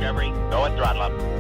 Discovery. Go and throttle up.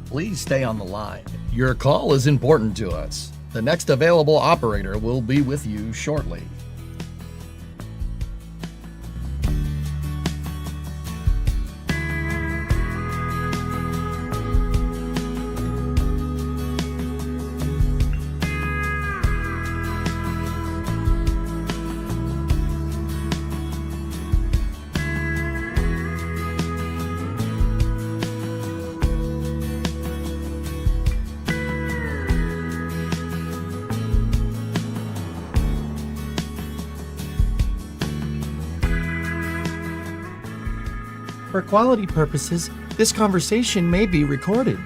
Please stay on the line. Your call is important to us. The next available operator will be with you shortly. For quality purposes, this conversation may be recorded.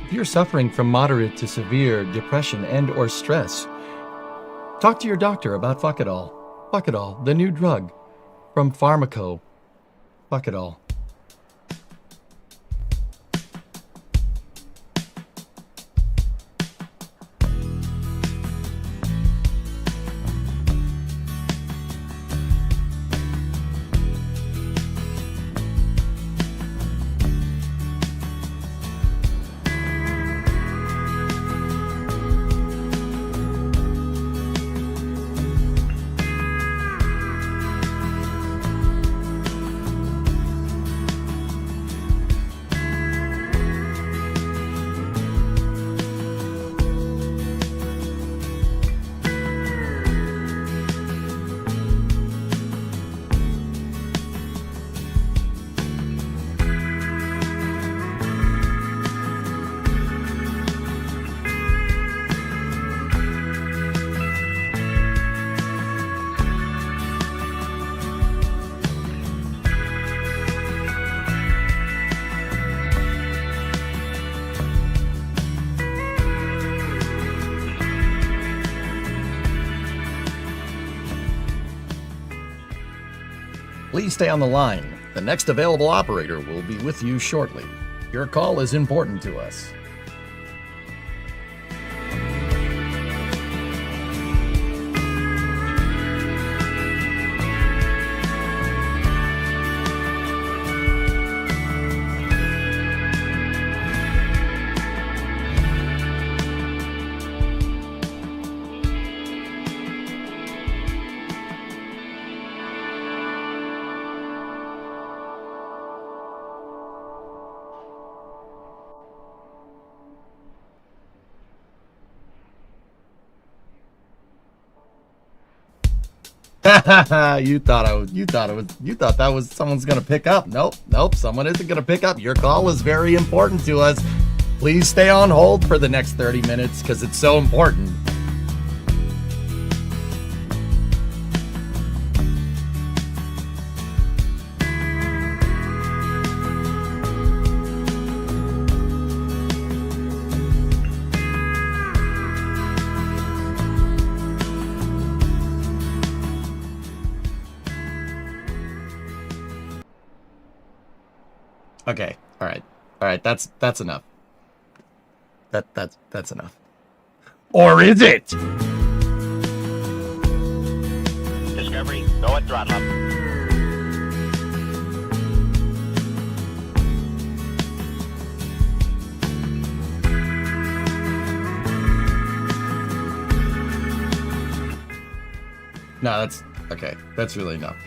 If you're suffering from moderate to severe depression and or stress, talk to your doctor about Fuckadol. Fuckadol, the new drug from Pharmaco. Fuckadol. Please stay on the line. The next available operator will be with you shortly. Your call is important to us. you thought that was someone's gonna pick up. Nope, someone isn't gonna pick up. Your call is very important to us. Please stay on hold for the next 30 minutes because it's so important. Okay. All right. That's enough. That's enough. Or is it? Discovery, go at throttle up. No, that's okay. That's really enough.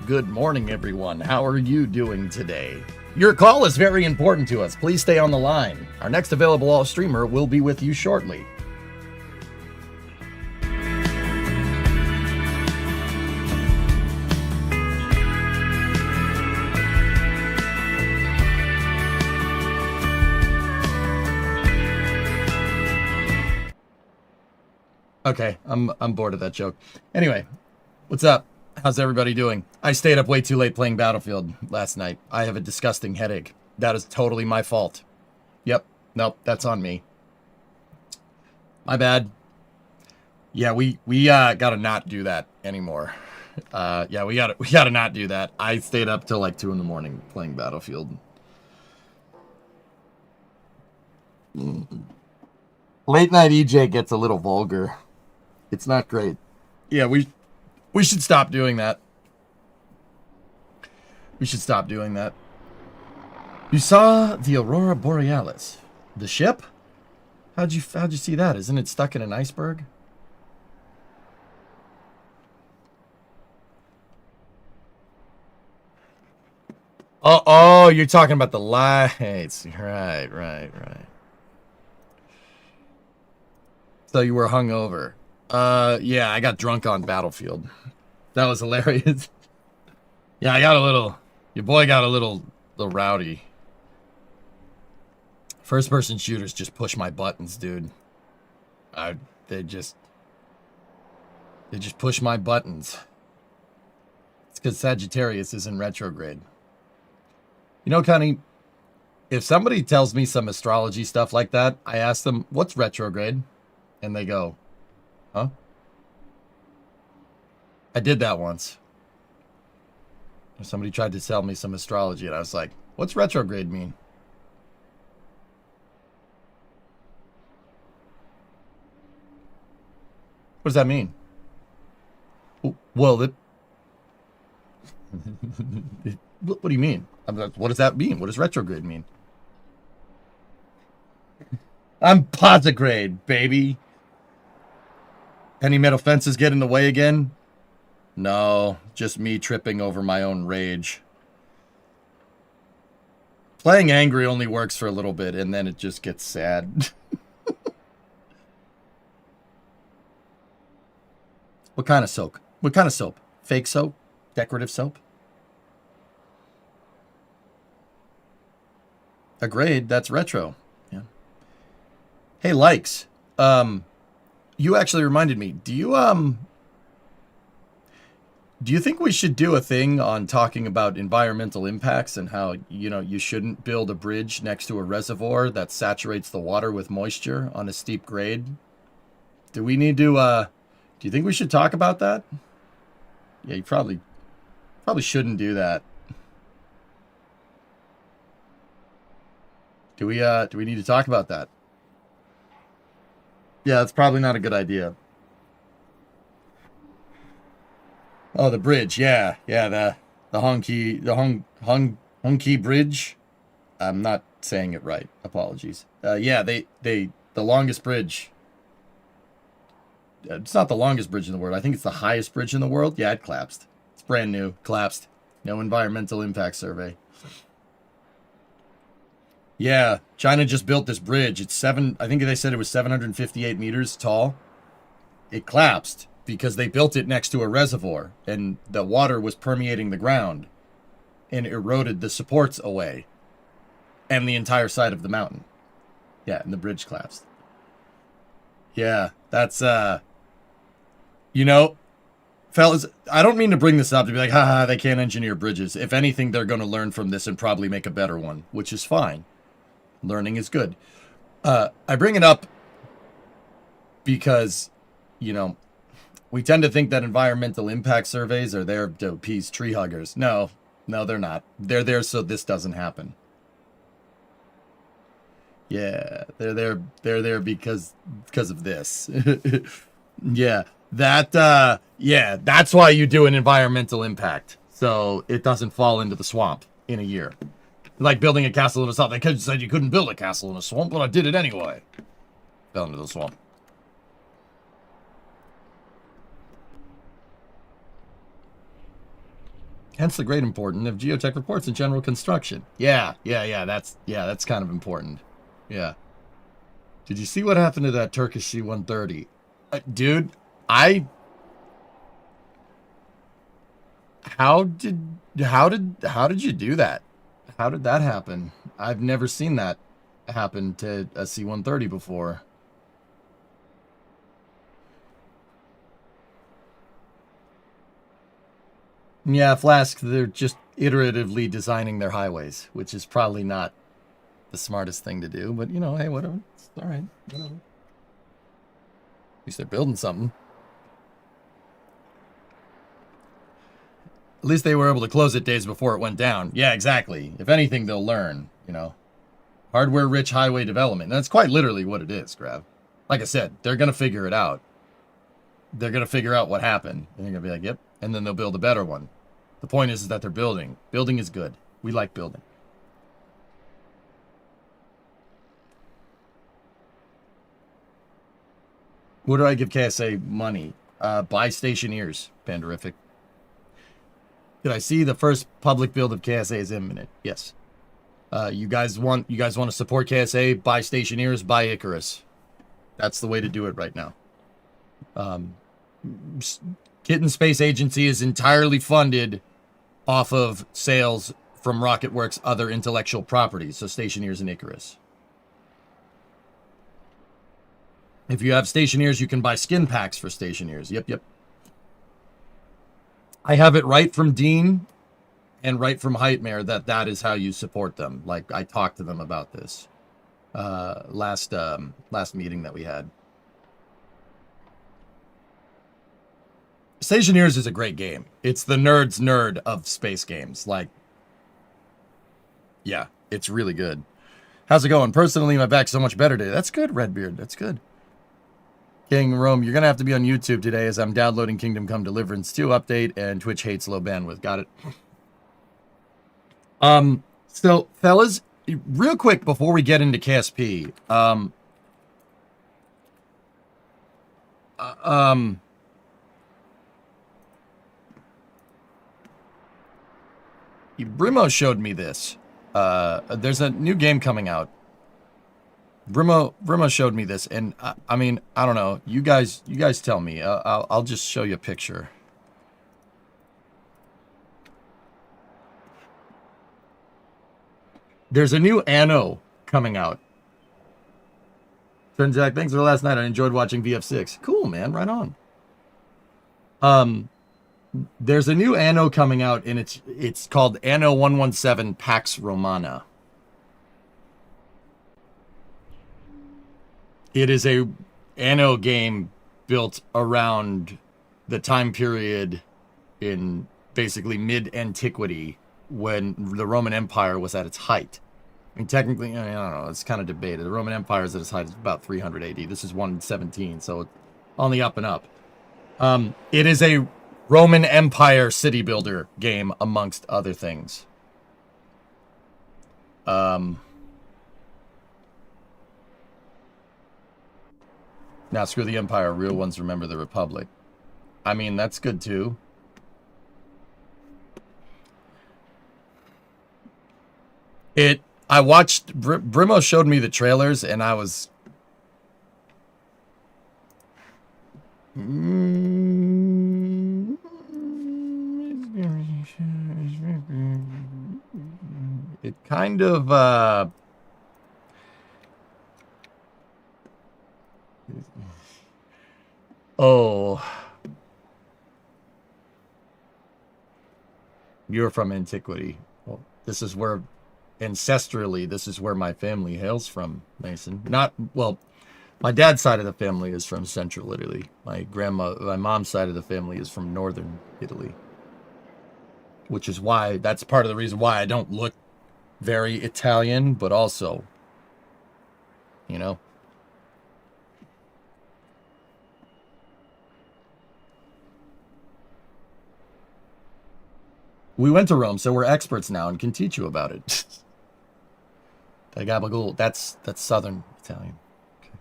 Good morning, everyone. How are you doing today? Your call is very important to us. Please stay on the line. Our next available streamer will be with you shortly. Okay, I'm bored of that joke. Anyway, what's up? How's everybody doing? I stayed up way too late playing Battlefield last night. I have a disgusting headache. That is totally my fault. Yep. Nope, that's on me. My bad. Yeah, we gotta not do that anymore. Yeah, we gotta not do that. I stayed up till like 2 in the morning playing Battlefield. Late night EJ gets a little vulgar. It's not great. Yeah, we should stop doing that. We should stop doing that. You saw the Aurora Borealis. The ship? How'd you see that? Isn't it stuck in an iceberg? Oh, you're talking about the lights. Right. So you were hungover. Yeah, I got drunk on Battlefield. That was hilarious. Yeah, your boy got a little rowdy. First person shooters just push my buttons, dude. They just push my buttons. It's because Sagittarius is in retrograde. You know, Connie, if somebody tells me some astrology stuff like that, I ask them, what's retrograde? And they go, huh? I did that once. Somebody tried to sell me some astrology, and I was like, what's retrograde mean? What does that mean? Well, what do you mean? What does that mean? What does retrograde mean? I'm posigrade, baby. Any metal fences get in the way again? No, just me tripping over my own rage. Playing angry only works for a little bit, and then it just gets sad. What kind of soap? What kind of soap? Fake soap? Decorative soap? A grade, that's retro. Yeah. Hey, likes. You actually reminded me. Do you think we should do a thing on talking about environmental impacts and how, you shouldn't build a bridge next to a reservoir that saturates the water with moisture on a steep grade? Do we need to, do you think we should talk about that? Yeah, you probably shouldn't do that. Do we need to talk about that? Yeah, that's probably not a good idea. Oh, the bridge. Yeah, the Honky Bridge. I'm not saying it right. Apologies. Yeah, the longest bridge. It's not the longest bridge in the world. I think it's the highest bridge in the world. Yeah, it collapsed. It's brand new. Collapsed. No environmental impact survey. Yeah, China just built this bridge. It's I think they said it was 758 meters tall. It collapsed because they built it next to a reservoir and the water was permeating the ground and eroded the supports away and the entire side of the mountain. Yeah, and the bridge collapsed. Yeah, that's, fellas, I don't mean to bring this up to be like, haha, they can't engineer bridges. If anything, they're going to learn from this and probably make a better one, which is fine. Learning is good. I bring it up because, we tend to think that environmental impact surveys are there to appease tree huggers. No, they're not. They're there so this doesn't happen. Yeah, they're there because of this. Yeah, that's why you do an environmental impact, so it doesn't fall into the swamp in a year. Like building a castle in a swamp. They could have said you couldn't build a castle in a swamp, but I did it anyway. Fell into the swamp. Hence the great importance of geotech reports in general construction. Yeah, that's kind of important. Yeah. Did you see what happened to that Turkish C-130? Dude, how did you do that? How did that happen? I've never seen that happen to a C-130 before. Yeah, Flask, they're just iteratively designing their highways, which is probably not the smartest thing to do, but, hey, whatever. It's all right. Whatever. At least they're building something. At least they were able to close it days before it went down. Yeah, exactly. If anything, they'll learn, Hardware-rich highway development. That's quite literally what it is, Grav. Like I said, they're going to figure it out. They're going to figure out what happened. And they're going to be like, yep. And then they'll build a better one. The point is that they're building. Building is good. We like building. What do I give KSA money? Buy stationeers, Panderific. Did I see the first public build of KSA is imminent? Yes. You guys want to support KSA? Buy stationeers, buy Icarus. That's the way to do it right now. Kitten Space Agency is entirely funded off of sales from RocketWorks' other intellectual properties, so stationeers and Icarus. If you have stationeers, you can buy skin packs for stationeers. Yep. I have it right from Dean and right from Heightmare that is how you support them. Like, I talked to them about this last meeting that we had. Stationeers is a great game. It's the nerd's nerd of space games. Like, yeah, it's really good. How's it going? Personally, my back's so much better today. That's good, Redbeard. That's good. King Rome, you're going to have to be on YouTube today as I'm downloading Kingdom Come Deliverance 2 update and Twitch hates low bandwidth. Got it. So, fellas, real quick before we get into KSP, Brimo showed me this. There's a new game coming out. Brimo showed me this, and I mean, I don't know. You guys tell me. I'll just show you a picture. There's a new Anno coming out. Friend Jack, thanks for last night. I enjoyed watching VF6. Cool, man. Right on. There's a new Anno coming out, and it's called Anno 117 Pax Romana. It is a Anno game built around the time period in basically mid-antiquity when the Roman Empire was at its height. I mean, technically, I don't know, it's kind of debated. The Roman Empire is at its height about 300 AD. This is 117, so it's on the up and up. It is a Roman Empire city builder game, amongst other things. Now, screw the Empire. Real ones remember the Republic. I mean, that's good, too. I watched, Brimo showed me the trailers, and I was... It kind of, Oh. You're from antiquity. Well, this is where... Ancestrally, this is where my family hails from, Mason. Not, well, my dad's side of the family is from central Italy. My mom's side of the family is from northern Italy. Which is why, that's part of the reason why I don't look very Italian, but also, you know. We went to Rome, so we're experts now and can teach you about it. Gabagool, that's Southern Italian. Okay.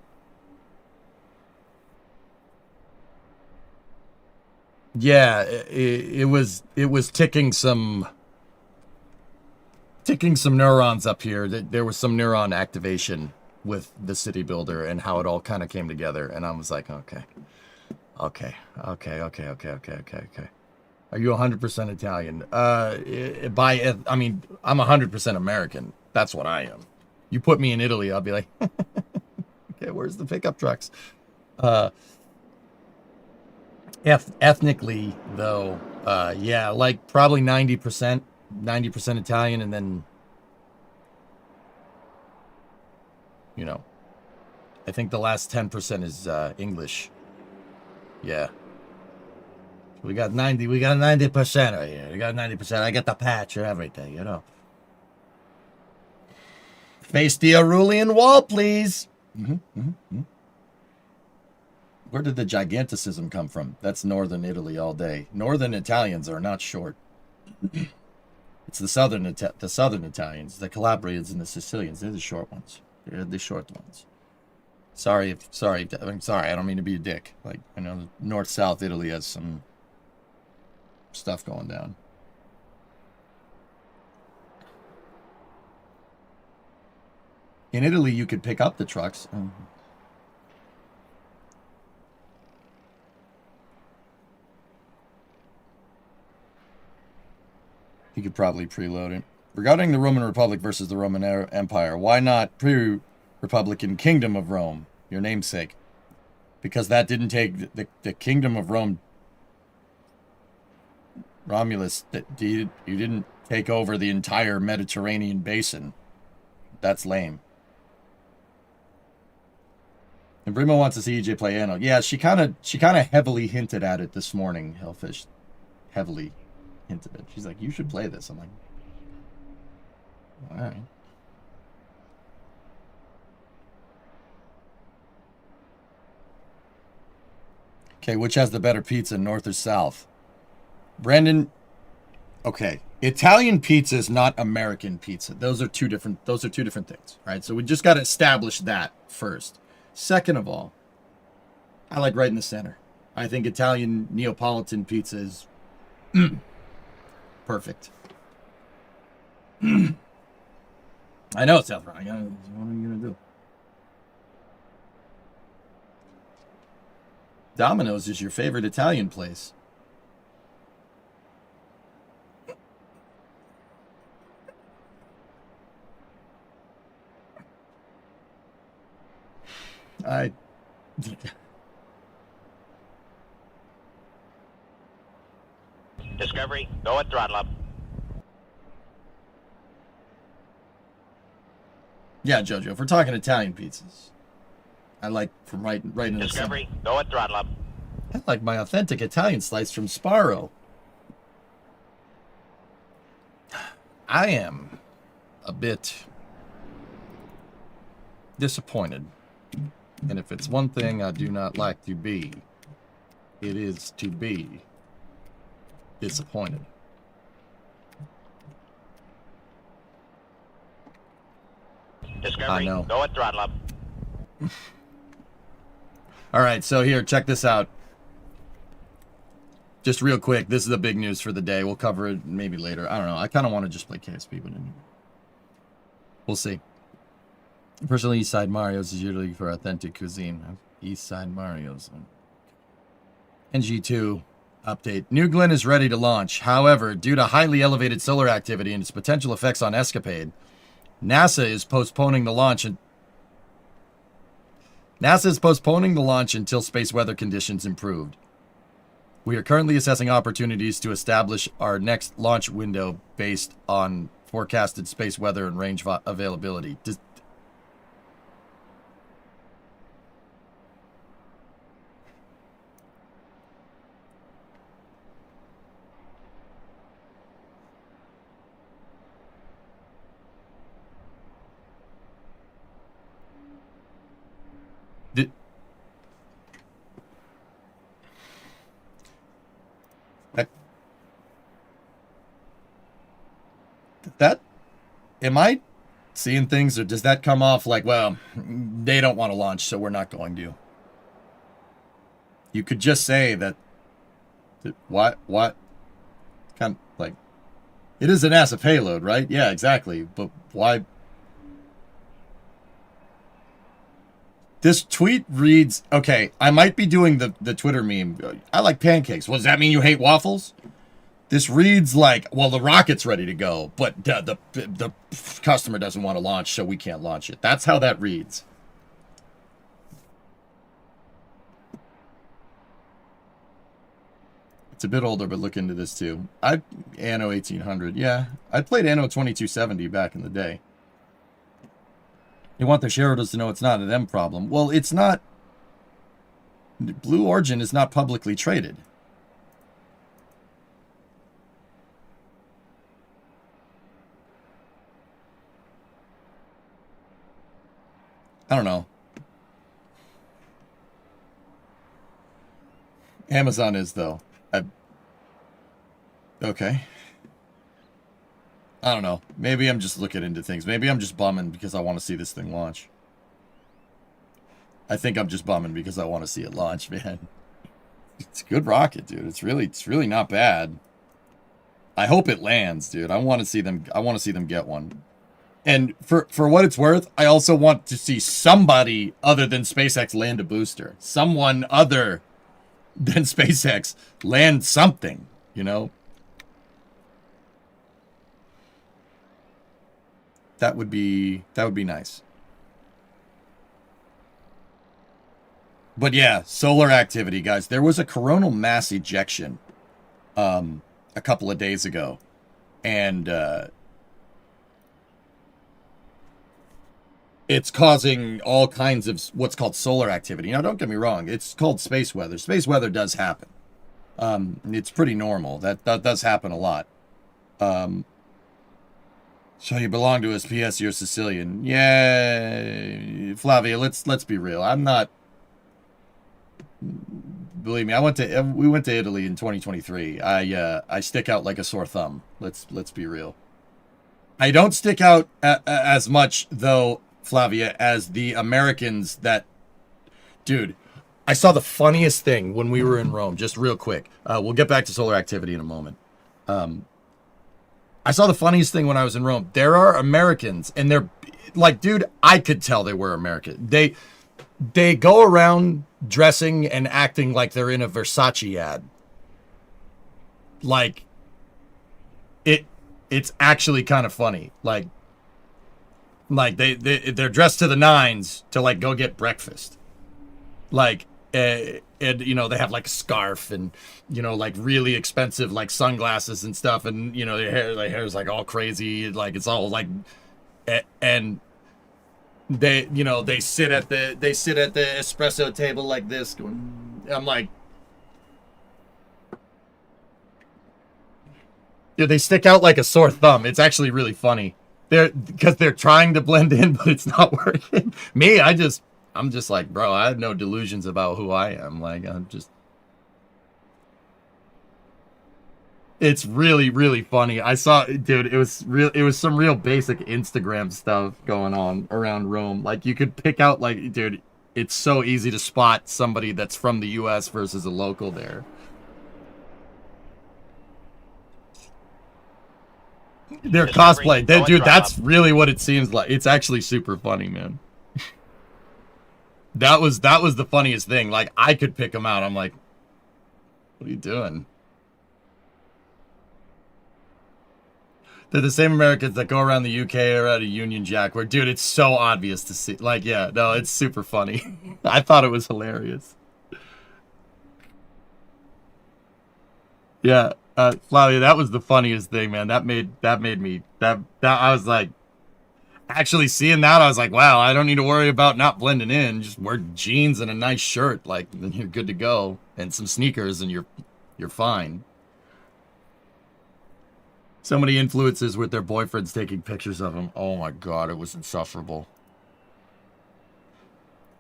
Yeah, it was ticking some neurons up here. There was some neuron activation with the city builder and how it all kind of came together, and I was like, okay. Are you 100% Italian? I mean, I'm 100% American. That's what I am. You put me in Italy, I'll be like, okay, where's the pickup trucks? Ethnically, though, yeah, like probably 90% Italian, and then, you know, I think the last 10% is English. Yeah. We got 90% right here. We got 90%. I get the patch and everything, you know. Face the Aurelian Wall, please. Where did the giganticism come from? That's northern Italy all day. Northern Italians are not short. It's the southern Italians, the Calabrians and the Sicilians. They're the short ones. They're the short ones. Sorry. I'm sorry. I don't mean to be a dick. Like, I know north-south Italy has some stuff going down. In Italy, you could pick up the trucks. You could probably preload it. Regarding the Roman Republic versus the Roman Empire, why not pre-Republican Kingdom of Rome, your namesake? Because that didn't take the Kingdom of Rome. Romulus, you didn't take over the entire Mediterranean basin. That's lame. And Brimo wants to see EJ play Anno. Yeah, she kind of heavily hinted at it this morning. Hellfish heavily hinted it. She's like, you should play this. I'm like, all right. Okay, which has the better pizza, north or south? Brandon, okay. Italian pizza is not American pizza. Those are two different things, right? So we just got to establish that first. Second of all, I like right in the center. I think Italian Neapolitan pizza is perfect. I know it's South Ryan. What are you going to do? Domino's is your favorite Italian place. Discovery, go at throttle up. Yeah, Jojo, if we're talking Italian pizzas, I like from right in the Discovery, center. go at throttle up. I like my authentic Italian slice from Sparrow. I am a bit disappointed. And if it's one thing I do not like to be, it is to be disappointed. Discovery, I know. go at throttle up. All right, so here, check this out. Just real quick, this is the big news for the day. We'll cover it maybe later. I don't know. I kind of want to just play KSP, but anyway. We'll see. Personally, East Side Mario's is usually for authentic cuisine. East Side Mario's. NG2 update. New Glen is ready to launch. However, due to highly elevated solar activity and its potential effects on Escapade, NASA is postponing the launch until space weather conditions improved. We are currently assessing opportunities to establish our next launch window based on forecasted space weather and range availability. Am I seeing things, or does that come off like, well, they don't want to launch, so we're not going to? You could just say that what kind of like, it is a NASA payload, right? Yeah, exactly. But why? This tweet reads, okay, I might be doing the Twitter meme. I like pancakes. What does that mean? You hate waffles? This reads like, well, the rocket's ready to go, but the customer doesn't want to launch, so we can't launch it. That's how that reads. It's a bit older, but look into this too. Anno 1800, yeah. I played Anno 2270 back in the day. They want their shareholders to know it's not a them problem. Well, it's not. Blue Origin is not publicly traded. I don't know. Amazon is, though. Okay. I don't know. Maybe I'm just looking into things. Maybe I'm just bumming because I want to see this thing launch. I think I'm just bumming because I want to see it launch, man. It's a good rocket, dude. It's really not bad. I hope it lands, dude. I want to see them get one. And for what it's worth, I also want to see somebody other than SpaceX land a booster. Someone other than SpaceX land something, you know? That would be nice. But yeah, solar activity, guys. There was a coronal mass ejection a couple of days ago. And it's causing all kinds of what's called solar activity. Now, don't get me wrong. It's called space weather. Space weather does happen. It's pretty normal. That does happen a lot. So you belong to us. P.S. You're Sicilian. Yeah, Flavia. Let's be real. I'm not. Believe me, we went to Italy in 2023. I stick out like a sore thumb. Let's be real. I don't stick out as much though, Flavia, as the Americans that. Dude, I saw the funniest thing when we were in Rome. Just real quick. We'll get back to solar activity in a moment. I saw the funniest thing when I was in Rome. There are Americans, and they're like, dude, I could tell they were American. They go around dressing and acting like they're in a Versace ad. Like, it's actually kind of funny. Like they're dressed to the nines to like go get breakfast. Like, and you know, they have like a scarf and, you know, like really expensive like sunglasses and stuff, and you know, their hair's like all crazy, like it's all like, and they, you know, they sit at the espresso table like this going, I'm like, Dude, they stick out like a sore thumb. It's actually really funny. Because they're trying to blend in, but it's not working. Me, I'm just like, bro, I have no delusions about who I am. Like, I'm just. It's really, really funny. I saw, dude, it was some real basic Instagram stuff going on around Rome. Like, you could pick out, like, dude, it's so easy to spot somebody that's from the US versus a local there. Their cosplay. Dude, that's really what it seems like. It's actually super funny, man. That was the funniest thing. Like, I could pick them out. I'm like, what are you doing? They're the same Americans that go around the UK or at a Union Jack where, dude, it's so obvious to see. Like, yeah, no, it's super funny. I thought it was hilarious. Yeah, Flavia, that was the funniest thing, man. That made me, I was like, actually seeing that, I was like, wow, I don't need to worry about not blending in. Just wear jeans and a nice shirt, like, then you're good to go. And some sneakers and you're fine. So many influencers with their boyfriends taking pictures of them. Oh my god, it was insufferable.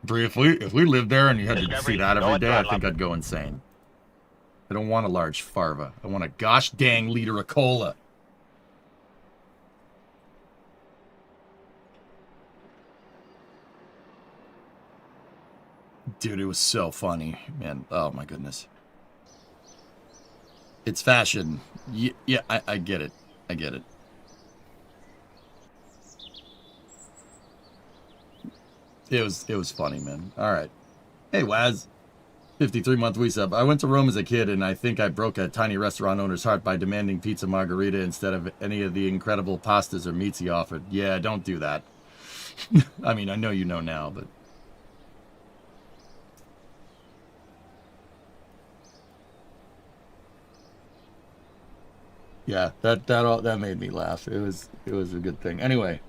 Bree, if we lived there and you had to see that every day, I think I'd go insane. I don't want a large farva. I want a gosh dang liter of cola. Dude, it was so funny, man. Oh my goodness. It's fashion. Yeah, I get it. I get it. It was funny, man. All right. Hey, Waz. 53-month resub. I went to Rome as a kid, and I think I broke a tiny restaurant owner's heart by demanding pizza margherita instead of any of the incredible pastas or meats he offered. Yeah, don't do that. I mean, I know you know now, but... Yeah, that made me laugh. It was a good thing. Anyway.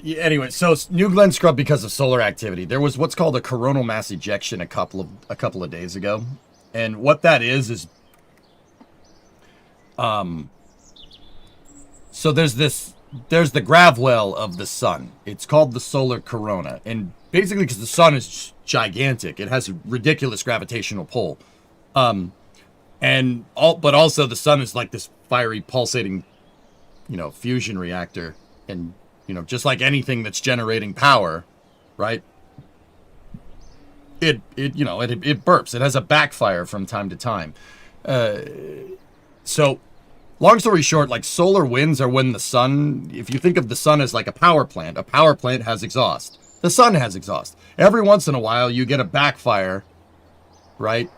Anyway, so New Glenn scrubbed because of solar activity. There was what's called a coronal mass ejection a couple of days ago, and what that is so there's the grav well of the sun. It's called the solar corona, and basically because the sun is gigantic, it has a ridiculous gravitational pull, but also the sun is like this fiery pulsating, fusion reactor, and just like anything that's generating power, right? It burps. It has a backfire from time to time. So, long story short, like solar winds are when the sun, if you think of the sun as like a power plant has exhaust. The sun has exhaust. Every once in a while, you get a backfire, right?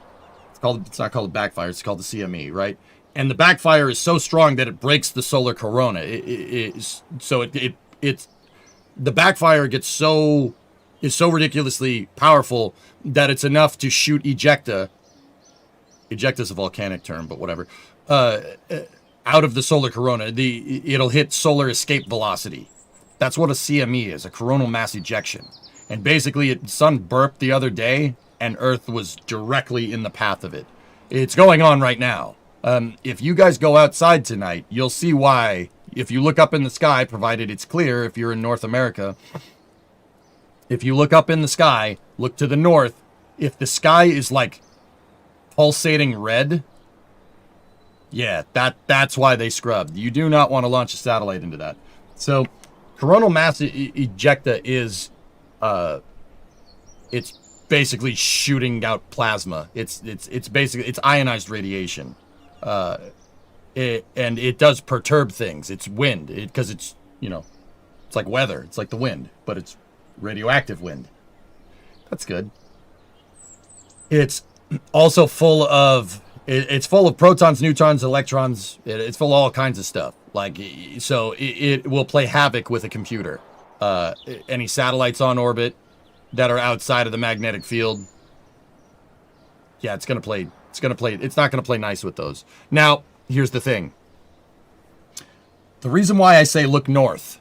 It's not called a backfire. It's called the CME, right? And the backfire is so strong that it breaks the solar corona. The backfire is so ridiculously powerful that it's enough to shoot ejecta. Ejecta's a volcanic term, but whatever. Out of the solar corona, it'll hit solar escape velocity. That's what a CME is, a coronal mass ejection. And basically, the sun burped the other day, and Earth was directly in the path of it. It's going on right now. If you guys go outside tonight, you'll see why. If you look up in the sky, provided it's clear, if you're in North America, if you look up in the sky, look to the north, if the sky is like pulsating red, yeah, that's why they scrubbed. You do not want to launch a satellite into that. So, coronal mass ejecta is, it's basically shooting out plasma. It's basically, it's ionized radiation. And it does perturb things. It's wind, because it's like weather. It's like the wind, but it's radioactive wind. That's good. It's also full of protons, neutrons, electrons. It's full of all kinds of stuff. Like, so it will play havoc with a computer. Any satellites on orbit that are outside of the magnetic field, Yeah, it's not gonna play nice with those. Now, here's the thing. The reason why I say look north,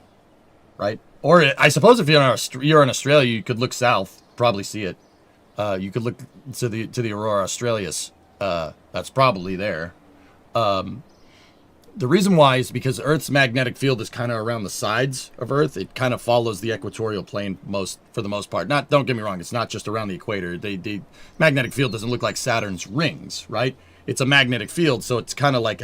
right? Or I suppose if you're in Australia, you could look south, probably see it. You could look to the Aurora Australis. That's probably there. The reason why is because Earth's magnetic field is kind of around the sides of Earth. It kind of follows the equatorial plane for the most part. Don't get me wrong, it's not just around the equator. The magnetic field doesn't look like Saturn's rings, right? It's a magnetic field, so it's kind of like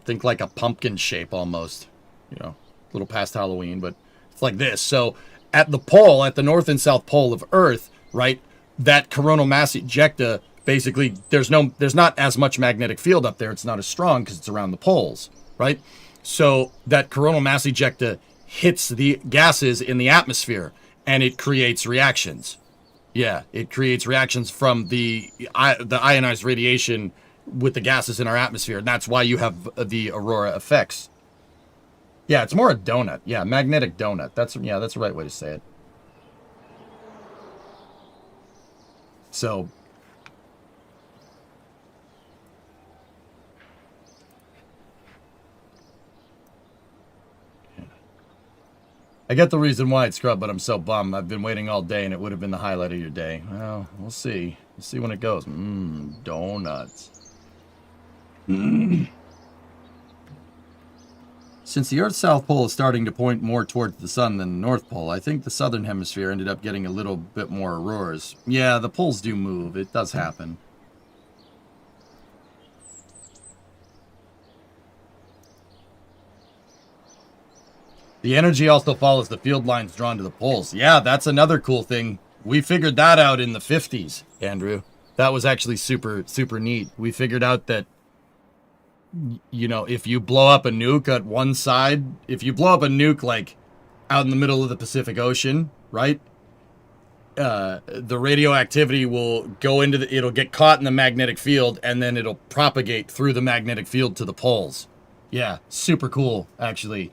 think like a pumpkin shape almost, a little past Halloween, but it's like this. So at the north and south pole of Earth, right, that coronal mass ejecta, basically there's not as much magnetic field up there. It's not as strong because it's around the poles, right? So that coronal mass ejecta hits the gases in the atmosphere and it creates reactions. Yeah, it creates reactions from the ionized radiation with the gases in our atmosphere. And that's why you have the aurora effects. Yeah, it's more a donut. Yeah, magnetic donut. That's the right way to say it. So I get the reason why it's scrubbed, but I'm so bummed. I've been waiting all day, and it would have been the highlight of your day. Well, we'll see. We'll see when it goes. Donuts. Since the Earth's south pole is starting to point more towards the sun than the north pole, I think the southern hemisphere ended up getting a little bit more auroras. Yeah, the poles do move. It does happen. The energy also follows the field lines drawn to the poles. Yeah, that's another cool thing. We figured that out in the 50s, Andrew. That was actually super, super neat. We figured out that, if you blow up a nuke at one side, if you blow up a nuke, like, out in the middle of the Pacific Ocean, right? The radioactivity will go it'll get caught in the magnetic field, and then it'll propagate through the magnetic field to the poles. Yeah, super cool, actually.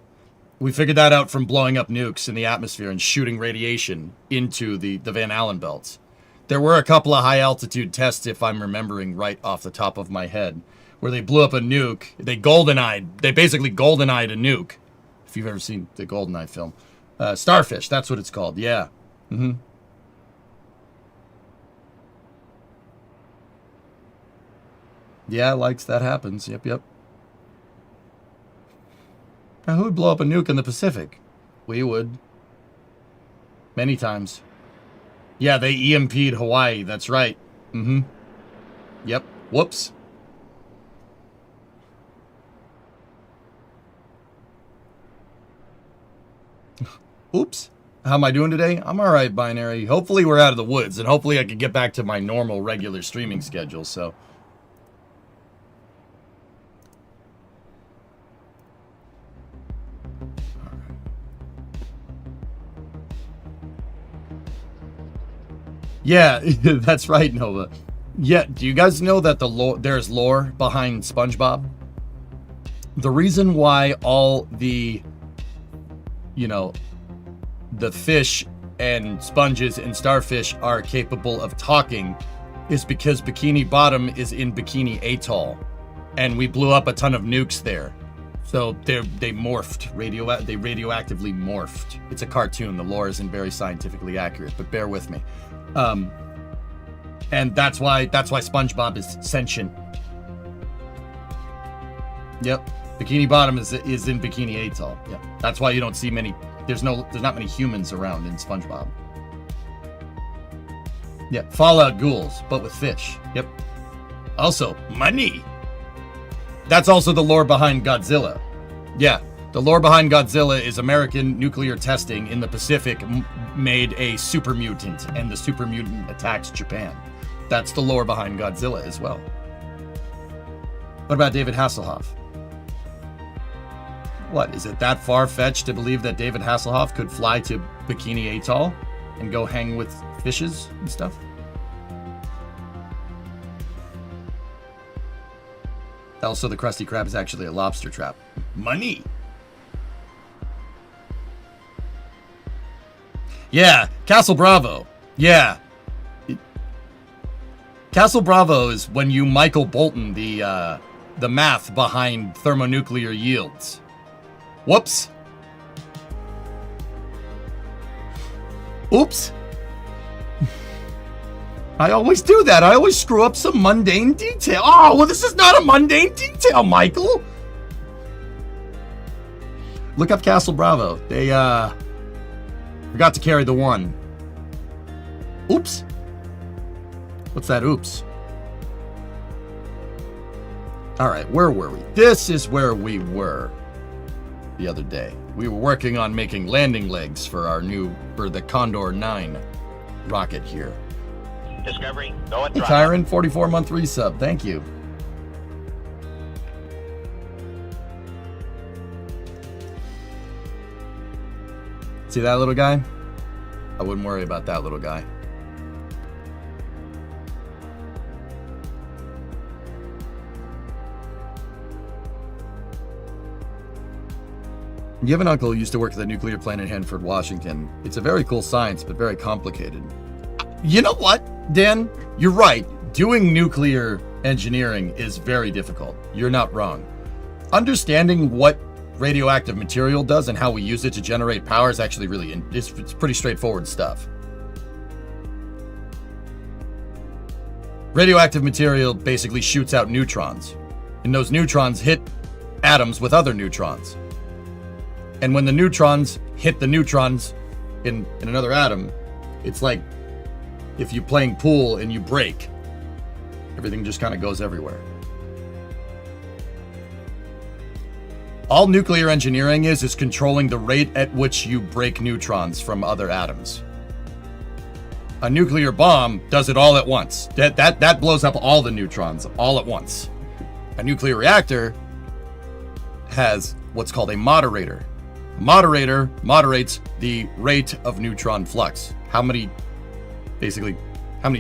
We figured that out from blowing up nukes in the atmosphere and shooting radiation into the Van Allen belts. There were a couple of high-altitude tests, if I'm remembering right off the top of my head, where they blew up a nuke. They basically goldeneyed a nuke. If you've ever seen the Goldeneye film. Starfish, that's what it's called, yeah. Yeah, likes that happens, yep. Now, who would blow up a nuke in the Pacific? We would. Many times. Yeah, they EMP'd Hawaii. That's right. Yep. Whoops. Oops. How am I doing today? I'm all right, Binary. Hopefully we're out of the woods, and hopefully I can get back to my normal, regular streaming schedule, so... Yeah, that's right, Nova. Yeah, do you guys know that there's lore behind SpongeBob? The reason why all the fish and sponges and starfish are capable of talking is because Bikini Bottom is in Bikini Atoll, and we blew up a ton of nukes there. So they morphed, they radioactively morphed. It's a cartoon. The lore isn't very scientifically accurate, but bear with me. And that's why SpongeBob is sentient. Yep, Bikini Bottom is in Bikini Atoll. Yep, that's why you don't see many. There's not many humans around in SpongeBob. Yeah, Fallout ghouls, but with fish. Yep. Also, money. That's also the lore behind Godzilla. Yeah, the lore behind Godzilla is American nuclear testing in the Pacific made a super mutant, and the super mutant attacks Japan. That's the lore behind Godzilla as well. What about David Hasselhoff? What, is it that far-fetched to believe that David Hasselhoff could fly to Bikini Atoll and go hang with fishes and stuff? Also, the Krusty Krab is actually a lobster trap. Money! Yeah, Castle Bravo. Yeah. Castle Bravo is when you Michael Bolton the math behind thermonuclear yields. Whoops. Oops. I always do that. I always screw up some mundane detail. Oh, well, this is not a mundane detail, Michael. Look up Castle Bravo. They, forgot to carry the 1. Oops. What's that oops? All right, where were we? This is where we were the other day. We were working on making landing legs for the Condor 9 rocket here. Discovery, go and Hey, drop. Kyron, 44-month resub. Thank you. See that little guy? I wouldn't worry about that little guy. You have an uncle who used to work at the nuclear plant in Hanford, Washington. It's a very cool science, but very complicated. You know what, Dan? You're right. Doing nuclear engineering is very difficult. You're not wrong. Understanding what radioactive material does and how we use it to generate power is actually it's pretty straightforward stuff. Radioactive material basically shoots out neutrons, and those neutrons hit atoms with other neutrons. And when the neutrons hit the neutrons in another atom, it's like if you're playing pool and you break, everything just kind of goes everywhere. All nuclear engineering is controlling the rate at which you break neutrons from other atoms. A nuclear bomb does it all at once. That blows up all the neutrons all at once. A nuclear reactor has what's called a moderator. A moderator moderates the rate of neutron flux. How many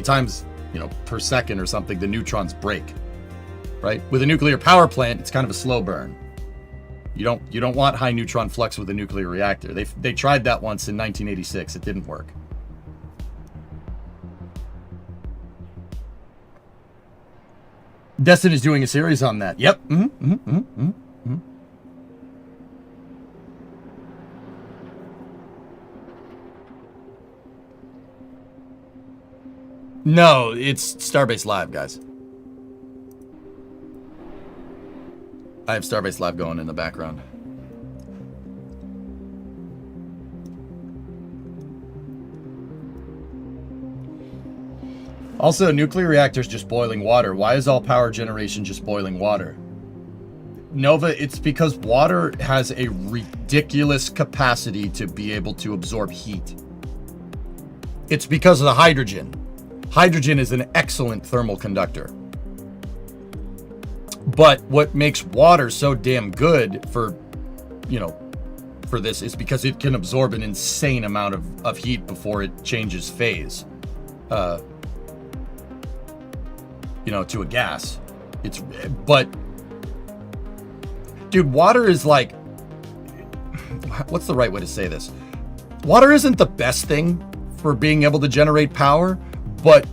times, per second or something the neutrons break, right? With a nuclear power plant, it's kind of a slow burn. You don't want high neutron flux with a nuclear reactor. They tried that once in 1986. It didn't work. Destin is doing a series on that. Yep. No, it's Starbase Live, guys. I have Starbase Live going in the background. Also, nuclear reactors just boiling water. Why is all power generation just boiling water? Nova, it's because water has a ridiculous capacity to be able to absorb heat. It's because of the hydrogen. Hydrogen is an excellent thermal conductor. But what makes water so damn good for this is because it can absorb an insane amount of heat before it changes phase. To a gas. Dude, water is like, what's the right way to say this? Water isn't the best thing for being able to generate power, but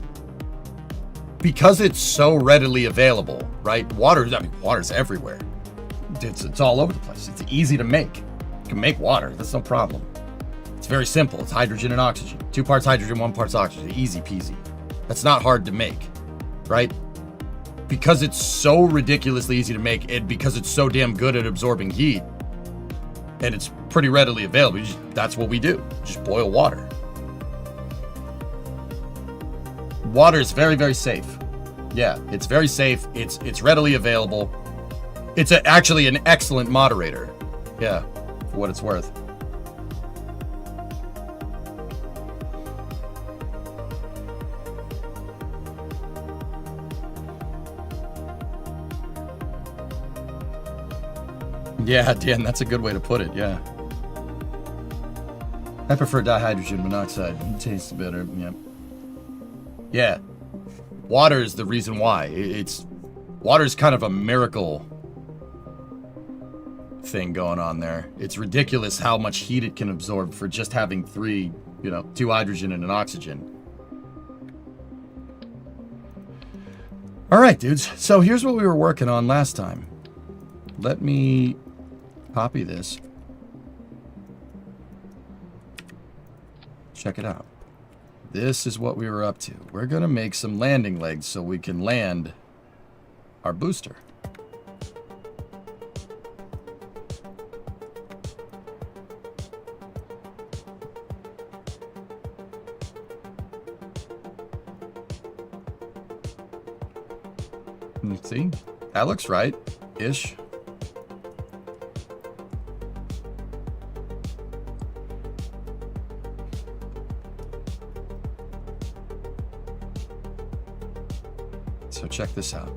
because it's so readily available, right? Water's everywhere. It's all over the place. It's easy to make. You can make water. That's no problem. It's very simple. It's hydrogen and oxygen. 2 parts hydrogen, 1 part oxygen. Easy peasy. That's not hard to make, right? Because it's so ridiculously easy to make, and because it's so damn good at absorbing heat, and it's pretty readily available, that's what we do. Just boil water. Water is very, very safe. Yeah, it's very safe. It's readily available. It's actually an excellent moderator. Yeah, for what it's worth. Yeah, Dan, that's a good way to put it, yeah. I prefer dihydrogen monoxide. It tastes better, yeah. Yeah. Water is the reason why. Water's kind of a miracle thing going on there. It's ridiculous how much heat it can absorb for just having 2 hydrogen and an oxygen. All right, dudes. So here's what we were working on last time. Let me copy this. Check it out. This is what we were up to. We're going to make some landing legs so we can land our booster. See? That looks right-ish. So check this out.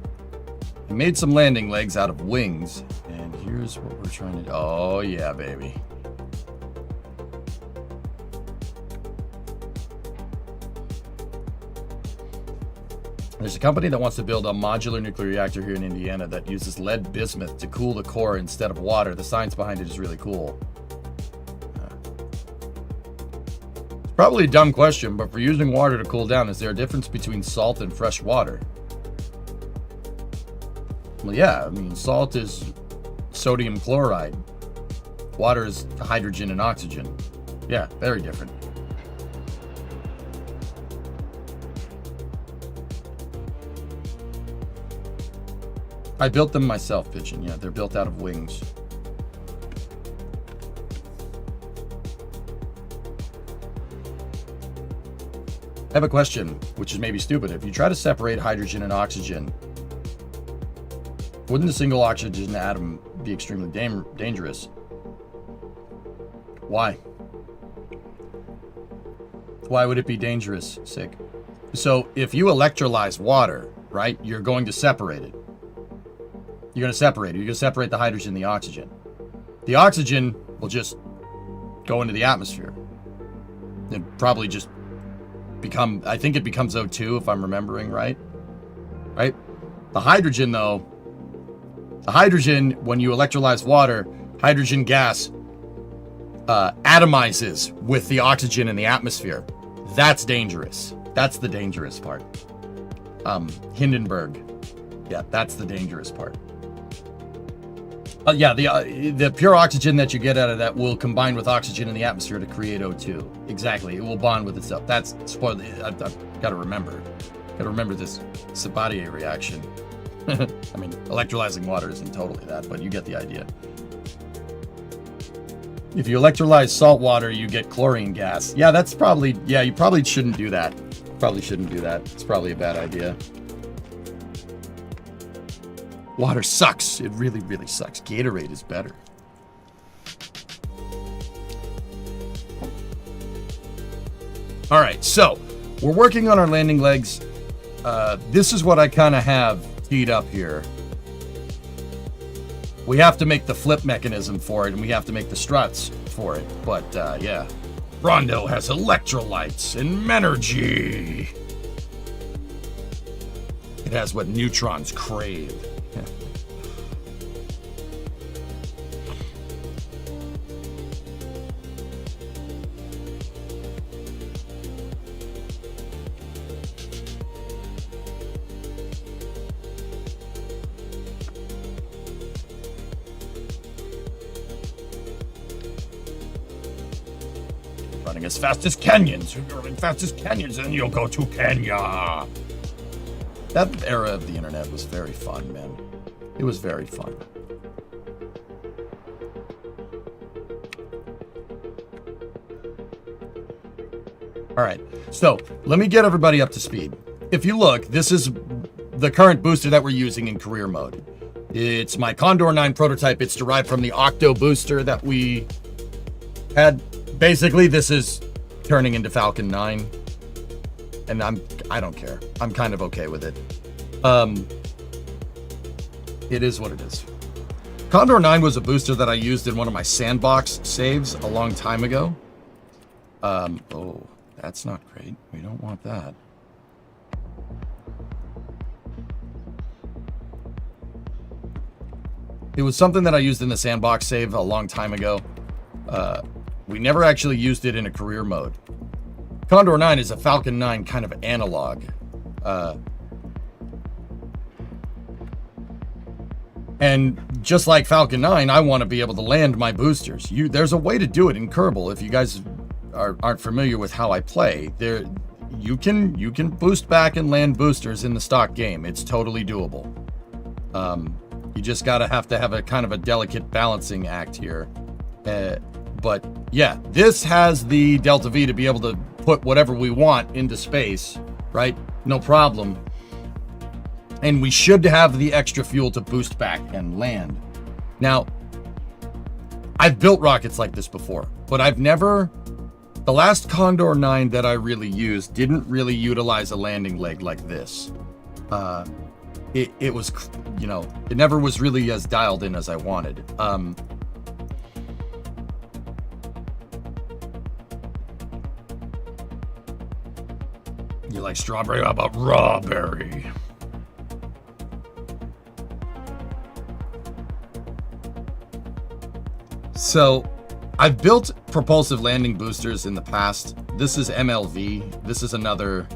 I made some landing legs out of wings, and here's what we're trying to do. Oh, yeah, baby. There's a company that wants to build a modular nuclear reactor here in Indiana that uses lead bismuth to cool the core instead of water. The science behind it is really cool. It's probably a dumb question, but for using water to cool down, is there a difference between salt and fresh water? Well, yeah, I mean, salt is sodium chloride. Water is hydrogen and oxygen. Yeah, very different. I built them myself, Pigeon. Yeah, they're built out of wings. I have a question, which is maybe stupid. If you try to separate hydrogen and oxygen, wouldn't the single oxygen atom be extremely dangerous? Why? Why would it be dangerous, Sick? So if you electrolyze water, right, you're going to separate it. You're going to separate it. You're going to separate the hydrogen and the oxygen. The oxygen will just go into the atmosphere. It probably just become, I think it becomes O2 if I'm remembering right. Right? The hydrogen, though, the hydrogen, when you electrolyze water, hydrogen gas atomizes with the oxygen in the atmosphere. That's dangerous. That's the dangerous part. Hindenburg. Yeah, that's the dangerous part. Yeah, the pure oxygen that you get out of that will combine with oxygen in the atmosphere to create O2. Exactly, it will bond with itself. That's spoiled. I've got to remember. Got to remember this Sabatier reaction. I mean, electrolyzing water isn't totally that, but you get the idea. If you electrolyze salt water, you get chlorine gas. Yeah, that's probably, yeah, you probably shouldn't do that. Probably shouldn't do that. It's probably a bad idea. Water sucks. It really, really sucks. Gatorade is better. All right, so we're working on our landing legs. This is what I kind of have teed up here. We have to make the flip mechanism for it, and we have to make the struts for it. But, yeah. Rondo has electrolytes and menergy. It has what neutrons crave. Running as fast as Kenyans. If you're running fast as Kenyans, then you'll go to Kenya. That era of the internet was very fun, man. It was very fun. All right, so let me get everybody up to speed. If you look, this is the current booster that we're using in career mode. It's my Condor 9 prototype. It's derived from the Octo booster that we had. Basically, this is turning into Falcon 9, and I don't care. I'm kind of okay with it. It is what it is. Condor 9 was a booster that I used in one of my sandbox saves a long time ago. Oh, that's not great. We don't want that. It was something that I used in the sandbox save a long time ago. We never actually used it in a career mode. Condor 9 is a Falcon 9 kind of analog. And just like Falcon 9, I want to be able to land my boosters. There's a way to do it in Kerbal. If you guys aren't familiar with how I play, you can boost back and land boosters in the stock game. It's totally doable. You just have to have a kind of a delicate balancing act here. But yeah, this has the Delta V to be able to put whatever we want into space, right? No problem. And we should have the extra fuel to boost back and land. Now, I've built rockets like this before, but the last Condor 9 that I really used didn't really utilize a landing leg like this. It was, it never was really as dialed in as I wanted. You like strawberry? How about raw berry? So, I've built propulsive landing boosters in the past. This is MLV. This is another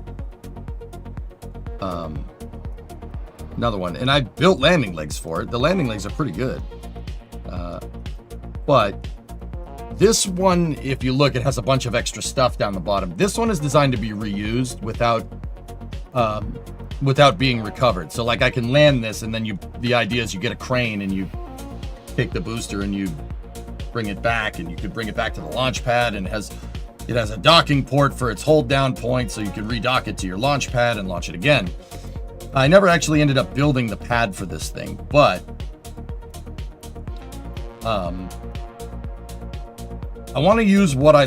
one. And I built landing legs for it. The landing legs are pretty good. But this one, if you look, it has a bunch of extra stuff down the bottom. This one is designed to be reused without being recovered. So like I can land this, and then the idea is you get a crane and you take the booster and you bring it back, and you could bring it back to the launch pad, and it has a docking port for its hold down point, so you can redock it to your launch pad and launch it again. I never actually ended up building the pad for this thing, but I want to use what I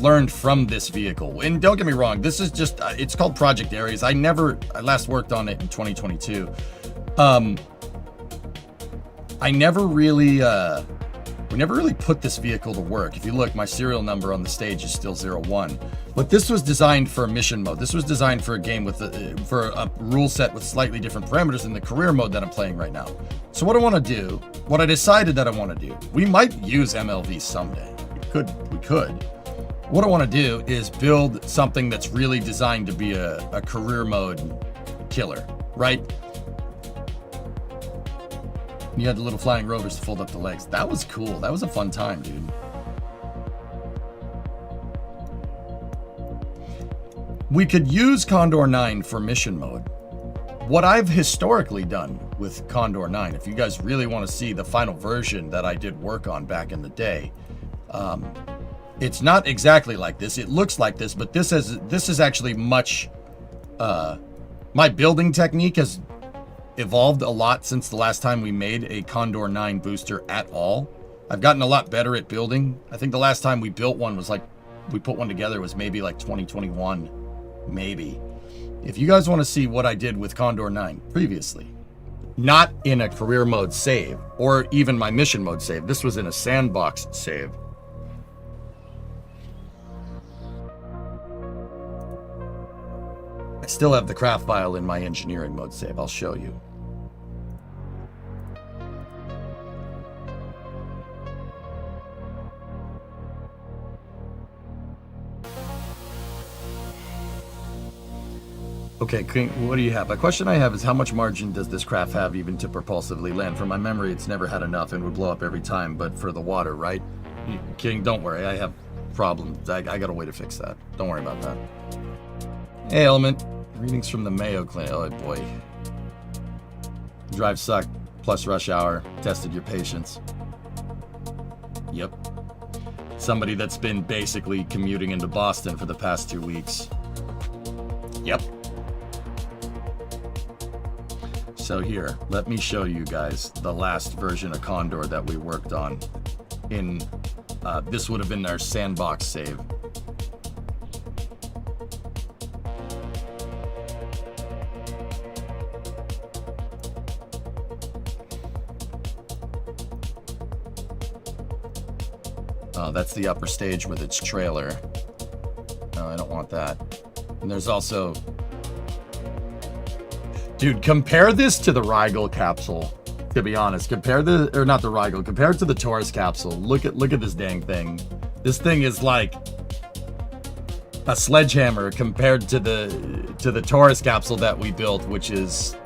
learned from this vehicle. And don't get me wrong, this is just, it's called Project Ares. I last worked on it in 2022. We never really put this vehicle to work. If you look, my serial number on the stage is still 01. But this was designed for a mission mode. This was designed for a game for a rule set with slightly different parameters than the career mode that I'm playing right now. So what I decided that I want to do, we might use MLV someday. We could. What I want to do is build something that's really designed to be a career mode killer, right? You had the little flying rovers to fold up the legs. That was cool. That was a fun time, dude. We could use Condor 9 for mission mode. What I've historically done with Condor 9, if you guys really want to see the final version that I did work on back in the day, it's not exactly like this. It looks like this, but this is actually much. My building technique has evolved a lot since the last time we made a Condor 9 booster at all. I've gotten a lot better at building. I think the last time we built one was we put one together was maybe like 2021, maybe. If you guys want to see what I did with Condor 9 previously, not in a career mode save or even my mission mode save, this was in a sandbox save. I still have the craft file in my engineering mode save. I'll show you. Okay, what do you have? A question I have is how much margin does this craft have even to propulsively land? From my memory, it's never had enough and would blow up every time, but for the water, right? King, don't worry. I have problems. I got a way to fix that. Don't worry about that. Hey, Element. Readings from the Mayo Clinic. Oh, boy. Drive sucked, plus rush hour. Tested your patience. Yep. Somebody that's been basically commuting into Boston for the past 2 weeks. Yep. So here, let me show you guys the last version of Condor that we worked on. This would have been our sandbox save. That's the upper stage with its trailer. No, I don't want that. And there's also... Dude, compare this to the Rigel capsule, to be honest. Compare it to the Taurus capsule. Look at this dang thing. This thing is like a sledgehammer compared to the Taurus capsule that we built, which is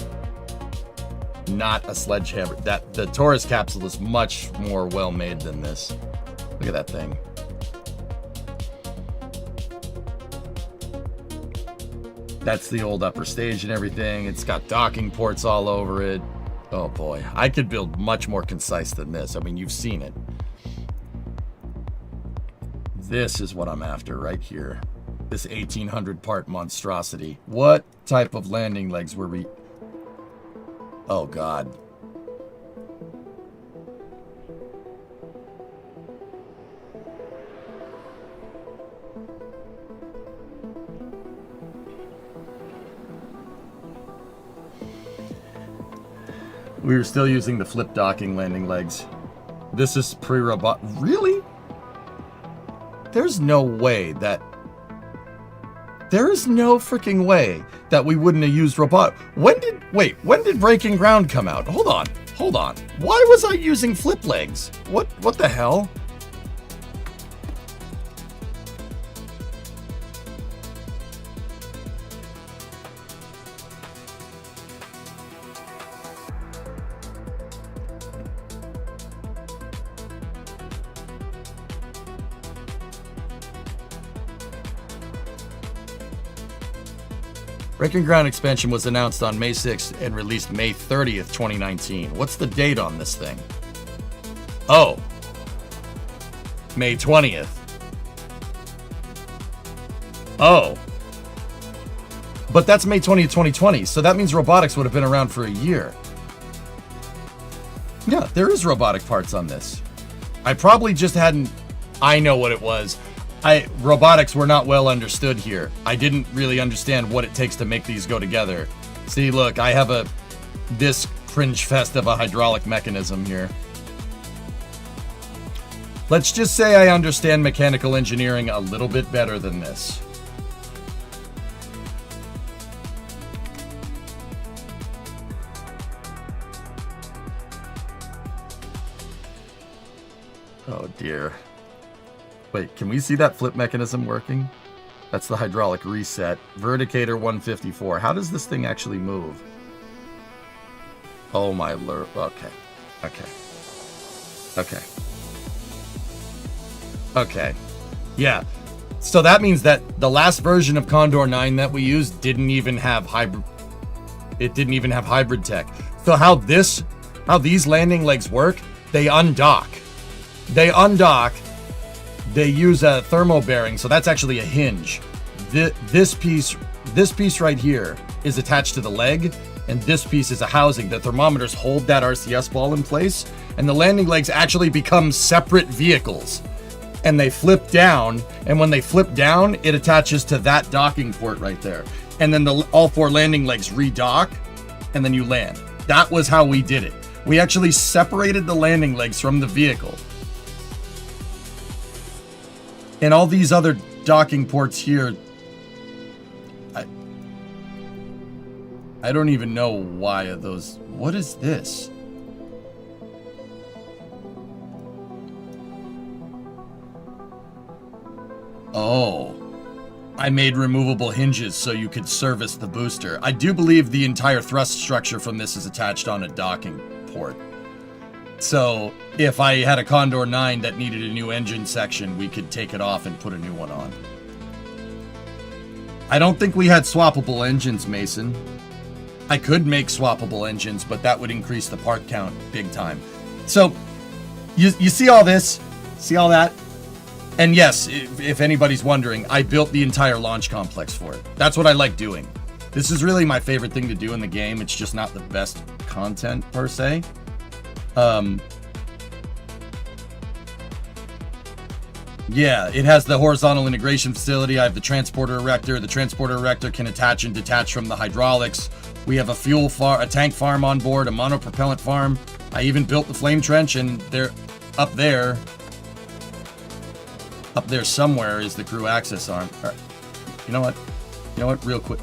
not a sledgehammer. That the Taurus capsule is much more well made than this. Look at that thing. That's the old upper stage and everything. It's got docking ports all over it. Oh boy, I could build much more concise than this. I mean, you've seen it. This is what I'm after right here. This 1,800 part monstrosity. What type of landing legs were we... Oh God. We were still using the flip docking landing legs. This is pre-robot. Really? There's no way that... There is no freaking way that we wouldn't have used robot. When did Breaking Ground come out? Hold on. Why was I using flip legs? What the hell? Breaking Ground expansion was announced on May 6th and released May 30th, 2019. What's the date on this thing? Oh. May 20th. Oh. But that's May 20th, 2020, so that means robotics would have been around for a year. Yeah, there is robotic parts on this. I probably just hadn't... I know what it was. Robotics were not well understood here. I didn't really understand what it takes to make these go together. See, look, I have this cringe fest of a hydraulic mechanism here. Let's just say I understand mechanical engineering a little bit better than this. Oh dear. Wait, can we see that flip mechanism working? That's the hydraulic reset. Verticator 154. How does this thing actually move? Oh my lord. Okay. Yeah. So that means that the last version of Condor 9 that we used didn't even have hybrid. It didn't even have hybrid tech. So how these landing legs work? They undock. They use a thermo bearing, so that's actually a hinge. This piece right here is attached to the leg, and this piece is a housing. The thermometers hold that RCS ball in place, and the landing legs actually become separate vehicles. And they flip down, and when they flip down, it attaches to that docking port right there. And then all four landing legs redock, and then you land. That was how we did it. We actually separated the landing legs from the vehicle. And all these other docking ports here, I don't even know why those... What is this? Oh. I made removable hinges so you could service the booster. I do believe the entire thrust structure from this is attached on a docking port. So, if I had a Condor 9 that needed a new engine section, we could take it off and put a new one on. I don't think we had swappable engines, Mason. I could make swappable engines, but that would increase the part count big time. So, you see all this? See all that? And yes, if anybody's wondering, I built the entire launch complex for it. That's what I like doing. This is really my favorite thing to do in the game. It's just not the best content, per se. Yeah, it has the horizontal integration facility. I have the transporter erector. The transporter erector can attach and detach from the hydraulics. We have a tank farm on board, a monopropellant farm. I even built the flame trench, and they're up there somewhere is the crew access arm. All right. You know what? Real quick.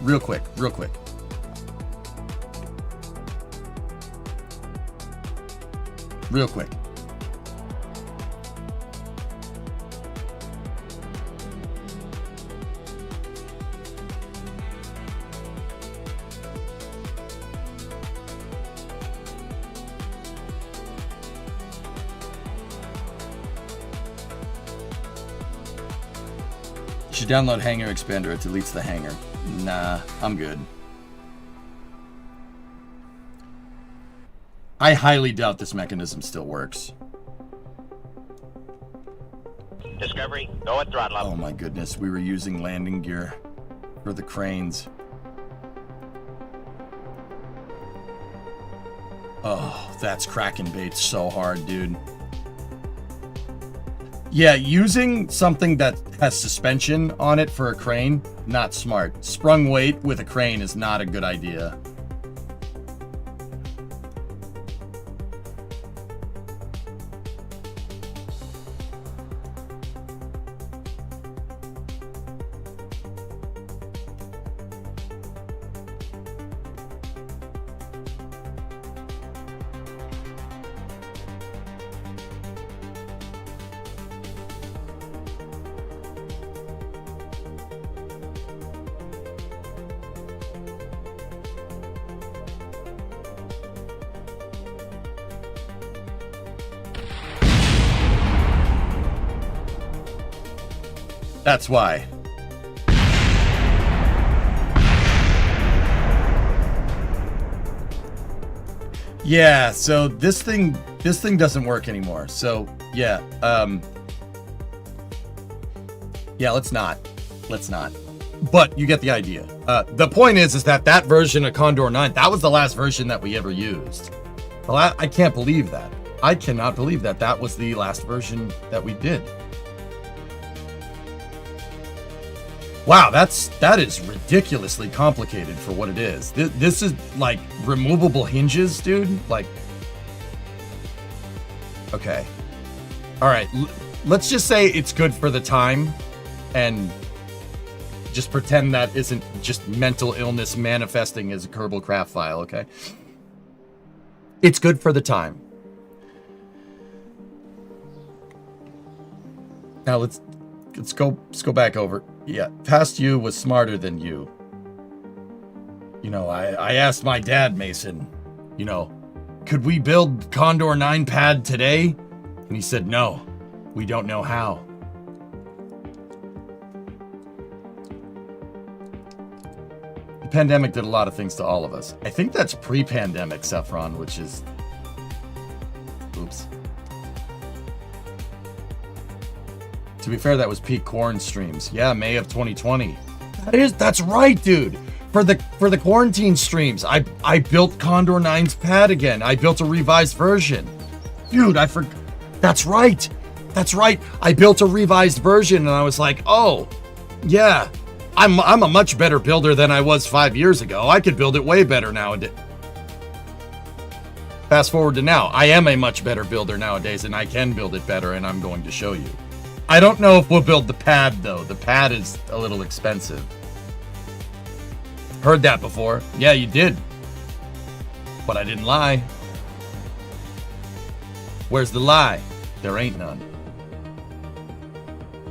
You should download Hangar Expander. It deletes the hangar. Nah, I'm good. I highly doubt this mechanism still works. Discovery, go at throttle up. Oh my goodness, we were using landing gear for the cranes. Oh, that's cracking bait so hard, dude. Yeah, using something that has suspension on it for a crane, not smart. Sprung weight with a crane is not a good idea. That's why. Yeah, so this thing doesn't work anymore. So, yeah, yeah, let's not. But you get the idea. The point is that version of Condor 9, that was the last version that we ever used. I can't believe that. I cannot believe that that was the last version that we did. Wow, that is ridiculously complicated for what it is. This is like removable hinges, dude. Like, okay, all right. Let's just say it's good for the time, and just pretend that isn't just mental illness manifesting as a Kerbal Craft file. Okay, it's good for the time. Now let's go back over. Yeah, past you was smarter than you. You know, I asked my dad, Mason, you know, could we build Condor 9 pad today? And he said, no, we don't know how. The pandemic did a lot of things to all of us. I think that's pre-pandemic, Saffron, which is... Oops. To be fair, that was peak corn streams. Yeah, May of 2020. That's right, dude. For the quarantine streams, I built Condor 9's pad again. I built a revised version. Dude, I forgot. That's right. I built a revised version and I was like, oh, yeah. I'm a much better builder than I was 5 years ago. I could build it way better nowadays. Fast forward to now. I am a much better builder nowadays and I can build it better, and I'm going to show you. I don't know if we'll build the pad, though. The pad is a little expensive. Heard that before. Yeah, you did. But I didn't lie. Where's the lie? There ain't none.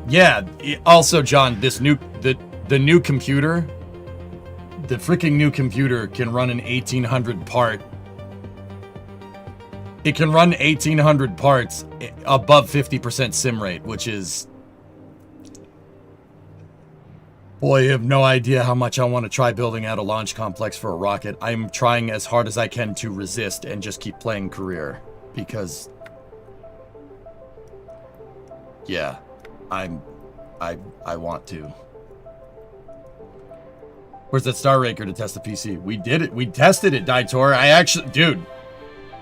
Yeah, also, John, the new computer, the freaking new computer can run an 1800 part. It can run 1800 parts above 50% sim rate, which is... Boy, you have no idea how much I want to try building out a launch complex for a rocket. I'm trying as hard as I can to resist and just keep playing career. Because... yeah, I want to. Where's that Star Raker to test the PC? We did it. We tested it, Daitor. I actually... Dude...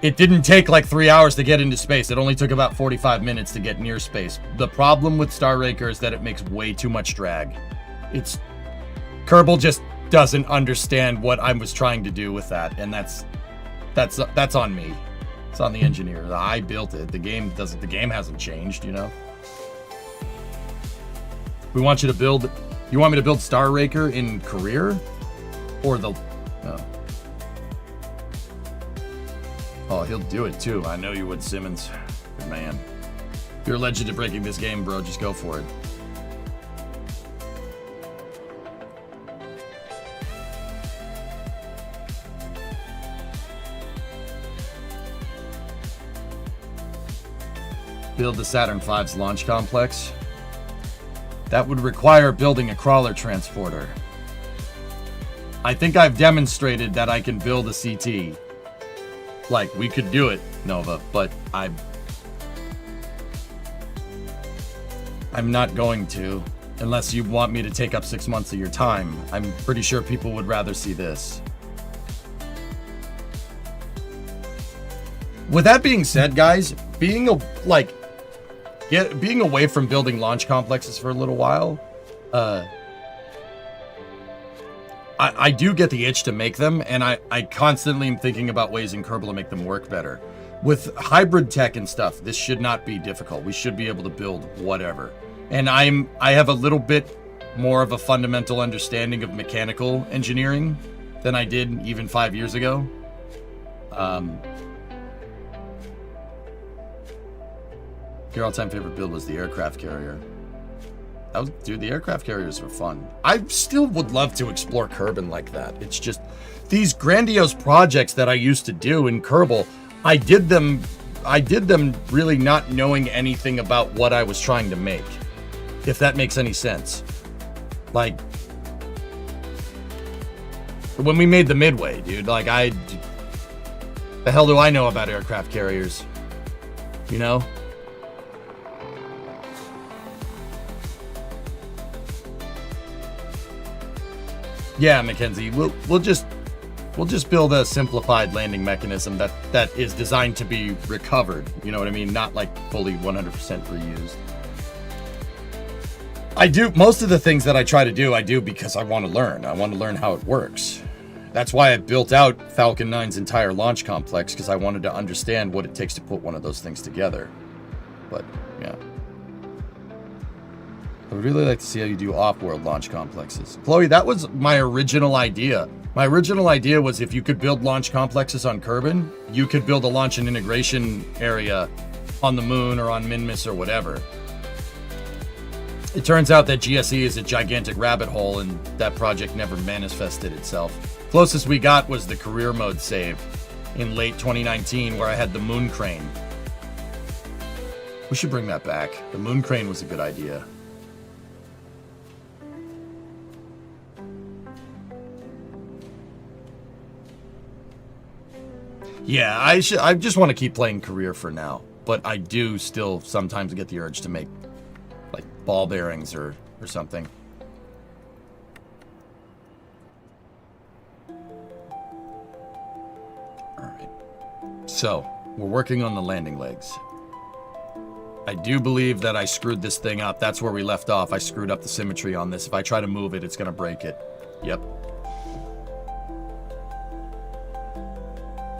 It didn't take like 3 hours to get into space. It only took about 45 minutes to get near space. The problem with Star Raker is that it makes way too much drag. Kerbal just doesn't understand what I was trying to do with that, and that's on me. It's on the engineer. I built it. The game hasn't changed, you know. We want you to build. You want me to build Star Raker in career, or the? No. Oh, he'll do it too. I know you would, Simmons. Good man. You're a legend at breaking this game, bro. Just go for it. Build the Saturn V's launch complex. That would require building a crawler transporter. I think I've demonstrated that I can build a CT. Like, we could do it, Nova, but I'm not going to, unless you want me to take up 6 months of your time. I'm pretty sure people would rather see this. With that being said, guys, being away from building launch complexes for a little while, I do get the itch to make them, and I constantly am thinking about ways in Kerbal to make them work better. With hybrid tech and stuff, this should not be difficult. We should be able to build whatever. And I have a little bit more of a fundamental understanding of mechanical engineering than I did even 5 years ago. Your all-time favorite build was the aircraft carrier. Dude, the aircraft carriers were fun. I still would love to explore Kerbin like that. It's just these grandiose projects that I used to do in Kerbal. I did them really not knowing anything about what I was trying to make, if that makes any sense. Like when we made the Midway, dude, like the hell do I know about aircraft carriers? You know? Yeah, Mackenzie, we'll just build a simplified landing mechanism that is designed to be recovered. You know what I mean? Not like fully 100% reused. I do most of the things that I try to do. I do because I want to learn. I want to learn how it works. That's why I built out Falcon 9's entire launch complex, because I wanted to understand what it takes to put one of those things together. But yeah. I would really like to see how you do off-world launch complexes. Chloe, that was my original idea. My original idea was if you could build launch complexes on Kerbin, you could build a launch and integration area on the moon or on Minmus or whatever. It turns out that GSE is a gigantic rabbit hole, and that project never manifested itself. Closest we got was the career mode save in late 2019, where I had the moon crane. We should bring that back. The moon crane was a good idea. Yeah, I just want to keep playing career for now, but I do still sometimes get the urge to make like ball bearings or something. All right. So, we're working on the landing legs. I do believe that I screwed this thing up. That's where we left off. I screwed up the symmetry on this. If I try to move it, it's going to break it. Yep.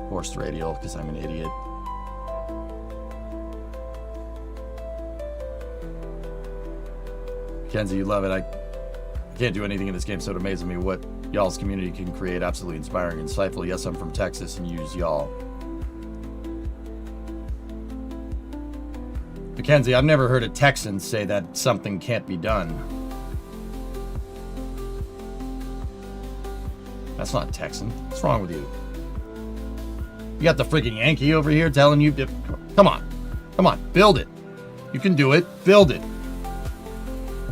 Forced radial, because I'm an idiot. Kenzie, you love it. I can't do anything in this game, so it amazes me what y'all's community can create. Absolutely inspiring and insightful. Yes, I'm from Texas and use y'all. Mackenzie, I've never heard a Texan say that something can't be done. That's not Texan. What's wrong with you? You got the freaking Yankee over here telling you to... Come on. Come on. Build it. You can do it. Build it.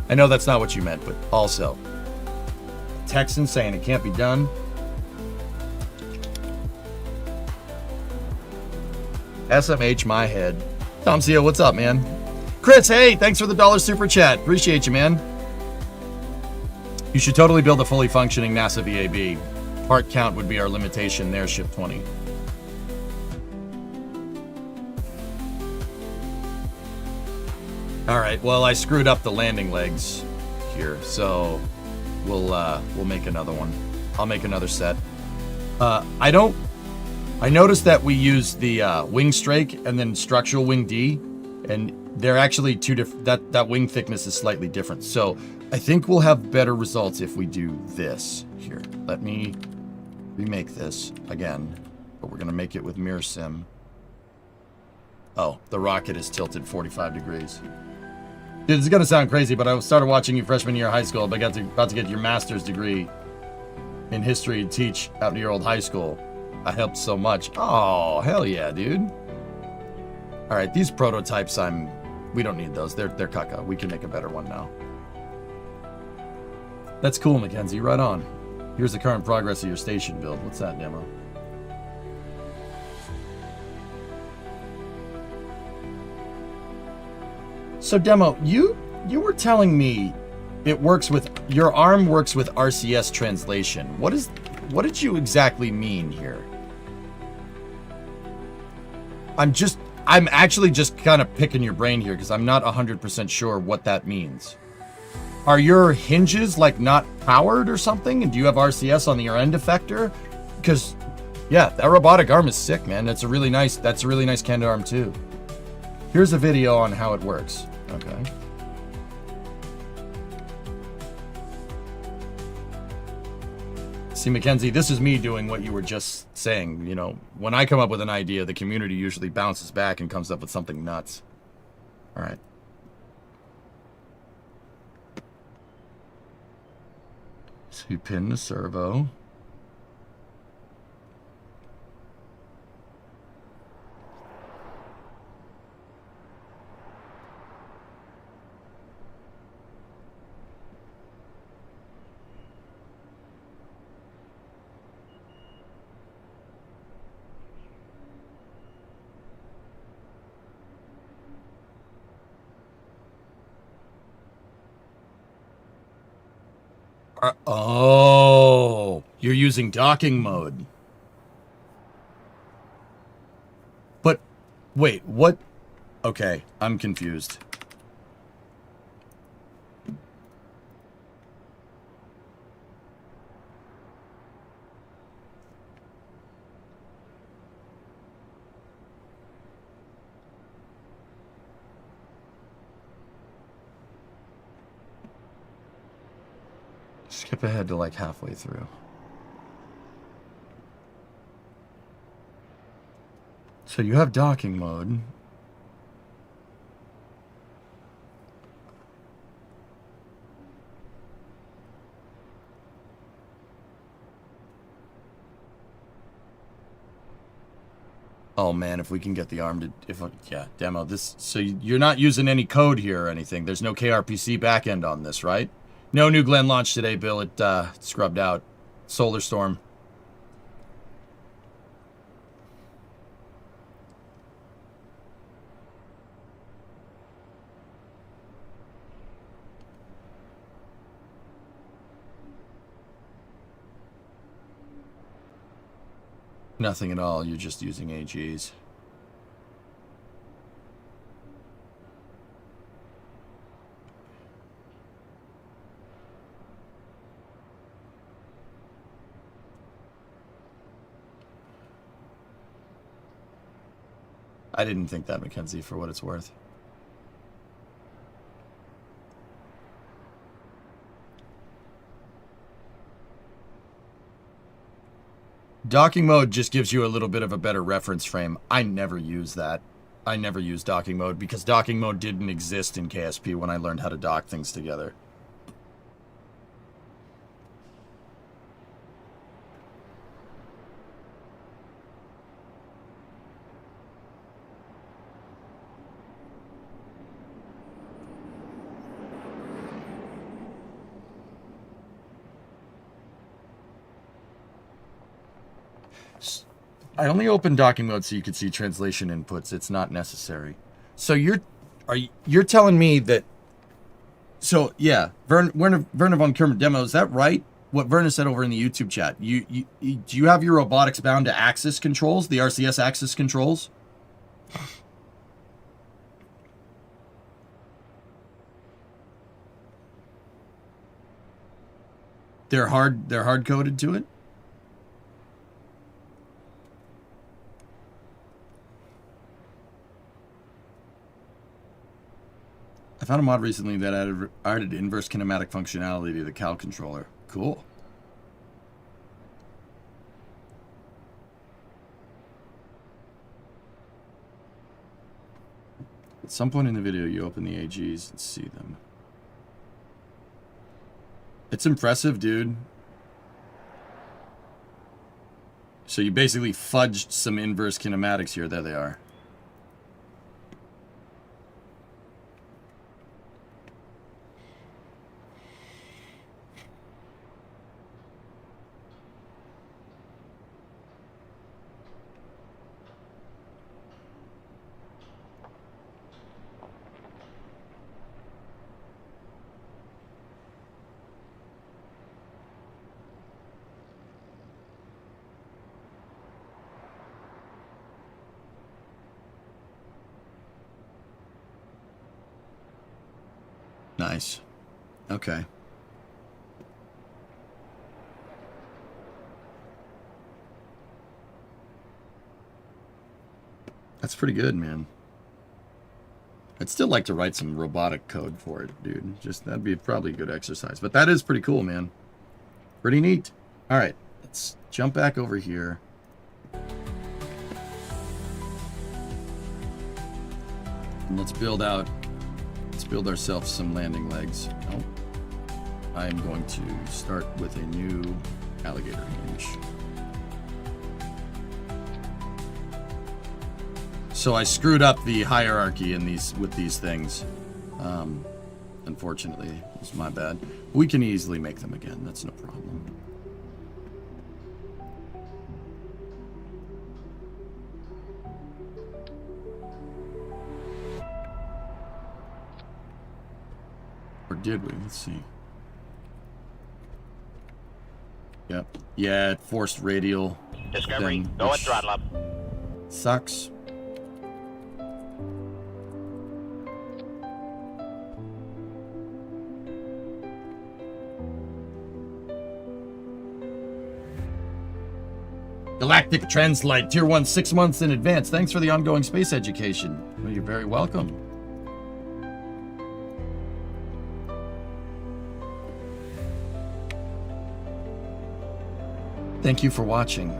I know that's not what you meant, but also... Texan saying it can't be done. SMH my head. Tom Seal, what's up, man? Chris, hey, thanks for the $1 super chat. Appreciate you, man. You should totally build a fully functioning NASA VAB. Part count would be our limitation there, ship 20. All right, well, I screwed up the landing legs here, so we'll make another one. I'll make another set. I noticed that we use the wing strake and then structural wing D, and they're actually two different. That wing thickness is slightly different. So I think we'll have better results if we do this here. Let me remake this again, but we're gonna make it with mirror sim. Oh, the rocket is tilted 45 degrees. Dude, this is gonna sound crazy, but I started watching you freshman year of high school, but about to get your master's degree in history and teach out in your old high school. I helped so much. Oh, hell yeah, dude. All right, these prototypes, we don't need those. They're caca. We can make a better one now. That's cool, Mackenzie. Right on. Here's the current progress of your station build. What's that demo? So, demo, you were telling me it works with your arm works with RCS translation. What did you exactly mean here? I'm actually just kind of picking your brain here because I'm not 100% sure what that means. Are your hinges like not powered or something? And do you have RCS on your end effector? Because yeah, that robotic arm is sick, man. That's a really nice candid arm too. Here's a video on how it works. Okay. See, Mackenzie, this is me doing what you were just saying. You know, when I come up with an idea, the community usually bounces back and comes up with something nuts. All right. So you pin the servo. Oh, you're using docking mode. But, wait, what? Okay, I'm confused. Skip ahead to like halfway through. So you have docking mode. Oh man, if we can get the arm to, yeah, demo this. So you're not using any code here or anything. There's no KRPC backend on this, right? No New Glenn launch today, Bill. It scrubbed out. Solar Storm. Nothing at all. You're just using AGs. I didn't think that, Mackenzie, for what it's worth. Docking mode just gives you a little bit of a better reference frame. I never use that. I never use docking mode because docking mode didn't exist in KSP when I learned how to dock things together. I only opened docking mode so you could see translation inputs. It's not necessary. So you're telling me that? So yeah, Werner von Kermit demo. Is that right? What Werner said over in the YouTube chat. Do you have your robotics bound to axis controls, the RCS axis controls? They're hard coded to it. I found a mod recently that added inverse kinematic functionality to the Cal controller. Cool. At some point in the video, you open the AGs and see them. It's impressive, dude. So you basically fudged some inverse kinematics here. There they are. Nice. Okay. That's pretty good, man. I'd still like to write some robotic code for it, dude. Just that'd be probably a good exercise. But that is pretty cool, man. Pretty neat. All right, let's jump back over here. And let's build ourselves some landing legs. Oh, I'm going to start with a new alligator hinge. So I screwed up the hierarchy in with these things. Unfortunately, it was my bad. We can easily make them again. That's no problem. Or did we? Let's see. Yep. Yeah, it forced radial. Discovery, thing, go and which throttle up. Sucks. Galactic Translite, Tier 1, 6 months in advance. Thanks for the ongoing space education. Well, you're very welcome. Thank you for watching.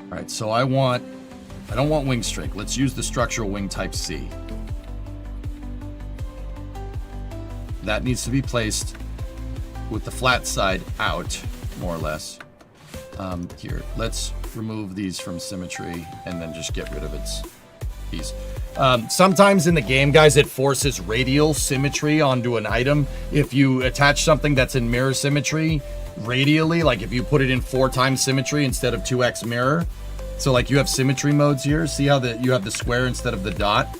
All right, so I don't want wing strake. Let's use the structural wing type C. That needs to be placed with the flat side out, more or less. Here, let's remove these from symmetry and then just get rid of its piece. Sometimes in the game, guys, it forces radial symmetry onto an item. If you attach something that's in mirror symmetry radially, like if you put it in 4 times symmetry instead of 2x mirror, so like you have symmetry modes here. See how you have the square instead of the dot?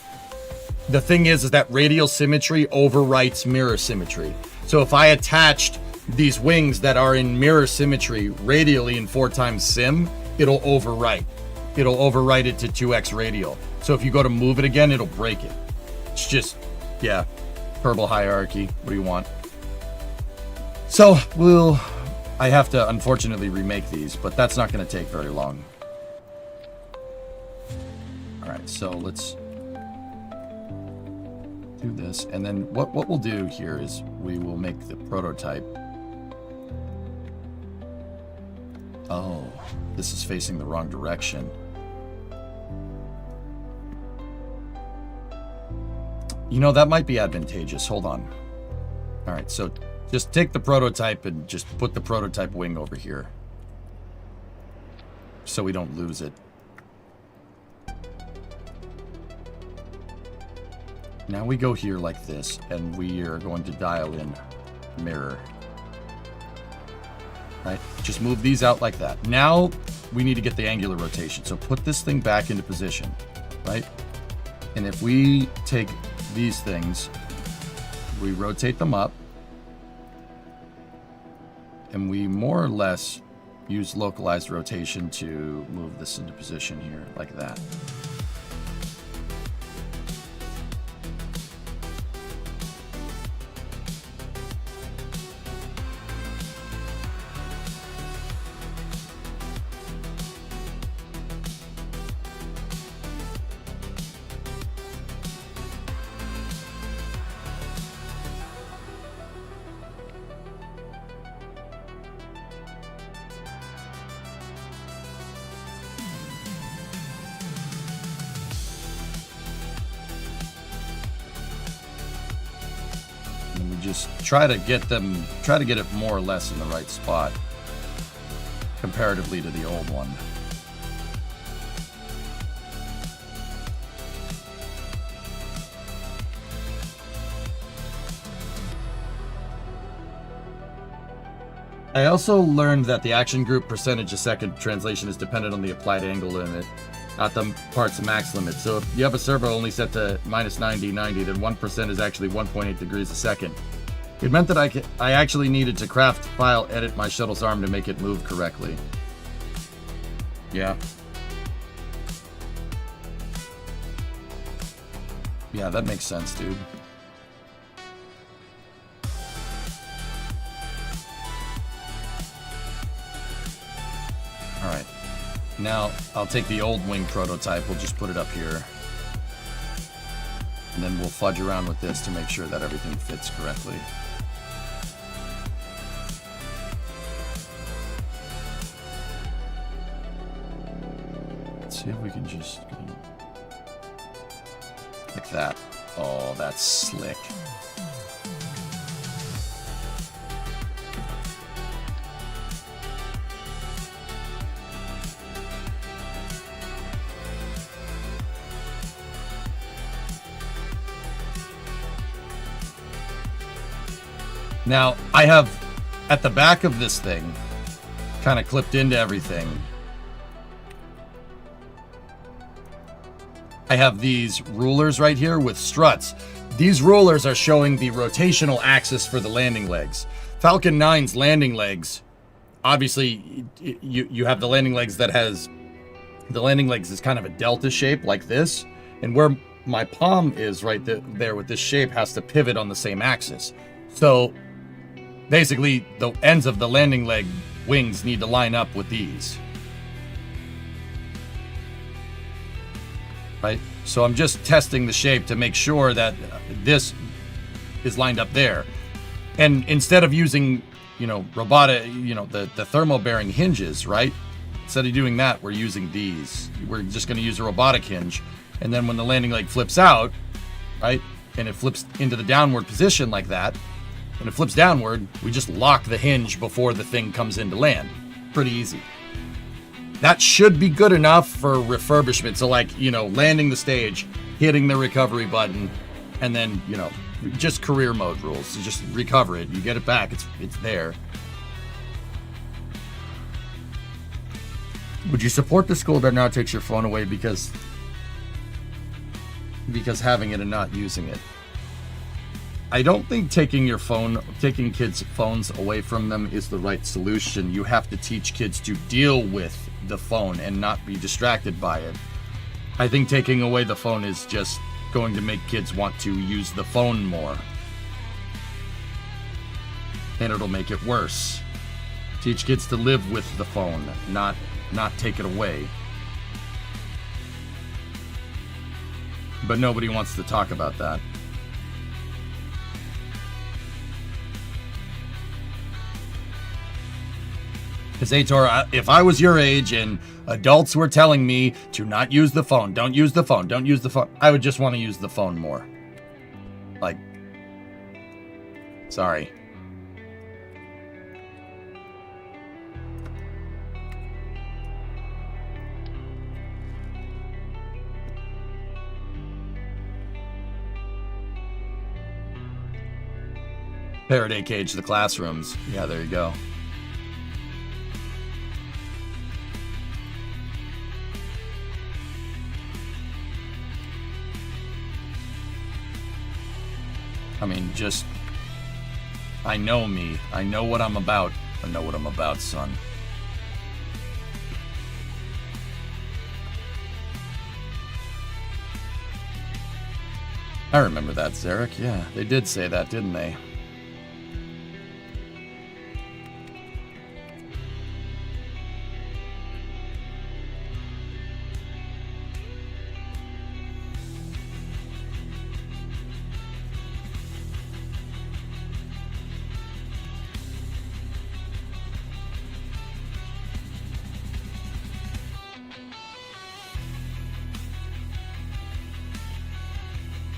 The thing is that radial symmetry overwrites mirror symmetry. So if I attached these wings that are in mirror symmetry radially in 4 times sim, it'll overwrite. It'll overwrite it to 2x radial. So if you go to move it again, it'll break it. It's just, yeah, Kerbal hierarchy. What do you want? So I have to unfortunately remake these, but that's not going to take very long. All right, so let's do this. And then what we'll do here is we will make the prototype. Oh, this is facing the wrong direction. You know, that might be advantageous. Hold on. All right, so just take the prototype and just put the prototype wing over here so we don't lose it. Now we go here like this, and we are going to dial in mirror. Right? Just move these out like that. Now we need to get the angular rotation. So put this thing back into position, right? And if we take these things, we rotate them up, and we more or less use localized rotation to move this into position here, like that. Just try to get it more or less in the right spot comparatively to the old one. I also learned that the action group percentage a second translation is dependent on the applied angle in it. at the part's max limit. So if you have a servo only set to minus 90, then 1% is actually 1.8 degrees a second. It meant that I actually needed to craft, file, edit my shuttle's arm to make it move correctly. Yeah. Yeah, that makes sense, dude. Alright. Now, I'll take the old wing prototype. We'll just put it up here. And then we'll fudge around with this to make sure that everything fits correctly. Let's see if we can just... like that. Oh, that's slick. Now, I have, at the back of this thing, kind of clipped into everything, I have these rulers right here with struts. These rulers are showing the rotational axis for the landing legs. Falcon 9's landing legs, obviously, you have the landing legs that has, the landing legs is kind of a delta shape like this, and where my palm is right there with this shape has to pivot on the same axis. So, basically, the ends of the landing leg wings need to line up with these. Right? So I'm just testing the shape to make sure that this is lined up there. And instead of using, robotic, the thermal bearing hinges, right? Instead of doing that, we're using these. We're just going to use a robotic hinge. And then when the landing leg flips out, right? And it flips into the downward position like that, when it flips downward, we just lock the hinge before the thing comes into land. Pretty easy. That should be good enough for refurbishment. So like, landing the stage, hitting the recovery button, and then, just career mode rules. So just recover it. You get it back. It's there. Would you support the school that now takes your phone away because having it and not using it? I don't think taking kids' phones away from them is the right solution. You have to teach kids to deal with the phone and not be distracted by it. I think taking away the phone is just going to make kids want to use the phone more. And it'll make it worse. Teach kids to live with the phone, not take it away. But nobody wants to talk about that. Because Ator, if I was your age and adults were telling me to not use the phone, don't use the phone, don't use the phone, I would just want to use the phone more. Like, sorry. Faraday cage the classrooms. Yeah, there you go. I mean, just, I know me. I know what I'm about. I know what I'm about, son. I remember that, Zarek. Yeah, they did say that, didn't they?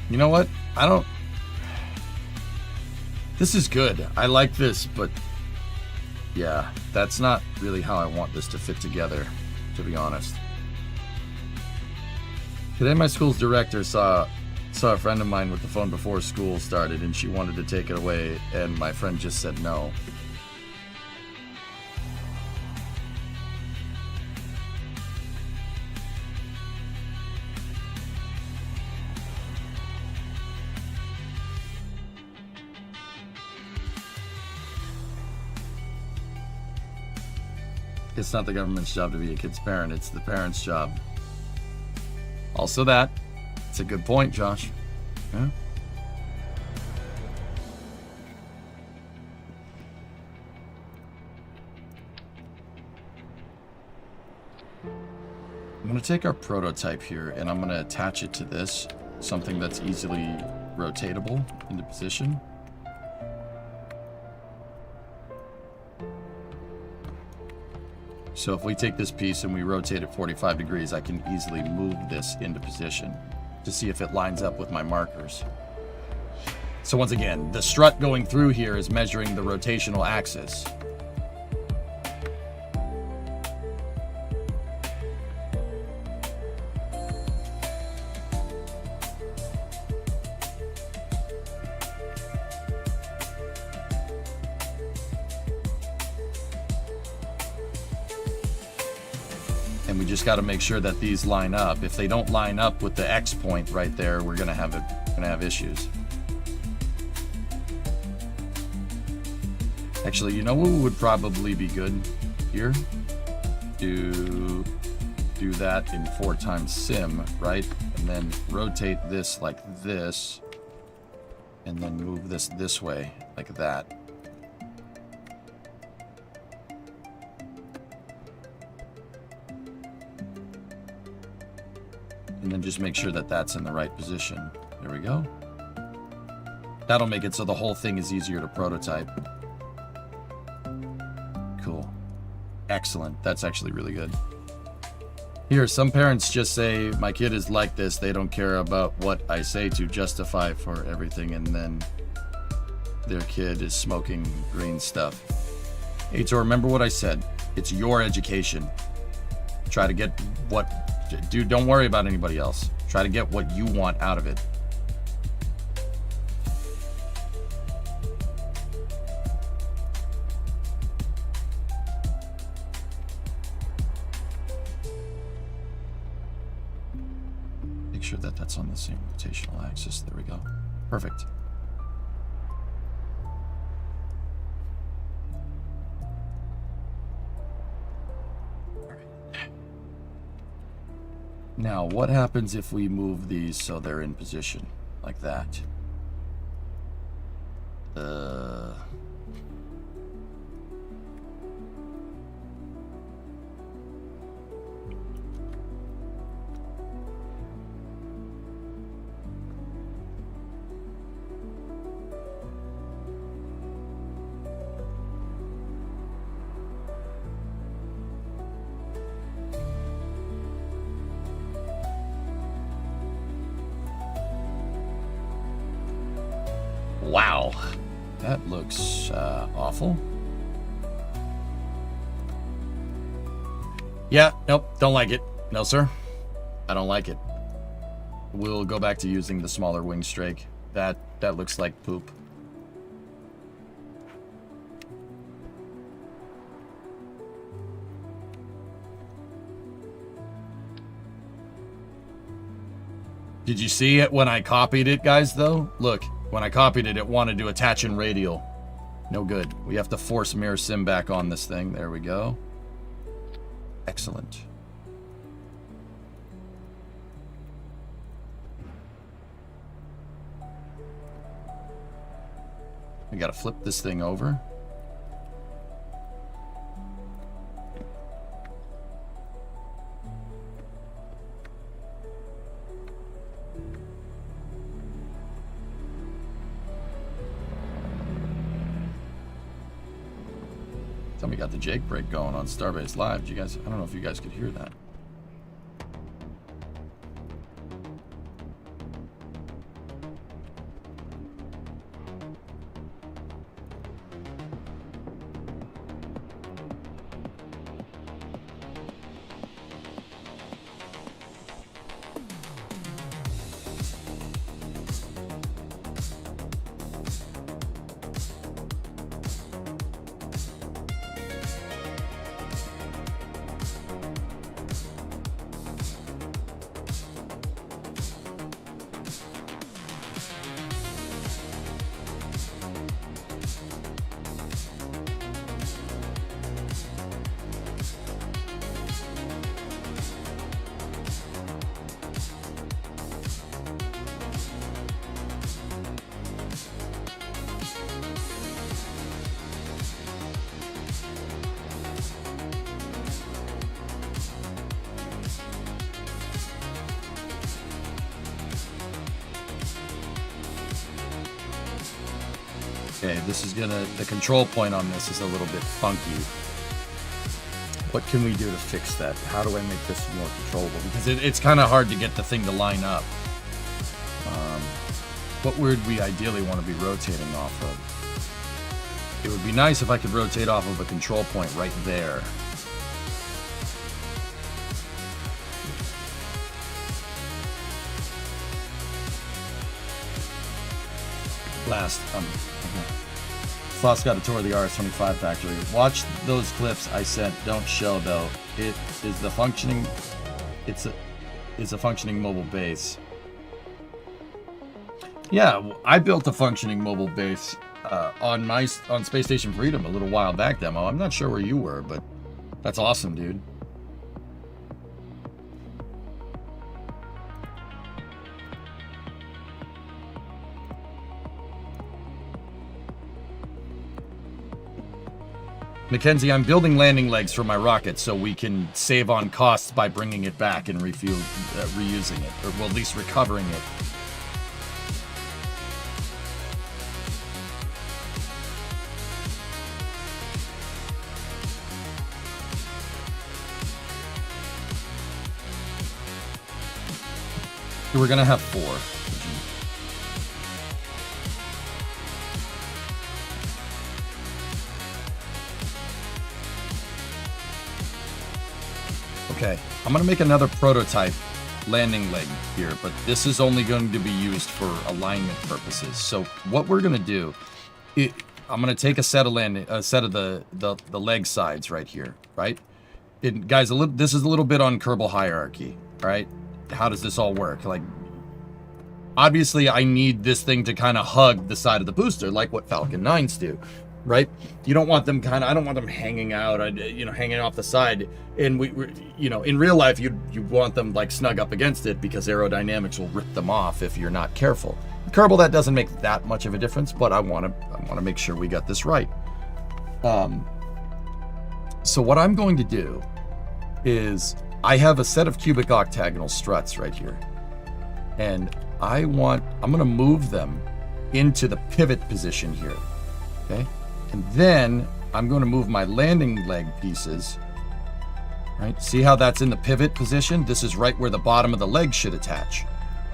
You know what? This is good. I like this, but yeah, that's not really how I want this to fit together, to be honest. Today my school's director saw a friend of mine with the phone before school started, and she wanted to take it away, and my friend just said no. It's not the government's job to be a kid's parent. It's the parent's job. Also that. It's a good point, Josh. Yeah. I'm going to take our prototype here and I'm going to attach it to this. Something that's easily rotatable into position. So if we take this piece and we rotate it 45 degrees, I can easily move this into position to see if it lines up with my markers. So once again, the strut going through here is measuring the rotational axis. And we just got to make sure that these line up. If they don't line up with the X point right there, we're gonna have issues. Actually, you know what would probably be good here? Do that in 4 times sim, right? And then rotate this like this, and then move this way like that. And then just make sure that that's in the right position. There we go. That'll make it so the whole thing is easier to prototype. Cool. Excellent. That's actually really good. Here, some parents just say, my kid is like this. They don't care about what I say to justify for everything. And then their kid is smoking green stuff. Hey, so remember what I said. It's your education. Try to get what... Dude, don't worry about anybody else. Try to get what you want out of it. Make sure that that's on the same rotational axis. There we go. Perfect. Now, what happens if we move these so they're in position like that? Wow, that looks awful. Yeah, nope, don't like it. No, sir, I don't like it. We'll go back to using the smaller wing strake. That looks like poop. Did you see it when I copied it, guys, though? Look. When I copied it, it wanted to attach in radial. No good. We have to force mirror sim back on this thing. There we go. Excellent. We gotta flip this thing over. Somebody got the Jake break going on Starbase Live. Did you guys? I don't know if you guys could hear that. Okay, this is gonna, the control point on this is a little bit funky. What can we do to fix that? How do I make this more controllable? Because it's kind of hard to get the thing to line up. What would we ideally want to be rotating off of? It would be nice if I could rotate off of a control point right there. Last, Sloss got a tour of the RS-25 factory. Watch those clips I sent. Don't show though. It is the functioning. It's a functioning mobile base. Yeah, I built a functioning mobile base on Space Station Freedom a little while back. Demo. I'm not sure where you were, but that's awesome, dude. Mackenzie, I'm building landing legs for my rocket so we can save on costs by bringing it back and reusing it, or well, at least recovering it. We're gonna have 4. Okay, I'm going to make another prototype landing leg here, but this is only going to be used for alignment purposes. So what we're going to do, I'm going to take a set of the leg sides right here, right? Guys, this is a little bit on Kerbal hierarchy, right? How does this all work? Like, obviously, I need this thing to kind of hug the side of the booster, like what Falcon 9s do. Right? You don't want them I don't want them hanging out, hanging off the side. And we in real life, you want them like snug up against it because aerodynamics will rip them off if you're not careful. Kerbal, that doesn't make that much of a difference, but I want to make sure we got this right. So what I'm going to do is I have a set of cubic octagonal struts right here. And I'm going to move them into the pivot position here. Okay? And then I'm going to move my landing leg pieces, right? See how that's in the pivot position? This is right where the bottom of the leg should attach.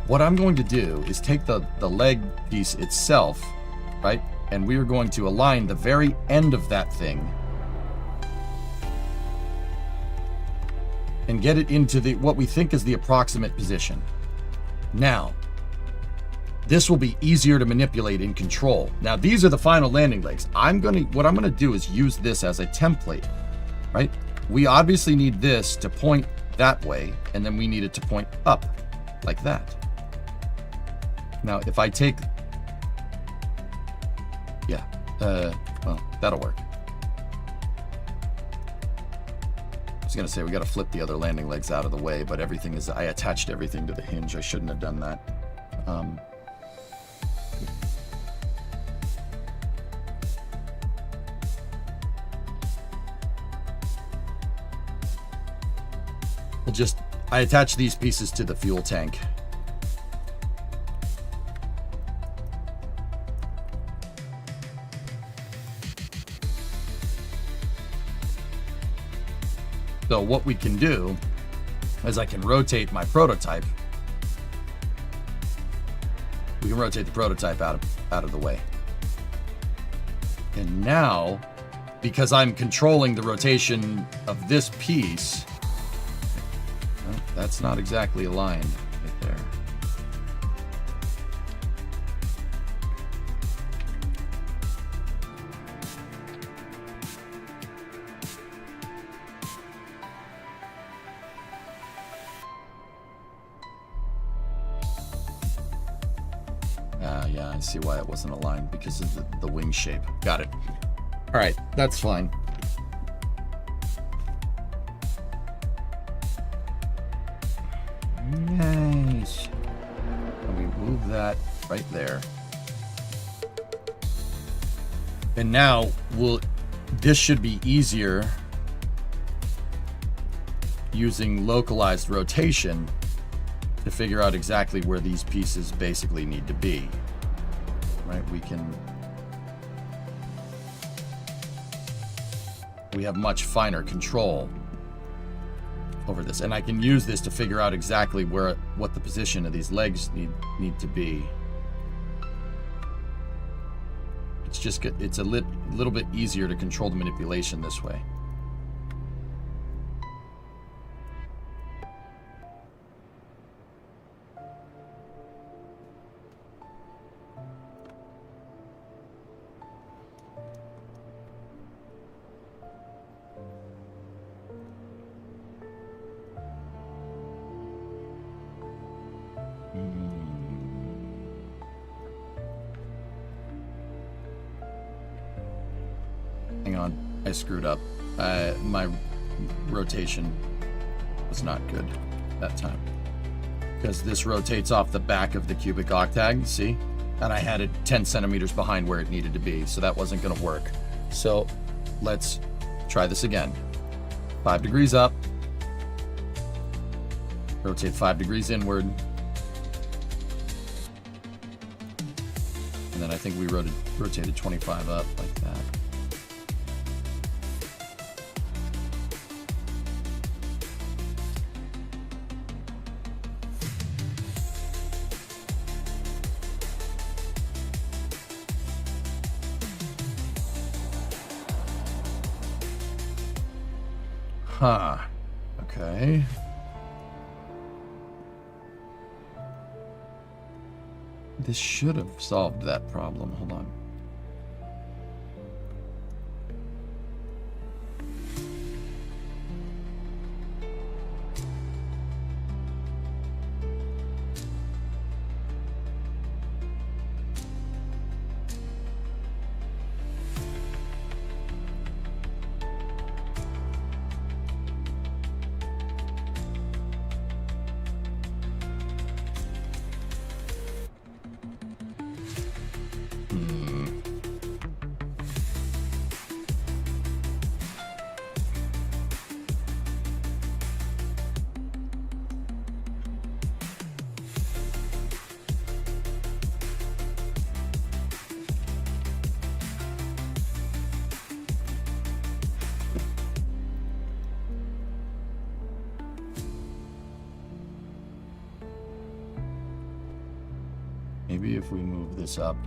What I'm going to do is take the leg piece itself, right? And we are going to align the very end of that thing and get it into what we think is the approximate position. Now, this will be easier to manipulate and control. Now, these are the final landing legs. What I'm gonna do is use this as a template, right? We obviously need this to point that way, and then we need it to point up, like that. Now, if I take, well, that'll work. I was gonna say we gotta flip the other landing legs out of the way, but I attached everything to the hinge. I shouldn't have done that. I attach these pieces to the fuel tank. So what we can do is I can rotate my prototype. We can rotate the prototype out of the way. And now, because I'm controlling the rotation of this piece, that's not exactly aligned right there. Yeah, I see why it wasn't aligned, because of the wing shape. Got it. All right, that's fine. Nice. And we move that right there. And now this should be easier using localized rotation to figure out exactly where these pieces basically need to be. Right? We can we have much finer control over this. And I can use this to figure out exactly what the position of these legs need to be. It's a little bit easier to control the manipulation this way. Hang on, I screwed up. My rotation was not good that time. Because this rotates off the back of the cubic octag, see? And I had it 10 centimeters behind where it needed to be, so that wasn't gonna work. So let's try this again. 5 degrees up. Rotate 5 degrees inward. And then I think we rotated 25 up like that. Huh. Okay. This should have solved that problem. Hold on. Maybe if we move this up.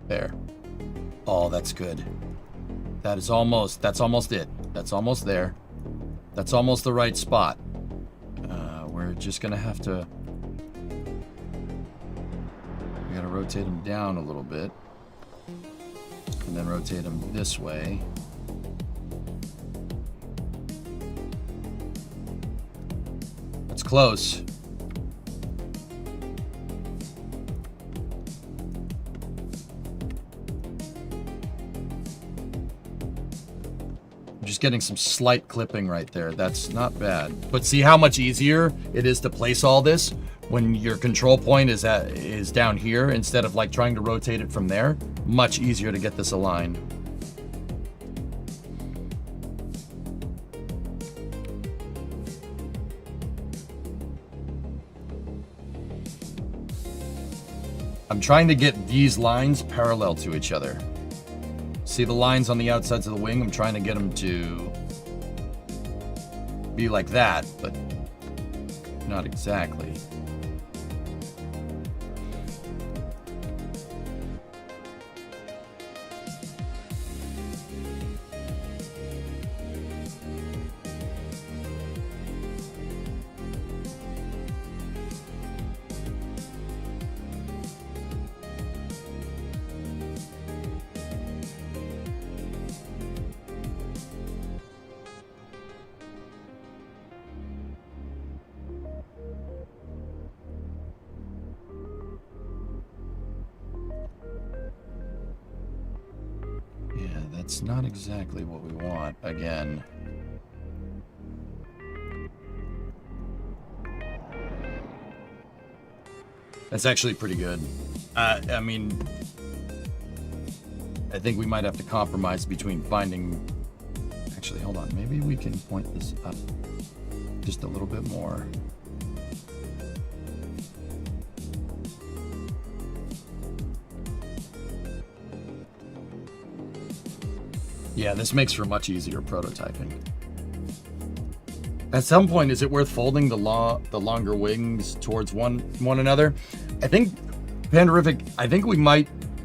There. Oh, that's good. That's almost it. That's almost there. That's almost the right spot. We're just gonna have to... We gotta rotate them down a little bit. And then rotate them this way. That's close. Just getting some slight clipping right there. That's not bad. But see how much easier it is to place all this when your control point is down here instead of like trying to rotate it from there? Much easier to get this aligned. I'm trying to get these lines parallel to each other. See the lines on the outsides of the wing? I'm trying to get them to be like that, but not exactly. That's not exactly what we want, again. That's actually pretty good. I mean, I think we might have to compromise between finding... Actually, hold on. Maybe we can point this up just a little bit more. Yeah, this makes for much easier prototyping. At some point, is it worth folding the longer wings towards one another? I think, Panderific, I think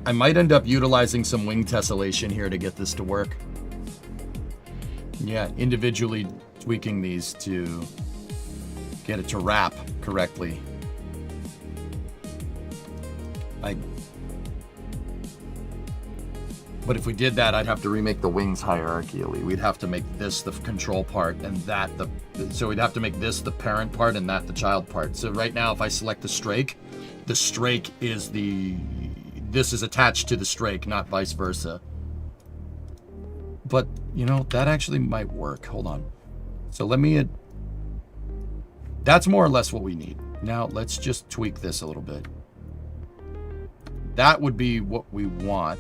I might end up utilizing some wing tessellation here to get this to work. Yeah, individually tweaking these to get it to wrap correctly. But if we did that, I'd have to remake the wings hierarchially. We'd have to make this the control part and that so we'd have to make this the parent part and that the child part. So right now, if I select the strake is this is attached to the strake, not vice versa. But, you know, that actually might work. Hold on. So that's more or less what we need. Now, let's just tweak this a little bit. That would be what we want.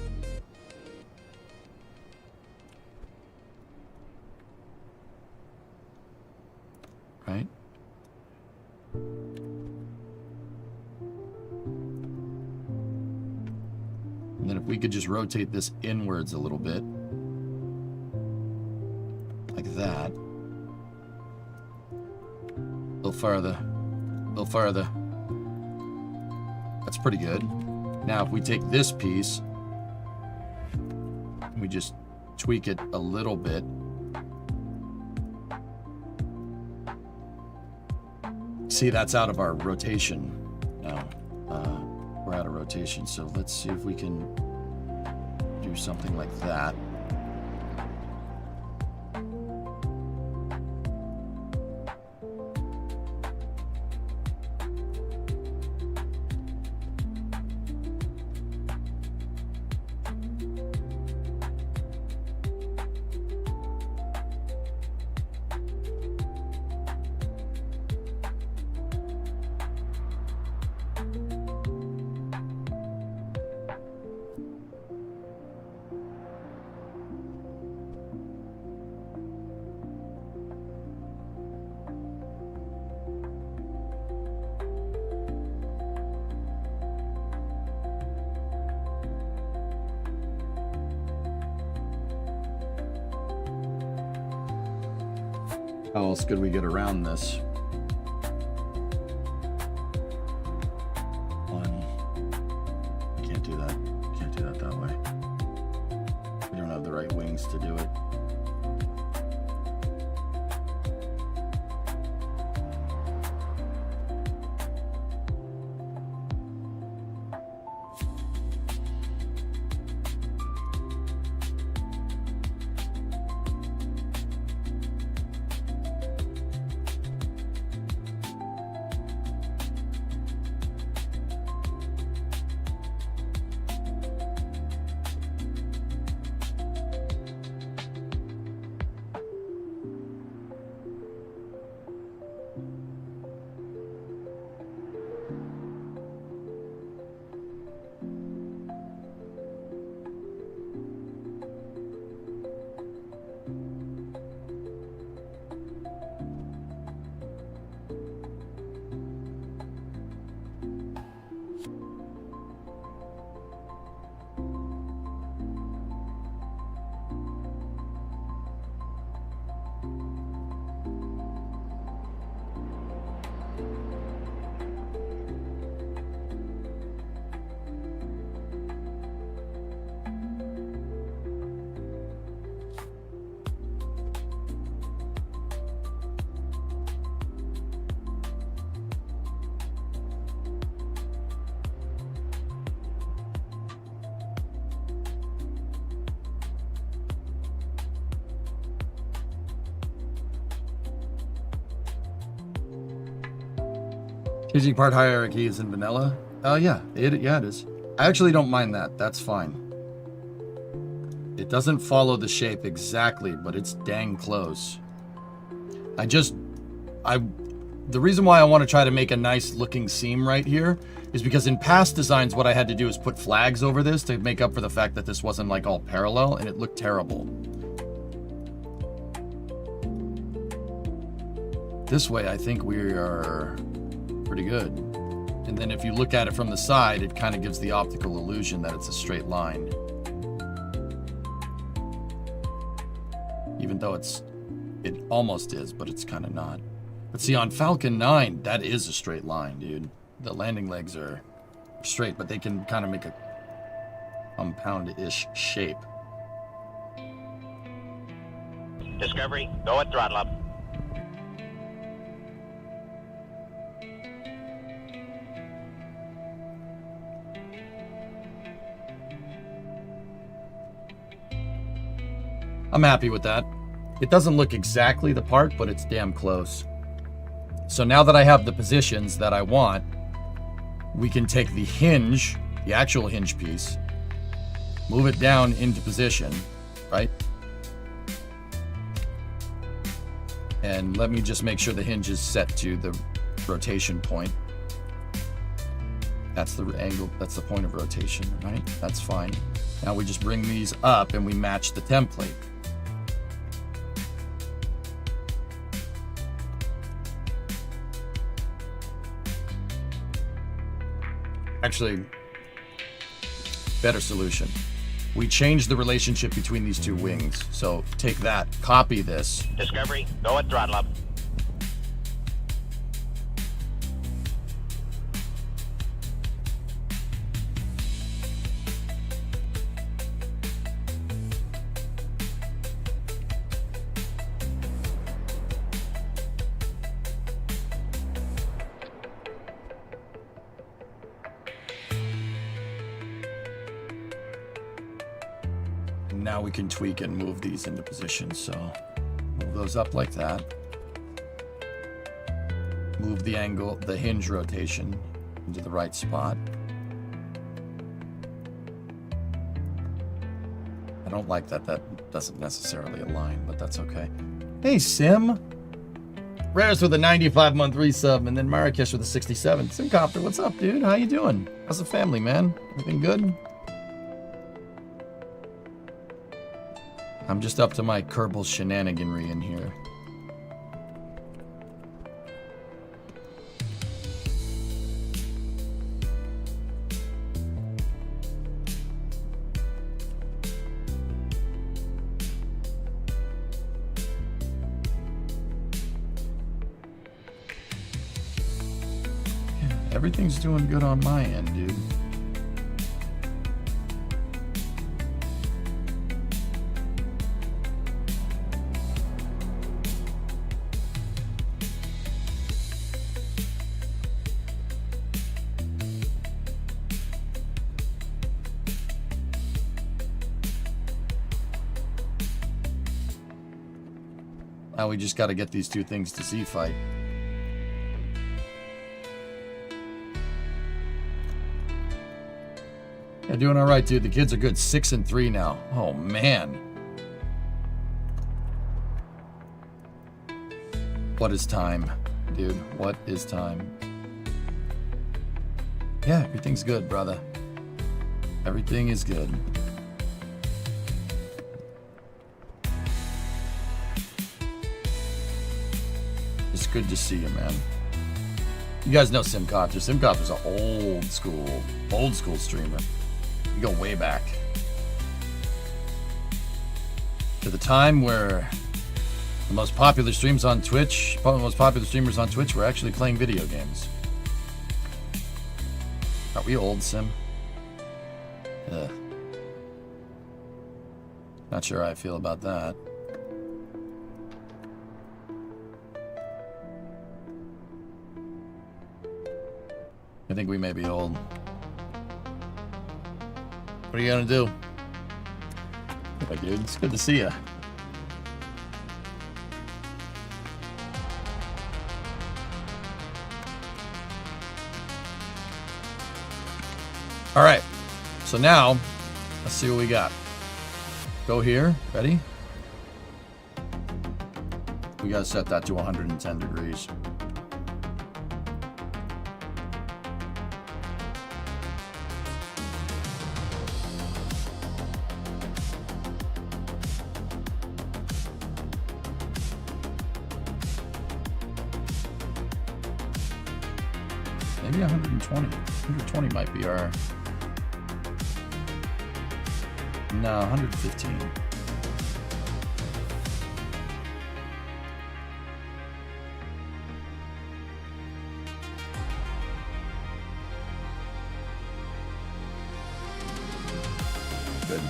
Right? And then if we could just rotate this inwards a little bit, like that. A little further. That's pretty good. Now, if we take this piece, we just tweak it a little bit. See, that's out of our rotation now. We're out of rotation, so let's see if we can do something like that. How else could we get around this? Can't do that. Can't do that that way. We don't have the right wings to do it. Changing part hierarchy is in vanilla? Yeah, it is. I actually don't mind that. That's fine. It doesn't follow the shape exactly, but it's dang close. The reason why I want to try to make a nice looking seam right here is because in past designs, what I had to do is put flags over this to make up for the fact that this wasn't like all parallel, and it looked terrible. This way, I think we are pretty good. And then if you look at it from the side, it kind of gives the optical illusion that it's a straight line. Even though it almost is, but it's kind of not. But see, on Falcon 9, that is a straight line, dude. The landing legs are straight, but they can kind of make a compound-ish shape. Discovery, go at throttle up. I'm happy with that. It doesn't look exactly the part, but it's damn close. So now that I have the positions that I want, we can take the hinge, the actual hinge piece, move it down into position, right? And let me just make sure the hinge is set to the rotation point. That's the angle, that's the point of rotation, right? That's fine. Now we just bring these up and we match the template. Actually, better solution. We change the relationship between these two wings. So take that, copy this. Discovery, go at throttle up. Now we can tweak and move these into position. So move those up like that. Move the angle, the hinge rotation into the right spot. I don't like that doesn't necessarily align, but that's okay. Hey, Sim. Rares with a 95-month resub, and then Marrakesh with a 67. Simcopter, what's up, dude? How you doing? How's the family, man? Everything good? I'm just up to my Kerbal shenaniganry in here. Yeah, everything's doing good on my end, dude. Now we just got to get these two things to Z-fight. Yeah, doing all right, dude. The kids are good. 6 and 3 now. Oh, man. What is time, dude? What is time? Yeah, everything's good, brother. Everything is good. It's good to see you, man. You guys know Simcopter. Simcopter's an old school streamer. You go way back to the time where the most popular streams on Twitch, probably the most popular streamers on Twitch, were actually playing video games. Are we old, Sim? Ugh. Not sure how I feel about that. I think we may be old. What are you gonna do? Hey, dude, it's good to see you. All right, so now let's see what we got. Go here, ready? We gotta set that to 110 degrees. Maybe 120. 120 might be our... No, 115. Good.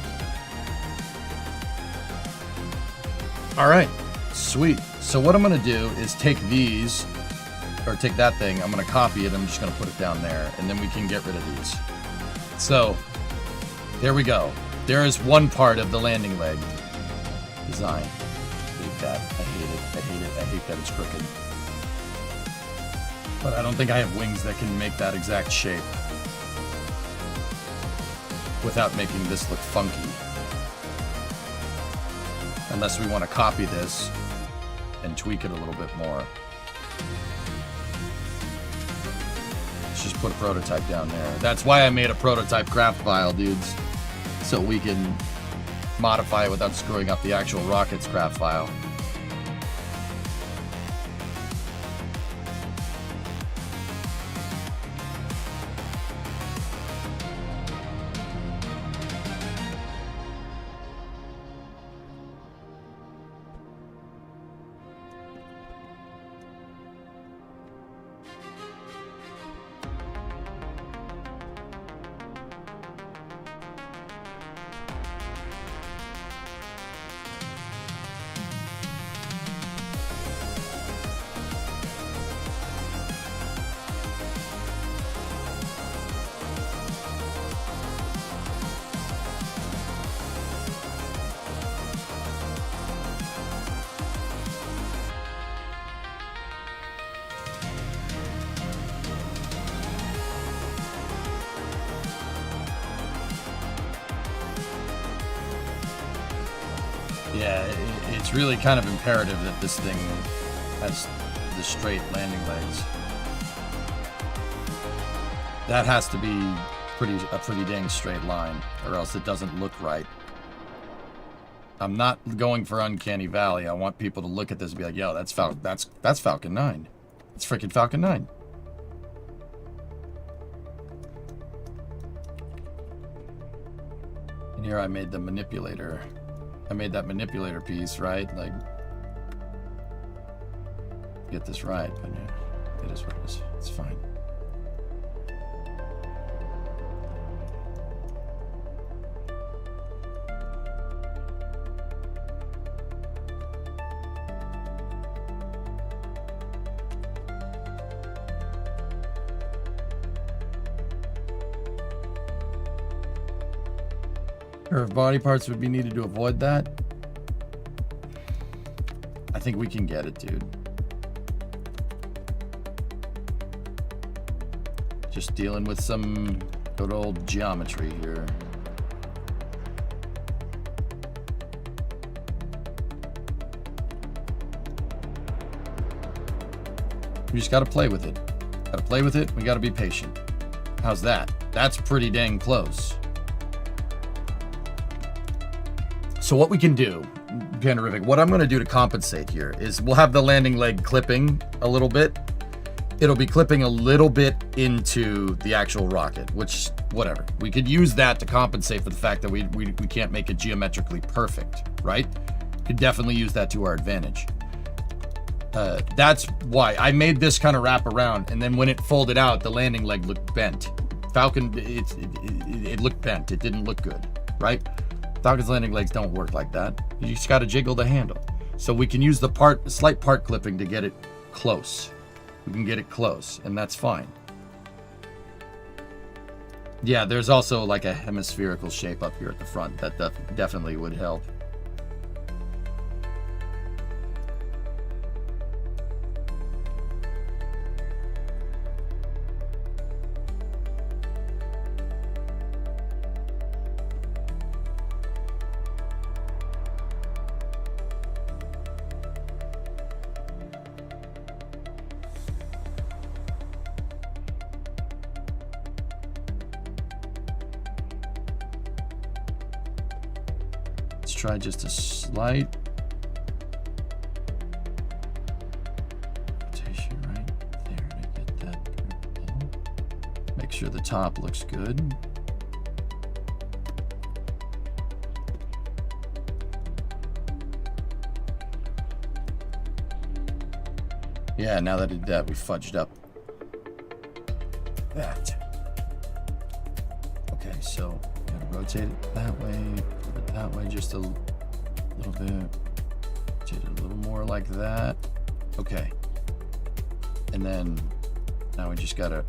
All right, sweet. So what I'm gonna do is take these, or take that thing, I'm gonna copy it, I'm just gonna put it down there, and then we can get rid of these. So, there we go. There is one part of the landing leg design. Hate that, I hate it, I hate it, I hate that it's crooked. But I don't think I have wings that can make that exact shape without making this look funky. Unless we want to copy this and tweak it a little bit more. Let's just put a prototype down there. That's why I made a prototype craft file, dudes. So we can modify it without screwing up the actual rocket's craft file. Yeah, it's really kind of imperative that this thing has the straight landing legs. That has to be a pretty dang straight line, or else it doesn't look right. I'm not going for Uncanny Valley. I want people to look at this and be like, yo, that's Falcon 9. It's freaking Falcon 9. And here I made the manipulator. I made that manipulator piece, right? Like, get this right, but yeah, it is what it is. It's fine. Or if body parts would be needed to avoid that, I think we can get it, dude. Just dealing with some good old geometry here. We just gotta play with it. Gotta play with it, we gotta be patient. How's that? That's pretty dang close. So what we can do, Panderific, what I'm going to do to compensate here is we'll have the landing leg clipping a little bit. It'll be clipping a little bit into the actual rocket, which, whatever. We could use that to compensate for the fact that we can't make it geometrically perfect, right? Could definitely use that to our advantage. That's why I made this kind of wrap around, and then when it folded out, the landing leg looked bent. Falcon, it looked bent. It didn't look good, right? Falcon's landing legs don't work like that. You just got to jiggle the handle. So we can use the slight part clipping to get it close. We can get it close, and that's fine. Yeah, there's also like a hemispherical shape up here at the front. That definitely would help. Try just a slight rotation right there to get that purple. Make sure the top looks good. Yeah, now that I did that, we fudged up that. Okay, so gotta rotate it that way, put it that way just a little bit. Rotate it a little more like that. Okay. And then now we just gotta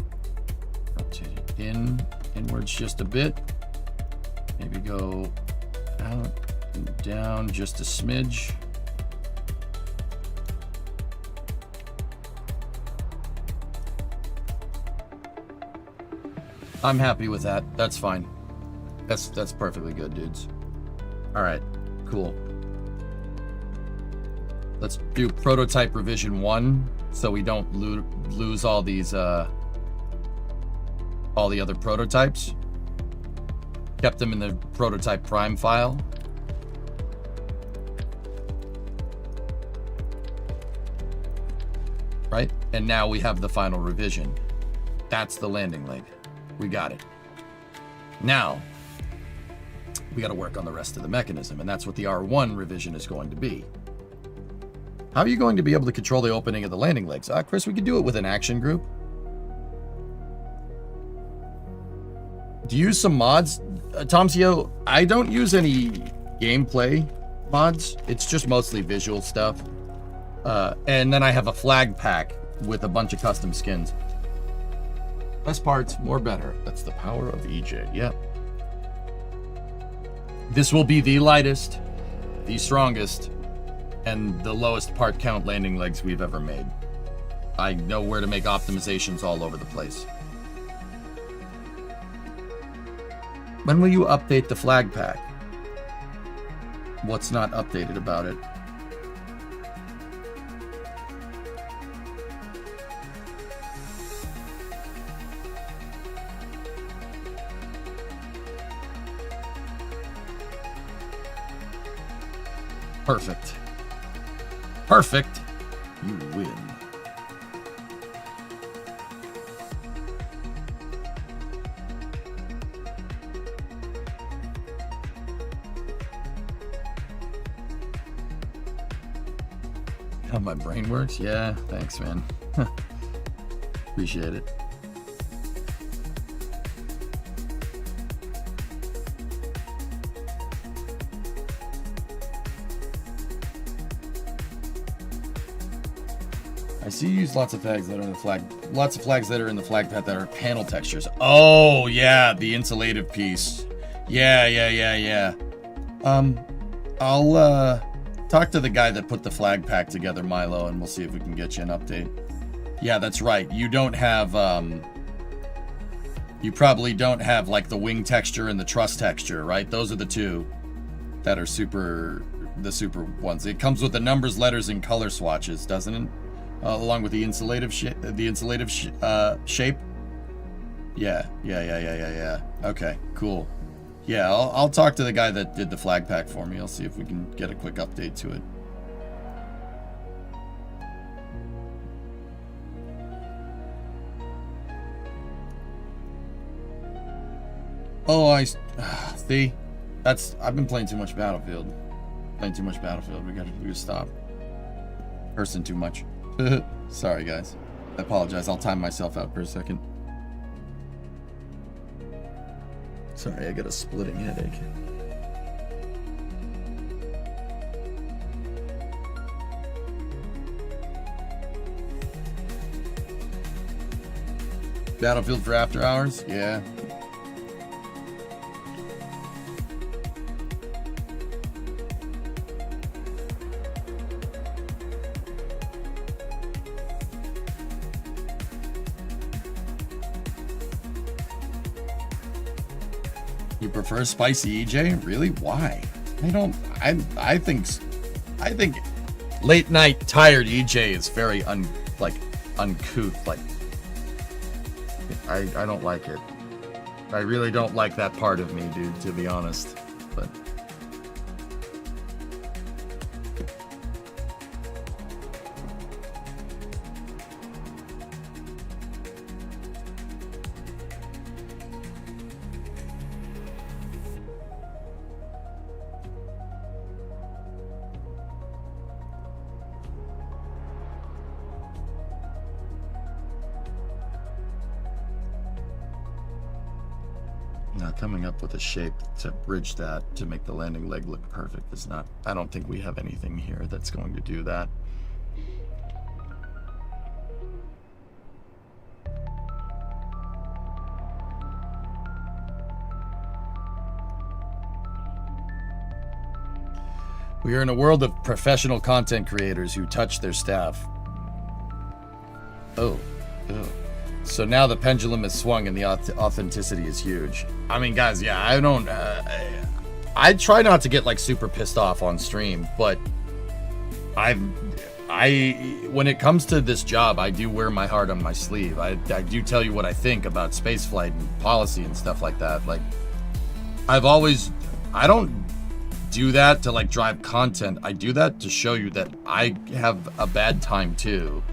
rotate it inwards just a bit. Maybe go out and down just a smidge. I'm happy with that. That's fine. That's perfectly good, dudes. All right, cool. Let's do prototype revision 1 so we don't lose all these all the other prototypes. Kept them in the prototype prime file. Right? And now we have the final revision. That's the landing leg. We got it. Now, we got to work on the rest of the mechanism, and that's what the R1 revision is going to be. How are you going to be able to control the opening of the landing legs? Chris, we could do it with an action group. Do you use some mods? Tomsio, I don't use any gameplay mods. It's just mostly visual stuff. And then I have a flag pack with a bunch of custom skins. Less parts, more better. That's the power of EJ. Yep. This will be the lightest, the strongest, and the lowest part count landing legs we've ever made. I know where to make optimizations all over the place. When will you update the flag pack? What's not updated about it? Perfect. Perfect. You win. How my brain works? Yeah, thanks, man. Appreciate it. I see you use lots of flags that are in the flag. Lots of flags that are in the flag path that are panel textures. Oh yeah, the insulative piece. Yeah. I'll talk to the guy that put the flag pack together, Milo, and we'll see if we can get you an update. Yeah, that's right. You don't have you probably don't have like the wing texture and the truss texture, right? Those are the two that are the super ones. It comes with the numbers, letters, and color swatches, doesn't it? Along with the insulative shape. Yeah. Okay, cool. Yeah, I'll talk to the guy that did the flag pack for me. I'll see if we can get a quick update to it. Oh, I see. I've been playing too much Battlefield. We gotta stop. Cursing too much. Sorry, guys. I apologize. I'll time myself out for a second. Sorry, I got a splitting headache. Battlefield for after hours? Yeah. You prefer spicy EJ? Really? Why? I think late night tired EJ is very uncouth. Like I don't like it. I really don't like that part of me, dude, to be honest. But Now, coming up with a shape to bridge that to make the landing leg look perfect is not, I don't think we have anything here that's going to do that. We are in a world of professional content creators who touch their staff. Oh. So now the pendulum has swung and the authenticity is huge. I mean, guys, yeah, I don't... I try not to get, like, super pissed off on stream, but when it comes to this job, I do wear my heart on my sleeve. I do tell you what I think about spaceflight and policy and stuff like that. Like, I don't do that to, like, drive content. I do that to show you that I have a bad time too.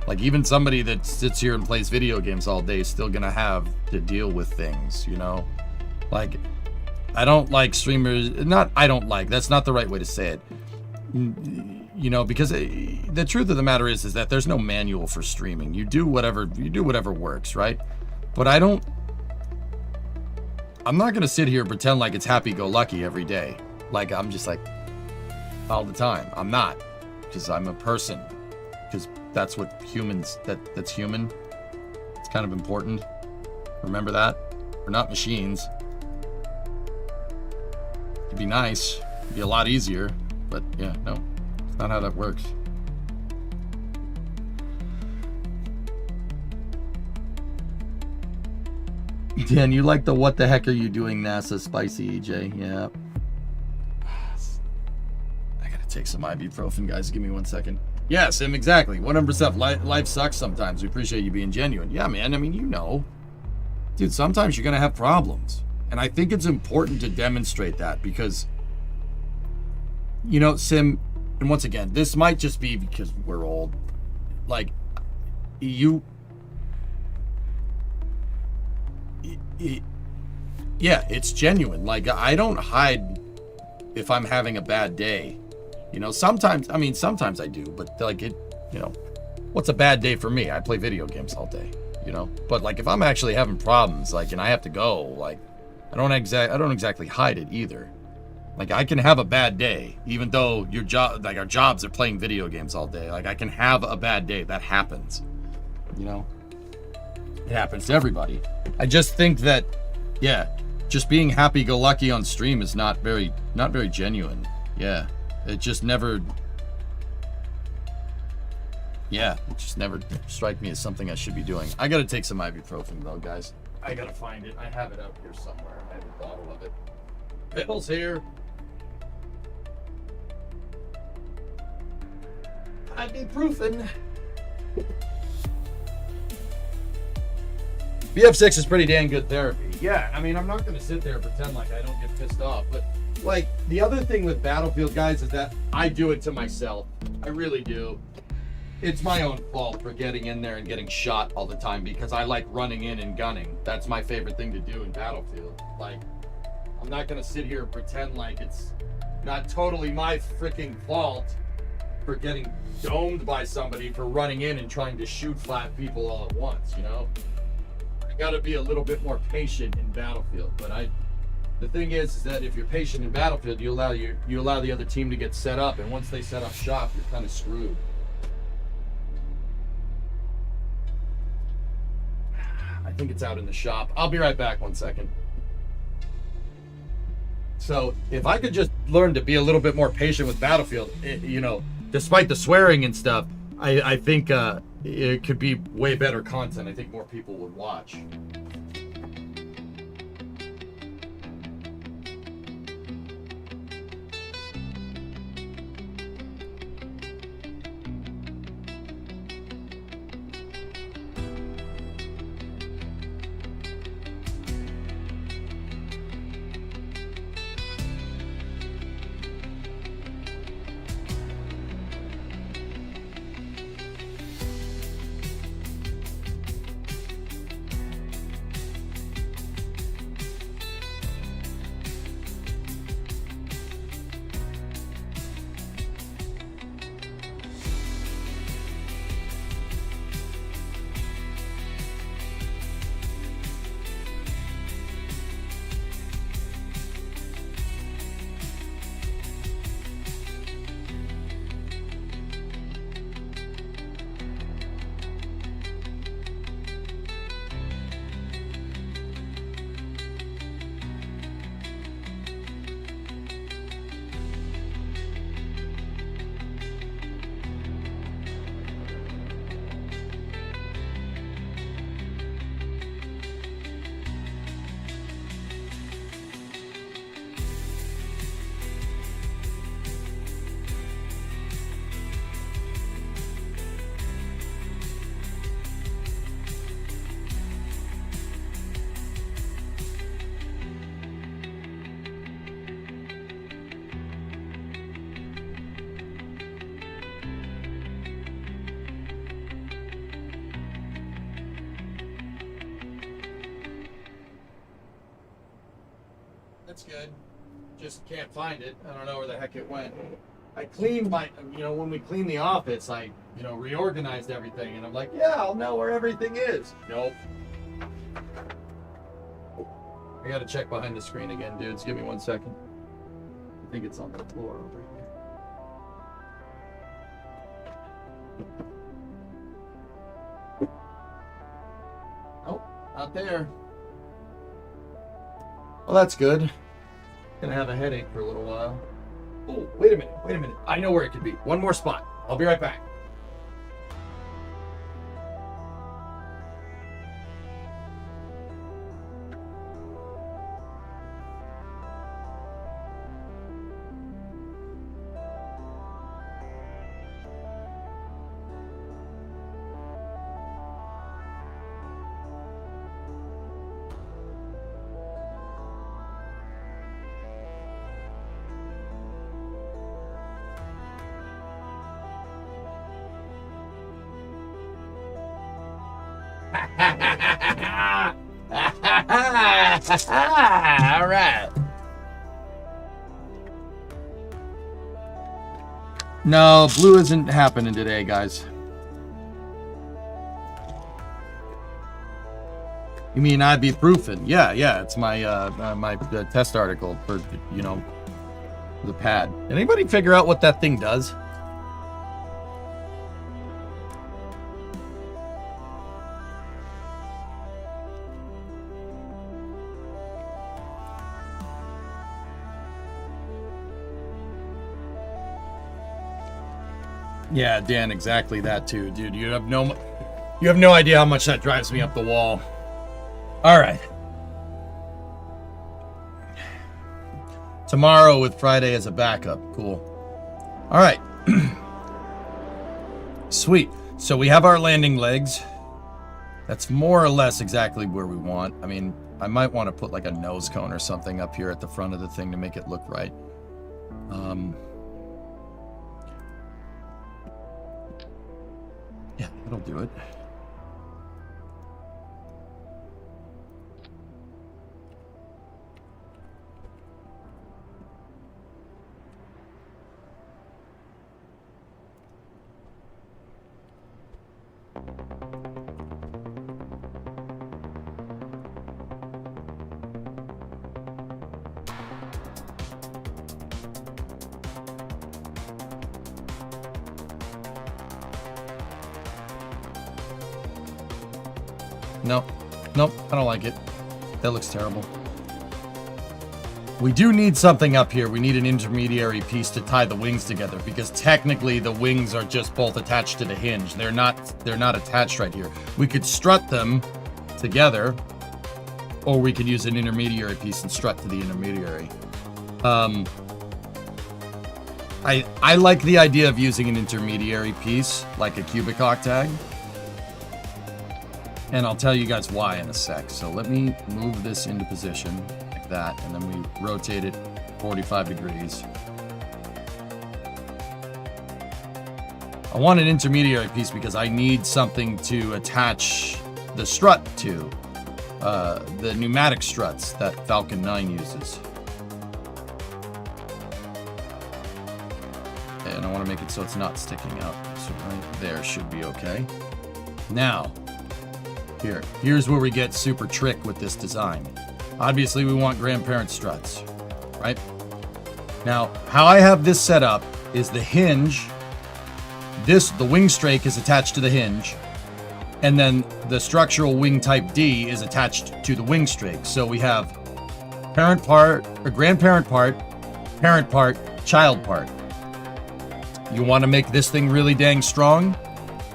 Like, even somebody that sits here and plays video games all day is still gonna have to deal with things, you know? Like, I don't like streamers, that's not the right way to say it. You know, because the truth of the matter is that there's no manual for streaming. You do whatever works, right? But I'm not gonna sit here and pretend like it's happy-go-lucky every day. Like, I'm just like, all the time. I'm not, because I'm a person. Because that's what humans, that's human. It's kind of important. Remember that. We're not machines. It'd be nice. It'd be a lot easier. But yeah, no. It's not how that works. Dan, you like the what the heck are you doing NASA spicy, EJ? Yeah. I gotta take some ibuprofen, guys. Give me 1 second. Yes, exactly. 100%. Life sucks sometimes. We appreciate you being genuine. Yeah, man. I mean, you know. Dude, sometimes you're going to have problems. And I think it's important to demonstrate that because, you know, Sim, and once again, this might just be because we're old. Like, yeah, it's genuine. Like, I don't hide if I'm having a bad day. You know, sometimes I do, but like you know, what's a bad day for me? I play video games all day, you know? But like if I'm actually having problems, like, and I have to go, like, I don't exactly hide it either. Like, I can have a bad day, even though our jobs are playing video games all day. Like, I can have a bad day. That happens, you know? It happens to everybody. I just think that, yeah, just being happy-go-lucky on stream is not very genuine. Yeah. It just never strike me as something I should be doing. I gotta take some ibuprofen though, guys. I gotta find it. I have it out here somewhere. I have a bottle of it. Bill's here. Ibuprofen. BF6 is pretty dang good therapy. Yeah, I mean, I'm not gonna sit there and pretend like I don't get pissed off, but like, the other thing with Battlefield, guys, is that I do it to myself. I really do. It's my own fault for getting in there and getting shot all the time because I like running in and gunning. That's my favorite thing to do in Battlefield. Like, I'm not gonna sit here and pretend like it's not totally my freaking fault for getting domed by somebody for running in and trying to shoot 5 people all at once, you know? I gotta be a little bit more patient in Battlefield, but the thing is that if you're patient in Battlefield, you allow the other team to get set up, and once they set up shop, you're kind of screwed. I think it's out in the shop. I'll be right back. 1 second. So if I could just learn to be a little bit more patient with Battlefield, you know, despite the swearing and stuff, I think it could be way better content. I think more people would watch. That's good. Just can't find it. I don't know where the heck it went. I cleaned my, when we cleaned the office, I, reorganized everything. And I'm like, yeah, I'll know where everything is. Nope. I gotta check behind the screen again, dudes. Give me 1 second. I think it's on the floor over here. Nope, not there. Well, that's good. Gonna have a headache for a little while. Oh, wait a minute. I know where it could be. One more spot. I'll be right back. All right. No, blue isn't happening today, guys. You mean ibuprofen? Yeah, it's my my test article for the pad. Anybody figure out what that thing does? Yeah, Dan, exactly that too, dude. You have no idea how much that drives me up the wall. All right. Tomorrow with Friday as a backup. Cool. All right. Sweet. So we have our landing legs. That's more or less exactly where we want. I mean, I might want to put like a nose cone or something up here at the front of the thing to make it look right. Yeah, that'll do it. Nope, I don't like it. That looks terrible. We do need something up here. We need an intermediary piece to tie the wings together, because technically the wings are just both attached to the hinge. They're not attached right here. We could strut them together, or we could use an intermediary piece and strut to the intermediary. I like the idea of using an intermediary piece, like a cubic octag. And I'll tell you guys why in a sec. So let me move this into position like that, and then we rotate it 45 degrees. I want an intermediary piece because I need something to attach the strut to, the pneumatic struts that Falcon 9 uses. And I want to make it so it's not sticking out. So right there should be okay. Now, here's where we get super trick with this design. Obviously, we want grandparent struts, right? Now, how I have this set up is the hinge, the wing strake is attached to the hinge, and then the structural wing type D is attached to the wing strake. So we have parent part, or grandparent part, parent part, child part. You want to make this thing really dang strong?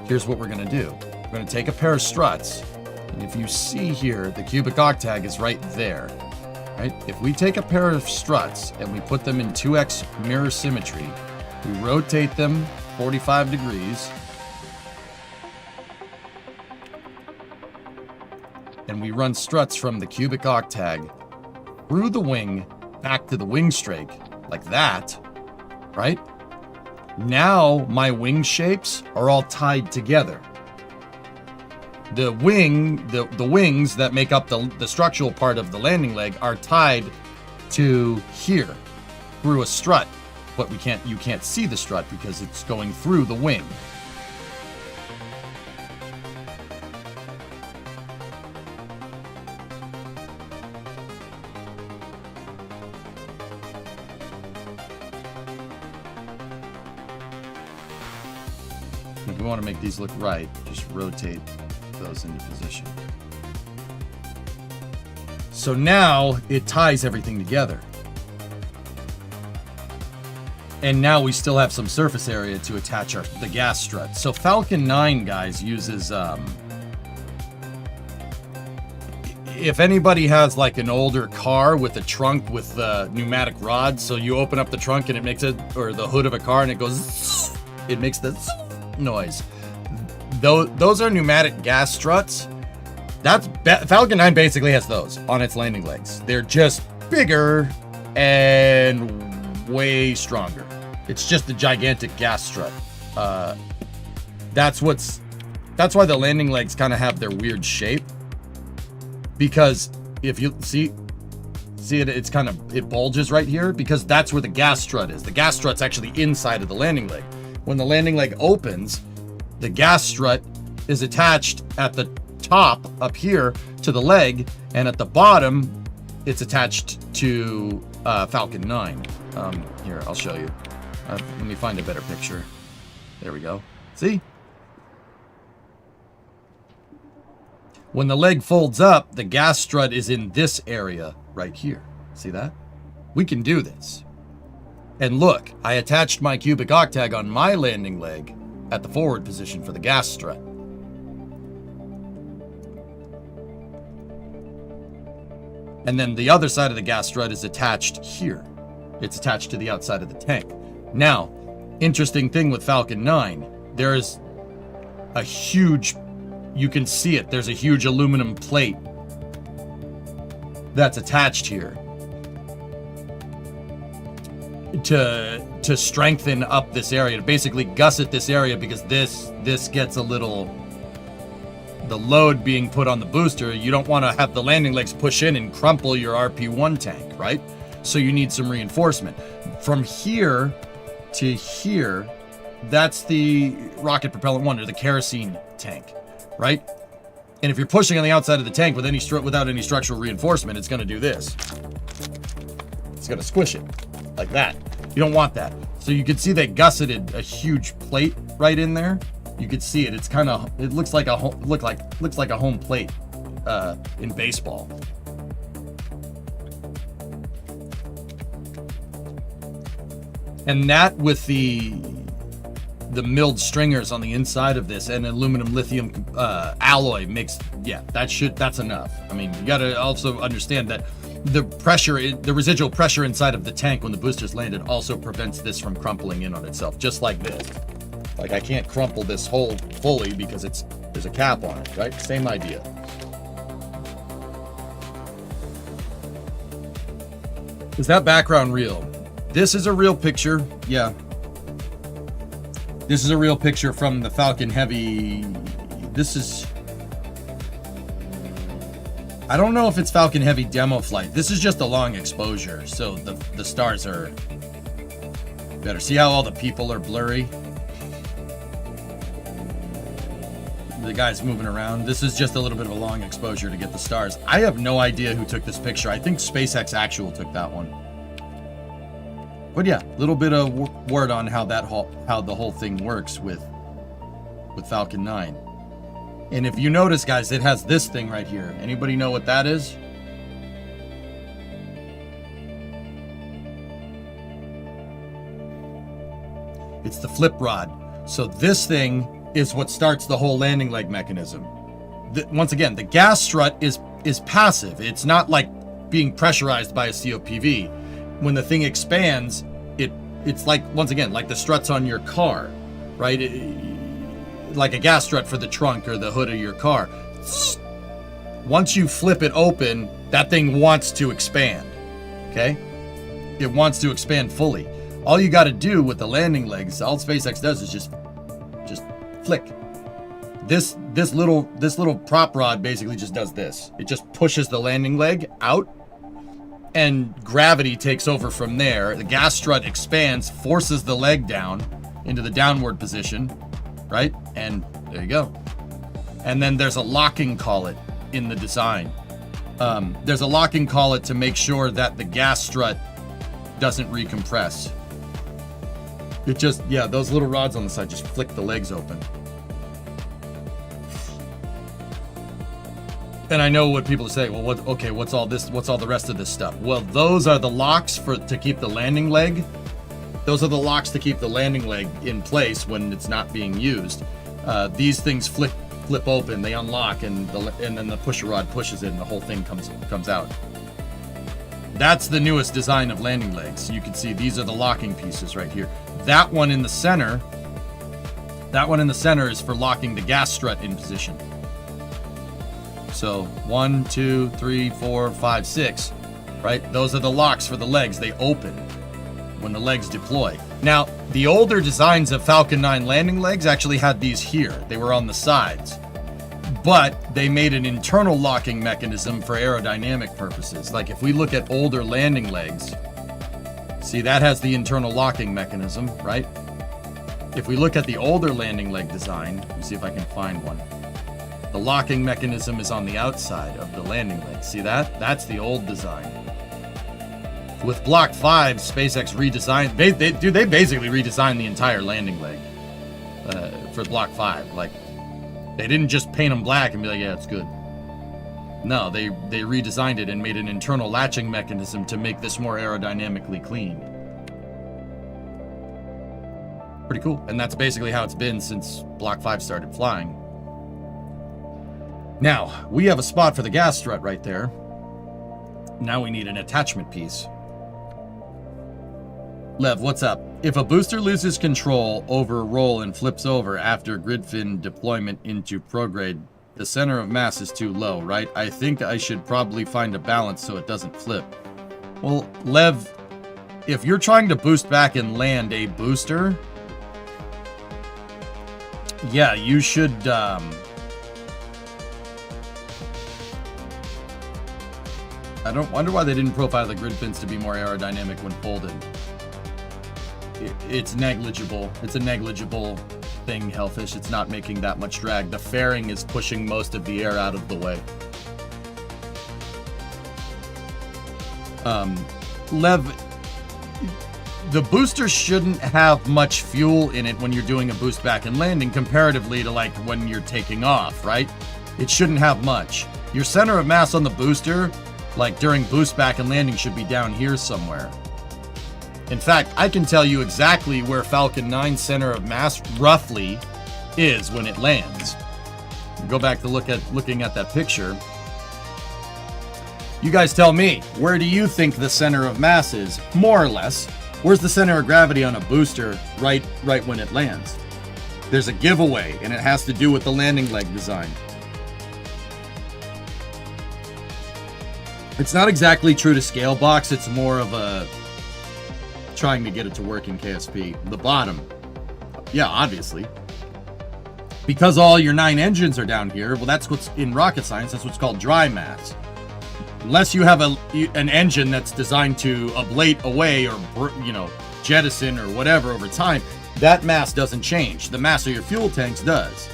Here's what we're going to do. We're going to take a pair of struts. And if you see here, the cubic octag is right there, right? If we take a pair of struts and we put them in 2x mirror symmetry, we rotate them 45 degrees, and we run struts from the cubic octag through the wing back to the wing strake, like that, right? Now my wing shapes are all tied together. The wings that make up the structural part of the landing leg are tied to here through a strut, but you can't see the strut because it's going through the wing. If we want to make these look right, just rotate those into position. So now it ties everything together. And now we still have some surface area to attach the gas strut. So Falcon 9, guys, uses... if anybody has like an older car with a trunk with pneumatic rods, so you open up the trunk and it makes it, or the hood of a car and it goes, it makes the noise. Those are pneumatic gas struts. Falcon 9 basically has those on its landing legs. They're just bigger and way stronger. It's just a gigantic gas strut. That's why the landing legs kind of have their weird shape. Because if you see it, it bulges right here because that's where the gas strut is. The gas strut's actually inside of the landing leg. When the landing leg opens, the gas strut is attached at the top up here to the leg, and at the bottom, it's attached to Falcon 9. Here, I'll show you. Let me find a better picture. There we go. See? When the leg folds up, the gas strut is in this area right here. See that? We can do this. And look, I attached my cubic octag on my landing leg at the forward position for the gas strut. And then the other side of the gas strut is attached here. It's attached to the outside of the tank. Now, interesting thing with Falcon 9, there's a huge, you can see it, there's a huge aluminum plate that's attached here to strengthen up this area, to basically gusset this area, because this gets a little, the load being put on the booster, you don't want to have the landing legs push in and crumple your RP1 tank, right? So you need some reinforcement. From here to here, that's the rocket propellant 1, or the kerosene tank, right? And if you're pushing on the outside of the tank with without any structural reinforcement, it's going to do this. It's going to squish it like that. You don't want that. So you can see they gusseted a huge plate right in there. You could see it. It's kind of, it looks like a home plate in baseball. And that with the milled stringers on the inside of this and aluminum lithium alloy makes, yeah, that's enough. I mean, you got to also understand that the residual pressure inside of the tank when the booster's landed also prevents this from crumpling in on itself, just like this. Like, I can't crumple this hole fully because there's a cap on it, right? Same idea. Is that background real? This is a real picture, yeah. This is a real picture from the Falcon Heavy. This is, I don't know if it's Falcon Heavy demo flight. This is just a long exposure, so the stars are better. See how all the people are blurry? The guy's moving around. This is just a little bit of a long exposure to get the stars. I have no idea who took this picture. I think SpaceX Actual took that one. But yeah, a little bit of word on how the whole thing works with Falcon 9. And if you notice, guys, it has this thing right here. Anybody know what that is? It's the flip rod. So this thing is what starts the whole landing leg mechanism. Once again, the gas strut is passive. It's not like being pressurized by a COPV. When the thing expands, it's like, once again, like the struts on your car, right? Like a gas strut for the trunk or the hood of your car. Once you flip it open, that thing wants to expand, okay? It wants to expand fully. All you got to do with the landing legs, all SpaceX does is just flick. This little prop rod basically just does this. It just pushes the landing leg out, and gravity takes over from there. The gas strut expands, forces the leg down into the downward position, right? And there you go. And then there's a locking collet in the design. There's a locking collet to make sure that the gas strut doesn't recompress. It just, yeah, those little rods on the side just flick the legs open. And I know what people say, well, what's all this? What's all the rest of this stuff? Well, those are the locks to keep the landing leg. Those are the locks to keep the landing leg in place when it's not being used. These things flip open, they unlock, and then the pusher rod pushes it, and the whole thing comes out. That's the newest design of landing legs. You can see these are the locking pieces right here. That one in the center is for locking the gas strut in position. So 1, 2, 3, 4, 5, 6, right? Those are the locks for the legs. They open when the legs deploy. Now, the older designs of Falcon 9 landing legs actually had these here. They were on the sides. But they made an internal locking mechanism for aerodynamic purposes. Like if we look at older landing legs, see that has the internal locking mechanism, right? If we look at the older landing leg design, let me see if I can find one. The locking mechanism is on the outside of the landing leg. See that? That's the old design. With Block 5, SpaceX redesigned. They basically redesigned the entire landing leg for Block 5. Like, they didn't just paint them black and be like, yeah, it's good. No, they redesigned it and made an internal latching mechanism to make this more aerodynamically clean. Pretty cool. And that's basically how it's been since Block 5 started flying. Now, we have a spot for the gas strut right there. Now we need an attachment piece. Lev, what's up? If a booster loses control over a roll and flips over after grid fin deployment into prograde, the center of mass is too low, right? I think I should probably find a balance so it doesn't flip. Well, Lev, if you're trying to boost back and land a booster, yeah, you should... I don't wonder why they didn't profile the grid fins to be more aerodynamic when folded. It's negligible. It's a negligible thing, Hellfish. It's not making that much drag. The fairing is pushing most of the air out of the way. Lev, the booster shouldn't have much fuel in it when you're doing a boost back and landing comparatively to like when you're taking off, right? It shouldn't have much. Your center of mass on the booster, like during boost back and landing, should be down here somewhere. In fact, I can tell you exactly where Falcon 9's center of mass roughly is when it lands. Go back to looking at that picture. You guys tell me, where do you think the center of mass is, more or less? Where's the center of gravity on a booster right when it lands? There's a giveaway, and it has to do with the landing leg design. It's not exactly true to scale box, it's more of a trying to get it to work in KSP. The bottom, yeah, obviously. Because all your 9 engines are down here, well, that's what's in rocket science, that's what's called dry mass. Unless you have an engine that's designed to ablate away or, jettison or whatever over time, that mass doesn't change. The mass of your fuel tanks does.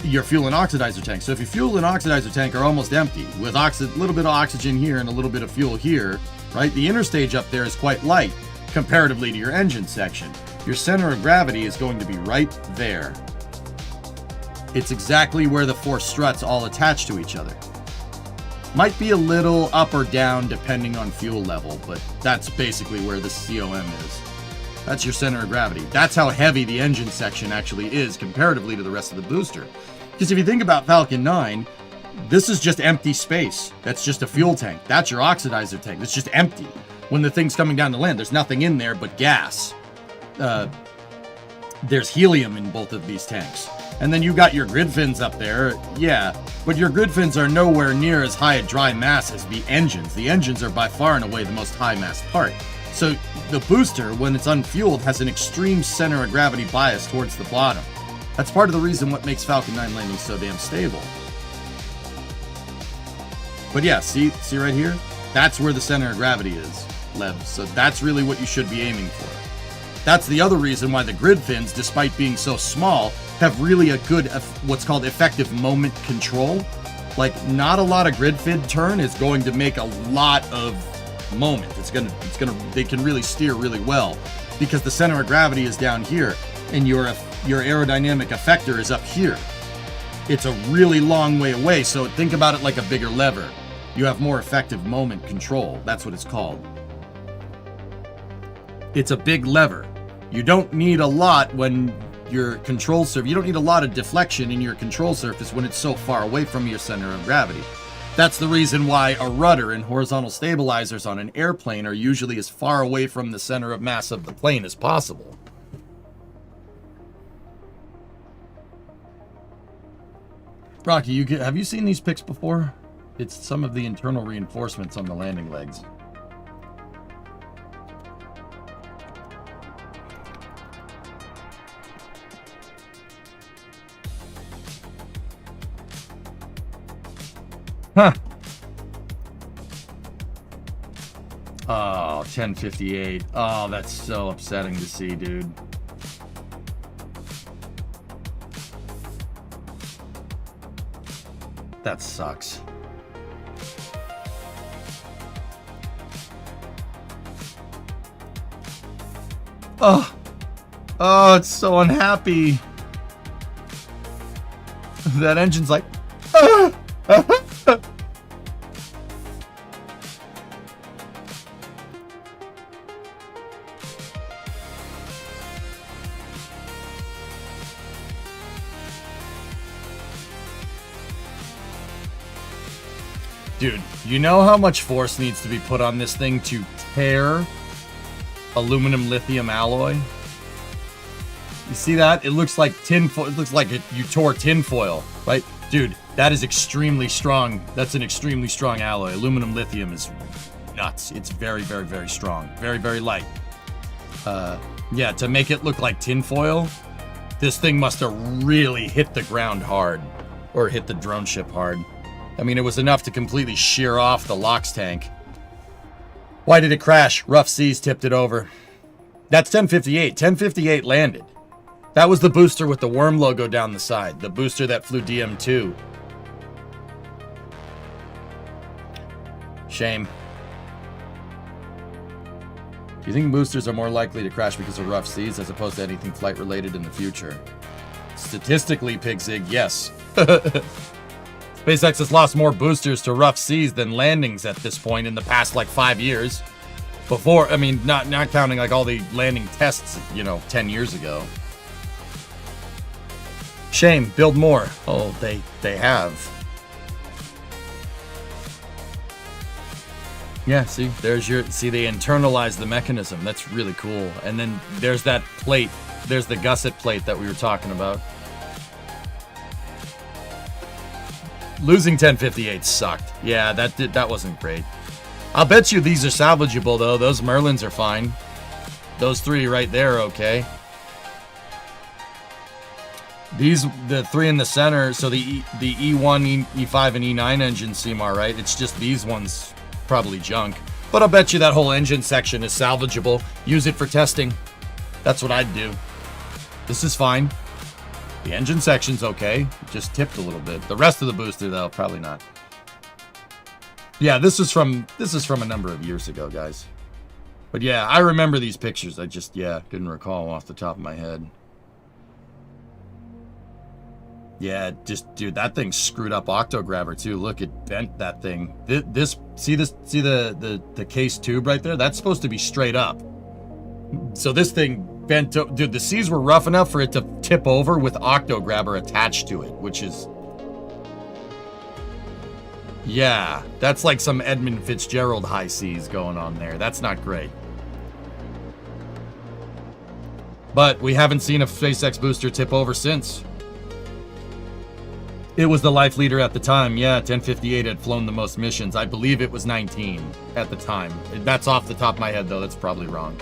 Your fuel and oxidizer tank. So if your fuel and oxidizer tank are almost empty, with a little bit of oxygen here and a little bit of fuel here, right? The interstage up there is quite light comparatively to your engine section. Your center of gravity is going to be right there. It's exactly where the 4 struts all attach to each other. Might be a little up or down depending on fuel level, but that's basically where the COM is. That's your center of gravity. That's how heavy the engine section actually is comparatively to the rest of the booster. Because if you think about Falcon 9, this is just empty space. That's just a fuel tank. That's your oxidizer tank. It's just empty. When the thing's coming down to land, there's nothing in there but gas. There's helium in both of these tanks. And then you got your grid fins up there, yeah, but your grid fins are nowhere near as high a dry mass as the engines. The engines are by far and away the most high mass part. So the booster, when it's unfueled, has an extreme center of gravity bias towards the bottom. That's part of the reason what makes Falcon 9 landing so damn stable. But yeah, see right here? That's where the center of gravity is, Lev. So that's really what you should be aiming for. That's the other reason why the grid fins, despite being so small, have really a good, what's called effective moment control. Like, not a lot of grid fin turn is going to make a lot of moment. They can really steer really well because the center of gravity is down here and your aerodynamic effector is up here. It's a really long way away, so think about it like a bigger lever. You have more effective moment control. That's what it's called. It's a big lever. You don't need a lot when your control surface, you don't need a lot of deflection in your control surface when it's so far away from your center of gravity. That's the reason why a rudder and horizontal stabilizers on an airplane are usually as far away from the center of mass of the plane as possible. Rocky, have you seen these pics before? It's some of the internal reinforcements on the landing legs. Huh. Oh, 1058. Oh, that's so upsetting to see, dude. That sucks. Oh. Oh, it's so unhappy. That engine's like... Dude, you know how much force needs to be put on this thing to tear aluminum lithium alloy? You see that? It looks like tinfoil. It looks like you tore tinfoil, right? Dude, that is extremely strong. That's an extremely strong alloy. Aluminum lithium is nuts. It's very, very, very strong. Very, very light. Yeah, to make it look like tinfoil, this thing must have really hit the ground hard. Or hit the drone ship hard. I mean, it was enough to completely shear off the LOX tank. Why did it crash? Rough seas tipped it over. That's 1058. 1058 landed. That was the booster with the worm logo down the side. The booster that flew DM2. Shame. Do you think boosters are more likely to crash because of rough seas as opposed to anything flight related in the future? Statistically, Pigzig, yes. SpaceX has lost more boosters to rough seas than landings at this point in the past, like, 5 years. Before, I mean, not counting, like, all the landing tests, 10 years ago. Shame, build more. Oh, they have. Yeah, see, they internalized the mechanism. That's really cool. And then there's that plate. There's the gusset plate that we were talking about. Losing 1058 sucked. Yeah, that wasn't great. I'll bet you these are salvageable, though. Those Merlins are fine. Those three right there are okay. The three in the center, so the E1, E5, and E9 engines seem alright. It's just these ones probably junk. But I'll bet you that whole engine section is salvageable. Use it for testing. That's what I'd do. This is fine. The engine section's okay. It just tipped a little bit. The rest of the booster, though, probably not. Yeah, this is from a number of years ago, guys. But yeah, I remember these pictures. I just, couldn't recall off the top of my head. Yeah, dude, that thing screwed up Octograbber too. Look, it bent that thing. See the case tube right there? That's supposed to be straight up. So this thing bent, dude, the seas were rough enough for it to tip over with Octograbber attached to it, which is... Yeah, that's like some Edmund Fitzgerald high seas going on there. That's not great. But we haven't seen a SpaceX booster tip over since. It was the life leader at the time. Yeah, 1058 had flown the most missions. I believe it was 19 at the time. That's off the top of my head, though. That's probably wrong.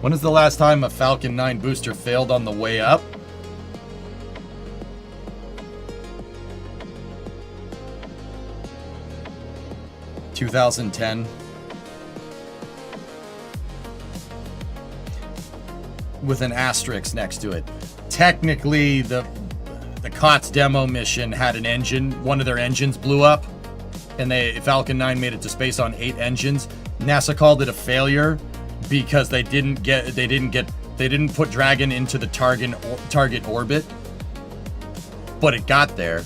When is the last time a Falcon 9 booster failed on the way up? 2010. With an asterisk next to it. Technically, the COTS demo mission had an engine. One of their engines blew up, and Falcon 9 made it to space on 8 engines. NASA called it a failure because they didn't put Dragon into the target orbit, but it got there,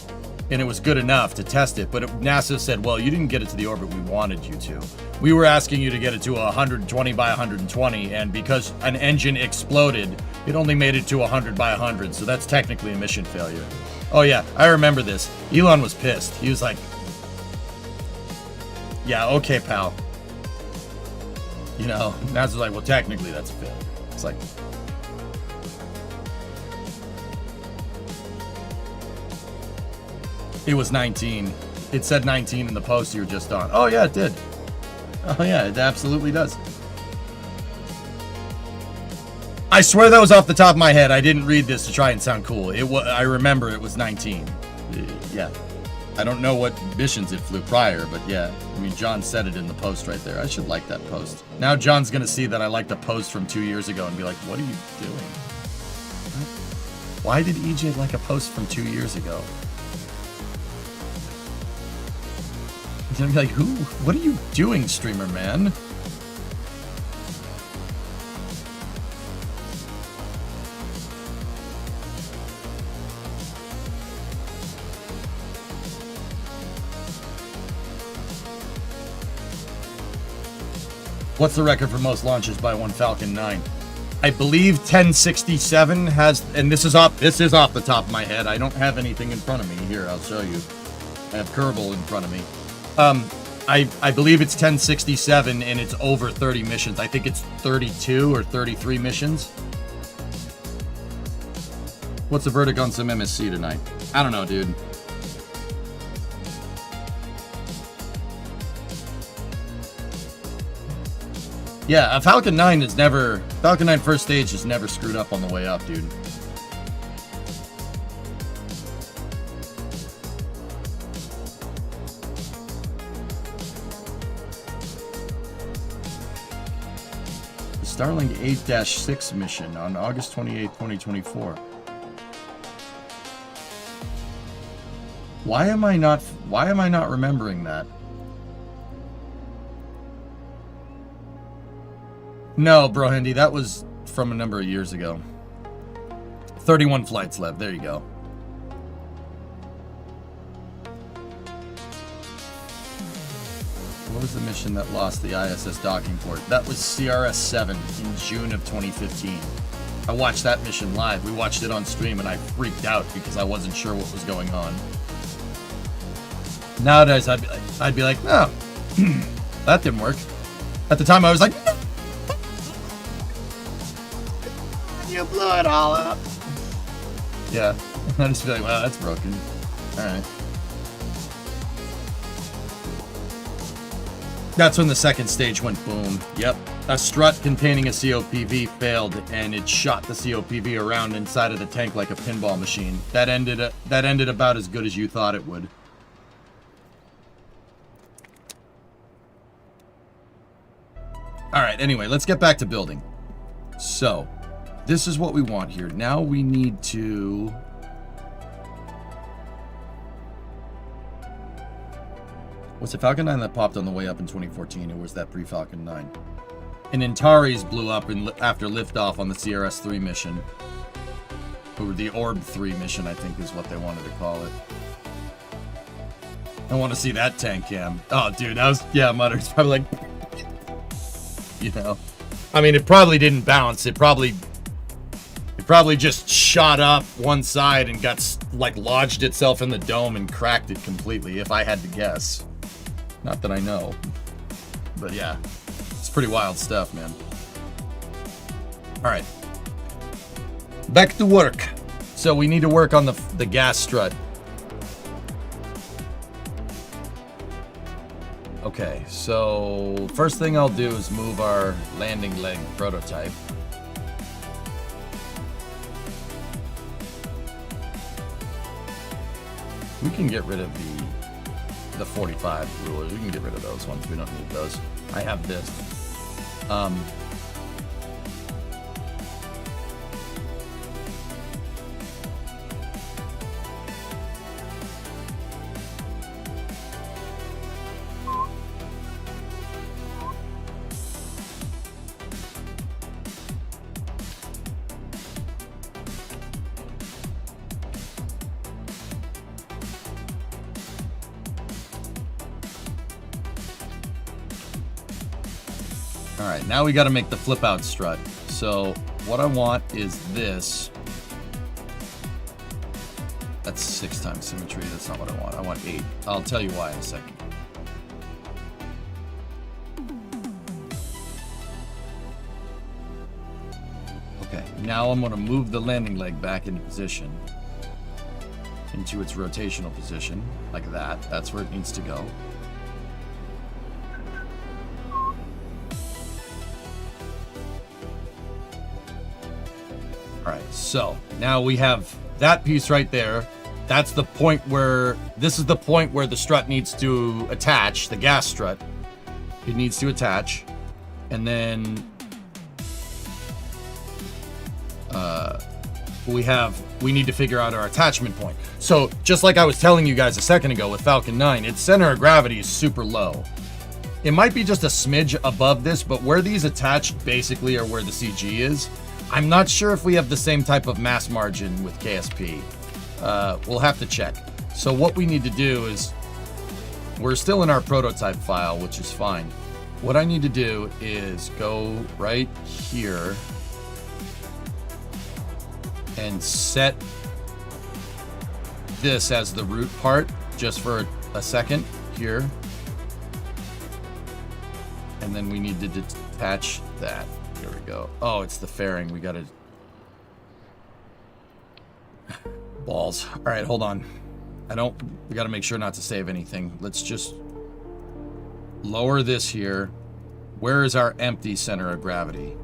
and it was good enough to test it. But NASA said, well, you didn't get it to the orbit we wanted you to. We were asking you to get it to 120 by 120, and because an engine exploded, it only made it to 100 by 100, so that's technically a mission failure. Oh yeah, I remember this. Elon was pissed. He was like, yeah, okay, pal. You know, NASA's like, well, technically that's a failure. It's like, it was 19. It said 19 in the post you were just on. Oh yeah, it did. Oh yeah, it absolutely does. I swear that was off the top of my head. I didn't read this to try and sound cool. I remember it was 19. Yeah. I don't know what missions it flew prior, but yeah. I mean, John said it in the post right there. I should like that post. Now John's gonna see that I liked a post from 2 years ago and be like, what are you doing? Why did EJ like a post from 2 years ago? He's gonna be like, who? What are you doing, streamer man? What's the record for most launches by one Falcon 9? I believe 1067 has, and this is off the top of my head. I don't have anything in front of me. Here, I'll show you. I have Kerbal in front of me. I believe it's 1067 and it's over 30 missions. I think it's 32 or 33 missions. What's the verdict on some MSC tonight? I don't know, dude. Yeah, Falcon 9 first stage has never screwed up on the way up, dude. Starlink 8-6 mission on August 28, 2024. Why am I not remembering that? No, bro, Handy, that was from a number of years ago. 31 flights left. There you go. What was the mission that lost the ISS docking port? That was CRS-7 in June of 2015. I watched that mission live. We watched it on stream, and I freaked out because I wasn't sure what was going on. Nowadays, I'd be like, no, that didn't work. At the time, I was like, no. You blew it all up. Yeah, I just feel like, wow, that's broken. All right. That's when the second stage went boom. Yep. A strut containing a COPV failed, and it shot the COPV around inside of the tank like a pinball machine. That ended about as good as you thought it would. All right, anyway, let's get back to building. So, this is what we want here. Now we need to... Was it Falcon 9 that popped on the way up in 2014, or was that pre-Falcon 9? And Antares blew up after liftoff on the CRS-3 mission. Or the Orb-3 mission, I think is what they wanted to call it. I want to see that tank cam. Oh, dude, that was... Yeah, Mutter's probably like... You know? I mean, it probably didn't bounce. It probably just shot up one side and got, like, lodged itself in the dome and cracked it completely, if I had to guess. Not that I know. But yeah, it's pretty wild stuff, man. All right. Back to work. So we need to work on the gas strut. Okay, so first thing I'll do is move our landing leg prototype. We can get rid of the the 45 rulers. We can get rid of those ones. We don't need those. I have this. All right, now we got to make the flip out strut. So what I want is this. That's 6 times symmetry. That's not what I want. I want 8. I'll tell you why in a second. Okay, now I'm going to move the landing leg back into position. Into its rotational position, like that. That's where it needs to go. Alright, so now we have that piece right there. That's the point where, this is the point where the strut needs to attach, the gas strut. It needs to attach. And then we need to figure out our attachment point. So just like I was telling you guys a second ago with Falcon 9, its center of gravity is super low. It might be just a smidge above this, but where these attached basically are where the CG is. I'm not sure if we have the same type of mass margin with KSP. We'll have to check. So what we need to do is, we're still in our prototype file, which is fine. What I need to do is go right here and set this as the root part just for a second here. And then we need to detach that. Here we go. Oh, it's the fairing. We gotta... Balls. All right, hold on. We gotta make sure not to save anything. Let's just lower this here. Where is our empty center of gravity?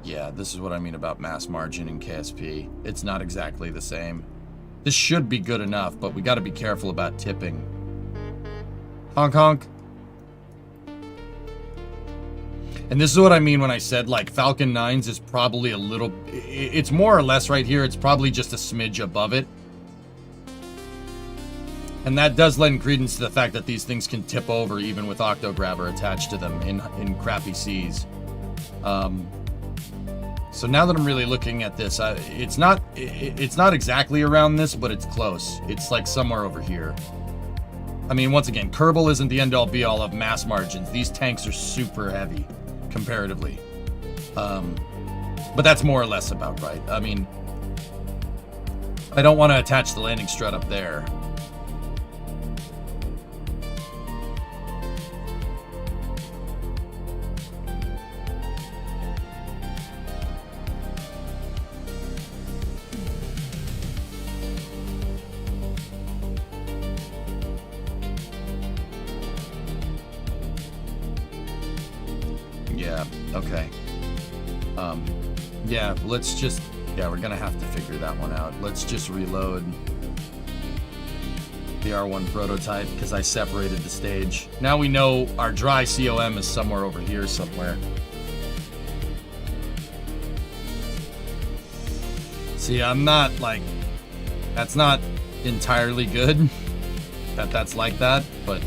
Yeah, this is what I mean about mass margin in KSP. It's not exactly the same. This should be good enough, but we gotta be careful about tipping. Honk honk. And this is what I mean when I said, like, Falcon 9's is probably a little... It's more or less right here. It's probably just a smidge above it. And that does lend credence to the fact that these things can tip over even with Octograbber attached to them in crappy seas. So now that I'm really looking at this, it's not exactly around this, but it's close. It's like somewhere over here. I mean, once again, Kerbal isn't the end-all be-all of mass margins. These tanks are super heavy, comparatively. But that's more or less about right. I mean, I don't want to attach the landing strut up there. Yeah, okay. Yeah, let's just... Yeah, we're gonna have to figure that one out. Let's just reload the R1 prototype, because I separated the stage. Now we know our dry COM is somewhere over here somewhere. See, I'm not, like... That's not entirely good that that's like that, but...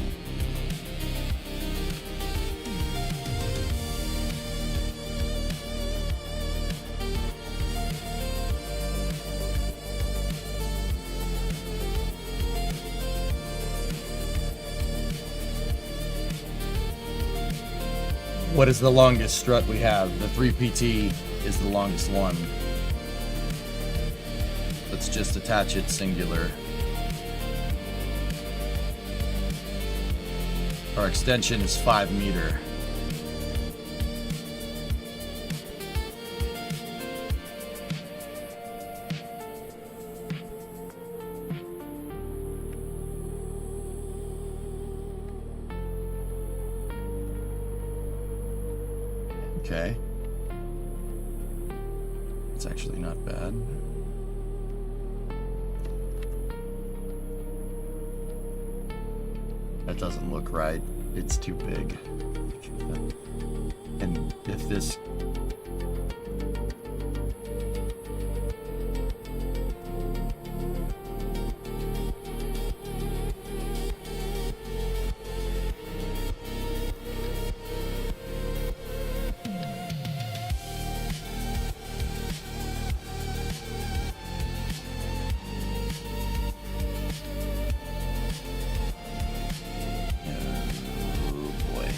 What is the longest strut we have? The 3PT is the longest one. Let's just attach it singular. Our extension is 5 meter. Okay. It's actually not bad. That doesn't look right. It's too big. And if this... Oh boy.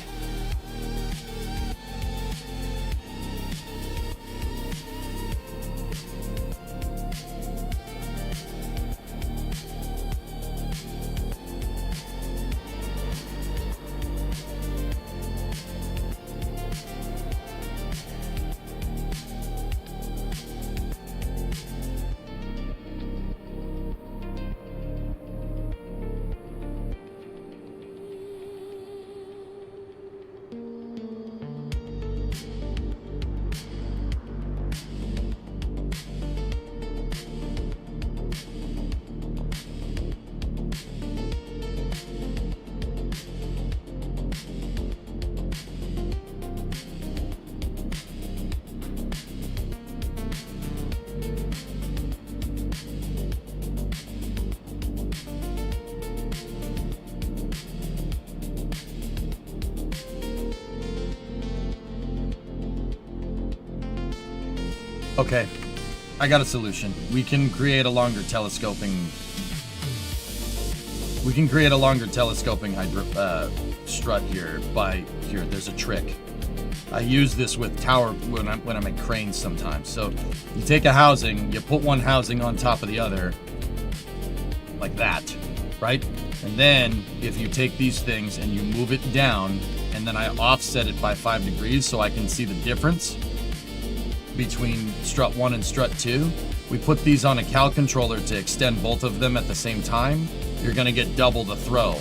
Okay, I got a solution. We can create a longer telescoping. We can create a longer telescoping strut here. There's a trick. I use this with tower when I'm at cranes sometimes. So you take a housing, you put one housing on top of the other, like that, right? And then if you take these things and you move it down, and then I offset it by 5 degrees so I can see the difference between strut 1 and strut 2. We put these on a cal controller to extend both of them at the same time. You're gonna get double the throw.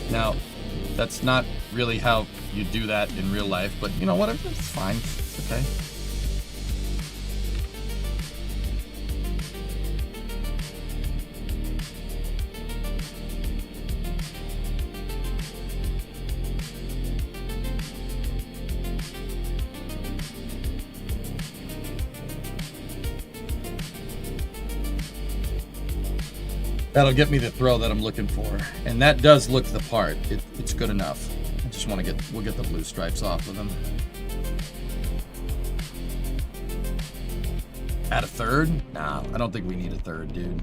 Now, that's not really how you do that in real life, but you know, whatever, it's fine, it's okay. That'll get me the throw that I'm looking for. And that does look the part. It's good enough. I just want to we'll get the blue stripes off of them. Add a third? Nah, I don't think we need a third, dude.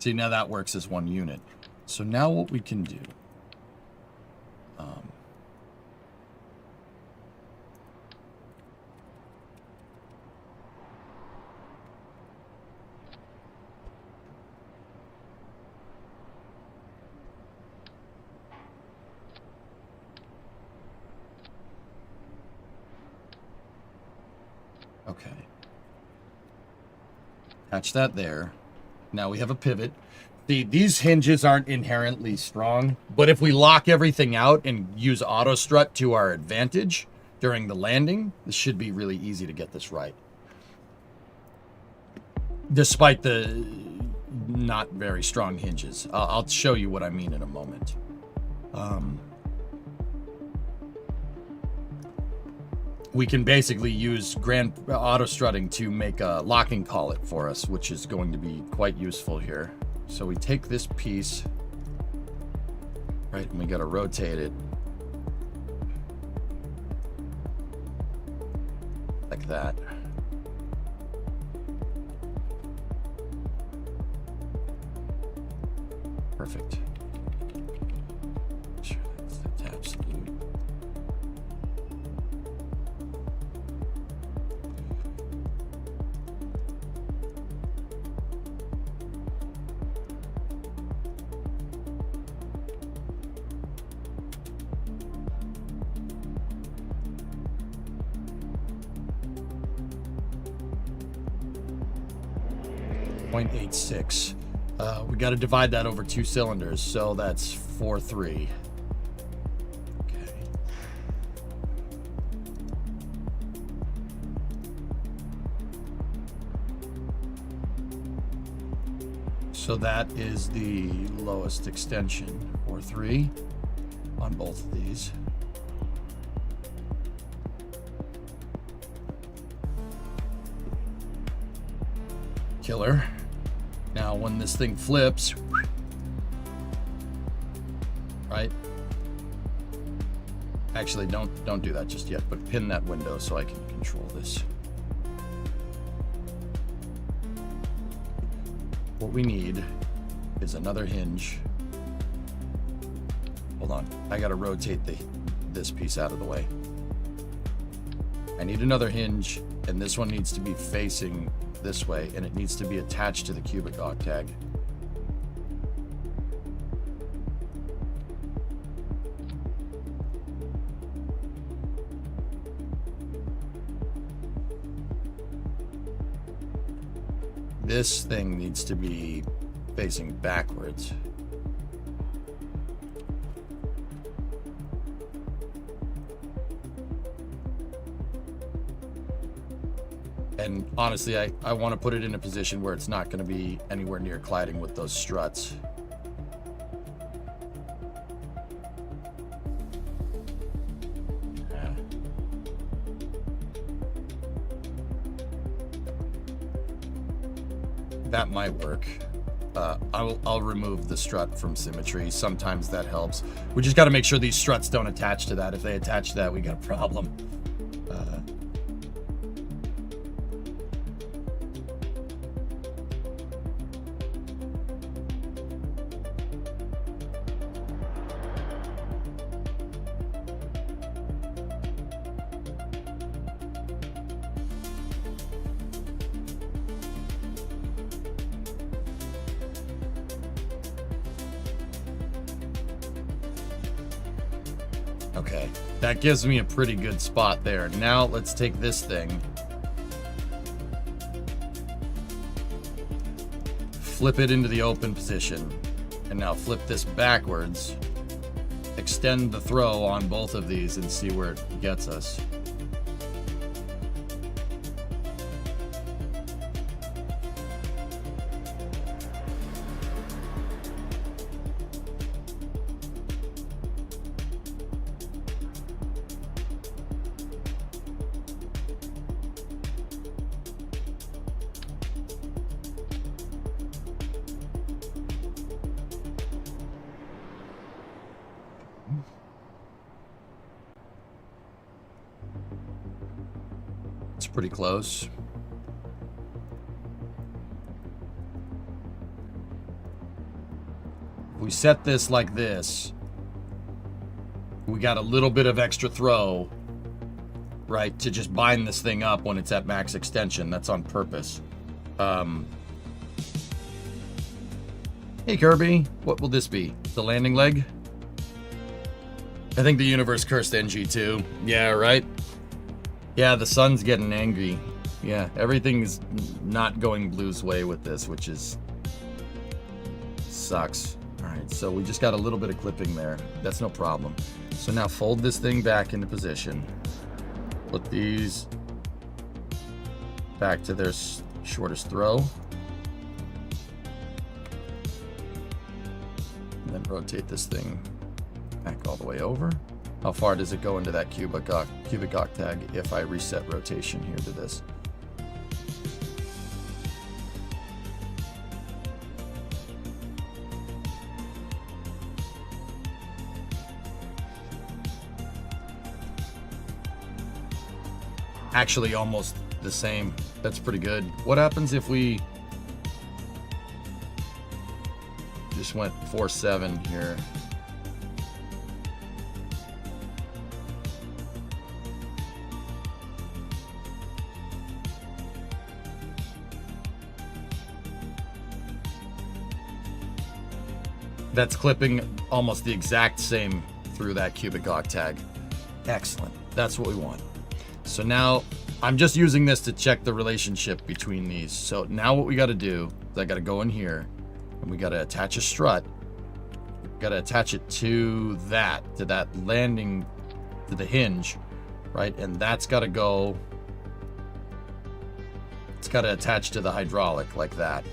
See, now that works as one unit. So now what we can do, okay, attach that there. Now we have a pivot. These hinges aren't inherently strong, but if we lock everything out and use auto strut to our advantage during the landing, this should be really easy to get this right. Despite the not very strong hinges. I'll show you what I mean in a moment. We can basically use grand auto strutting to make a locking collet for us, which is going to be quite useful here. So we take this piece, right, and we got to rotate it like that. Perfect. Sure, that's attached. .86. We got to divide that over 2 cylinders, so that's 4.3. Okay. So that is the lowest extension, 4-3 on both of these. Killer. Now when this thing flips, right? Actually, don't do that just yet, but pin that window so I can control this. What we need is another hinge. Hold on, I gotta rotate this piece out of the way. I need another hinge, and this one needs to be facing this way, and it needs to be attached to the cubic octag. This thing needs to be facing backwards. And honestly, I want to put it in a position where it's not going to be anywhere near colliding with those struts. Yeah. That might work. I'll remove the strut from symmetry. Sometimes that helps. We just got to make sure these struts don't attach to that. If they attach to that, we got a problem. Okay, that gives me a pretty good spot there. Now let's take this thing, flip it into the open position, and now flip this backwards, extend the throw on both of these and see where it gets us. It's pretty close. If we set this like this, we got a little bit of extra throw, right, to just bind this thing up when it's at max extension. That's on purpose. Hey Kirby, what will this be? The landing leg? I think the universe cursed NG2. Yeah, right? Yeah, the sun's getting angry. Yeah, everything's not going Blue's way with this, which is... sucks. Alright, so we just got a little bit of clipping there. That's no problem. So now fold this thing back into position. Put these back to their shortest throw. And then rotate this thing back all the way over. How far does it go into that cubic octag if I reset rotation here to this? Actually, almost the same. That's pretty good. What happens if we just went 4-7 here? That's clipping almost the exact same through that cubic octag. Excellent. That's what we want. So now I'm just using this to check the relationship between these. So now what we got to do is I got to go in here and we got to attach a strut. Got to attach it to that landing, to the hinge, right? And that's got to go, it's got to attach to the hydraulic like that.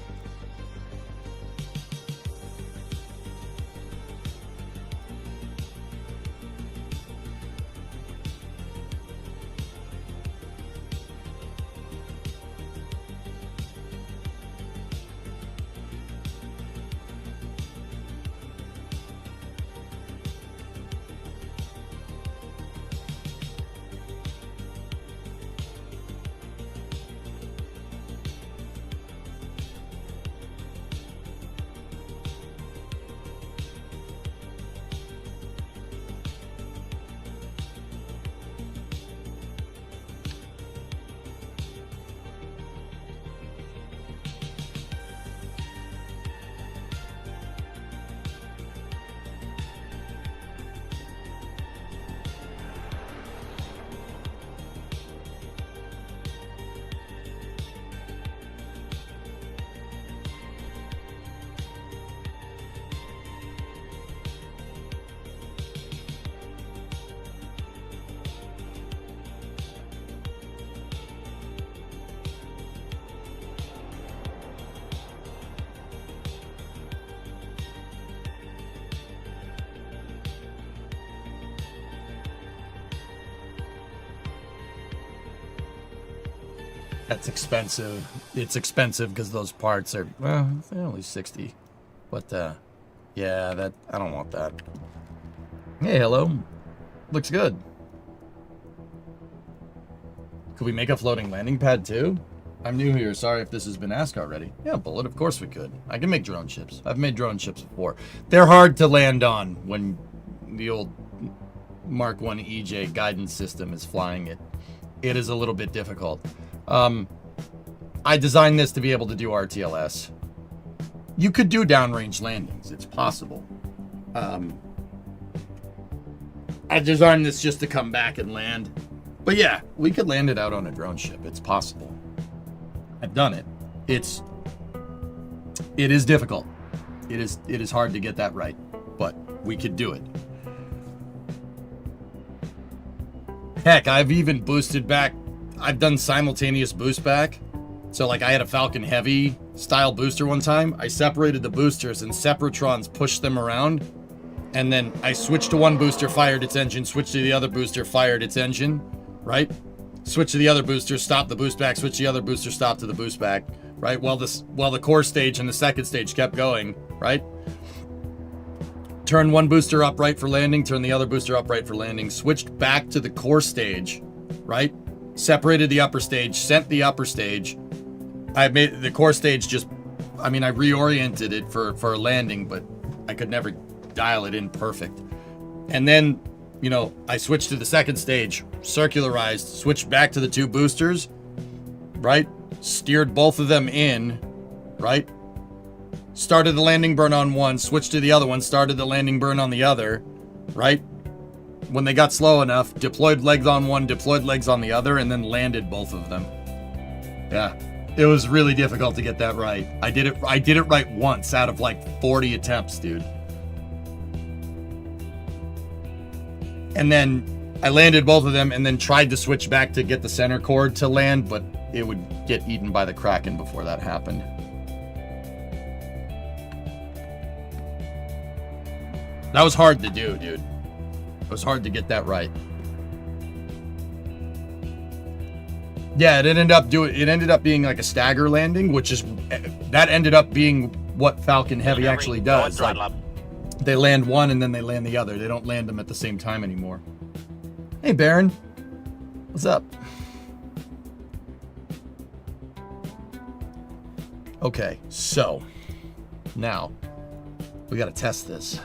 That's expensive. It's expensive because those parts are, well, they're only 60. But, yeah, that, I don't want that. Hey, hello. Looks good. Could we make a floating landing pad too? I'm new here. Sorry if this has been asked already. Yeah, Bullet, of course we could. I can make drone ships. I've made drone ships before. They're hard to land on when the old Mark 1 EJ guidance system is flying it. It is a little bit difficult. I designed this to be able to do RTLS. You could do downrange landings. It's possible. I designed this just to come back and land. But yeah, we could land it out on a drone ship. It's possible. I've done it. It is difficult. It is hard to get that right, but we could do it. Heck, I've even boosted back. I've done simultaneous boost back. So like I had a Falcon Heavy style booster one time. I separated the boosters and Separatrons pushed them around. And then I switched to one booster, fired its engine, switched to the other booster, fired its engine, right? Switch to the other booster, stop the boost back, switch to the other booster, stop to the boost back, right? While the core stage and the second stage kept going, right? Turn one booster upright for landing, turn the other booster upright for landing, switched back to the core stage, right? Separated the upper stage, sent the upper stage. I made the core stage just, I mean, I reoriented it for a landing, but I could never dial it in perfect. And then, you know, I switched to the second stage, circularized, switched back to the two boosters, right? Steered both of them in, right? Started the landing burn on one, switched to the other one, started the landing burn on the other, right? When they got slow enough, deployed legs on one, deployed legs on the other, and then landed both of them. Yeah, it was really difficult to get that right. I did it right once out of like 40 attempts, dude. And then I landed both of them and then tried to switch back to get the center chord to land, but it would get eaten by the Kraken before that happened. That was hard to do, dude. It was hard to get that right. Yeah, it ended up being like a stagger landing, that ended up being what Falcon Heavy actually does. Like, they land one and then they land the other. They don't land them at the same time anymore. Hey, Baron. What's up? Okay, so now we got to test this.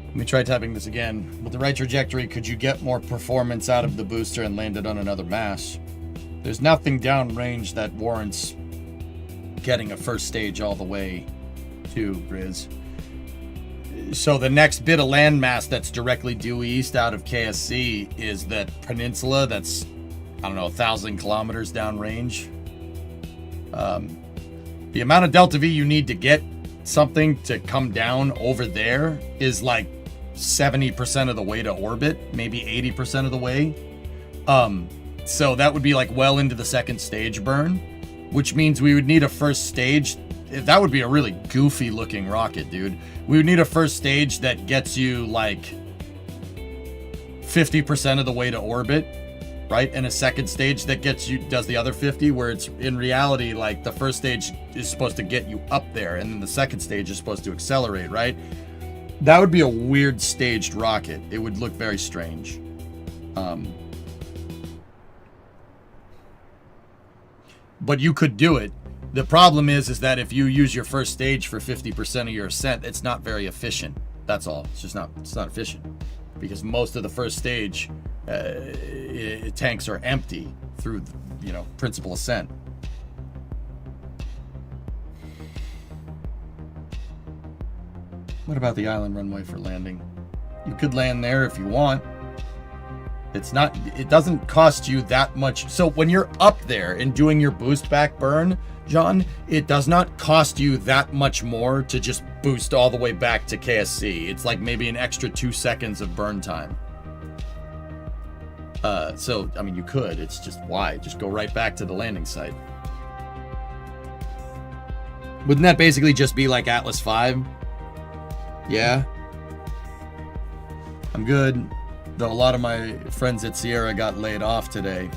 Let me try typing this again. With the right trajectory, could you get more performance out of the booster and land it on another mass? There's nothing downrange that warrants getting a first stage all the way to Grizz. So the next bit of landmass that's directly due east out of KSC is that peninsula that's, I don't know, 1,000 kilometers downrange. The amount of Delta V you need to get something to come down over there is like 70% of the way to orbit, maybe 80% of the way. So that would be like well into the second stage burn, which means we would need a first stage. That would be a really goofy looking rocket, dude. We would need a first stage that gets you like 50% of the way to orbit, right? And a second stage that does the other 50, where it's in reality, like the first stage is supposed to get you up there and then the second stage is supposed to accelerate, right? That would be a weird staged rocket. It would look very strange. But you could do it. The problem is that if you use your first stage for 50% of your ascent, it's not very efficient. That's all. It's not efficient. Because most of the first stage tanks are empty through, principal ascent. What about the island runway for landing? You could land there if you want. It's not, it doesn't cost you that much. So when you're up there and doing your boost back burn, John, it does not cost you that much more to just boost all the way back to KSC. It's like maybe an extra 2 seconds of burn time. So, I mean, you could. It's just why? Just go right back to the landing site. Wouldn't that basically just be like Atlas 5? Yeah. I'm good. Though a lot of my friends at Sierra got laid off today.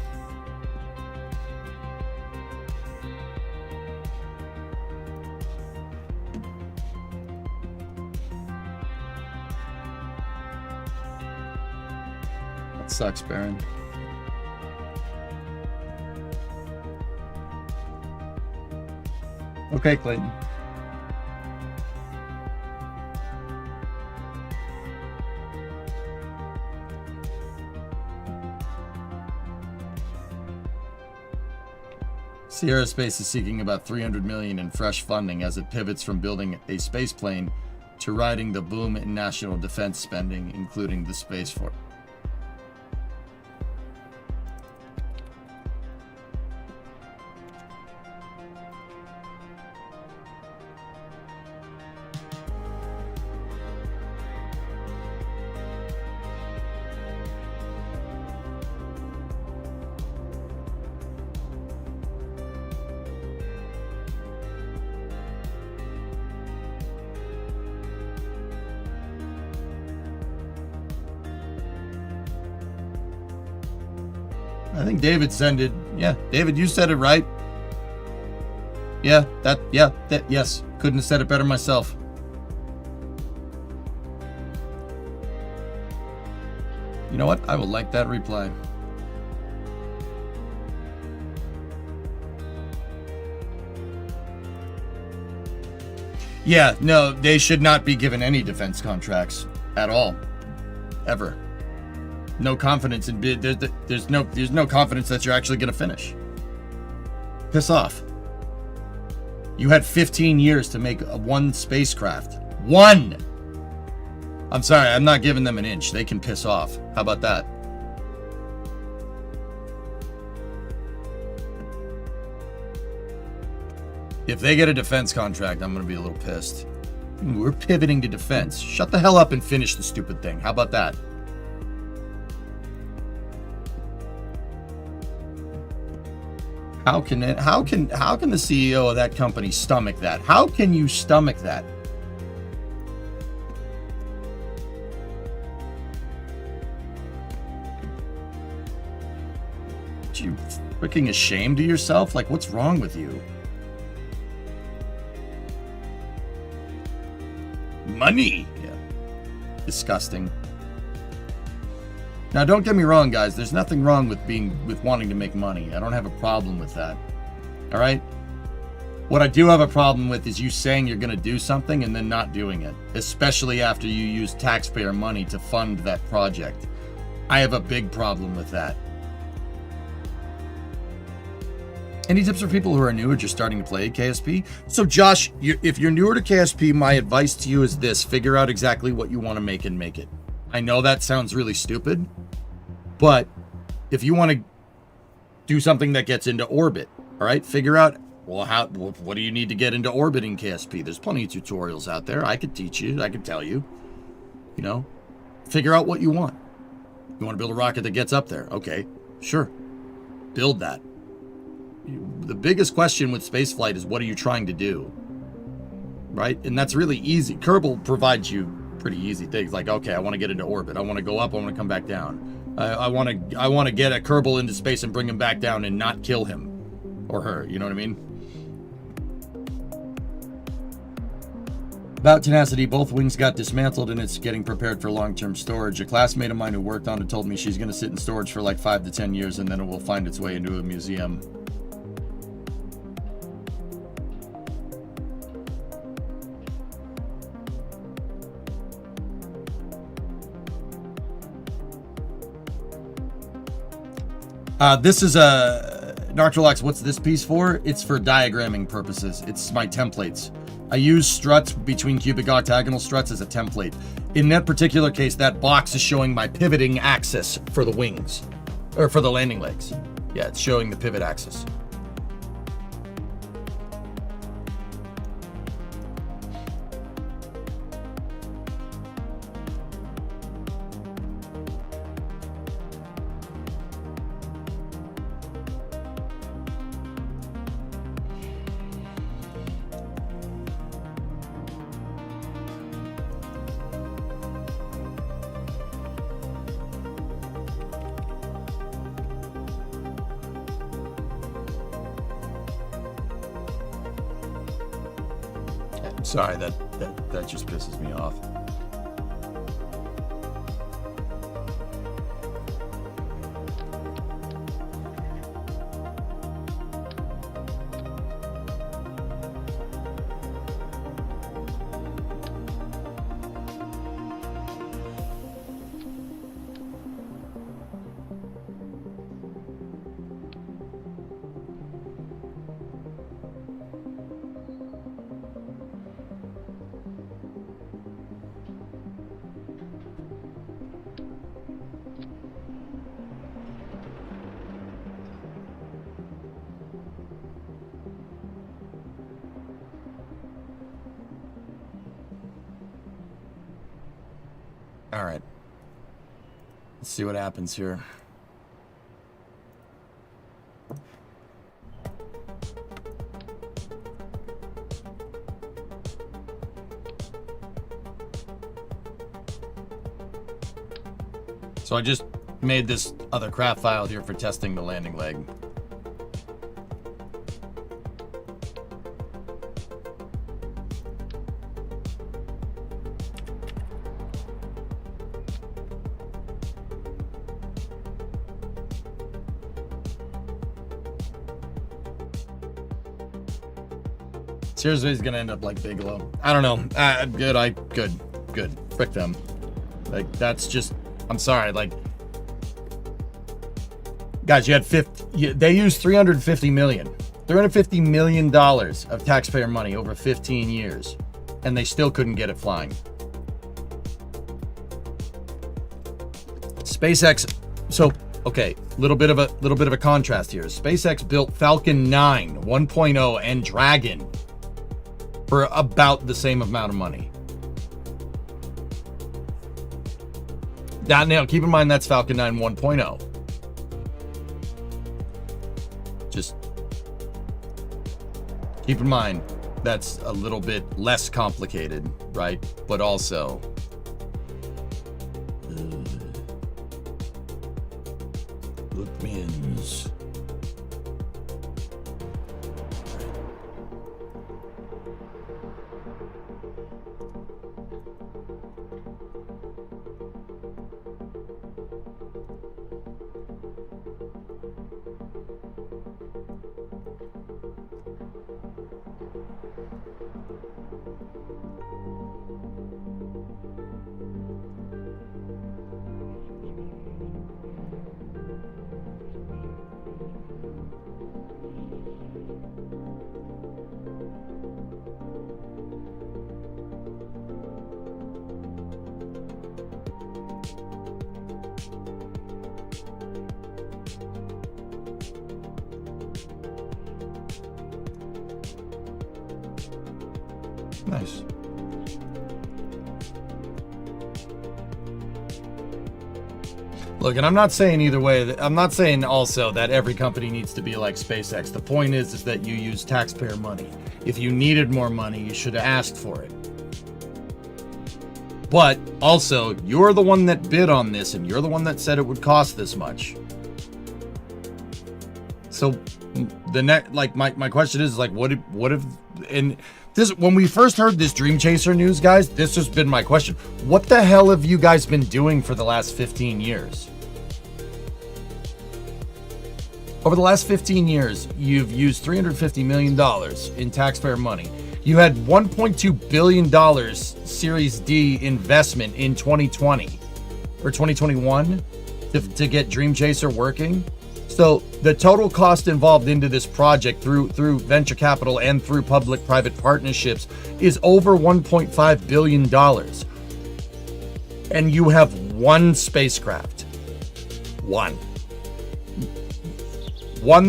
That sucks, Baron. Okay, Clayton. Sierra Space is seeking about $300 million in fresh funding as it pivots from building a space plane to riding the boom in national defense spending, including the Space Force. I think David said it. Yeah, David, you said it right. Yeah, yes. Couldn't have said it better myself. You know what? I will like that reply. Yeah, no, they should not be given any defense contracts at all. Ever. No confidence in bid. There's no confidence that you're actually going to finish. Piss off. You had 15 years to make one spacecraft. One! I'm sorry, I'm not giving them an inch. They can piss off. How about that? If they get a defense contract, I'm going to be a little pissed. We're pivoting to defense. Shut the hell up and finish the stupid thing. How about that? How can the CEO of that company stomach that? How can you stomach that? Are you freaking ashamed of yourself? Like, what's wrong with you? Money. Yeah. Disgusting. Now, don't get me wrong, guys. There's nothing wrong with wanting to make money. I don't have a problem with that. All right? What I do have a problem with is you saying you're going to do something and then not doing it, especially after you use taxpayer money to fund that project. I have a big problem with that. Any tips for people who are new or just starting to play KSP? So, Josh, if you're newer to KSP, my advice to you is this. Figure out exactly what you want to make and make it. I know that sounds really stupid, but if you want to do something that gets into orbit, all right, figure out, well, what do you need to get into orbit in KSP? There's plenty of tutorials out there. I could teach you. I could tell you. You know, figure out what you want. You want to build a rocket that gets up there? Okay, sure. Build that. The biggest question with spaceflight is, what are you trying to do? Right? And that's really easy. Kerbal provides you pretty easy things like, okay, I want to get into orbit. I want to go up. I want to come back down. I want to get a Kerbal into space and bring him back down and not kill him or her. You know what I mean? About Tenacity, both wings got dismantled and it's getting prepared for long-term storage. A classmate of mine who worked on it told me she's going to sit in storage for like 5 to 10 years and then it will find its way into a museum. This is a Nartralax. What's this piece for? It's for diagramming purposes. It's my templates. I use struts between cubic octagonal struts as a template. In that particular case, that box is showing my pivoting axis for the wings, or for the landing legs. Yeah, it's showing the pivot axis. Sorry, that just pisses me off. All right. Let's see what happens here. So I just made this other craft file here for testing the landing leg. Seriously, he's gonna end up like Bigelow. I don't know. Good. Frick them. Like, that's just, I'm sorry. Like, guys, you had they used $350 million of taxpayer money over 15 years, and they still couldn't get it flying. SpaceX. So, okay, little bit of a contrast here. SpaceX built Falcon 9, 1.0, and Dragon for about the same amount of money. Now, keep in mind that's Falcon 9 1.0. Just keep in mind that's a little bit less complicated, right? But also, Bookmans. Nice. Look, and I'm not saying either way. I'm not saying also that every company needs to be like SpaceX. The point is that you use taxpayer money. If you needed more money, you should have asked for it. But also, you're the one that bid on this, and you're the one that said it would cost this much. So the next, like, my question is, like, what if, and this, when we first heard this Dream Chaser news, guys, this has been my question. What the hell have you guys been doing for the last 15 years? Over the last 15 years, you've used $350 million in taxpayer money. You had $1.2 billion Series D investment in 2020 or 2021 to get Dream Chaser working. So the total cost involved into this project through venture capital and through public-private partnerships is over $1.5 billion. And you have one spacecraft. One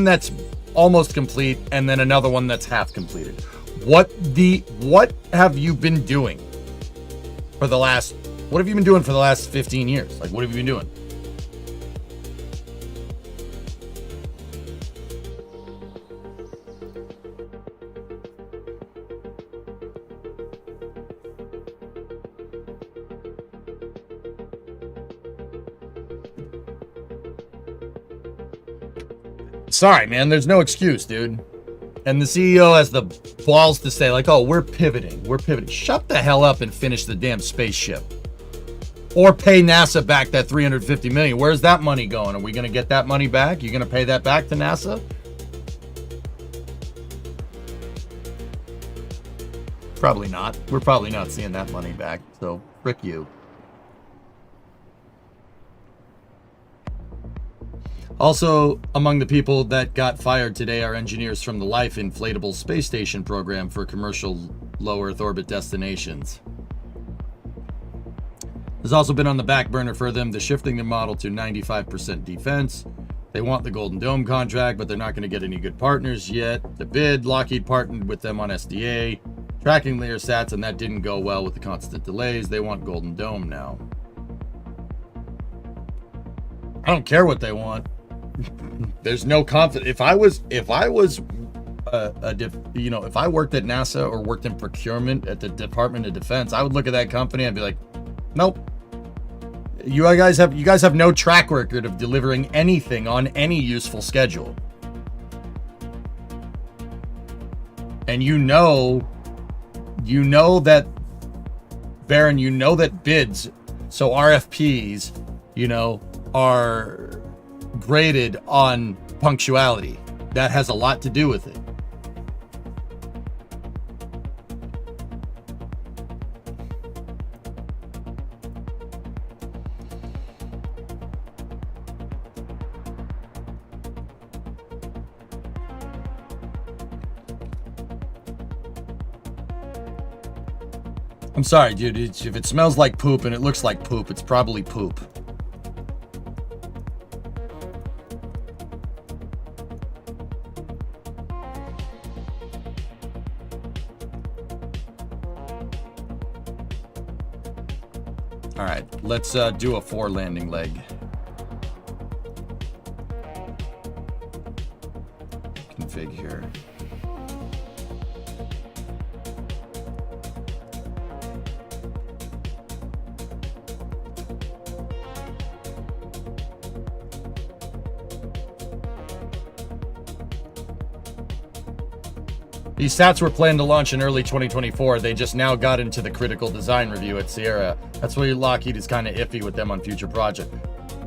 that's almost complete, and then another one that's half completed. What have you been doing for the last 15 years? Like, what have you been doing? Sorry, man, there's no excuse, dude. And the CEO has the balls to say, like, oh, we're pivoting. Shut the hell up and finish the damn spaceship. Or pay NASA back that $350 million. Where's that money going? Are we going to get that money back? You going to pay that back to NASA? Probably not. We're probably not seeing that money back. So, frick you. Also, among the people that got fired today are engineers from the Life Inflatable Space Station program for commercial low Earth orbit destinations. There's also been on the back burner for them the shifting the model to 95% defense. They want the Golden Dome contract, but they're not going to get any good partners yet. The bid, Lockheed partnered with them on SDA, tracking layer sats, and that didn't go well with the constant delays. They want Golden Dome now. I don't care what they want. There's no confidence. If I worked at NASA or worked in procurement at the Department of Defense, I would look at that company and be like, nope. You guys have no track record of delivering anything on any useful schedule. And you know that, Baron, that bids, so RFPs, are graded on punctuality. That has a lot to do with it. I'm sorry, dude. If it smells like poop and it looks like poop, it's probably poop. All right, let's do a 4 landing leg. Config here. These sats were planned to launch in early 2024. They just now got into the critical design review at Sierra. That's why Lockheed is kind of iffy with them on future projects.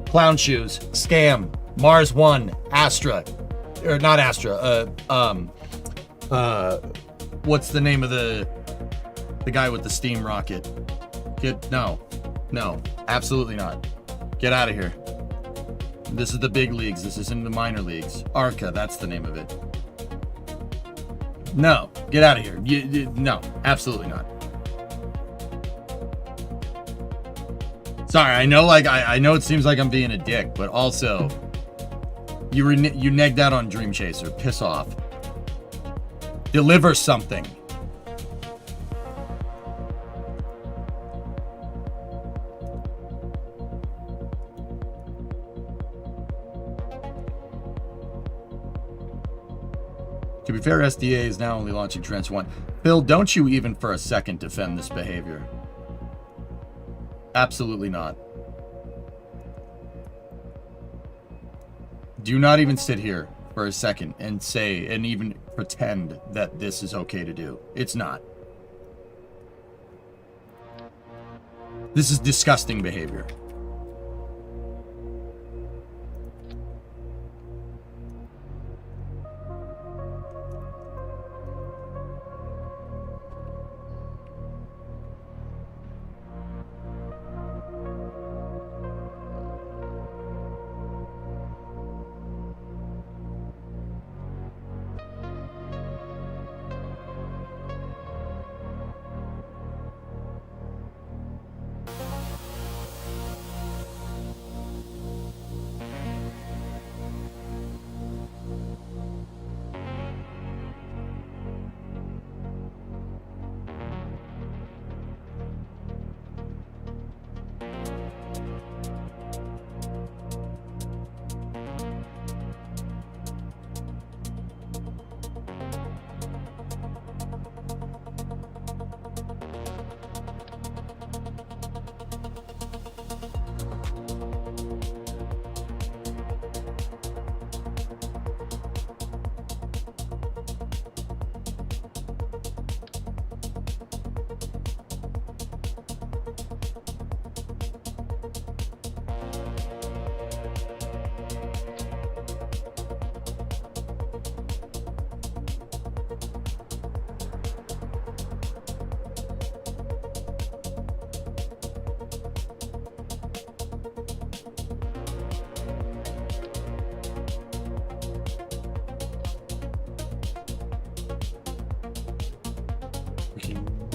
Clown Shoes, Scam, Mars One, Astra, or not Astra. What's the name of the guy with the steam rocket? No, absolutely not. Get out of here. This is the big leagues. This isn't the minor leagues. Arca, that's the name of it. No, get out of here. No, absolutely not. Sorry, I know, I know it seems like I'm being a dick, but also, you negged out on Dream Chaser. Piss off. Deliver something. To be fair, SDA is now only launching Tranche 1. Bill, don't you even for a second defend this behavior. Absolutely not. Do not even sit here for a second and say, and even pretend that this is okay to do. It's not. This is disgusting behavior.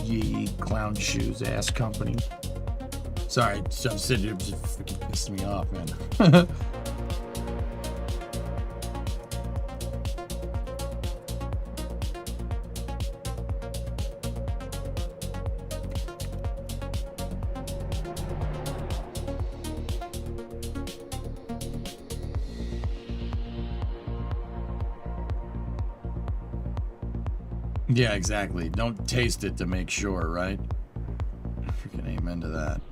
Yee clown shoes ass company. Sorry, I'm sitting here just freaking pissing me off, man. Yeah, exactly. Don't taste it to make sure, right? Freaking amen to that.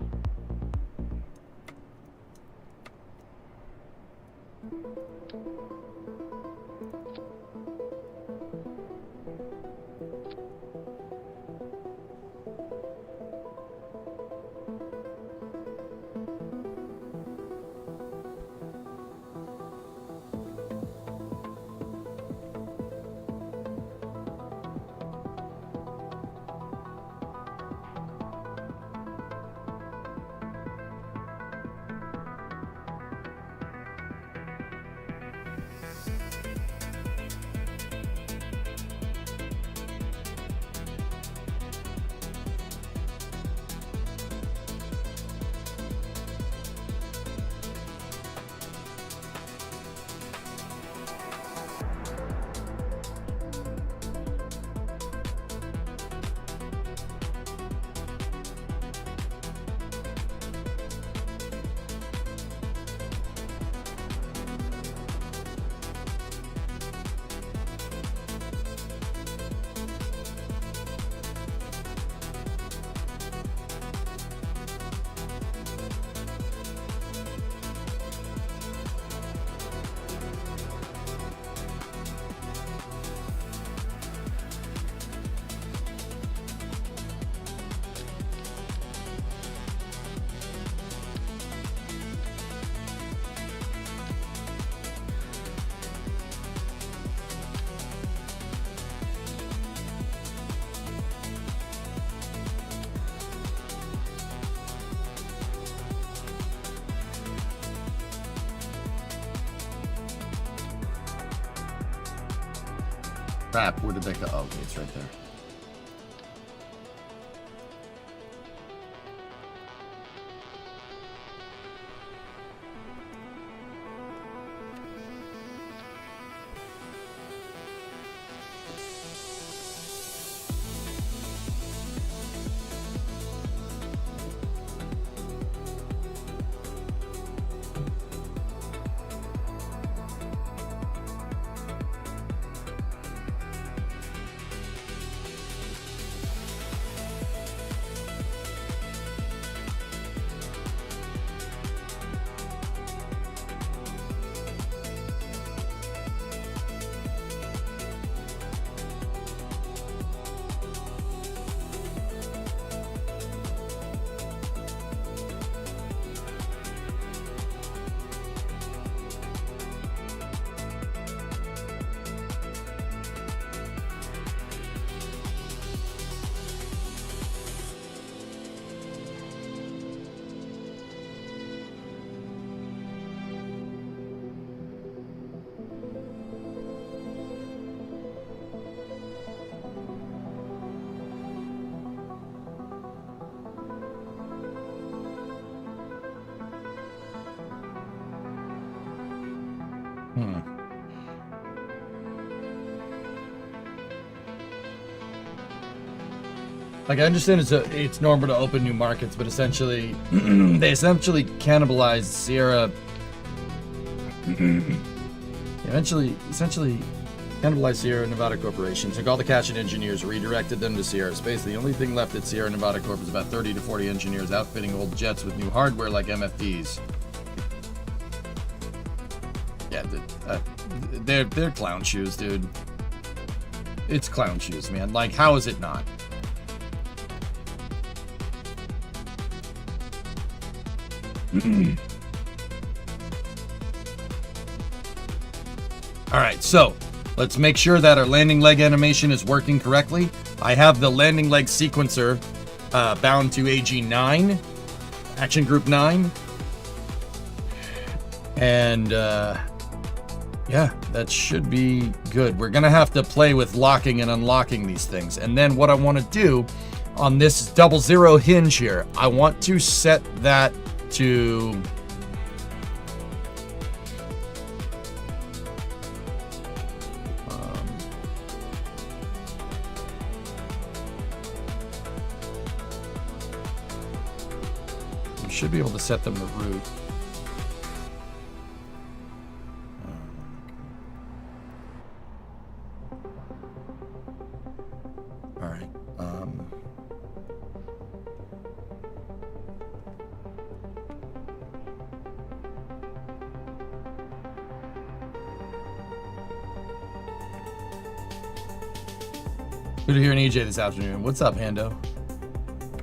Crap, where did that go? Oh, okay, it's right there. Like, I understand it's normal to open new markets, but essentially, they essentially cannibalized Sierra. essentially cannibalized Sierra Nevada Corporation, took all the cash and engineers, redirected them to Sierra Space. The only thing left at Sierra Nevada Corp is about 30 to 40 engineers outfitting old jets with new hardware like MFDs. Yeah, they're clown shoes, dude. It's clown shoes, man. Like, how is it not? All right, so let's make sure that our landing leg animation is working correctly. I have the landing leg sequencer bound to AG9, Action Group 9. And yeah, that should be good. We're gonna have to play with locking and unlocking these things. And then what I want to do on this 00 hinge here, I want to set that to we should be able to set them to root. All right. Good to hear an EJ this afternoon. What's up, Hando?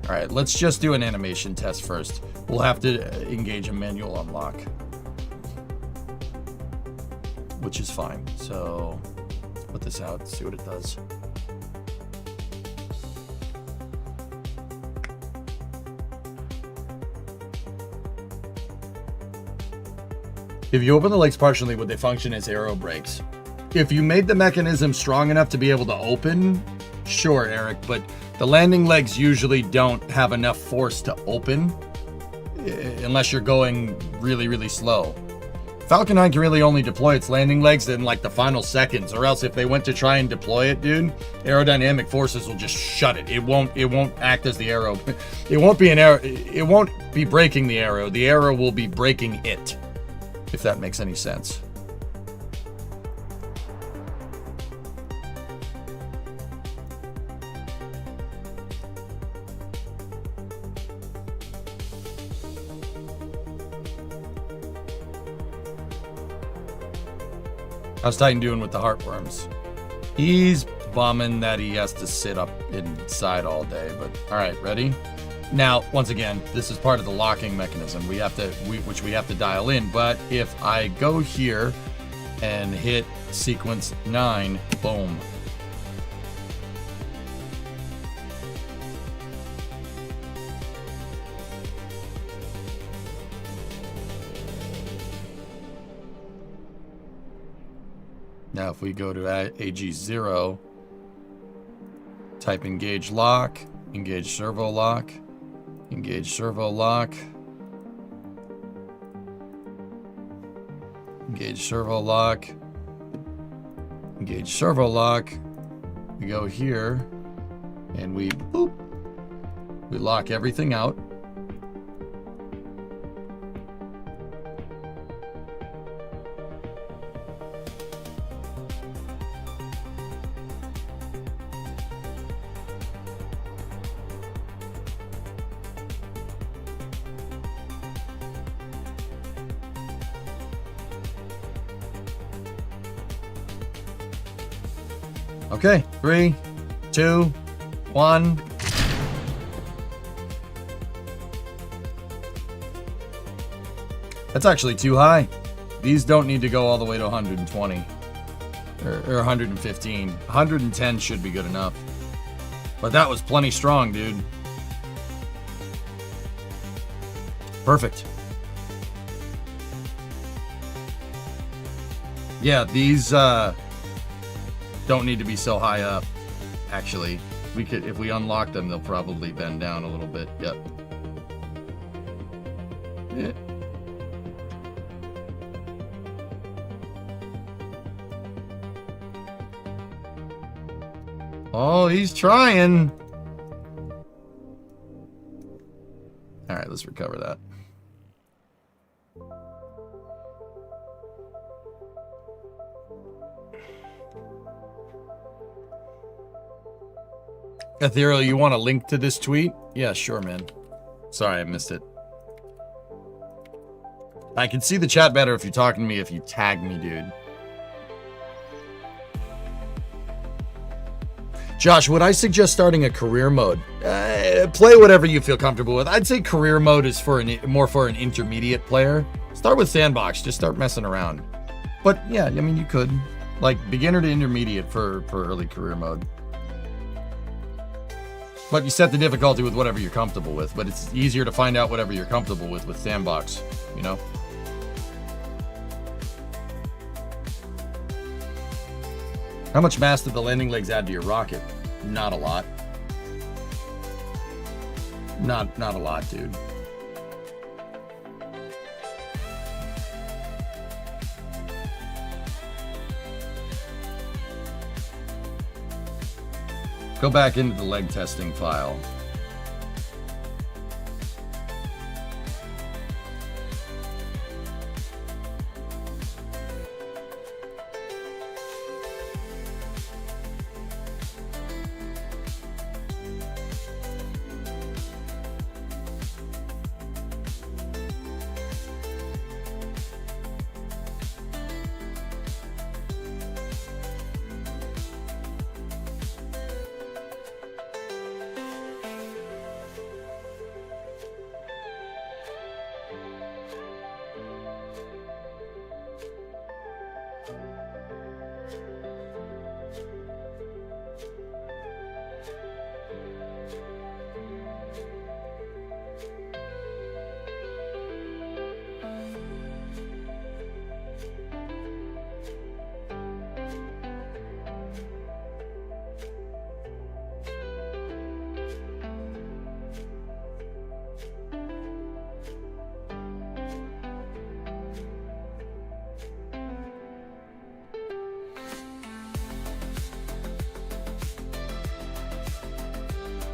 All right, let's just do an animation test first. We'll have to engage a manual unlock, which is fine. So let's put this out, see what it does. If you open the legs partially, would they function as aero brakes? If you made the mechanism strong enough to be able to open, sure, Eric, but the landing legs usually don't have enough force to open unless you're going really, really slow. Falcon 9 can really only deploy its landing legs in like the final seconds, or else if they went to try and deploy it, dude, aerodynamic forces will just shut it. It won't act as the arrow. It won't be an arrow. It won't be breaking the arrow. The arrow will be breaking it, if that makes any sense. How's Titan doing with the heartworms? He's bumming that he has to sit up inside all day, but all right, ready? Now, once again, this is part of the locking mechanism which we have to dial in, but if I go here and hit sequence 9, boom. Now, if we go to AG0, type engage lock, engage servo lock, engage servo lock, engage servo lock, engage servo lock. We go here and we boop, we lock everything out. Okay, 3, 2, 1. That's actually too high. These don't need to go all the way to 120 or 115. 110 should be good enough. But that was plenty strong, dude. Perfect. Yeah, these don't need to be so high up. Actually, we could, if we unlock them, they'll probably bend down a little bit. Yep. Yeah. Oh, he's trying. let's recover that. Ethereal, you want a link to this tweet? Yeah, sure, man. Sorry, I missed it. I can see the chat better if you're talking to me, if you tag me, dude. Josh, would I suggest starting a career mode? Play whatever you feel comfortable with. I'd say career mode is for more for an intermediate player. Start with sandbox. Just start messing around. But yeah, I mean, you could. Like beginner to intermediate for early career mode. But you set the difficulty with whatever you're comfortable with. But it's easier to find out whatever you're comfortable with sandbox, you know? How much mass did the landing legs add to your rocket? Not a lot. Not a lot, dude. Go back into the leg testing file.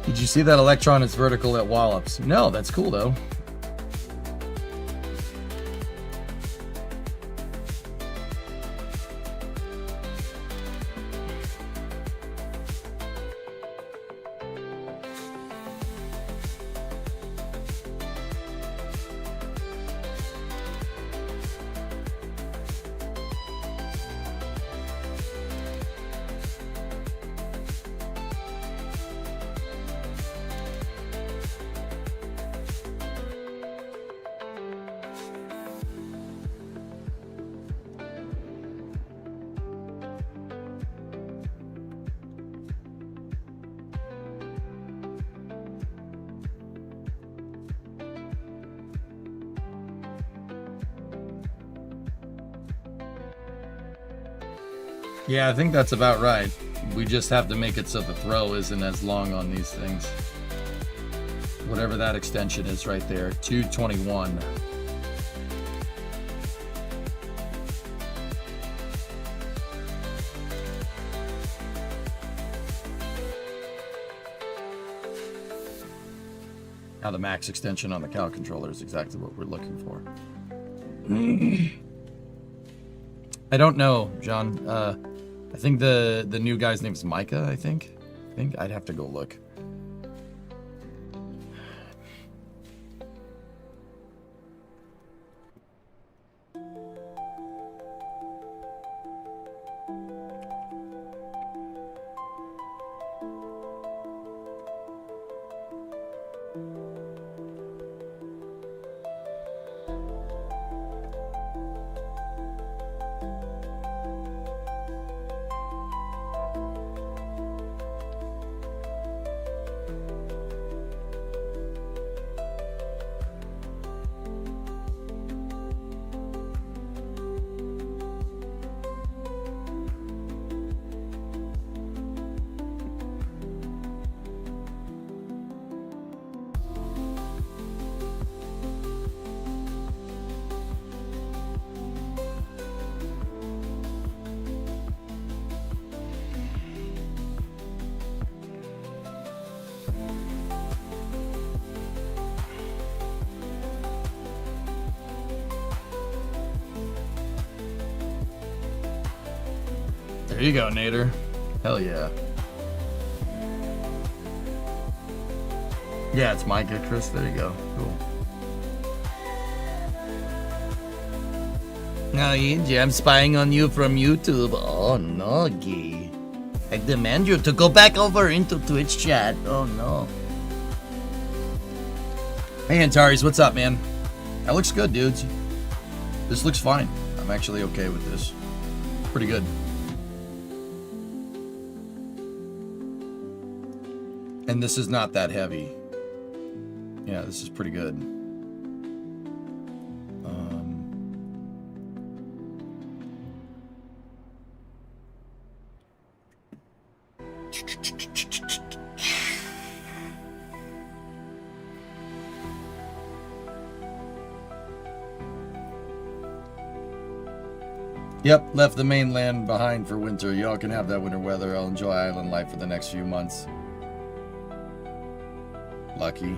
Did you see that electron is vertical at Wallops? No, that's cool though. Yeah, I think that's about right. We just have to make it so the throw isn't as long on these things. Whatever that extension is right there, 221. Now the max extension on the cow controller is exactly what we're looking for. I don't know, John. I think the new guy's name is Micah, I think I'd have to go look. There you go, Nader. Hell yeah. Yeah, it's Micah, Chris. There you go. Cool. No, Angie, I'm spying on you from YouTube. Oh, no, Gee. I demand you to go back over into Twitch chat. Oh, no. Hey, Antares, what's up, man? That looks good, dudes. This looks fine. I'm actually okay with this. Pretty good. And this is not that heavy. Yeah, this is pretty good. Yep, left the mainland behind for winter. Y'all can have that winter weather. I'll enjoy island life for the next few months. Lucky.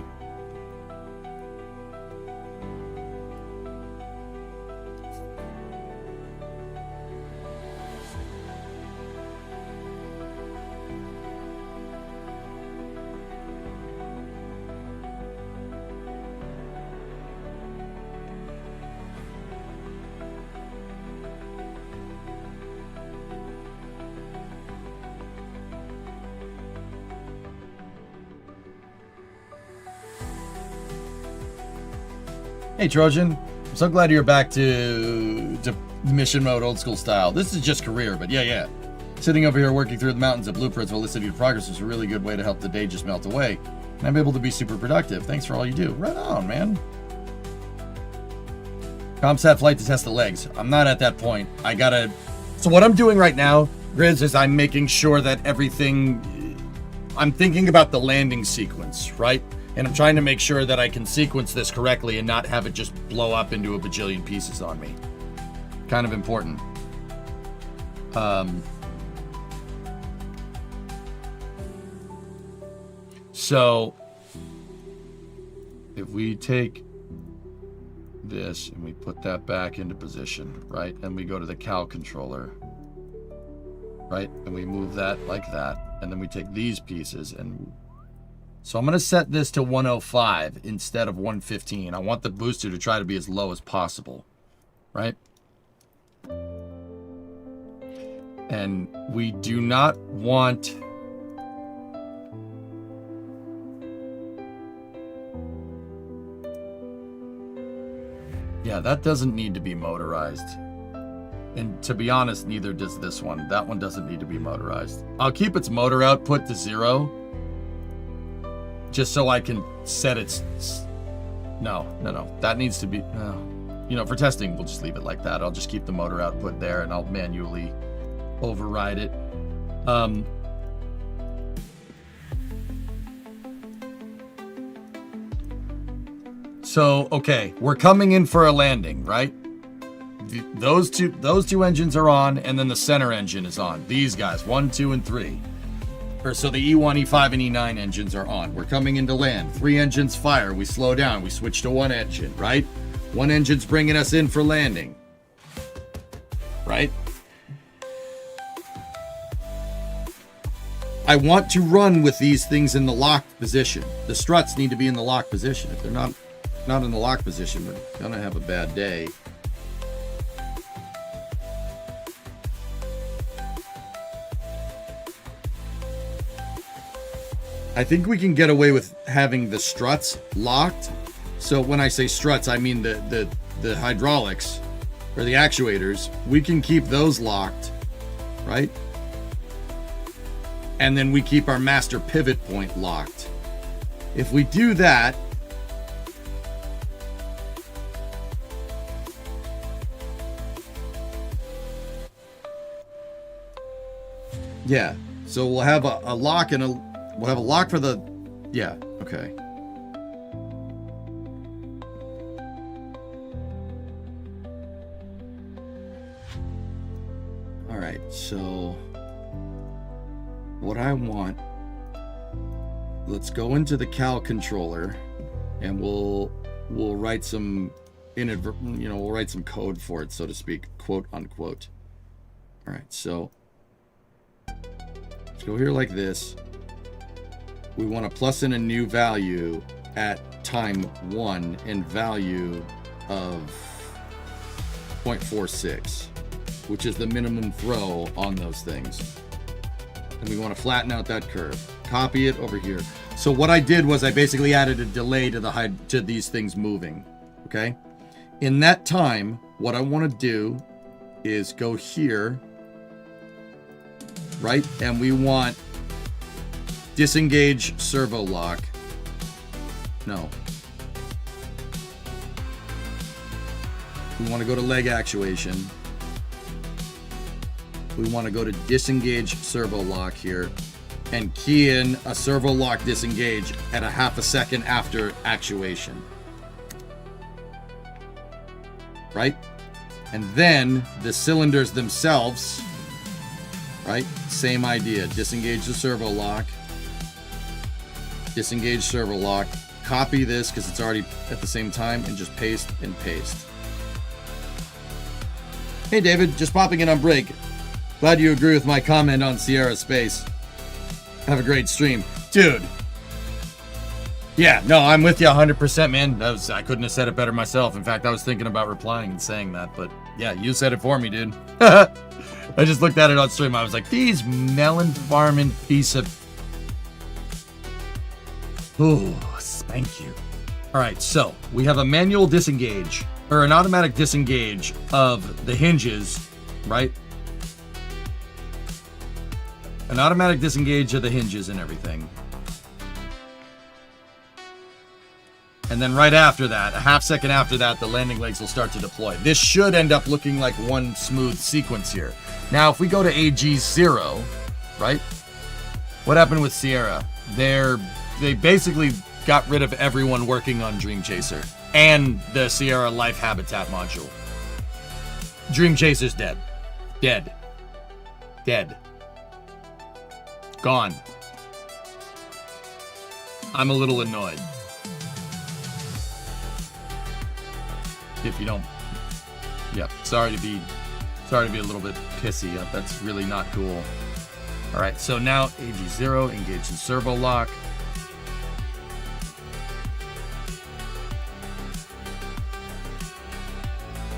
Hey Trojan, I'm so glad you're back to mission mode old school style. This is just career, but yeah. Sitting over here working through the mountains of blueprints while listening to progress is a really good way to help the day just melt away. And I'm able to be super productive. Thanks for all you do. Right on, man. ComSat flight to test the legs. I'm not at that point. So what I'm doing right now, Grizz, is I'm making sure that I'm thinking about the landing sequence, right? And I'm trying to make sure that I can sequence this correctly and not have it just blow up into a bajillion pieces on me. Kind of important. So, if we take this and we put that back into position, right? And we go to the Cal controller, right? And we move that like that. And then we take these pieces and... So I'm going to set this to 105 instead of 115. I want the booster to try to be as low as possible, right? And we do not want... Yeah, that doesn't need to be motorized. And to be honest, neither does this one. That one doesn't need to be motorized. I'll keep its motor output to 0. Just so I can set its... No. That needs to be... You know, for testing, we'll just leave it like that. I'll just keep the motor output there, and I'll manually override it. So, okay, we're coming in for a landing, right? Those two engines are on, and then the center engine is on. These guys, 1, 2, and 3. So the E1, E5, and E9 engines are on. We're coming into land. 3 engines fire. We slow down. We switch to 1 engine, right? 1 engine's bringing us in for landing. Right? I want to run with these things in the locked position. The struts need to be in the locked position. If they're not in the locked position, we're going to have a bad day. I think we can get away with having the struts locked. So when I say struts, I mean the hydraulics or the actuators. We can keep those locked, right? And then we keep our master pivot point locked. If we do that, yeah. So we'll have a lock and we'll have a lock for the... Yeah, okay. Alright, so... What I want... Let's go into the Cal controller, and we'll write some... we'll write some code for it, so to speak. Quote, unquote. Alright, so... Let's go here like this. We want to plus in a new value at time 1 and value of 0.46, which is the minimum throw on those things. And we want to flatten out that curve. Copy it over here. So what I did was I basically added a delay to these things moving. Okay? In that time, what I want to do is go here, right? And we want disengage servo lock. No. We want to go to leg actuation. We want to go to disengage servo lock here and key in a servo lock disengage at a half a second after actuation. Right? And then the cylinders themselves, right? Same idea. Disengage the servo lock. Disengage servo lock. Copy this because it's already at the same time and just paste and paste. Hey David, just popping in on break. Glad you agree with my comment on Sierra Space. Have a great stream. Dude. Yeah, no, I'm with you 100%, man. I couldn't have said it better myself. In fact, I was thinking about replying and saying that, but yeah, you said it for me, dude. I just looked at it on stream. I was like, these melon farming piece of... Ooh, thank you. All right, so we have a manual disengage, or an automatic disengage of the hinges, right? An automatic disengage of the hinges and everything. And then right after that, a half second after that, the landing legs will start to deploy. This should end up looking like one smooth sequence here. Now, if we go to AG0, right? What happened with Sierra? They basically got rid of everyone working on Dream Chaser and the Sierra Life Habitat module. Dream Chaser's dead. Dead. Dead. Gone. I'm a little annoyed. If you don't... Yeah, sorry to be a little bit pissy. That's really not cool. Alright, so now AG0, engage the servo lock.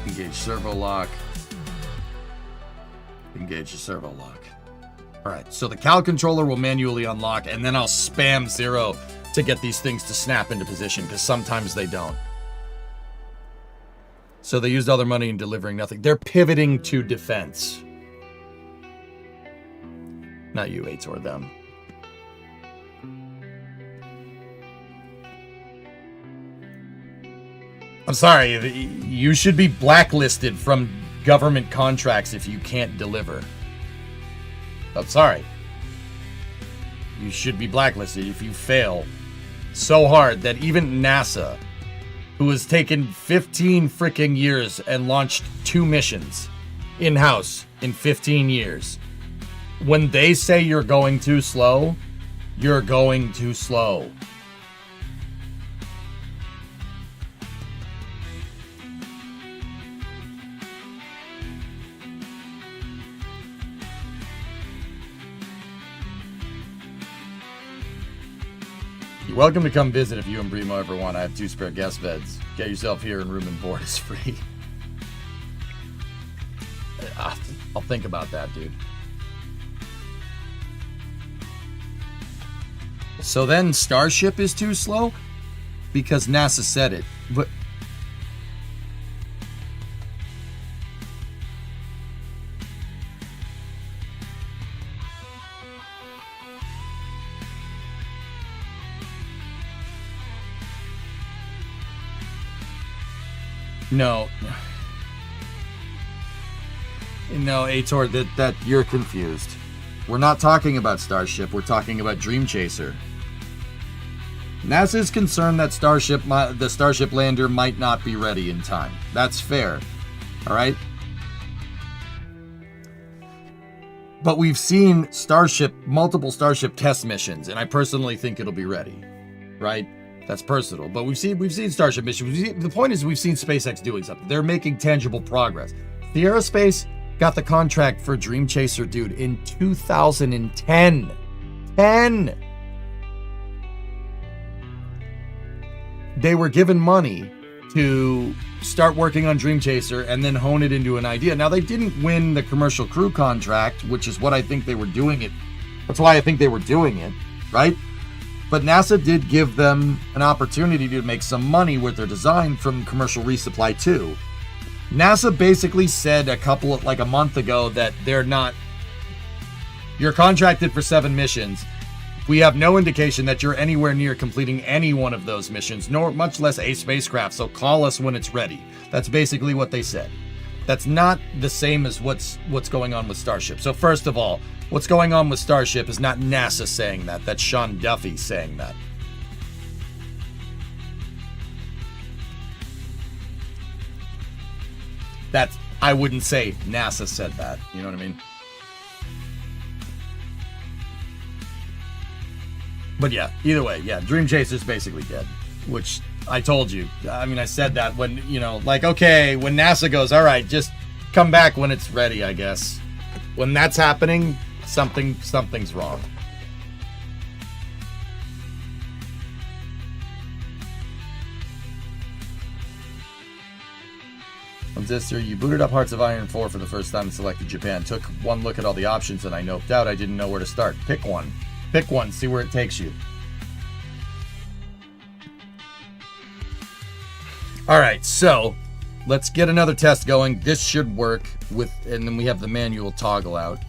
Engage servo lock. Engage the servo lock. Alright, so the Cal controller will manually unlock, and then I'll spam 0 to get these things to snap into position, because sometimes they don't. So they used all their money in delivering nothing. They're pivoting to defense. Not you, Aitor, them. I'm sorry, you should be blacklisted from government contracts if you can't deliver. I'm sorry. You should be blacklisted if you fail so hard that even NASA, who has taken 15 freaking years and launched 2 missions in-house in 15 years, when they say you're going too slow, you're going too slow. You're welcome to come visit if you and Brimo ever want. I have 2 spare guest beds. Get yourself here and room and board is free. I'll think about that, dude. So then Starship is too slow? Because NASA said it. But no, Aitor, that you're confused. We're not talking about Starship. We're talking about Dream Chaser. NASA is concerned that the Starship lander might not be ready in time. That's fair. All right? But we've seen multiple Starship test missions, and I personally think it'll be ready. Right? That's personal. But we've seen Starship missions. The point is we've seen SpaceX doing something. They're making tangible progress. The aerospace, got the contract for Dream Chaser, dude, in 2010. 10! They were given money to start working on Dream Chaser and then hone it into an idea. Now, they didn't win the commercial crew contract, which is what I think they were doing it. That's why I think they were doing it, right? But NASA did give them an opportunity to make some money with their design from commercial resupply too. NASA basically said a month ago that you're contracted for 7 missions. We have no indication that you're anywhere near completing any one of those missions, nor much less a spacecraft, so call us when it's ready. That's basically what they said. That's not the same as what's going on with Starship. So first of all, what's going on with Starship is not NASA saying that. That's Sean Duffy saying that. I wouldn't say NASA said that. You know what I mean? But yeah, either way, yeah, Dream Chaser's basically dead, which I told you. I mean, I said that when, okay, when NASA goes, all right, just come back when it's ready, I guess. When that's happening, something's wrong. Zister, you booted up Hearts of Iron 4 for the first time and selected Japan. Took one look at all the options and I noped out. I didn't know where to start. Pick one. Pick one. See where it takes you. All right, so let's get another test going. This should work and then we have the manual toggle out.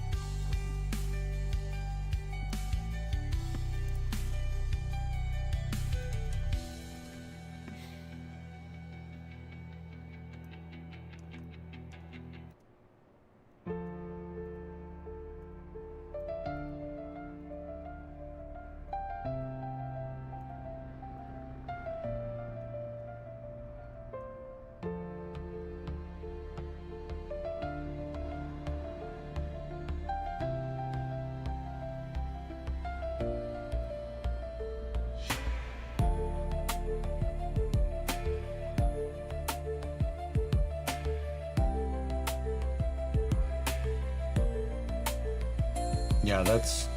Yeah, that's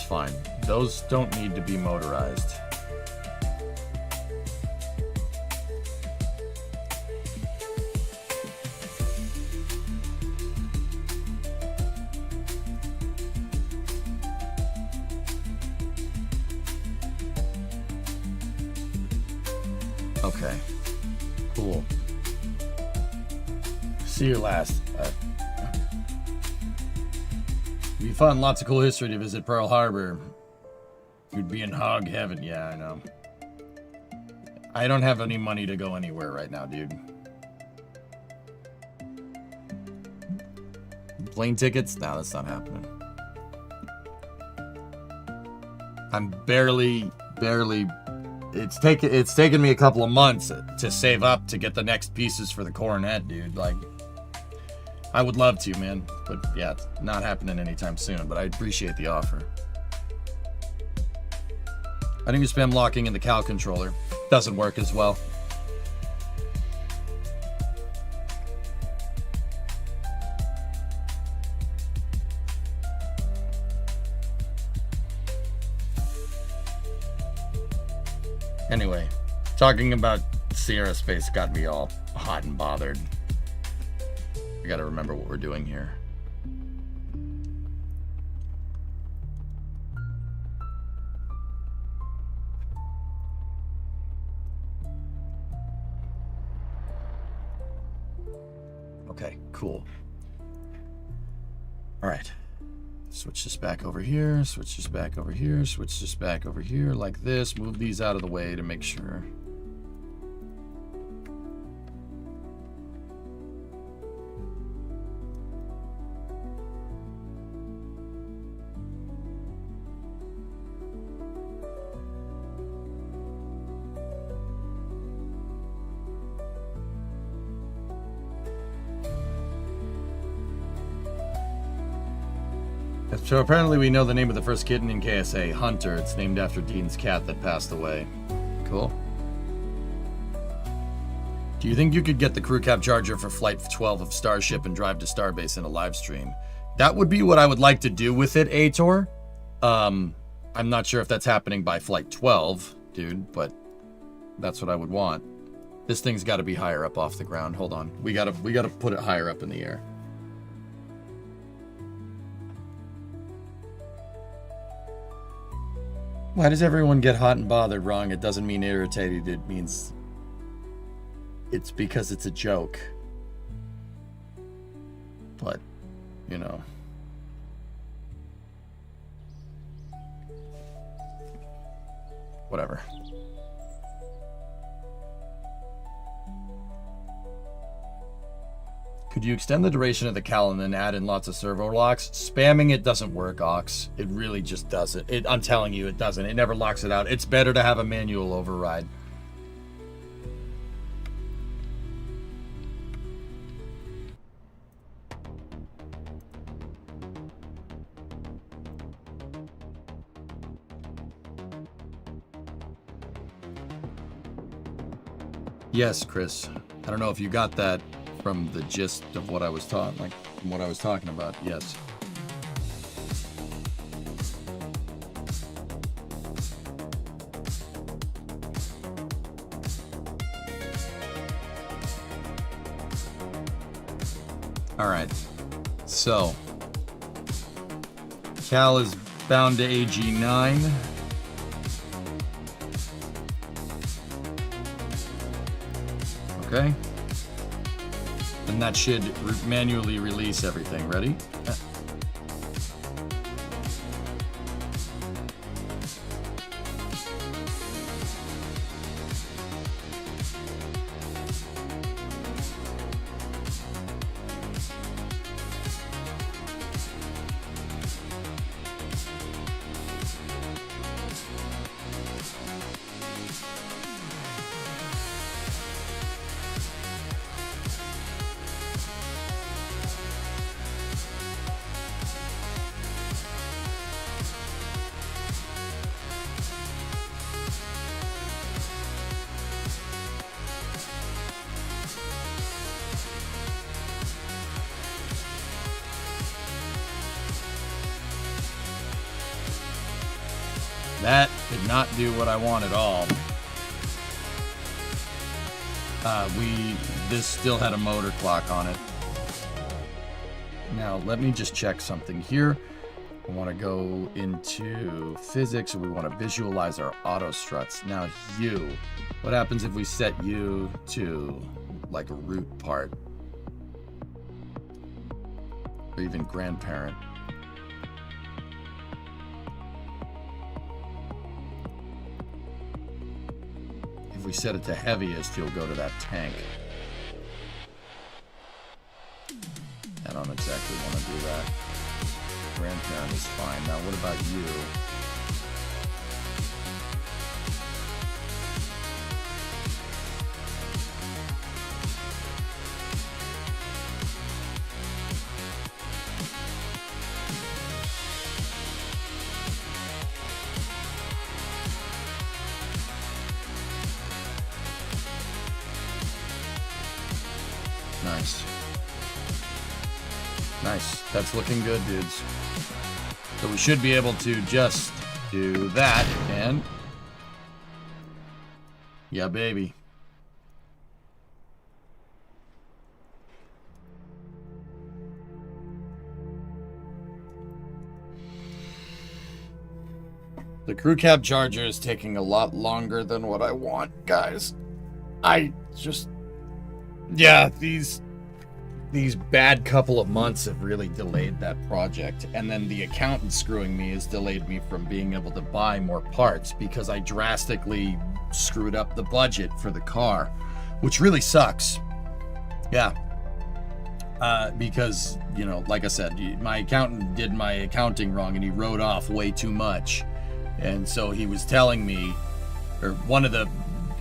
fine. Those don't need to be motorized. Okay, cool. See you last. It'd be fun, lots of cool history to visit Pearl Harbor. You'd be in hog heaven. Yeah, I know. I don't have any money to go anywhere right now, dude. Plane tickets? No, that's not happening. I'm barely. It's taken me a couple of months to save up to get the next pieces for the Coronet, dude. Like, I would love to, man. But yeah, it's not happening anytime soon. But I appreciate the offer. I think you spam locking in the cow controller. Doesn't work as well. Anyway, talking about Sierra Space got me all hot and bothered. I gotta remember what we're doing here. Okay, cool. All right. Switch this back over here, switch this back over here, switch this back over here like this. Move these out of the way to make sure. So apparently we know the name of the first kitten in KSA, Hunter. It's named after Dean's cat that passed away. Cool. Do you think you could get the crew cab charger for Flight 12 of Starship and drive to Starbase in a live stream? That would be what I would like to do with it, Ator. I'm not sure if that's happening by Flight 12, dude, but that's what I would want. This thing's got to be higher up off the ground. Hold on. We gotta put it higher up in the air. Why does everyone get hot and bothered wrong? It doesn't mean irritated. It means it's because it's a joke. But, you know. Whatever. Could you extend the duration of the cal and then add in lots of servo locks? Spamming it doesn't work, Ox. It really just doesn't. I'm telling you, it doesn't. It never locks it out. It's better to have a manual override. Yes, Chris. I don't know if you got that from the gist of what I was talking, from what I was talking about. Yes. All right. So, Cal is bound to AG9. Okay. And that should manually release everything. Ready? That did not do what I want at all. This still had a motor clock on it. Now, let me just check something here. I want to go into physics, and we want to visualize our auto struts. Now, what happens if we set U to like a root part? Or even grandparent. If we set it to heaviest, you'll go to that tank. I don't exactly want to do that. Grandparent is fine. Now, what about you? Nice. Nice. That's looking good, dudes. So we should be able to just do that, and yeah, baby. The crew cab charger is taking a lot longer than what I want, guys. Yeah, these bad couple of months have really delayed that project. And then the accountant screwing me has delayed me from being able to buy more parts because I drastically screwed up the budget for the car, which really sucks. Yeah. Because, you know, like I said, my accountant did my accounting wrong and he wrote off way too much. And so he was telling me, or one of the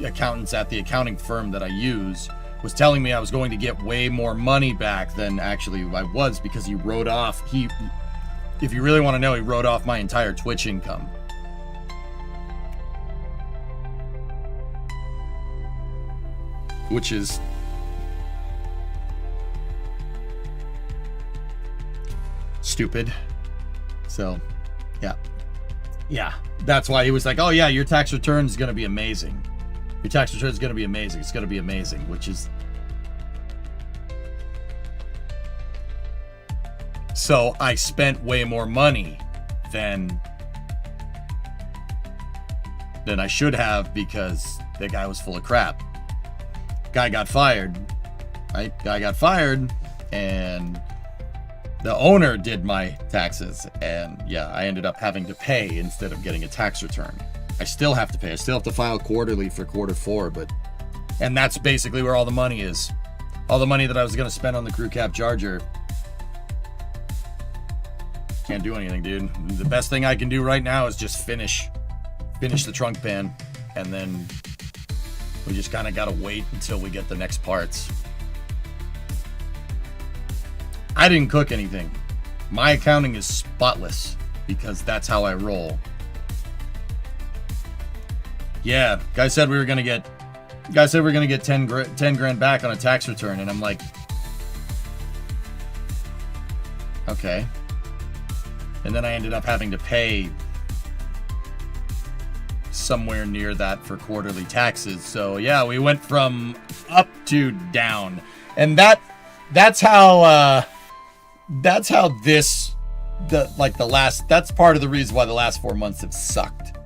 accountants at the accounting firm that I use was telling me I was going to get way more money back than actually I was, because he wrote off, if you really want to know, he wrote off my entire Twitch income. which is stupid. So, yeah. Yeah, that's why he was like, oh yeah, your tax return is going to be amazing. Your tax return is going to be amazing. It's going to be amazing, which is... So I spent way more money than I should have because the guy was full of crap. Guy got fired, right? Guy got fired, and the owner did my taxes, and yeah, I ended up having to pay instead of getting a tax return. I still have to pay. I still have to file quarterly for quarter 4, and that's basically where all the money is. All the money that I was going to spend on the crew cab Charger. Can't do anything, dude. The best thing I can do right now is just finish the trunk pan, and then we just kind of got to wait until we get the next parts. I didn't cook anything. My accounting is spotless because that's how I roll. Yeah, guy said we're gonna get 10 grand back on a tax return, and I'm like, okay. And then I ended up having to pay somewhere near that for quarterly taxes. So yeah, we went from up to down, and that's how that's part of the reason why the last 4 months have sucked.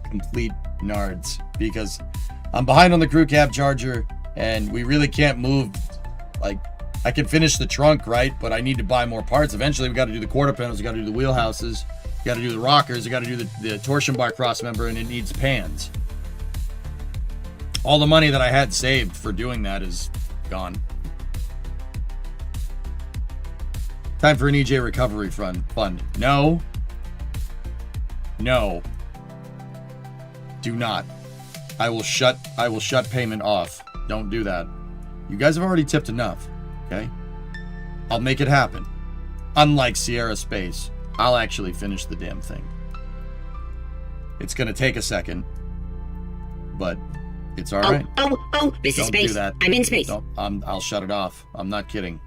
Complete nards, because I'm behind on the crew cab Charger, and we really can't move. Like, I can finish the trunk, right? But I need to buy more parts. Eventually, we got to do the quarter panels, we got to do the wheelhouses, we got to do the rockers, we got to do the torsion bar cross member, and it needs pans. All the money that I had saved for doing that is gone. Time for an EJ recovery fund. No. Do not. I will shut payment off. Don't do that. You guys have already tipped enough. Okay? I'll make it happen. Unlike Sierra Space, I'll actually finish the damn thing. It's gonna take a second, but it's all right. This is Don't space. do that. I'm in space. I'll shut it off. I'm not kidding.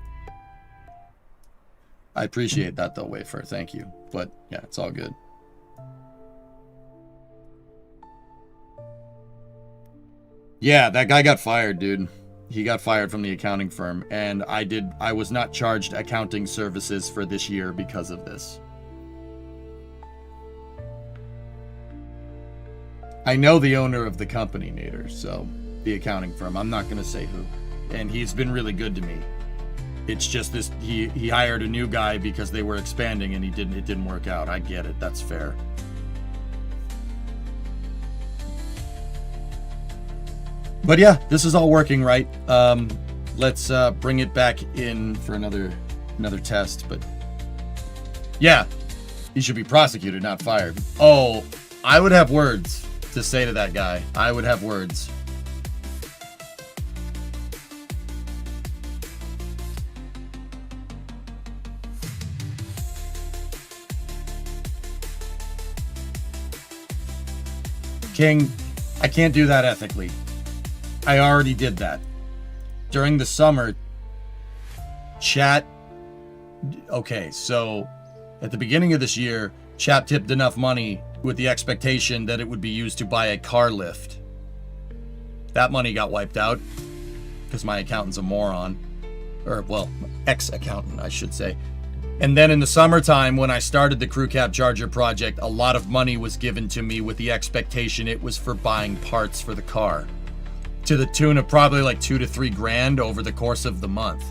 I appreciate that though, Wafer. Thank you. But yeah, it's all good. Yeah, that guy got fired, dude. He got fired from the accounting firm, and I was not charged accounting services for this year because of this. I know the owner of the company, Nader, so the accounting firm. I'm not gonna say who. And he's been really good to me. It's just this, he hired a new guy because they were expanding and it didn't work out. I get it, that's fair. But yeah, this is all working right. Let's bring it back in for another test. But yeah, he should be prosecuted, not fired. Oh, I would have words to say to that guy. I would have words. King, I can't do that ethically. I already did that. During the summer, chat... Okay, so at the beginning of this year, chat tipped enough money with the expectation that it would be used to buy a car lift. That money got wiped out because my accountant's a moron. Or, well, ex-accountant, I should say. And then in the summertime, when I started the crew cab Charger project, a lot of money was given to me with the expectation it was for buying parts for the car, to the tune of probably like $2 to $3 grand over the course of the month.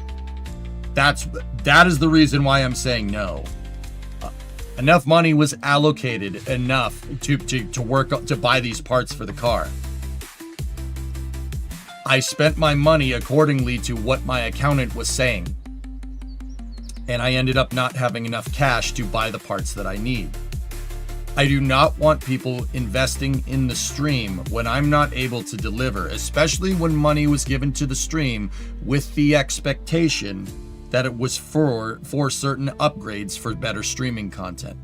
That is the reason why I'm saying no. Enough money was allocated enough to work to buy these parts for the car. I spent my money accordingly to what my accountant was saying, and I ended up not having enough cash to buy the parts that I need. I do not want people investing in the stream when I'm not able to deliver, especially when money was given to the stream with the expectation that it was for certain upgrades for better streaming content.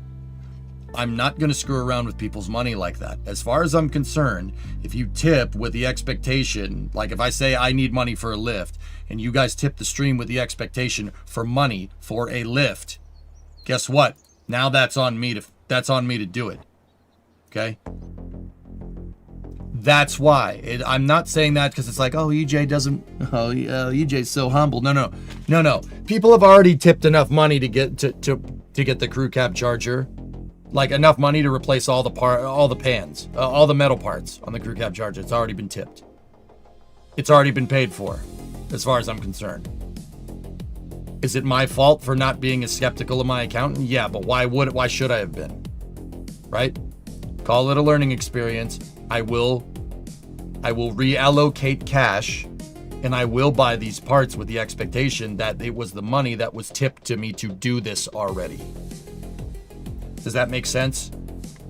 I'm not going to screw around with people's money like that. As far as I'm concerned, if you tip with the expectation, like if I say I need money for a lift, and you guys tip the stream with the expectation for money for a lift, guess what? Now that's on me to do it. Okay? That's why. I'm not saying that because it's like, oh, EJ's so humble. No. People have already tipped enough money to get to get the crew cab charger, like enough money to replace all the pans, all the metal parts on the crew cab charger. It's already been tipped. It's already been paid for, as far as I'm concerned. Is it my fault for not being as skeptical of my accountant? Yeah, but why should I have been? Right? Call it a learning experience. I will reallocate cash, and I will buy these parts with the expectation that it was the money that was tipped to me to do this already. Does that make sense?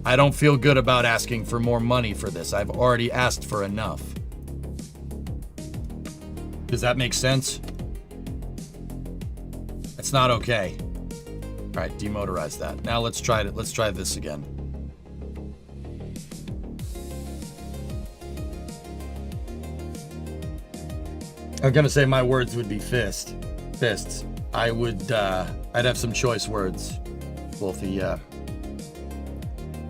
I don't feel good about asking for more money for this. I've already asked for enough. Does that make sense? It's not okay. All right, demotorize that. Now let's try it. Let's try this again. I'm gonna say my words would be fists. I'd have some choice words. Wolfie, yeah.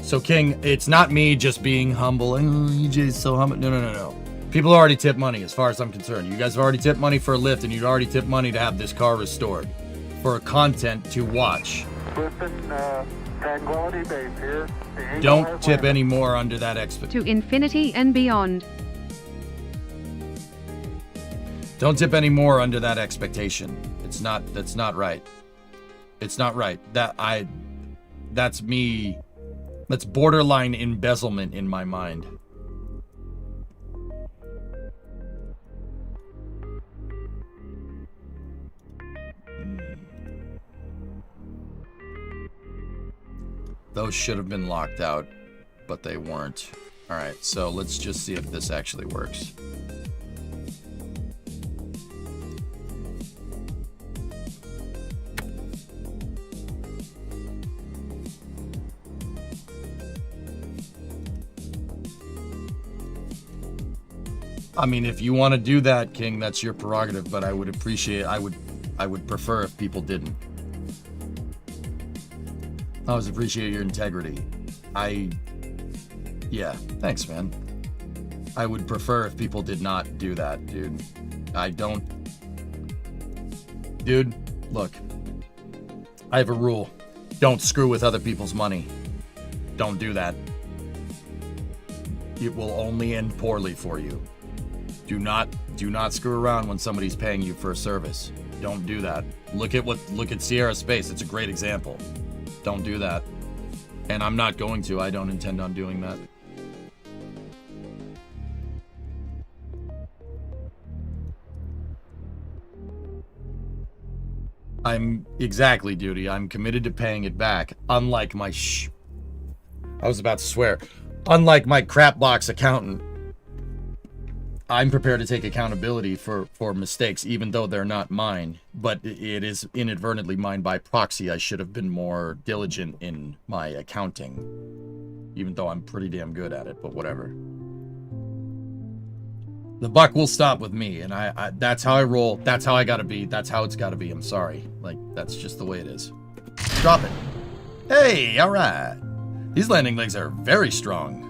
So King, it's not me just being humble. Oh, EJ's so humble. No. People already tip money, as far as I'm concerned. You guys have already tipped money for a lift, and you've already tipped money to have this car restored for content to watch. Tranquility Base here. Don't tip any more under that expectation. To infinity and beyond. Don't tip any more under that expectation. That's not right. It's not right. That's me. That's borderline embezzlement in my mind. Those should have been locked out, but they weren't. All right, so let's just see if this actually works. I mean, if you want to do that, King, that's your prerogative, but I would prefer if people didn't. I always appreciate your integrity. Yeah, thanks, man. I would prefer if people did not do that, dude. Dude, look. I have a rule. Don't screw with other people's money. Don't do that. It will only end poorly for you. Do not screw around when somebody's paying you for a service. Don't do that. Look at Sierra Space. It's a great example. Don't do that. And I'm not going to. I don't intend on doing that. Exactly, Duty. I'm committed to paying it back. Unlike my I was about to swear. Unlike my crapbox accountant, I'm prepared to take accountability for mistakes, even though they're not mine. But it is inadvertently mine by proxy. I should have been more diligent in my accounting, even though I'm pretty damn good at it, but whatever. The buck will stop with me, and I that's how I roll. That's how I gotta be. That's how it's gotta be. I'm sorry. Like, that's just the way it is. Drop it. Hey, all right. These landing legs are very strong.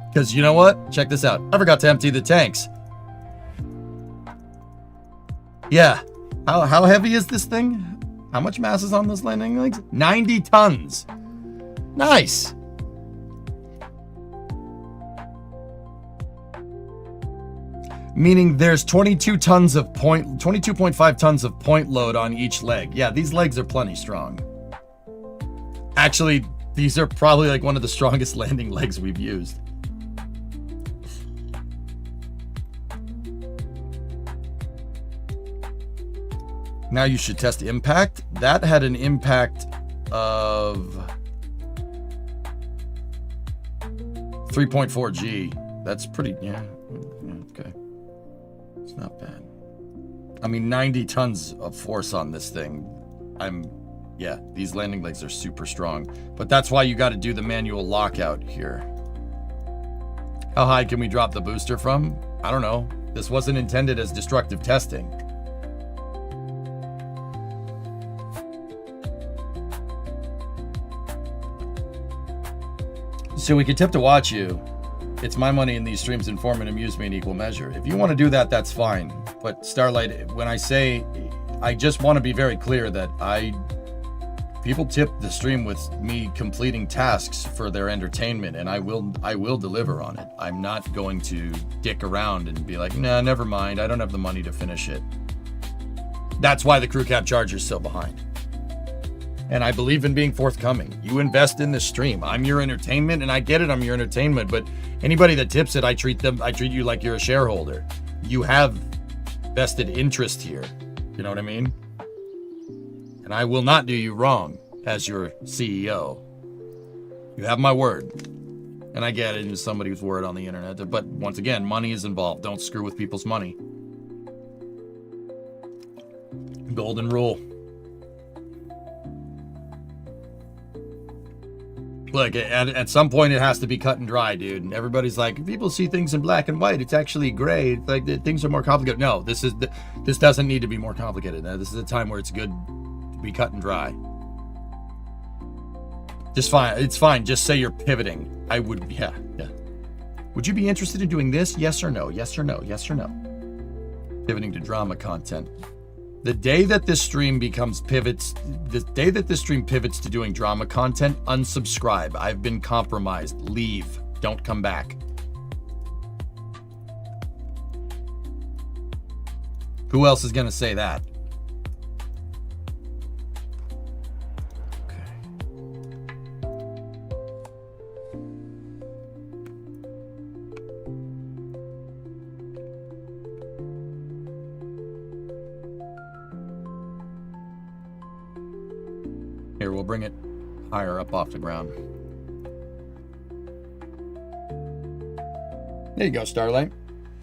Because you know what? Check this out. I forgot to empty the tanks. Yeah. How heavy is this thing? How much mass is on those landing legs? 90 tons. Nice. Meaning there's 22.5 tons of point load on each leg. Yeah, these legs are plenty strong. Actually, these are probably like one of the strongest landing legs we've used. Now you should test impact. That had an impact of 3.4 G. That's pretty, yeah, okay. It's not bad. I mean, 90 tons of force on this thing. Yeah, these landing legs are super strong. But that's why you got to do the manual lockout here. How high can we drop the booster from? I don't know. This wasn't intended as destructive testing. So we could tip to watch you. It's my money in these streams, inform and amuse me in equal measure. If you want to do that, that's fine. But Starlight, when I say, I just want to be very clear that people tip the stream with me completing tasks for their entertainment, and I will deliver on it. I'm not going to dick around and be like, nah, never mind. I don't have the money to finish it. That's why the crew cab charge is so behind. And I believe in being forthcoming. You invest in this stream. I'm your entertainment, and I get it. I'm your entertainment, but anybody that tips it, I treat you like you're a shareholder. You have vested interest here. You know what I mean? And I will not do you wrong as your CEO. You have my word. And I get it, it's somebody's word on the internet. But once again, money is involved. Don't screw with people's money. Golden rule. Look, at some point it has to be cut and dry, dude. And everybody's like, people see things in black and white. It's actually gray. It's like things are more complicated. No, this doesn't need to be more complicated. This is a time where it's good to be cut and dry. Just fine. It's fine. Just say you're pivoting. I would, yeah. Would you be interested in doing this? Yes or no? Yes or no? Yes or no? Pivoting to drama content. The day that this stream pivots to doing drama content, unsubscribe. I've been compromised. Leave. Don't come back. Who else is going to say that? Here, we'll bring it higher up off the ground. There you go, Starlight.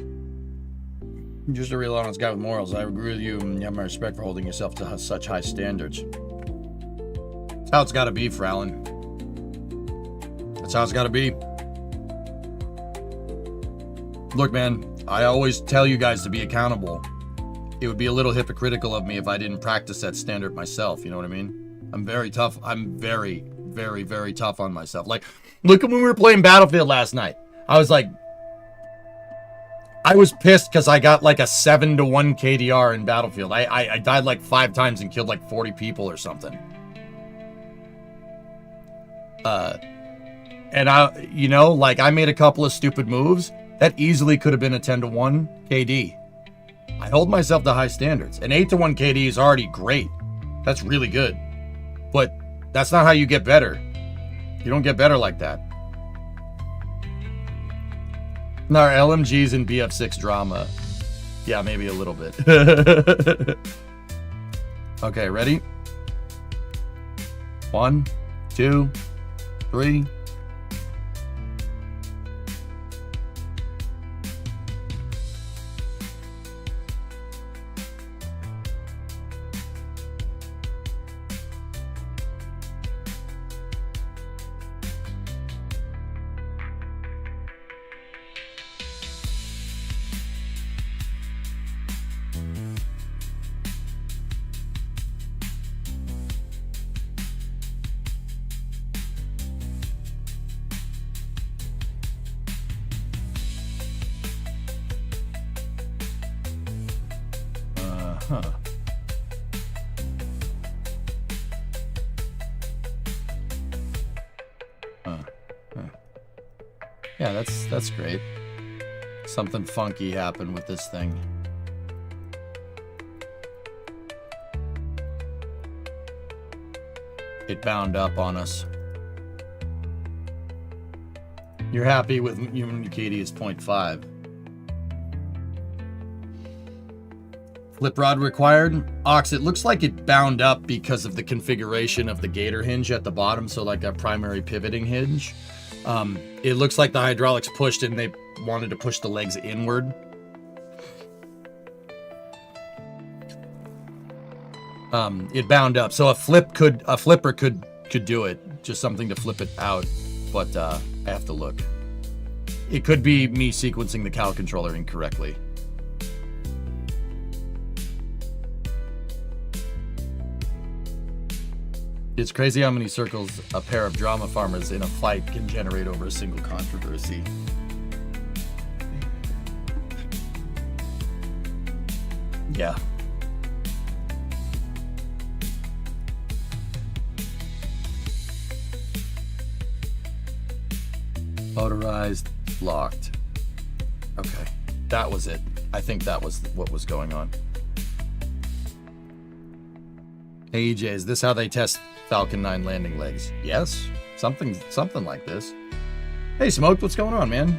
You're just a real honest guy with morals. I agree with you, and you have my respect for holding yourself to such high standards. That's how it's got to be, Frowlin. That's how it's got to be. Look, man, I always tell you guys to be accountable. It would be a little hypocritical of me if I didn't practice that standard myself, you know what I mean? I'm very tough. I'm very, very, very tough on myself. Like, look at when we were playing Battlefield last night. I was pissed because I got like a 7-1 KDR in Battlefield. I died like 5 times and killed like 40 people or something. And I made a couple of stupid moves that easily could have been a 10-1 KD. I hold myself to high standards. An 8-1 KD is already great. That's really good. But that's not how you get better. You don't get better like that. Now, LMGs and BF6 drama. Yeah, maybe a little bit. Okay, ready? 1, 2, 3. Yeah, that's great. Something funky happened with this thing. It bound up on us. You're happy with human Katie is 0.5. Flip rod required. Ox, it looks like it bound up because of the configuration of the gator hinge at the bottom, so like a primary pivoting hinge. It looks like the hydraulics pushed and they wanted to push the legs inward. It bound up. So a flipper could do it. Just something to flip it out. But I have to look. It could be me sequencing the Cal controller incorrectly. It's crazy how many circles a pair of drama farmers in a fight can generate over a single controversy. Yeah. Motorized, locked. Okay, that was it. I think that was what was going on. Hey EJ, is this how they test Falcon 9 landing legs? Yes, something like this. Hey Smoked, what's going on, man?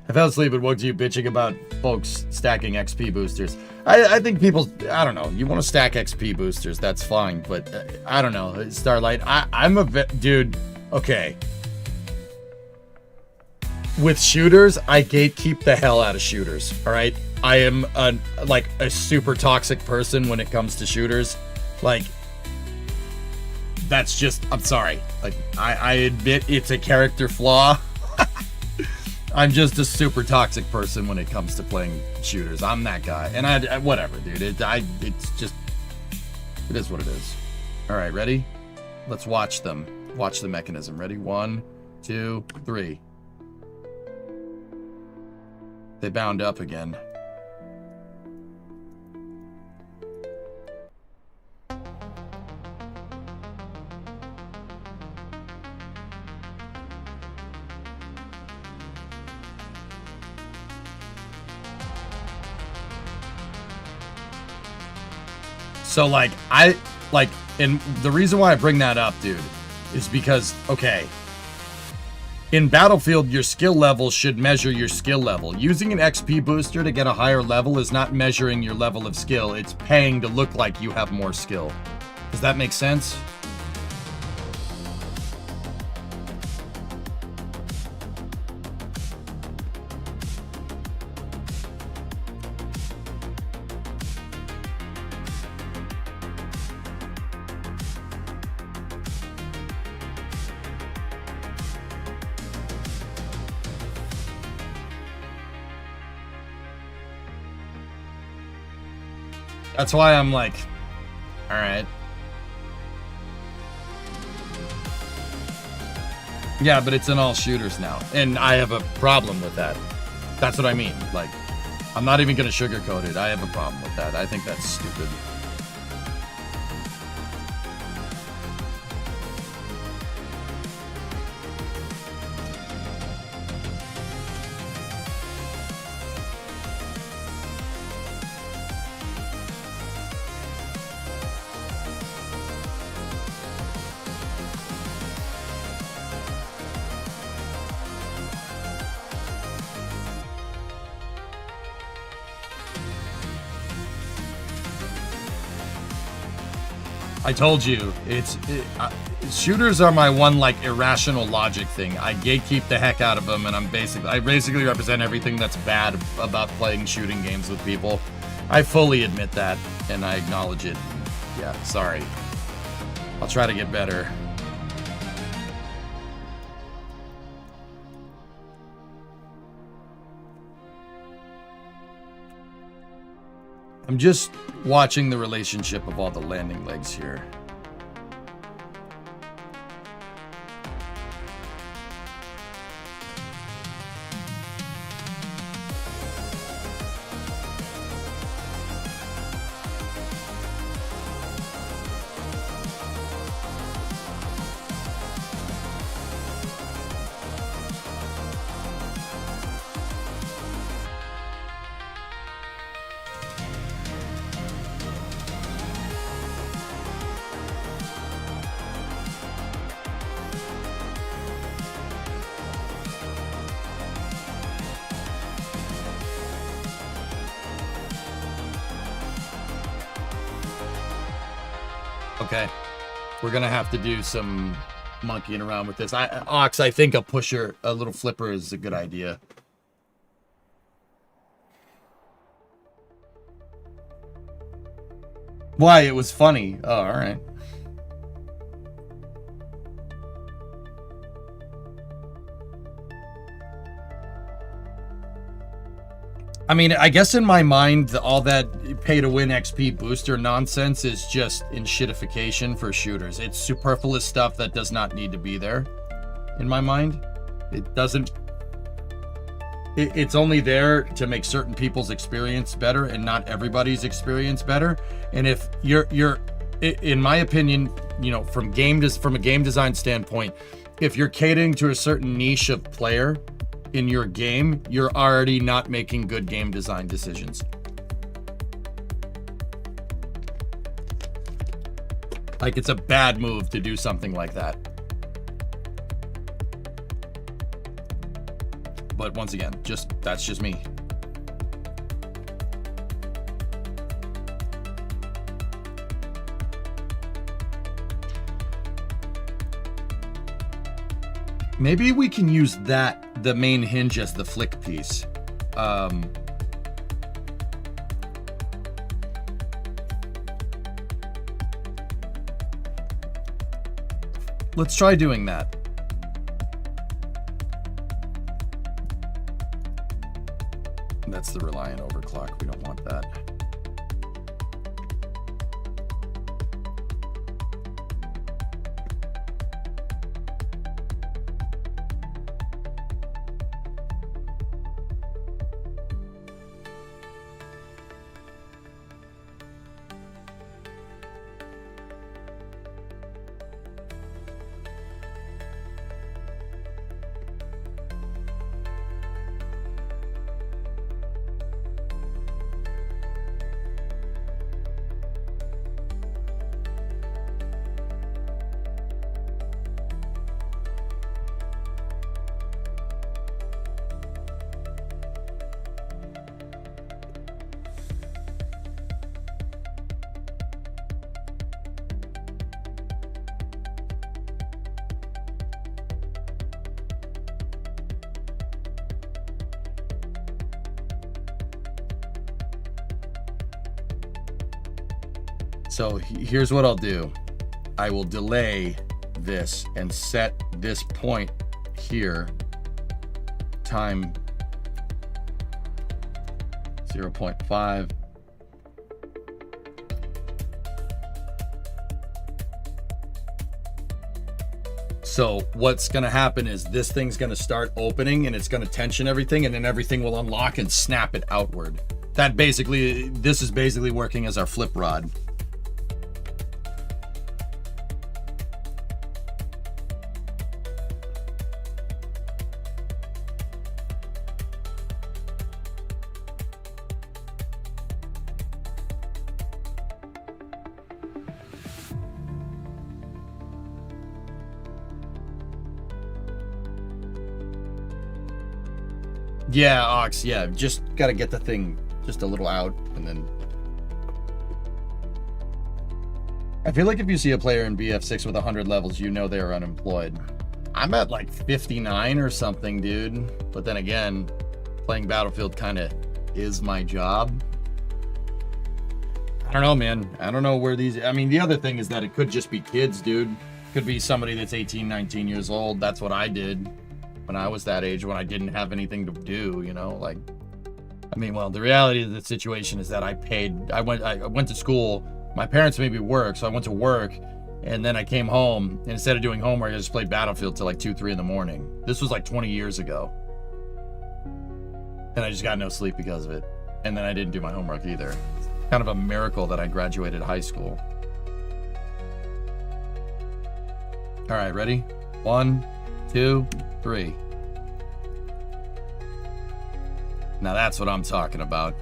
I fell asleep and woke to you bitching about folks stacking XP boosters. I think people, I don't know, you want to stack XP boosters, that's fine, but I don't know, Starlight, I'm a dude, okay. With shooters, I gatekeep the hell out of shooters, alright? I am like a super toxic person when it comes to shooters. Like, that's just, I'm sorry. Like, I admit it's a character flaw. I'm just a super toxic person when it comes to playing shooters. I'm that guy. And I whatever, dude. It's just, it is what it is. All right, ready? Let's watch them. Watch the mechanism. Ready? 1, 2, 3. They bound up again. So and the reason why I bring that up, dude, is because, okay, in Battlefield, your skill level should measure your skill level. Using an XP booster to get a higher level is not measuring your level of skill. It's paying to look like you have more skill. Does that make sense? That's why I'm like, all right. Yeah, but it's in all shooters now. And I have a problem with that. That's what I mean. Like, I'm not even going to sugarcoat it. I have a problem with that. I think that's stupid. I told you, shooters are my one, like, irrational logic thing. I gatekeep the heck out of them, and I basically represent everything that's bad about playing shooting games with people. I fully admit that, and I acknowledge it. Yeah, sorry. I'll try to get better. I'm just watching the relationship of all the landing legs here. Okay, we're gonna have to do some monkeying around with this. Ox, I think a pusher, a little flipper is a good idea. Why? It was funny. Oh, all right. I mean, I guess in my mind, all that pay-to-win XP booster nonsense is just enshittification for shooters. It's superfluous stuff that does not need to be there, in my mind. It doesn't... It's only there to make certain people's experience better and not everybody's experience better. And if you're in my opinion, you know, from a game design standpoint, if you're catering to a certain niche of player in your game, you're already not making good game design decisions. Like, it's a bad move to do something like that. But once again, that's just me. Maybe we can use the main hinge as the flick piece. Let's try doing that. That's the reliant overclock. We don't want that. So here's what I'll do. I will delay this and set this point here, time 0.5. So what's going to happen is this thing's going to start opening and it's going to tension everything, and then everything will unlock and snap it outward. This is basically working as our flip rod. Yeah, Ox, yeah. Just gotta get the thing just a little out, and then... I feel like if you see a player in BF6 with 100 levels, you know they're unemployed. I'm at like 59 or something, dude. But then again, playing Battlefield kind of is my job. I don't know, man. I don't know where these... I mean, the other thing is that it could just be kids, dude. Could be somebody that's 18, 19 years old. That's what I did when I was that age, when I didn't have anything to do, you know, like, I mean, well, the reality of the situation is that I went to school, my parents made me work, so I went to work, and then I came home, and instead of doing homework, I just played Battlefield till like 2, 3 in the morning. This was like 20 years ago. And I just got no sleep because of it. And then I didn't do my homework either. It's kind of a miracle that I graduated high school. All right, ready? 1, 2, 3. Now that's what I'm talking about.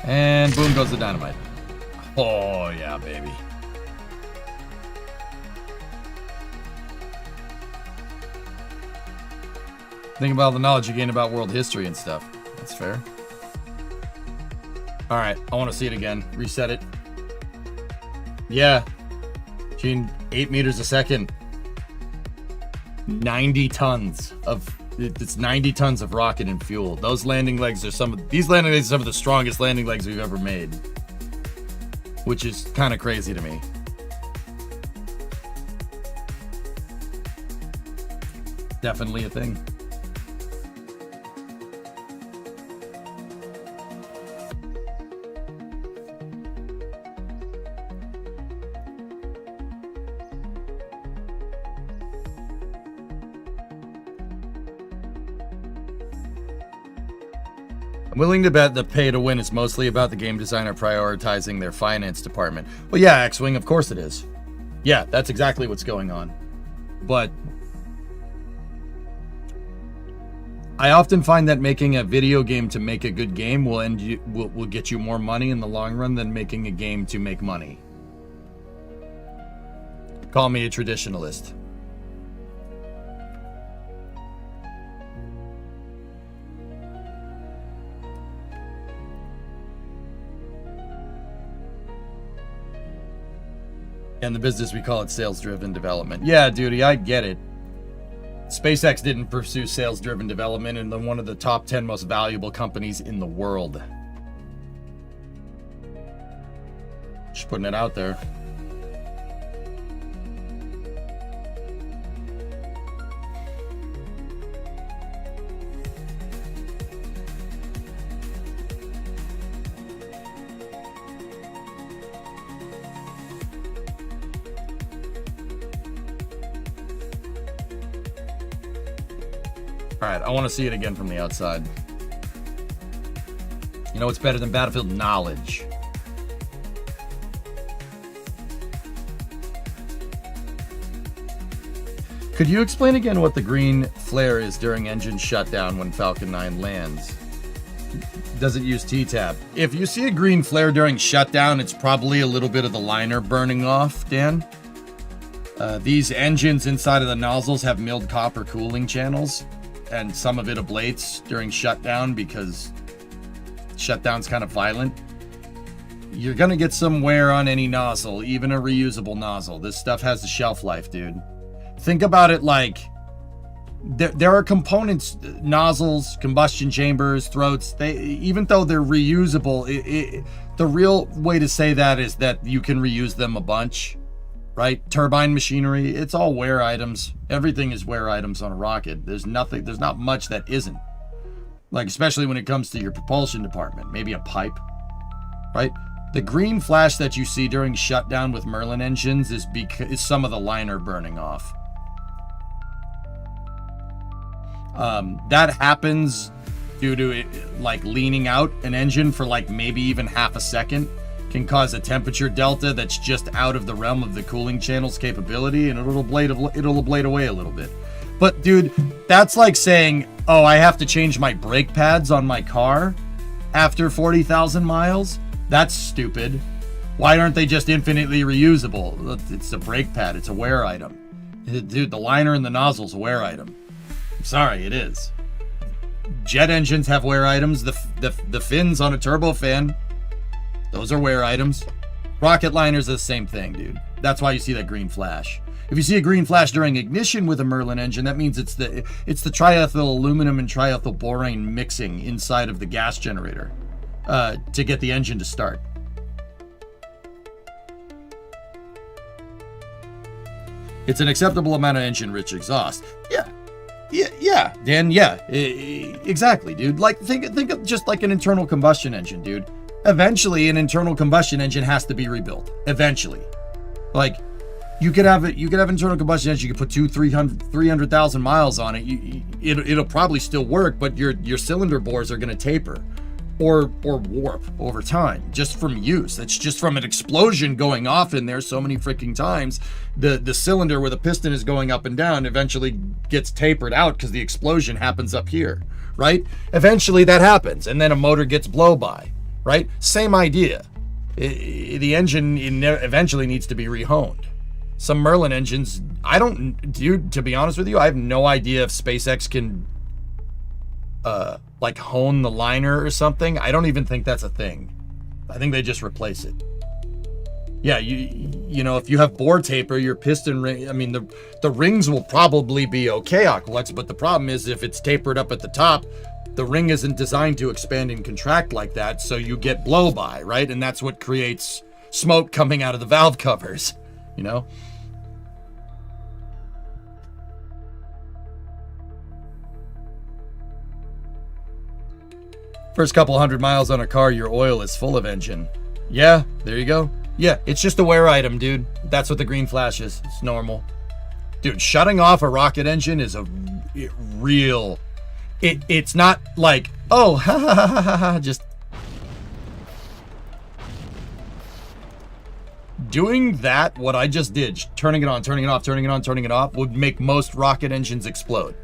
And boom goes the dynamite. Oh yeah, baby. Think about all the knowledge you gain about world history and stuff. That's fair. All right, I want to see it again. Reset it. Yeah. Gene, 8 meters a second. 90 tons of... It's 90 tons of rocket and fuel. Those landing legs are these landing legs are some of the strongest landing legs we've ever made. Which is kind of crazy to me. Definitely a thing. I'm willing to bet the pay to win is mostly about the game designer prioritizing their finance department. Well, yeah, X-Wing, of course it is. Yeah, that's exactly what's going on. But I often find that making a video game to make a good game will get you more money in the long run than making a game to make money. Call me a traditionalist. In the business, we call it sales-driven development. Yeah, dude, I get it. SpaceX didn't pursue sales-driven development, and they're one of the top 10 most valuable companies in the world. Just putting it out there. All right, I want to see it again from the outside. You know what's better than Battlefield? Knowledge. Could you explain again what the green flare is during engine shutdown when Falcon 9 lands? Does it use T-Tab? If you see a green flare during shutdown, it's probably a little bit of the liner burning off, Dan. These engines inside of the nozzles have milled copper cooling channels, and some of it ablates during shutdown because shutdown's kind of violent. You're gonna get some wear on any nozzle, even a reusable nozzle. This stuff has a shelf life, dude. Think about it like there are components, nozzles, combustion chambers, throats. Even though they're reusable, the real way to say that is that you can reuse them a bunch, right? Turbine machinery, it's all wear items. Everything is wear items on a rocket. There's not much that isn't. Like, especially when it comes to your propulsion department, maybe a pipe, right? The green flash that you see during shutdown with Merlin engines is some of the liner burning off. That happens due to it, like leaning out an engine for like maybe even half a second can cause a temperature delta that's just out of the realm of the cooling channel's capability, and it'll ablate away a little bit. But dude, that's like saying, oh, I have to change my brake pads on my car after 40,000 miles. That's stupid. Why aren't they just infinitely reusable? It's a brake pad. It's a wear item. Dude, the liner and the nozzle's a wear item. I'm sorry, it is. Jet engines have wear items. The fins on a turbofan, those are wear items. Rocket liners are the same thing, dude. That's why you see that green flash. If you see a green flash during ignition with a Merlin engine, that means it's the triethyl aluminum and triethyl borane mixing inside of the gas generator to get the engine to start. It's an acceptable amount of engine-rich exhaust. Yeah, Dan, yeah, exactly, dude. Like, think of just like an internal combustion engine, dude. Eventually, an internal combustion engine has to be rebuilt. Eventually. Like, you could have an internal combustion engine, you could put 300,000 miles on it. It'll probably still work, but your cylinder bores are going to taper or warp over time just from use. That's just from an explosion going off in there so many freaking times. The cylinder where the piston is going up and down eventually gets tapered out because the explosion happens up here, right? Eventually that happens, and then a motor gets blow by, right? Same idea. The engine eventually needs to be rehoned. Some Merlin engines, to be honest with you, I have no idea if SpaceX can like hone the liner or something. I don't even think that's a thing. I think they just replace it. Yeah, you know, if you have bore taper, your piston ring, I mean, the rings will probably be okay, Aqualex, but the problem is if it's tapered up at the top, the ring isn't designed to expand and contract like that, so you get blow-by, right? And that's what creates smoke coming out of the valve covers, you know? First couple 100 miles on a car, your oil is full of engine. Yeah, there you go. Yeah, it's just a wear item, dude. That's what the green flash is. It's normal. Dude, shutting off a rocket engine is a real... It's not like, oh, ha ha ha ha ha, just... Doing that, what I just did, turning it on, turning it off, turning it on, turning it off, would make most rocket engines explode.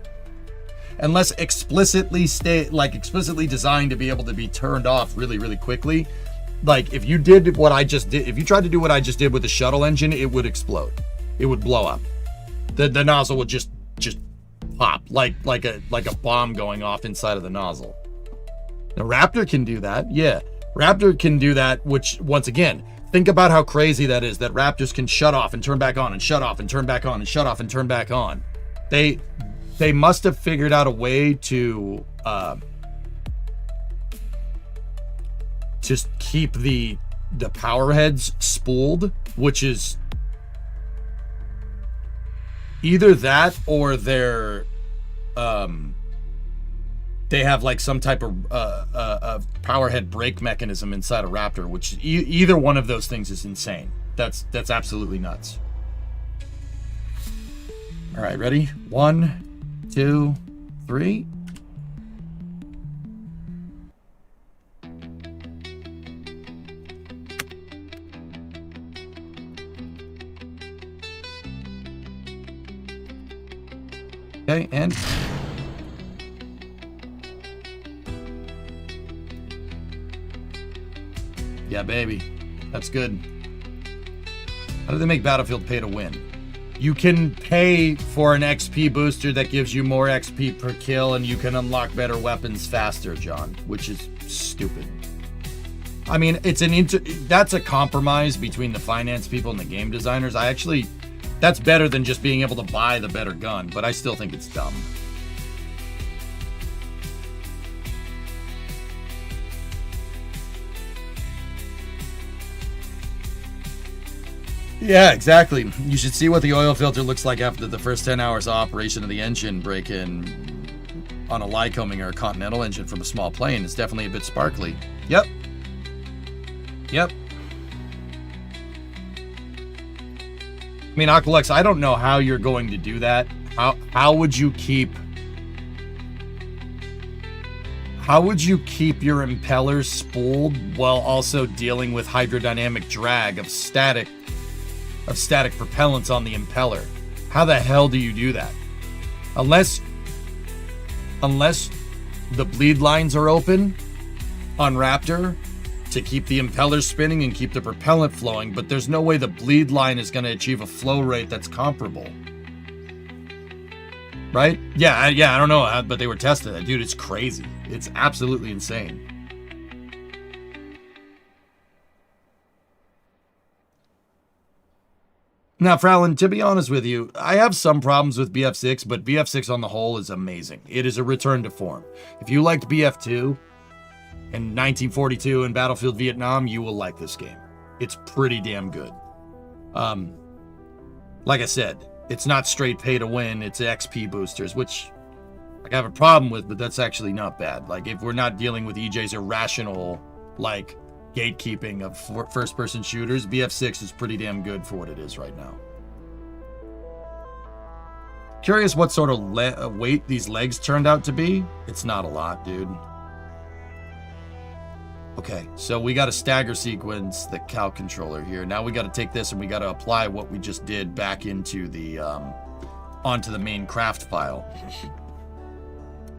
Unless explicitly designed to be able to be turned off really, really quickly. Like, if you did what I just did, if you tried to do what I just did with the shuttle engine, it would explode. It would blow up. The nozzle would just pop like a bomb going off inside of the nozzle. Now, Raptor can do that. Yeah, Raptor can do that, which, once again, think about how crazy that is, that Raptors can shut off and turn back on and shut off and turn back on and shut off and turn back on. They must have figured out a way to just keep the power heads spooled, which is either that or they're they have like some type of power head brake mechanism inside a Raptor, which either one of those things is insane. That's absolutely nuts. All right, ready? 1, 2, 3. Okay, and yeah, baby, that's good. How do they make Battlefield pay to win? You can pay for an XP booster that gives you more XP per kill, and you can unlock better weapons faster, John, which is stupid. I mean, that's a compromise between the finance people and the game designers. That's better than just being able to buy the better gun, but I still think it's dumb. Yeah, exactly. You should see what the oil filter looks like after the first 10 hours of operation of the engine break-in on a Lycoming or a Continental engine from a small plane. It's definitely a bit sparkly. Yep. Yep. I mean, Aqualex, I don't know how you're going to do that. How would you keep your impellers spooled while also dealing with hydrodynamic drag of static propellants on the impeller? How the hell do you do that? Unless the bleed lines are open on Raptor to keep the impeller spinning and keep the propellant flowing, but there's no way the bleed line is going to achieve a flow rate that's comparable. Right? Yeah, I don't know how, but they were testing that. Dude, it's crazy. It's absolutely insane. Now, Frowlin, to be honest with you, I have some problems with BF6, but BF6 on the whole is amazing. It is a return to form. If you liked BF2 and 1942 and Battlefield Vietnam, you will like this game. It's pretty damn good. Like I said, it's not straight pay to win. It's XP boosters, which I have a problem with, but that's actually not bad. Like, if we're not dealing with EJ's irrational, like, gatekeeping of first-person shooters, BF6 is pretty damn good for what it is right now. Curious what sort of weight these legs turned out to be. It's not a lot, dude. Okay, so we got to stagger sequence the Cal controller here. Now we got to take this and we got to apply what we just did back into the onto the main craft file.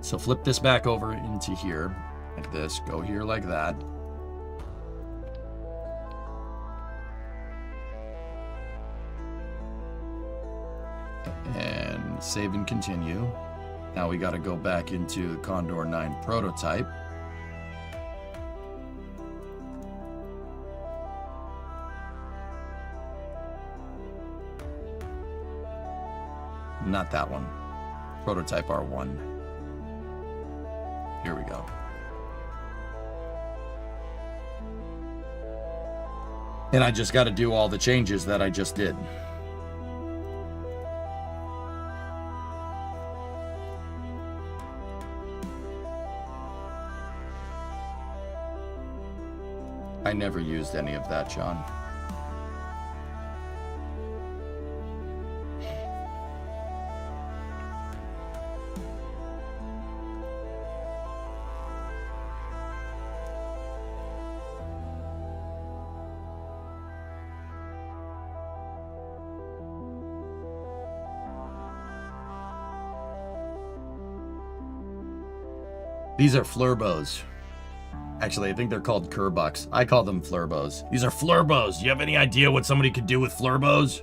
So flip this back over into here like this. Go here like that. And save and continue. Now we got to go back into the Condor 9 prototype. not that one. Prototype R1. Here we go. And I just got to do all the changes that I just did. I never used any of that, John. These are flurbos. Actually, I think they're called curbucks. I call them flurbos. These are flurbos. Do you have any idea what somebody could do with flurbos?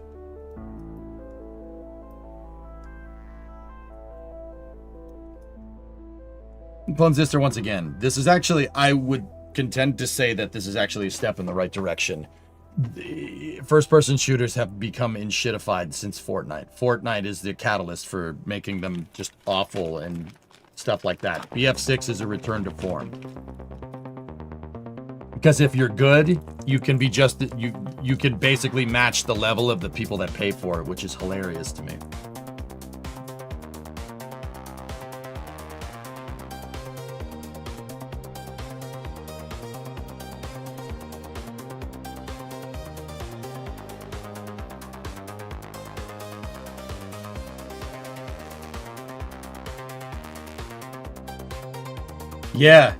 Plunzister once again. This is actually, I would contend to say that this is actually a step in the right direction. The first-person shooters have become enshittified since Fortnite. Fortnite is the catalyst for making them just awful and stuff like that. BF6 is a return to form. Because if you're good, you can be just you can basically match the level of the people that pay for it, which is hilarious to me. Yeah,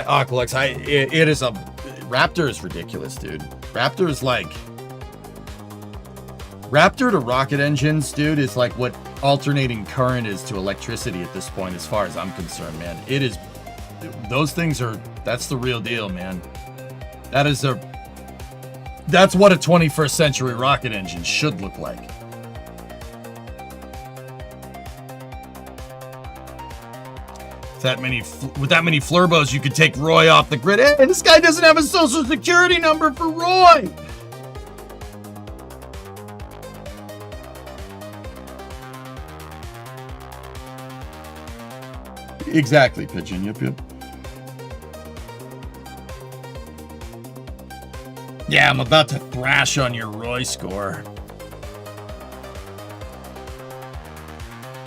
Aqualex. It is a Raptor is ridiculous, dude. Raptor is like Raptor to rocket engines, dude, is like what alternating current is to electricity at this point, as far as I'm concerned, man. It is, those things are, that's the real deal, man. That's what a 21st century rocket engine should look like. With that many flurbos, you could take Roy off the grid. Hey, this guy doesn't have a social security number for Roy. Exactly, Pigeon. Yep. Yeah, I'm about to thrash on your Roy score.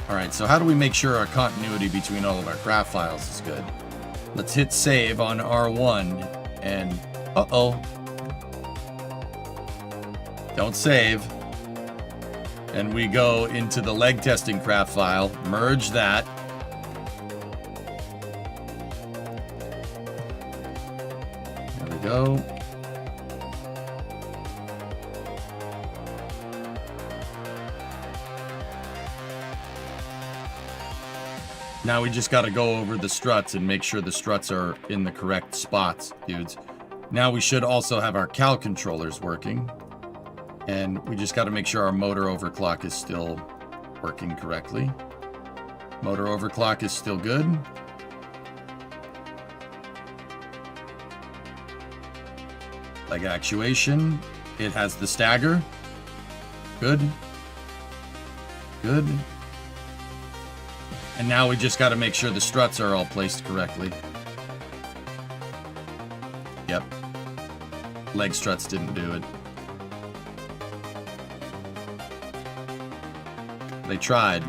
Alright, so how do we make sure our continuity between all of our craft files is good? Let's hit save on R1 and... Uh-oh. Don't save. And we go into the leg testing craft file, merge that. There we go. Now we just got to go over the struts and make sure the struts are in the correct spots, dudes. Now we should also have our cal controllers working. And we just got to make sure our motor overclock is still working correctly. Motor overclock is still good. Leg actuation. It has the stagger. Good. Good. And now we just got to make sure the struts are all placed correctly. Yep. Leg struts didn't do it. They tried.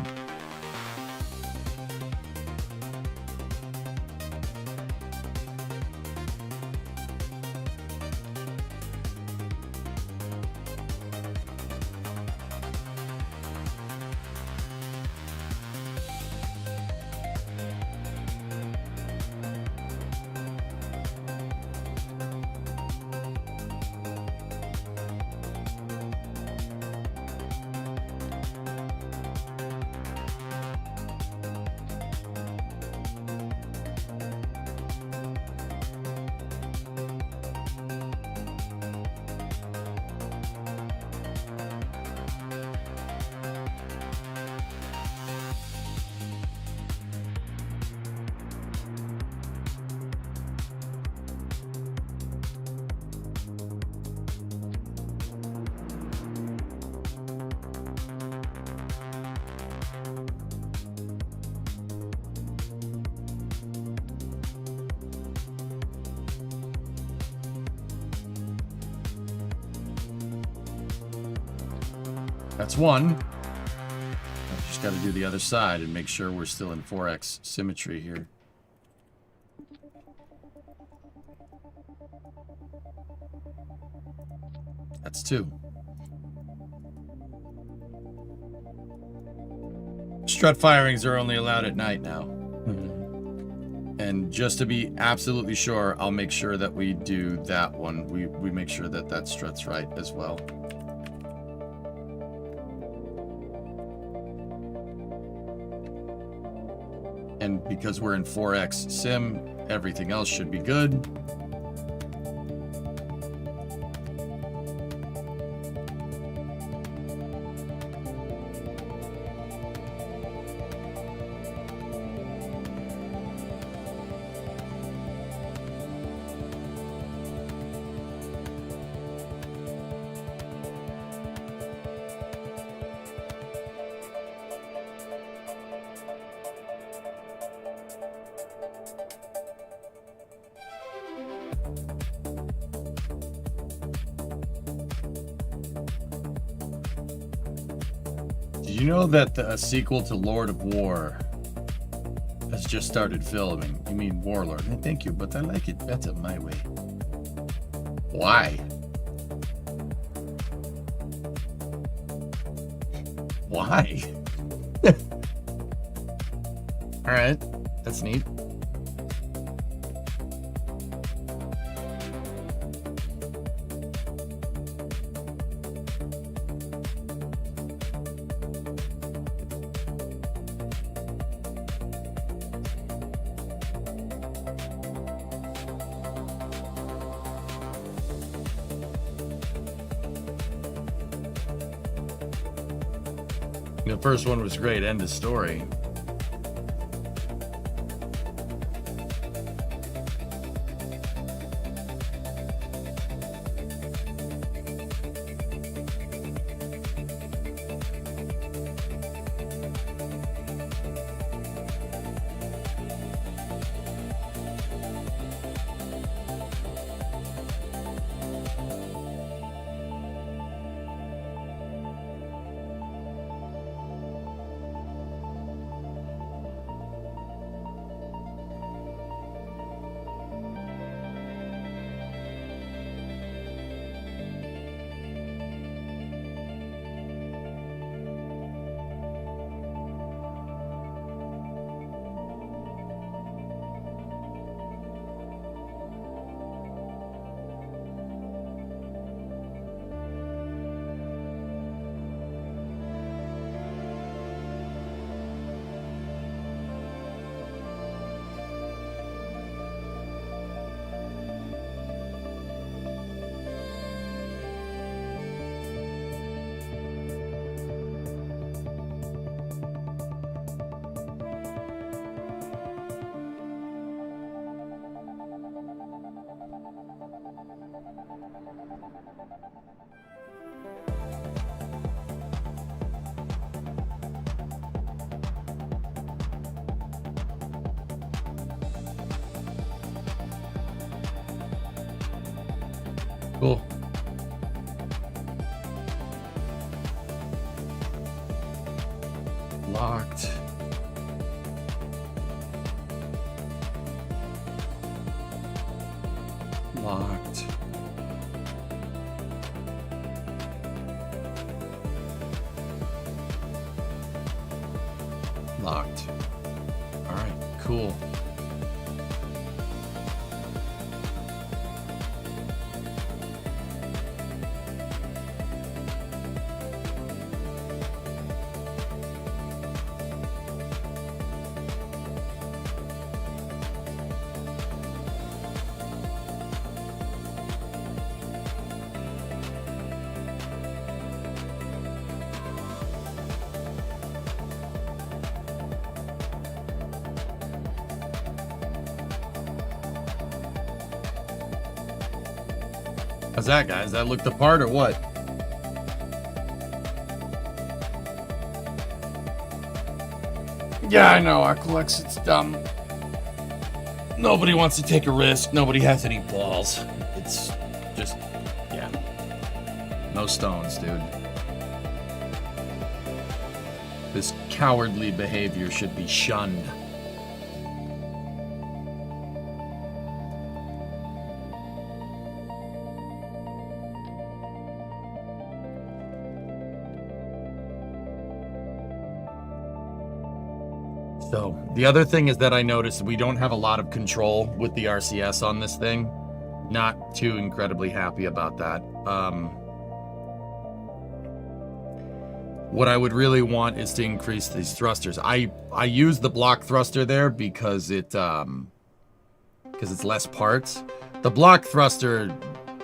That's one. I've just got to do the other side and make sure we're still in 4x symmetry here. That's two. Strut firings are only allowed at night now. And just to be absolutely sure, I'll make sure that we do that one. We make sure that that strut's right as well. And because we're in 4x sim, everything else should be good. Did you know that a sequel to Lord of War has just started filming? You mean Warlord? Thank you, but I like it better my way. Why? Why? All right, that's neat. The first one was great, end of story. Cool. Locked. Locked. Locked. All right, cool. How's that, guys? That look the part or what? Yeah, I know, Arcalex, it's dumb. Nobody wants to take a risk. Nobody has any balls. It's just, yeah. No stones, dude. This cowardly behavior should be shunned. So, the other thing is that I noticed we don't have a lot of control with the RCS on this thing. Not too incredibly happy about that. What I would really want is to increase these thrusters. I use the block thruster there because it's less parts. The block thruster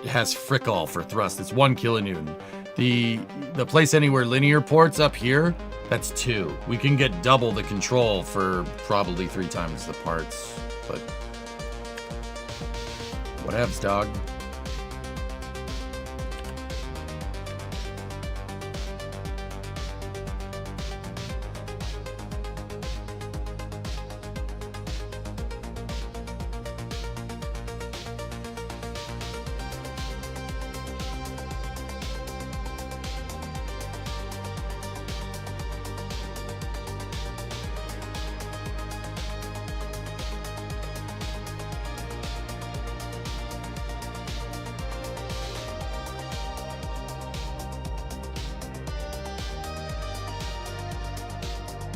has frickall for thrust. It's 1 kilonewton. The place anywhere linear ports up here, that's 2. We can get double the control for probably 3 times the parts, but whatevs, dog.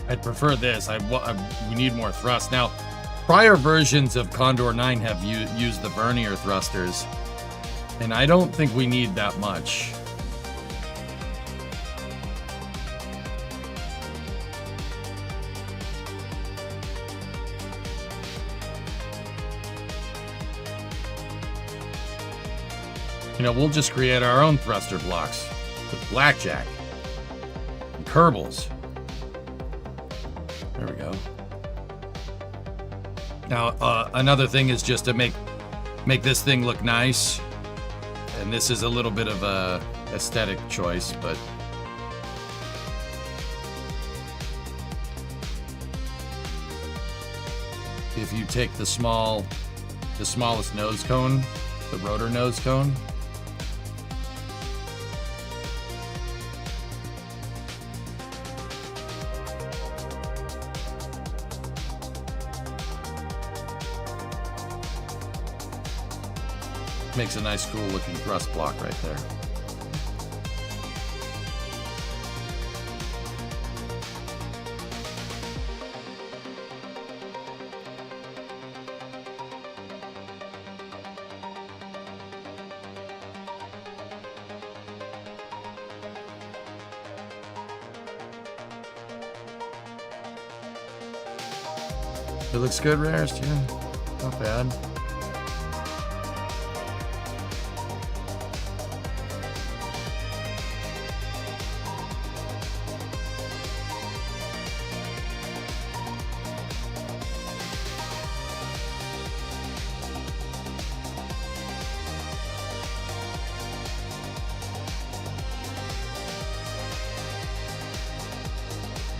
I'd prefer this. We need more thrust. Now, prior versions of Condor 9 have used the vernier thrusters, and I don't think we need that much. You know, we'll just create our own thruster blocks with blackjack and Kerbals. There we go. Now, another thing is just to make this thing look nice. And this is a little bit of a aesthetic choice, but if you take the smallest nose cone, the rotor nose cone, makes a nice cool looking thrust block right there. It looks good, Rares, too. Not bad.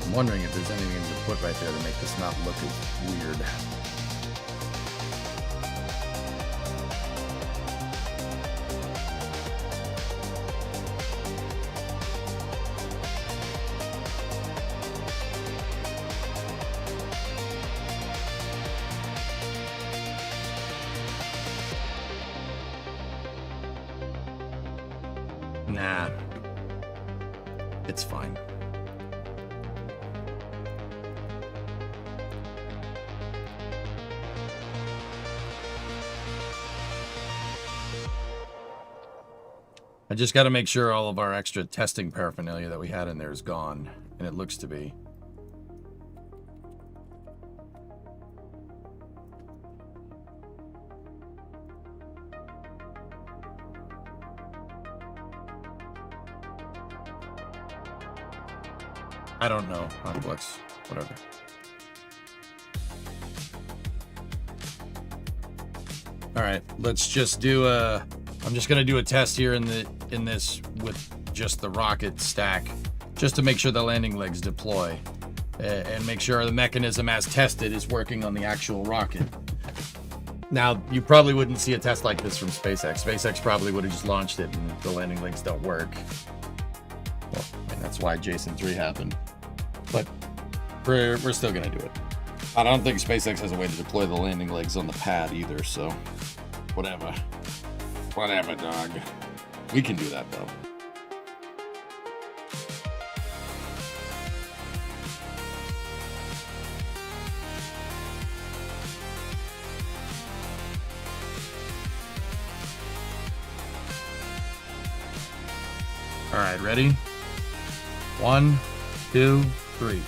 I'm wondering if there's anything to put right there to make this not look as weird. Nah, it's fine. I just got to make sure all of our extra testing paraphernalia that we had in there is gone, and it looks to be. I don't know how it looks. Whatever. All right, let's just do a. I'm just gonna do a test here in this with just the rocket stack, just to make sure the landing legs deploy, and make sure the mechanism as tested is working on the actual rocket. Now, you probably wouldn't see a test like this from SpaceX. SpaceX probably would have just launched it, and the landing legs don't work. Well, and that's why Jason 3 happened. But We're still gonna do it. I don't think SpaceX has a way to deploy the landing legs on the pad either, so whatever. Whatever, dog. We can do that though. All right, ready? 1, 2, 3.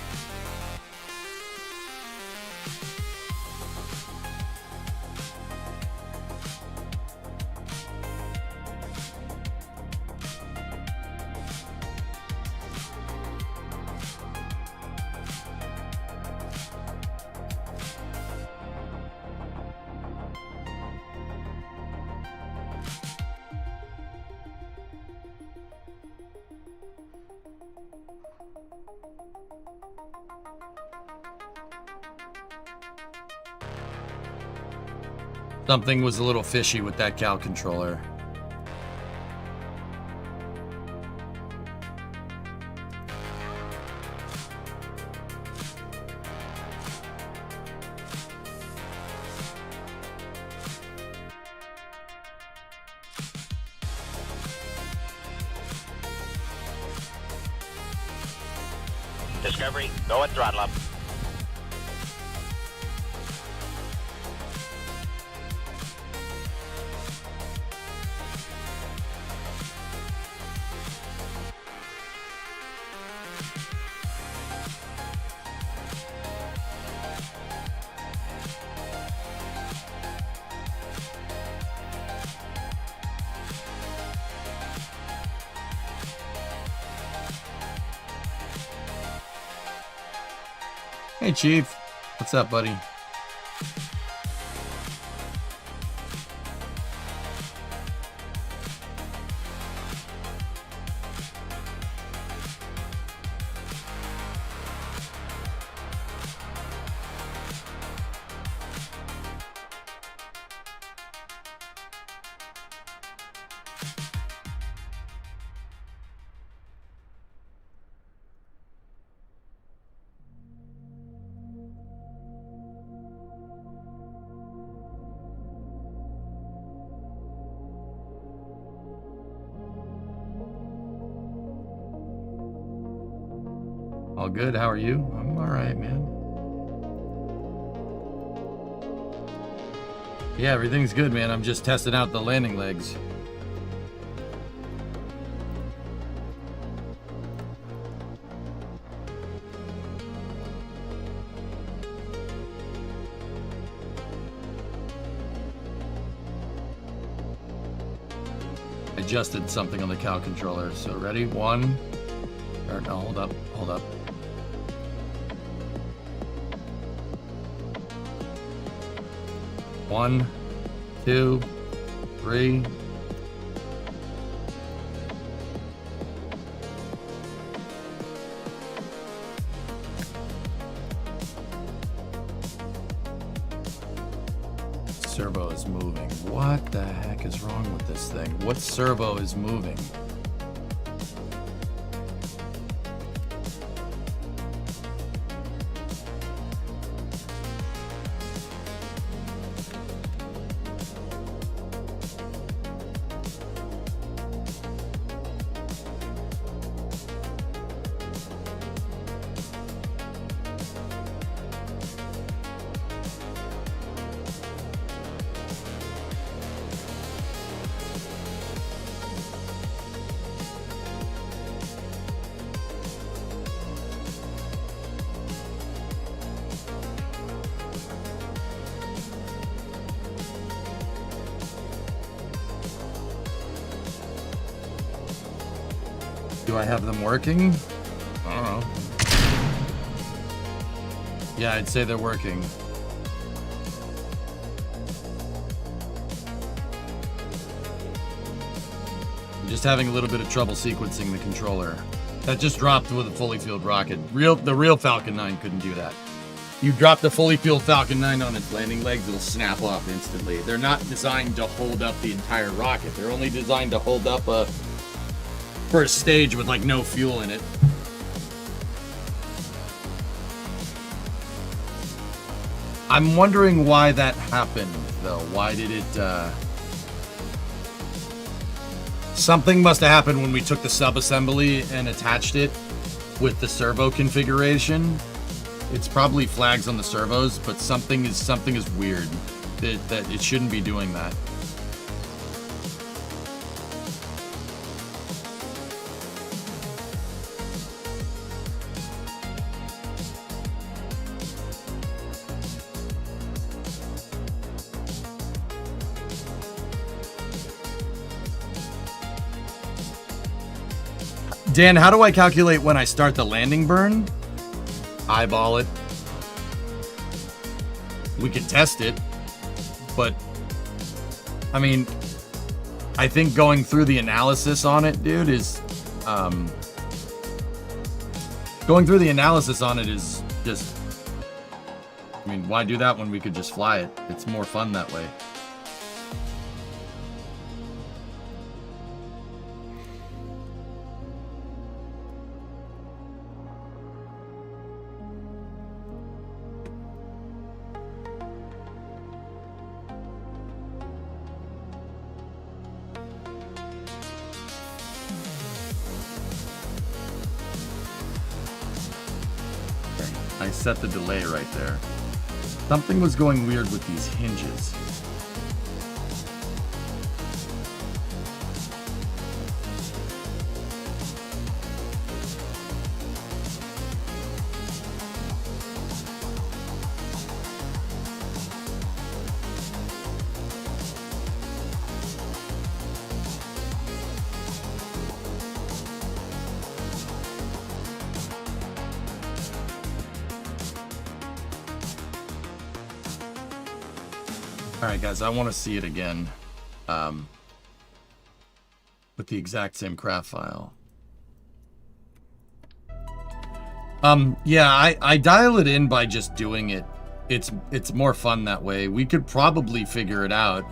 Something was a little fishy with that cow controller. Discovery, go at throttle up. Hey, Chief. What's up, buddy? All good. How are you? I'm all right, man. Yeah, everything's good, man. I'm just testing out the landing legs. Adjusted something on the cow controller. So ready? 1. Or no, hold up. Hold up. 1, 2, 3. Servo is moving. What the heck is wrong with this thing? What servo is moving? Do I have them working? I don't know. Yeah, I'd say they're working. I'm just having a little bit of trouble sequencing the controller. That just dropped with a fully fueled rocket. The real Falcon 9 couldn't do that. You drop the fully fueled Falcon 9 on its landing legs, it'll snap off instantly. They're not designed to hold up the entire rocket. They're only designed to hold up a first stage with like no fuel in it. I'm wondering why that happened, though. Why did it, Something must have happened when we took the sub-assembly and attached it with the servo configuration. It's probably flags on the servos, but something is weird. That it shouldn't be doing that. Dan, how do I calculate when I start the landing burn? Eyeball it. We can test it, but I mean, I think going through the analysis on it, dude, is going through the analysis on it is just, I mean, why do that when we could just fly it? It's more fun that way. I set the delay right there. Something was going weird with these hinges. Alright guys, I want to see it again with the exact same craft file. Yeah, I dial it in by just doing it. It's more fun that way. We could probably figure it out.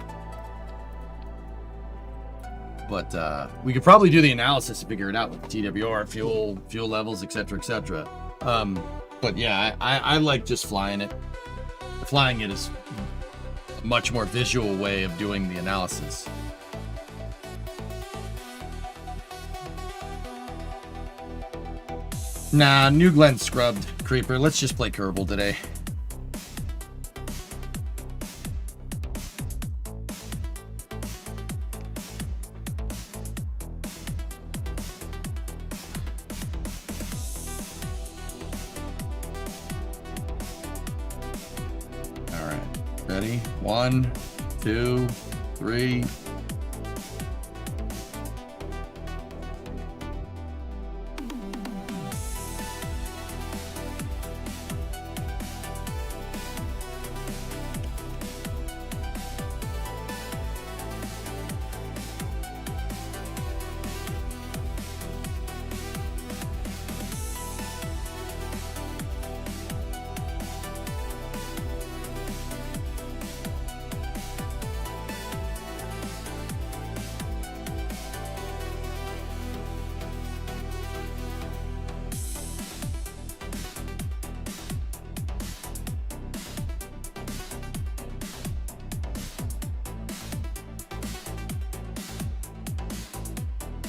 But we could probably do the analysis to figure it out with TWR, fuel levels, etc., etc. But yeah, I like just flying it. Flying it is much more visual way of doing the analysis. Nah, New Glen scrubbed, Creeper. Let's just play Kerbal today. Ready? 1, 2, 3.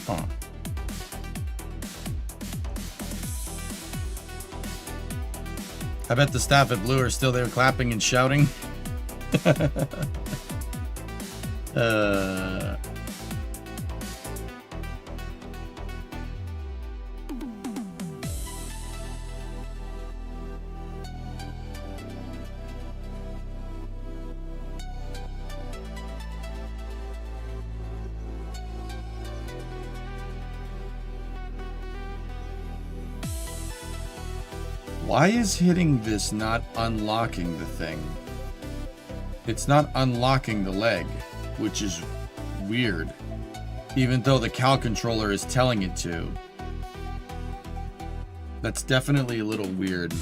Huh. I bet the staff at Blue are still there clapping and shouting. Why is hitting this not unlocking the thing? It's not unlocking the leg, which is weird, even though the Cal controller is telling it to. That's definitely a little weird.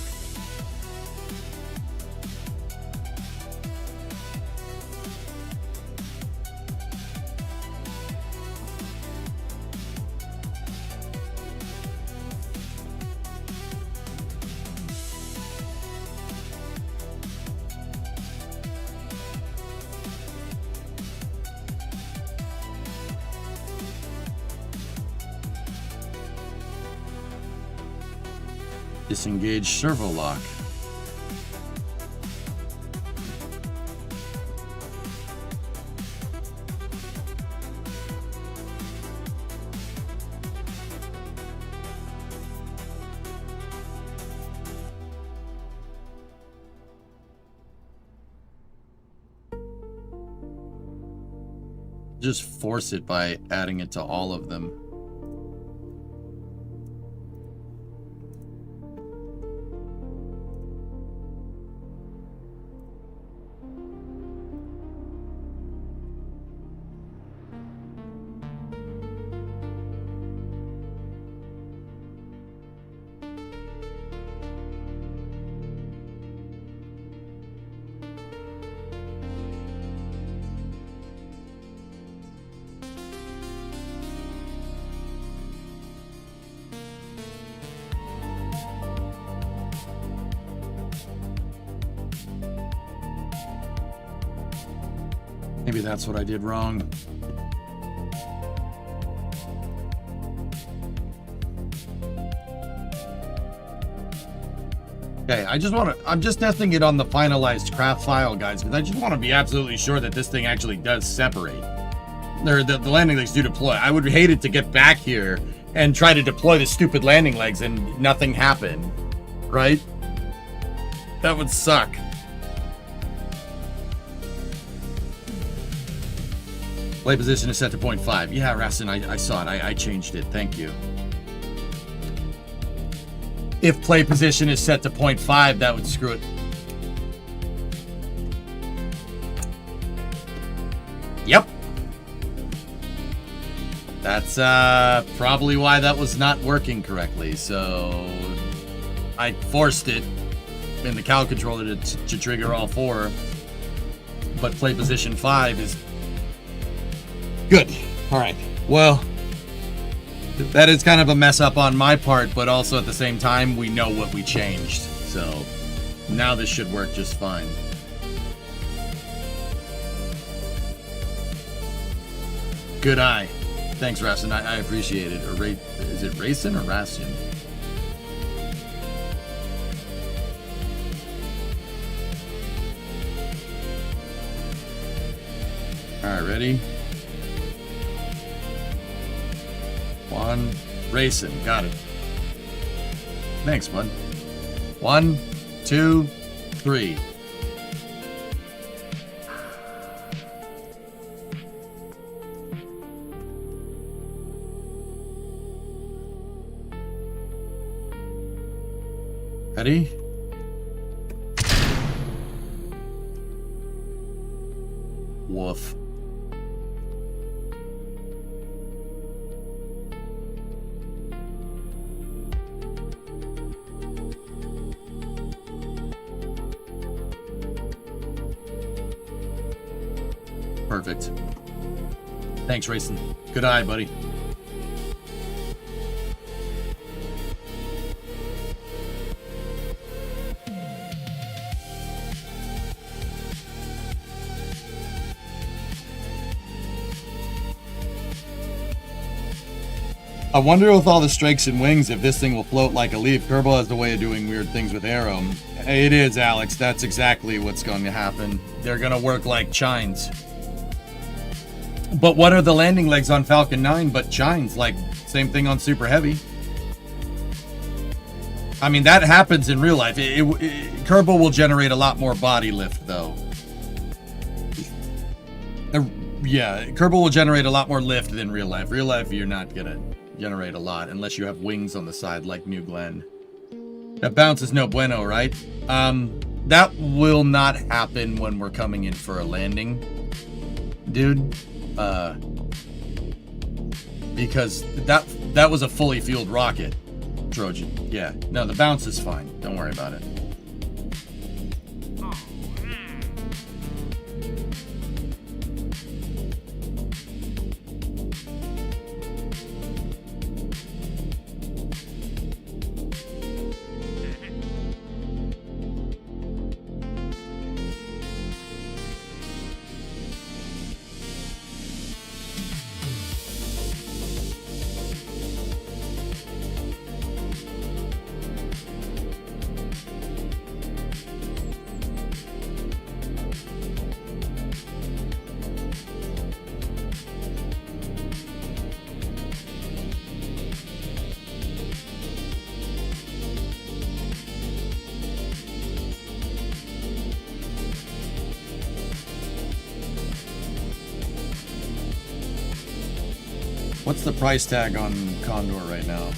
Disengage servo lock. Just force it by adding it to all of them. Maybe that's what I did wrong. Okay, I'm just testing it on the finalized craft file, guys, because I just want to be absolutely sure that this thing actually does separate. The landing legs do deploy. I would hate it to get back here and try to deploy the stupid landing legs and nothing happen, right? That would suck. Play position is set to 0.5. Yeah, Rastin, I saw it. I changed it. Thank you. If play position is set to 0.5, that would screw it. Yep. That's probably why that was not working correctly. So I forced it in the cow controller to trigger all four. But play position 5 is... Good. All right. Well, that is kind of a mess up on my part, but also at the same time, we know what we changed. So now this should work just fine. Good eye. Thanks, Rastin. I appreciate it. Or is it Racin or Rastin? All right, ready? One, racing, got it. Thanks, bud. 1, 2, 3. Ready? Woof. Perfect. Thanks, Racing. Good eye, buddy. I wonder with all the strikes and wings if this thing will float like a leaf. Kerbal has the way of doing weird things with Arrow. It is, Alex. That's exactly what's going to happen. They're going to work like chines. But what are the landing legs on Falcon 9 but chines? Like, same thing on Super Heavy. I mean, that happens in real life. Kerbal will generate a lot more body lift, though. Yeah, Kerbal will generate a lot more lift than real life. Real life, you're not going to generate a lot unless you have wings on the side like New Glenn. That bounce is no bueno, right? That will not happen when we're coming in for a landing, dude. Because that was a fully fueled rocket, Trojan. Yeah, no, the bounce is fine. Don't worry about it. What's the price tag on Condor right now?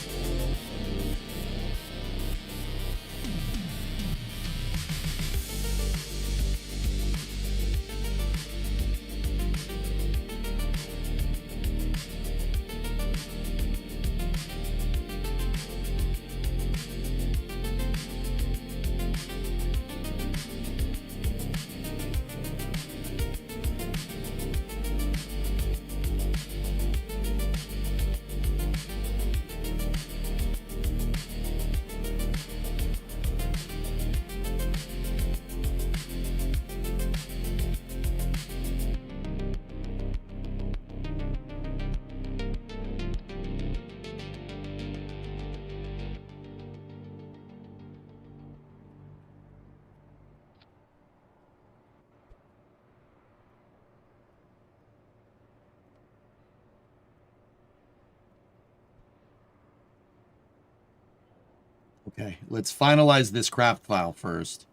Okay, let's finalize this craft file first.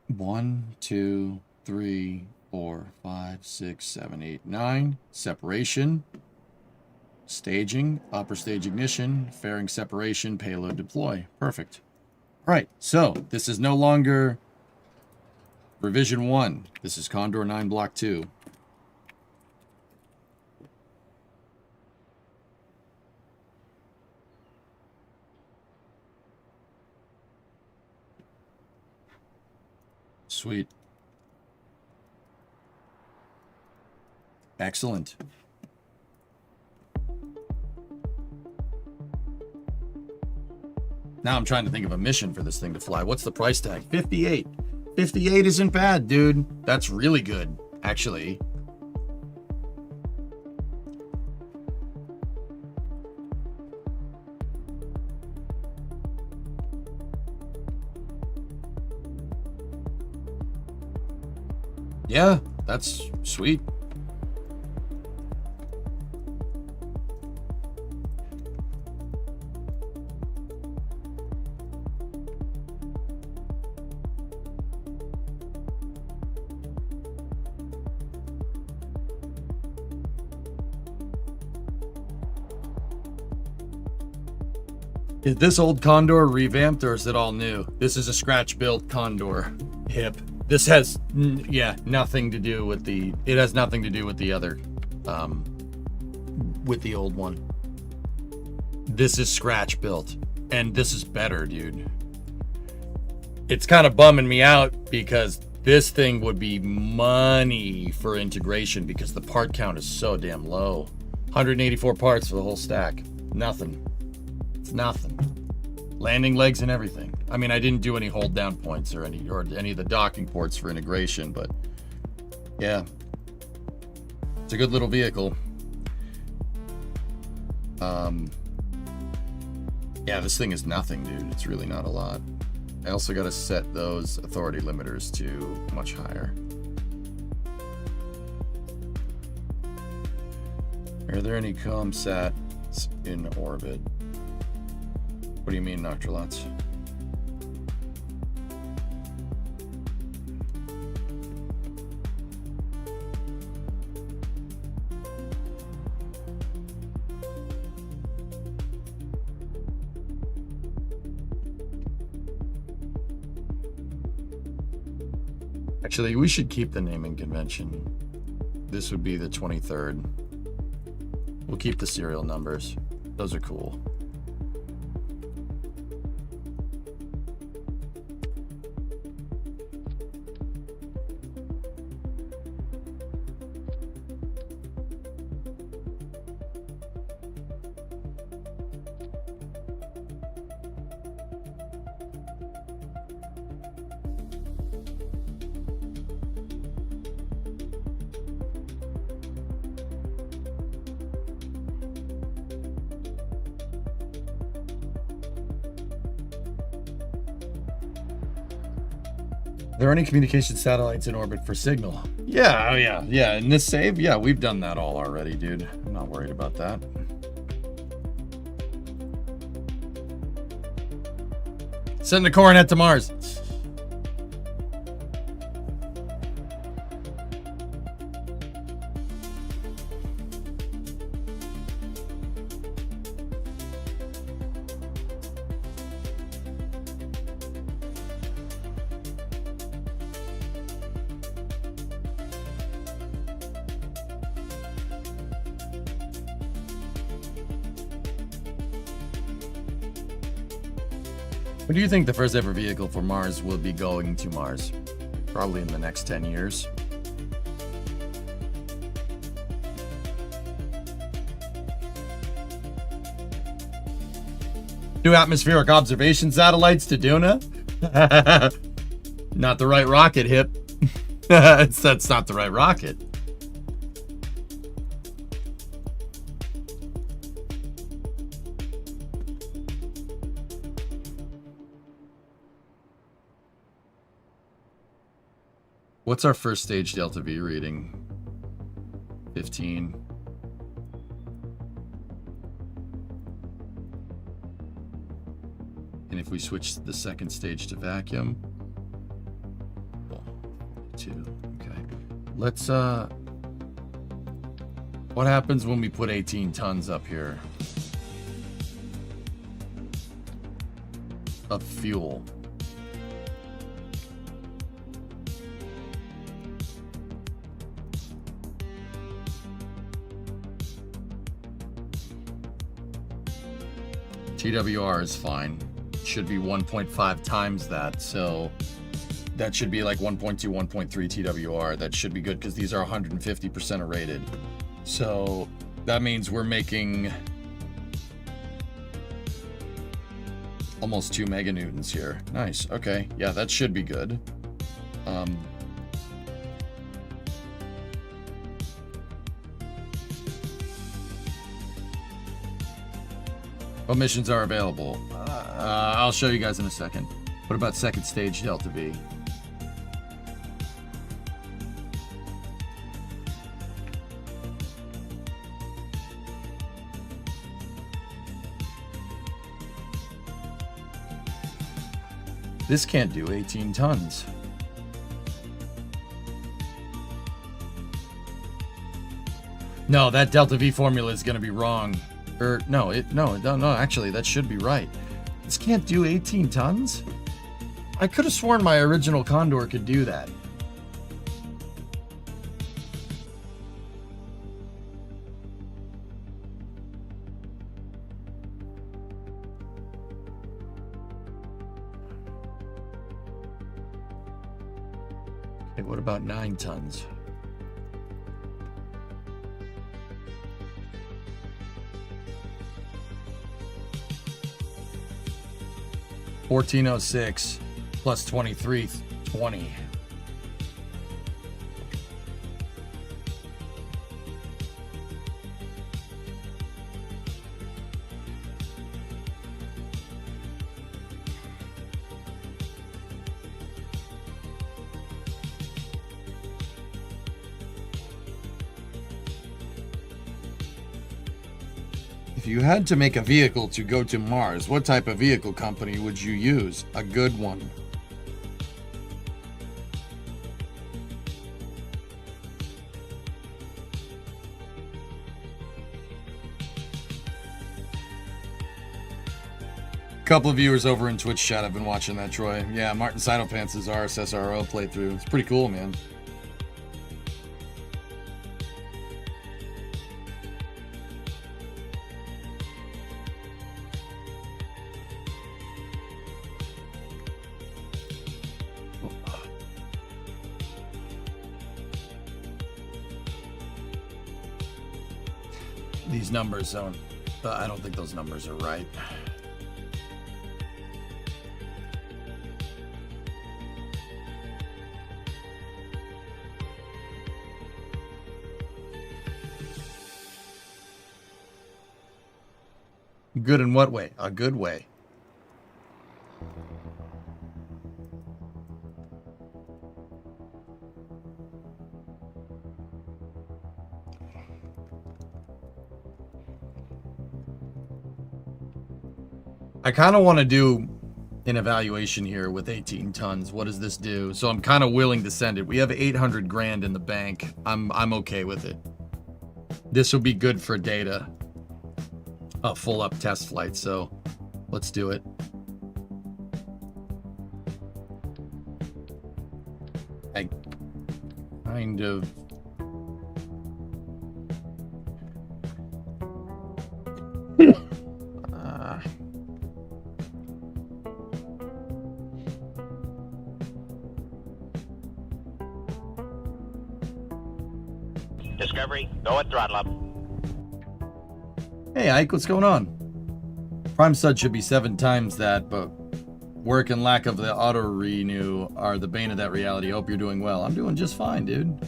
One, two, 3, 4, 5, 6, 7, 8, 9. Separation. Staging. Upper stage ignition. Fairing separation. Payload deploy. Perfect. All right, so this is no longer revision 1. This is Condor 9 Block 2. Sweet. Excellent. Now I'm trying to think of a mission for this thing to fly. What's the price tag? 58. 58 isn't bad, dude. That's really good, actually. Yeah, that's sweet. Is this old Condor revamped or is it all new? This is a scratch-built Condor. Hip. This has, nothing to do with the... It has nothing to do with the other, with the old one. This is scratch-built. And this is better, dude. It's kind of bumming me out because this thing would be money for integration because the part count is so damn low. 184 parts for the whole stack. Nothing. It's nothing. Landing legs and everything. I mean, I didn't do any hold down points or any of the docking ports for integration, but yeah, it's a good little vehicle. Yeah, this thing is nothing, dude. It's really not a lot. I also got to set those authority limiters to much higher. Are there any comsats in orbit? What do you mean, Noctralots? Actually, we should keep the naming convention. This would be the 23rd. We'll keep the serial numbers. Those are cool. Are there any communication satellites in orbit for signal? Yeah, oh yeah. In this save, yeah, we've done that all already, dude. I'm not worried about that. Send the coronet to Mars. When do you think the first ever vehicle for Mars will be going to Mars? Probably in the next 10 years. New atmospheric observation satellites to Duna? Not the right rocket, Hip. That's not the right rocket. What's our first stage delta V reading? 15. And if we switch the second stage to vacuum, 2. Okay. Let's what happens when we put 18 tons up here of fuel? TWR is fine. Should be 1.5 times that, so that should be like 1.2, 1.3 TWR. That should be good because these are 150% rated. So that means we're making almost 2 meganewtons here. Nice. Okay. Yeah, that should be good. What missions are available? I'll show you guys in a second. What about second stage Delta V? This can't do 18 tons. No, that Delta V formula is going to be wrong. Or no, actually that should be right. This can't do 18 tons? I could have sworn my original Condor could do that. Okay, what about 9 tons? $14.06 plus 23.20. If you had to make a vehicle to go to Mars, what type of vehicle company would you use? A good one. A couple of viewers over in Twitch chat have been watching that, Troy. Yeah, Martin Sidlepants' RSSRO playthrough. It's pretty cool, man. These numbers don't, I don't think those numbers are right. Good in what way? A good way. I kind of want to do an evaluation here with 18 tons. What does this do? So I'm kind of willing to send it. We have 800 grand in the bank. I'm okay with it. This will be good for data. A full up test flight. So let's do it. I kind of. Discovery, go at throttle up. Hey, Ike, what's going on? Prime Sud should be 7 times that, but work and lack of the auto renew are the bane of that reality. Hope you're doing well. I'm doing just fine, dude.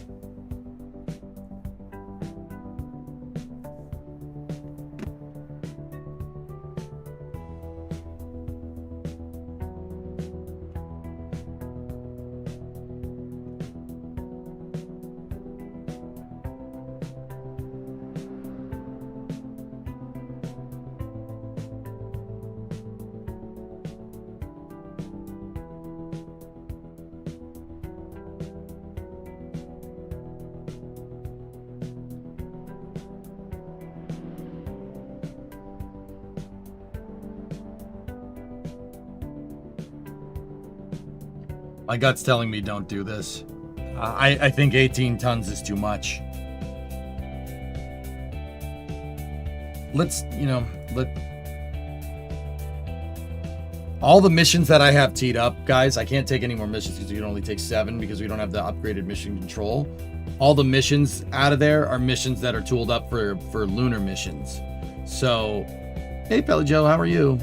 My gut's telling me don't do this. I think 18 tons is too much. Let's, all the missions that I have teed up, guys, I can't take any more missions because we can only take 7 because we don't have the upgraded mission control. All the missions out of there are missions that are tooled up for lunar missions. So, hey, Pelly Joe, how are you?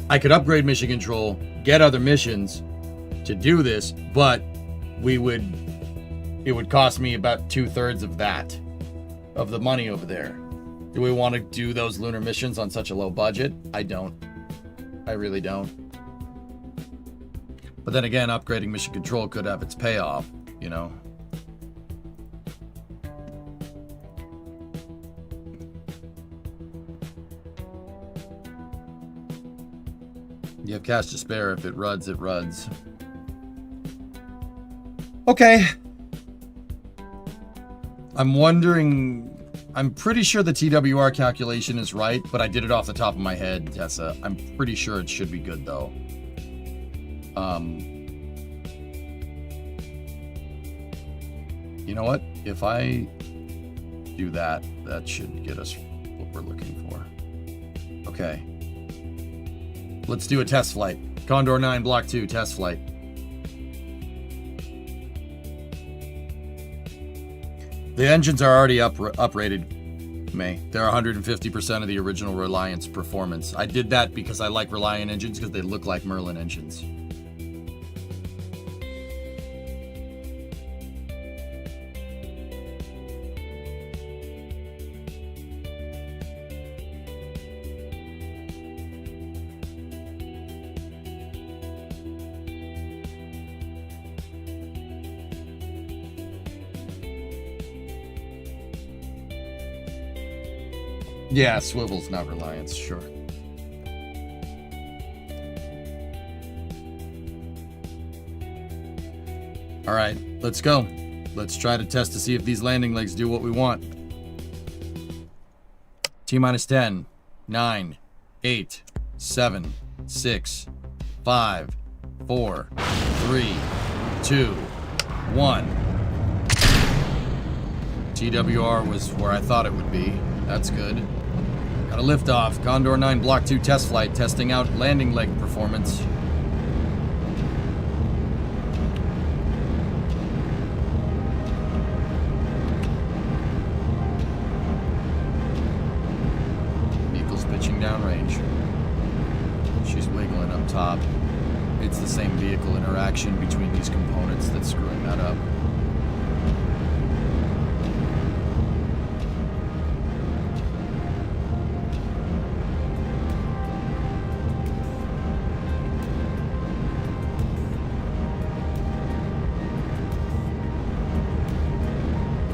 I could upgrade mission control, get other missions to do this, but it would cost me about 2/3 of that, of the money over there. Do we want to do those lunar missions on such a low budget? I don't. I really don't. But then again, upgrading mission control could have its payoff, you know? You have cash to spare. If it ruds, it ruds. Okay. I'm wondering... I'm pretty sure the TWR calculation is right, but I did it off the top of my head, Tessa. I'm pretty sure it should be good, though. You know what? If I do that, that should get us what we're looking for. Okay. Let's do a test flight. Condor 9, Block 2, test flight. The engines are already uprated, May. They're 150% of the original Reliance performance. I did that because I like Reliant engines because they look like Merlin engines. Yeah, swivel's not Reliance, sure. All right, let's go. Let's try to test to see if these landing legs do what we want. T-minus 10, 9, 8, 7, 6, 5, 4, 3, 2, 1. TWR was where I thought it would be. That's good. Got a liftoff. Condor 9 Block 2 test flight, testing out landing leg performance. Vehicle's pitching downrange. She's wiggling up top. It's the same vehicle interaction between these components that's screwing that up.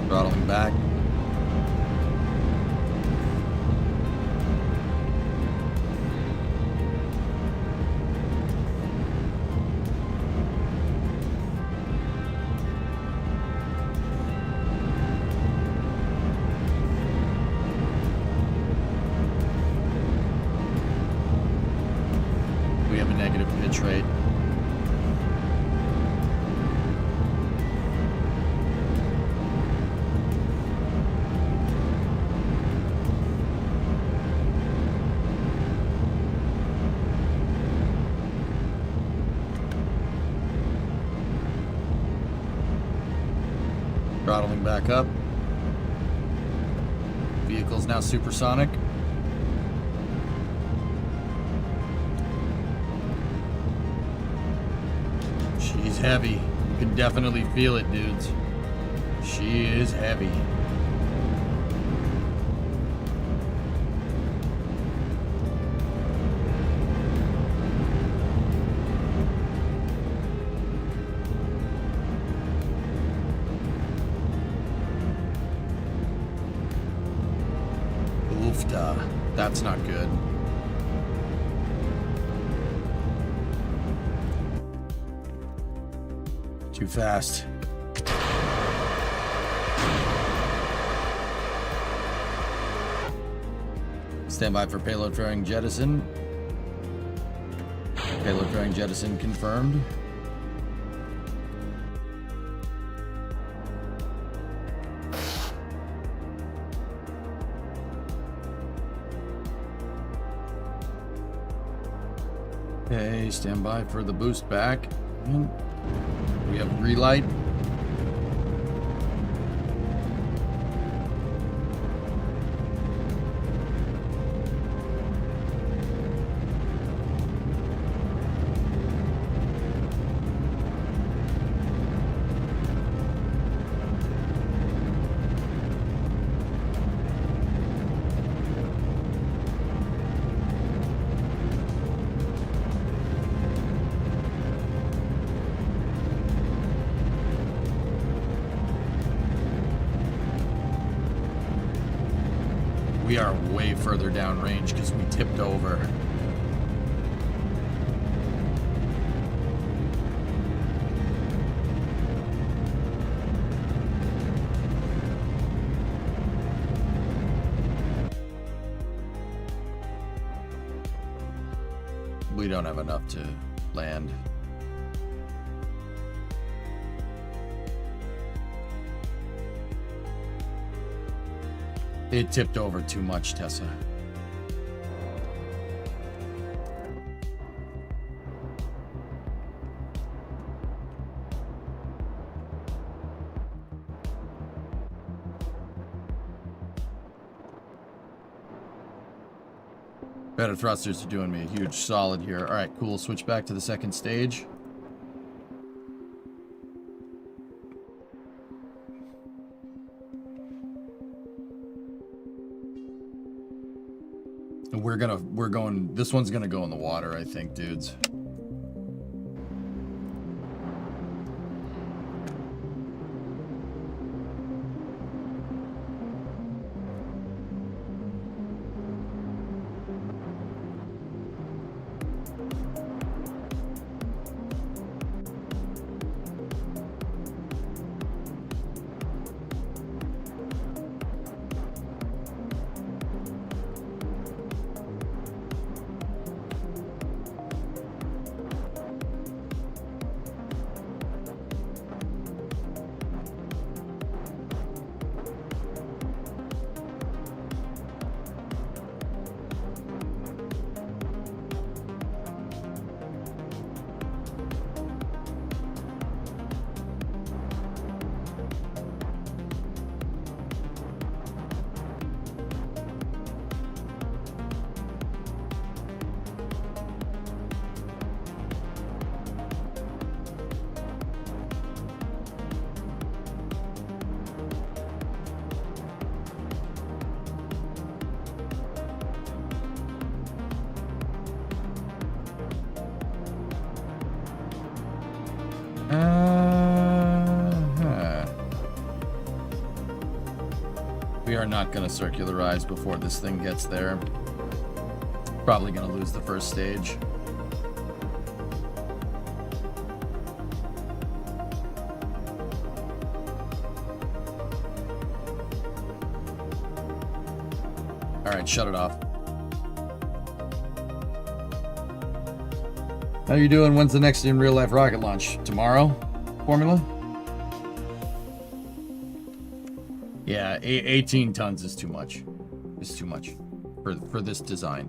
Throttling back. We have a negative pitch rate. back up. Vehicle's now supersonic. She's heavy. You can definitely feel it, dudes. She is heavy. Oofda. That's not good. Too fast. Stand by for payload fairing jettison. Payload fairing jettison confirmed. Okay, stand by for the boost back. We have relight. We are way further downrange because we tipped over. We don't have enough to land. It tipped over too much, Tessa. Better thrusters are doing me a huge solid here. All right, cool. Switch back to the second stage. This one's gonna go in the water, I think, dudes. We are not going to circularize before this thing gets there. Probably going to lose the first stage. All right, shut it off. How you doing? When's the next in real life rocket launch? Tomorrow? Formula? Yeah, 18 tons is too much. It's too much for this design.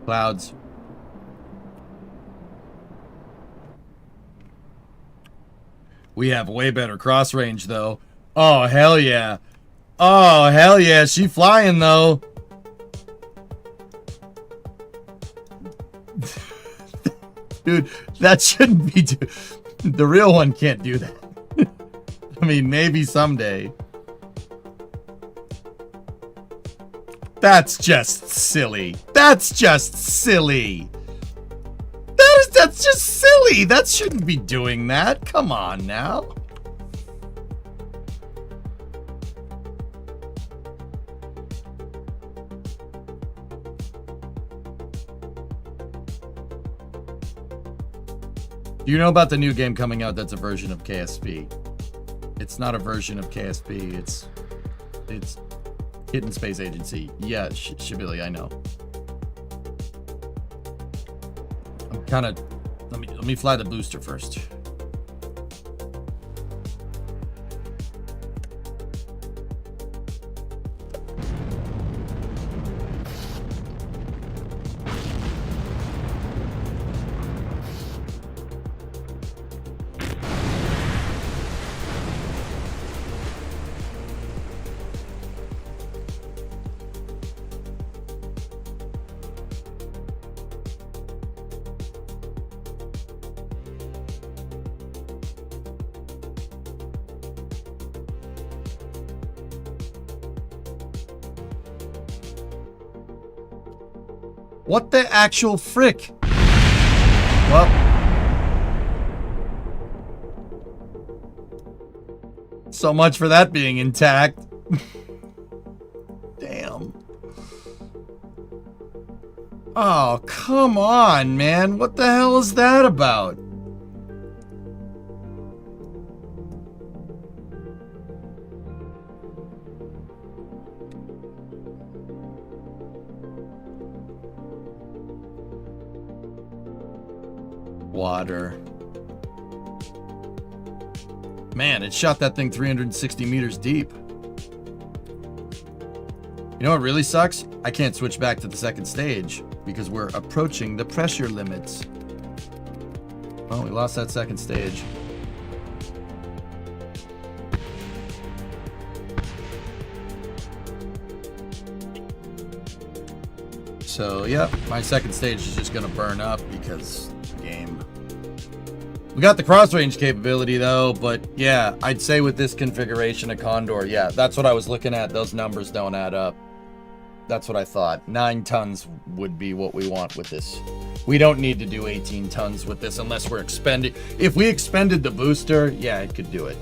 Clouds. We have way better cross range, though. Oh, hell yeah. Oh, hell yeah. She flying, though. Dude, that shouldn't be... The real one can't do that. I mean, maybe someday. That's just silly. That's just silly. That's just silly. That shouldn't be doing that. Come on now. Do you know about the new game coming out that's a version of KSP? It's not a version of KSP. It's Hidden Space Agency. Yeah, Shibili, I know. I'm kind of... Let me fly the booster first. What the actual frick? Well. So much for that being intact. Damn. Oh, come on, man. What the hell is that about? Water. Man, it shot that thing 360 meters deep. You know what really sucks? I can't switch back to the second stage because we're approaching the pressure limits. Well, we lost that second stage. So, yeah, my second stage is just gonna burn up because game. We got the cross range capability though, but yeah, I'd say with this configuration of Condor, yeah, that's what I was looking at. Those numbers don't add up. That's what I thought. 9 tons would be what we want with this. We don't need to do 18 tons with this unless we're expending. If we expended the booster, yeah, it could do it.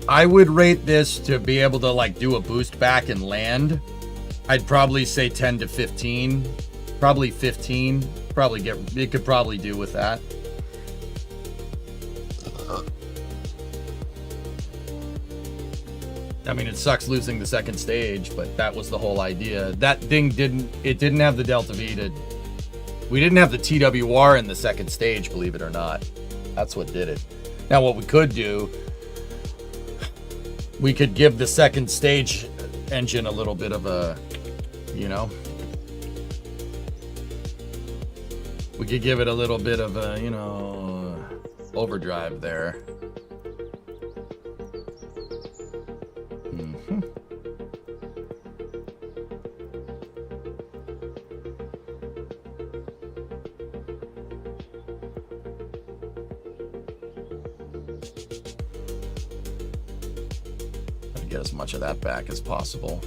I would rate this to be able to like do a boost back and land. I'd probably say 10 to 15, probably 15. It could probably do with that. I mean, it sucks losing the second stage, but that was the whole idea. That thing didn't have the Delta V to, we didn't have the TWR in the second stage, believe it or not. That's what did it. Now what we could do, we could give the second stage engine a little bit of a, you know, we could give it a little bit of a, you know, overdrive there. Get as much of that back as possible.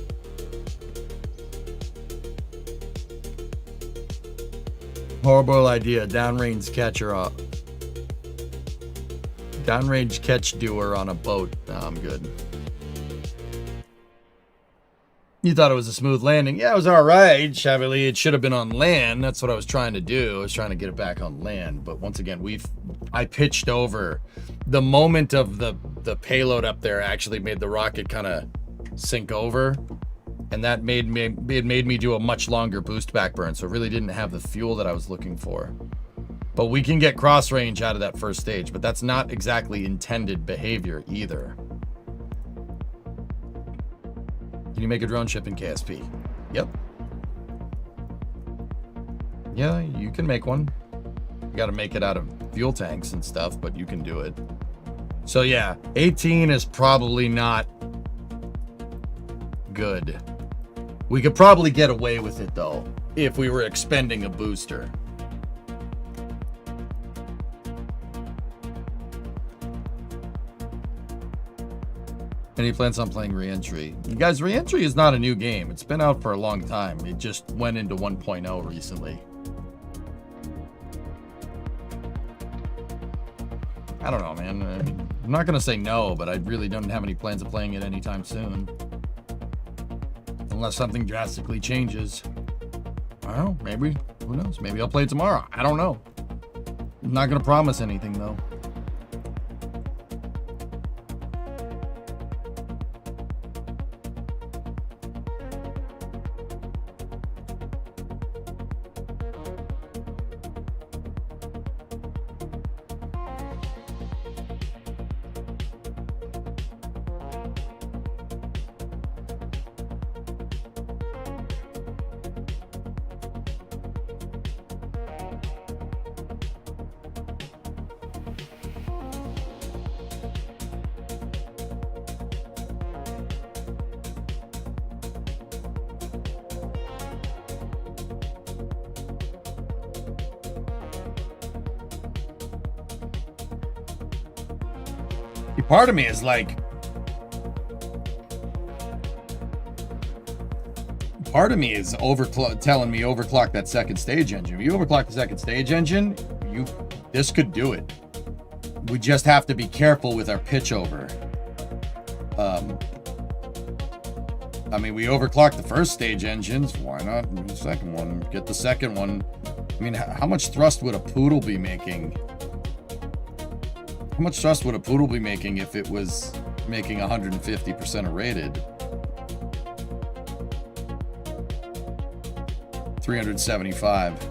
Horrible idea. Downrange catcher up. Downrange catch doer on a boat. No, I'm good. You thought it was a smooth landing. Yeah, it was all right, Chevrolet. It should have been on land. That's what I was trying to do. I was trying to get it back on land. But once again, I pitched over. The moment of the payload up there actually made the rocket kind of sink over. And that made me do a much longer boost back burn. So it really didn't have the fuel that I was looking for. But we can get cross range out of that first stage. But that's not exactly intended behavior either. Can you make a drone ship in KSP? Yep. Yeah, you can make one. You got to make it out of fuel tanks and stuff, but you can do it. So yeah, 18 is probably not good. We could probably get away with it though, if we were expending a booster. Any plans on playing Re-Entry? You guys, Re-Entry is not a new game. It's been out for a long time. It just went into 1.0 recently. I don't know, man. I'm not going to say no, but I really don't have any plans of playing it anytime soon. Unless something drastically changes. I don't know, maybe. Who knows? Maybe I'll play it tomorrow. I don't know. I'm not going to promise anything, though. Part of me is like, telling me overclock that second stage engine. If you overclock the second stage engine, this could do it. We just have to be careful with our pitch over. I mean, we overclocked the first stage engines. Why not the second one? Get the second one. I mean, how much thrust would a Poodle be making? How much thrust would a Poodle be making if it was making 150% rated? 375.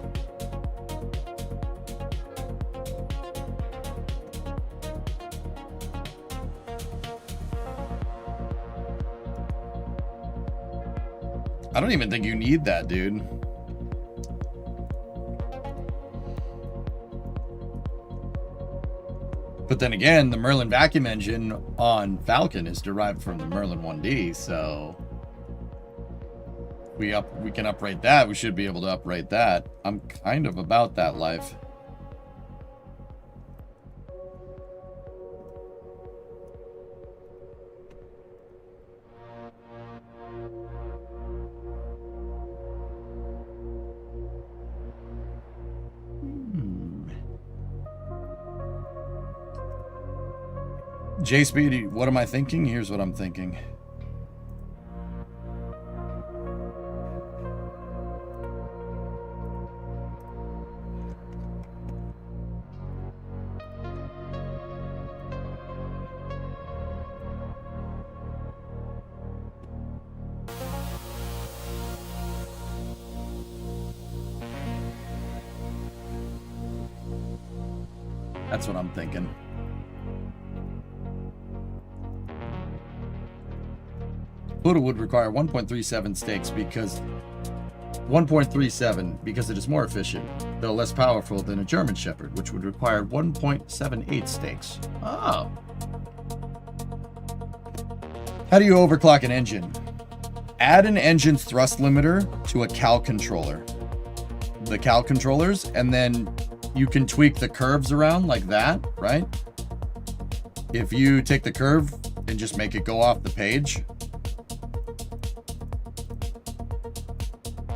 I don't even think you need that, dude. But then again, the Merlin vacuum engine on Falcon is derived from the Merlin 1D, so we can uprate that. We should be able to uprate that. I'm kind of about that life. J-Speed, what am I thinking? Here's what I'm thinking. That's what I'm thinking. Pluto would require 1.37 stakes because 1.37 because it is more efficient, though less powerful than a German Shepherd, which would require 1.78 stakes. Oh. How do you overclock an engine? Add an engine's thrust limiter to a cal controller. The cal controllers, and then you can tweak the curves around like that, right? If you take the curve and just make it go off the page,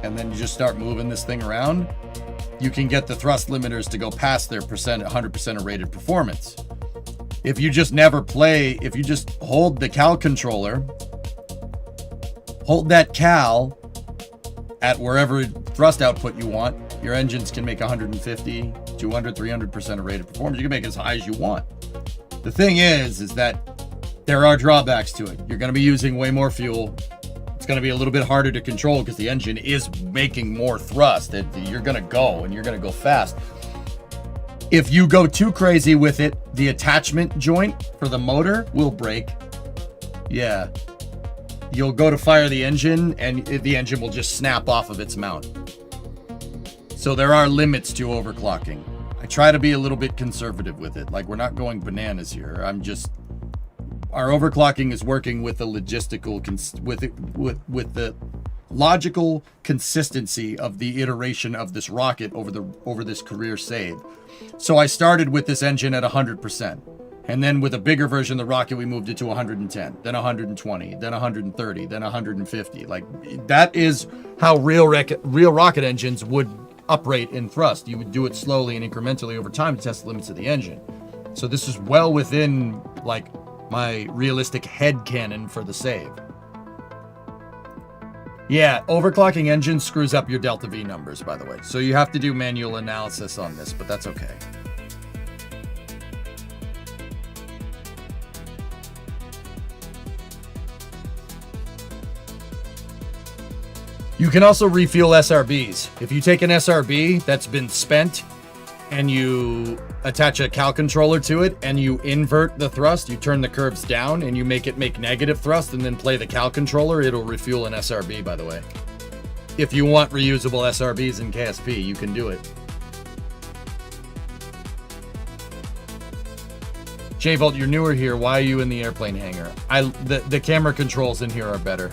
and then you just start moving this thing around, you can get the thrust limiters to go past their 100% of rated performance. If you just if you just hold the cal controller, hold that cal at wherever thrust output you want, your engines can make 150, 200, 300% of rated performance. You can make as high as you want. The thing is that there are drawbacks to it. You're going to be using way more fuel. It's going to be a little bit harder to control because the engine is making more thrust. You're going to go, and you're going to go fast. If you go too crazy with it, the attachment joint for the motor will break. Yeah. you'll go to fire the engine and the engine will just snap off of its mount. So there are limits to overclocking. I try to be a little bit conservative with it. Like, we're not going bananas here. Our overclocking is working with the logistical, with the logical consistency of the iteration of this rocket over this career save. So I started with this engine at 100%. And then with a bigger version of the rocket, we moved it to 110, then 120, then 130, then 150. Like, that is how real rocket engines would uprate in thrust. You would do it slowly and incrementally over time to test the limits of the engine. So this is well within, like, my realistic head canon for the save. Yeah, overclocking engines screws up your delta V numbers, by the way. So you have to do manual analysis on this, but that's okay. You can also refuel SRBs. If you take an SRB that's been spent and you attach a cal controller to it and you invert the thrust, you turn the curves down and you make it make negative thrust and then play the cal controller, it'll refuel an SRB, by the way. If you want reusable SRBs in KSP, you can do it. J-Volt, you're newer here. Why are you in the airplane hangar? The camera controls in here are better.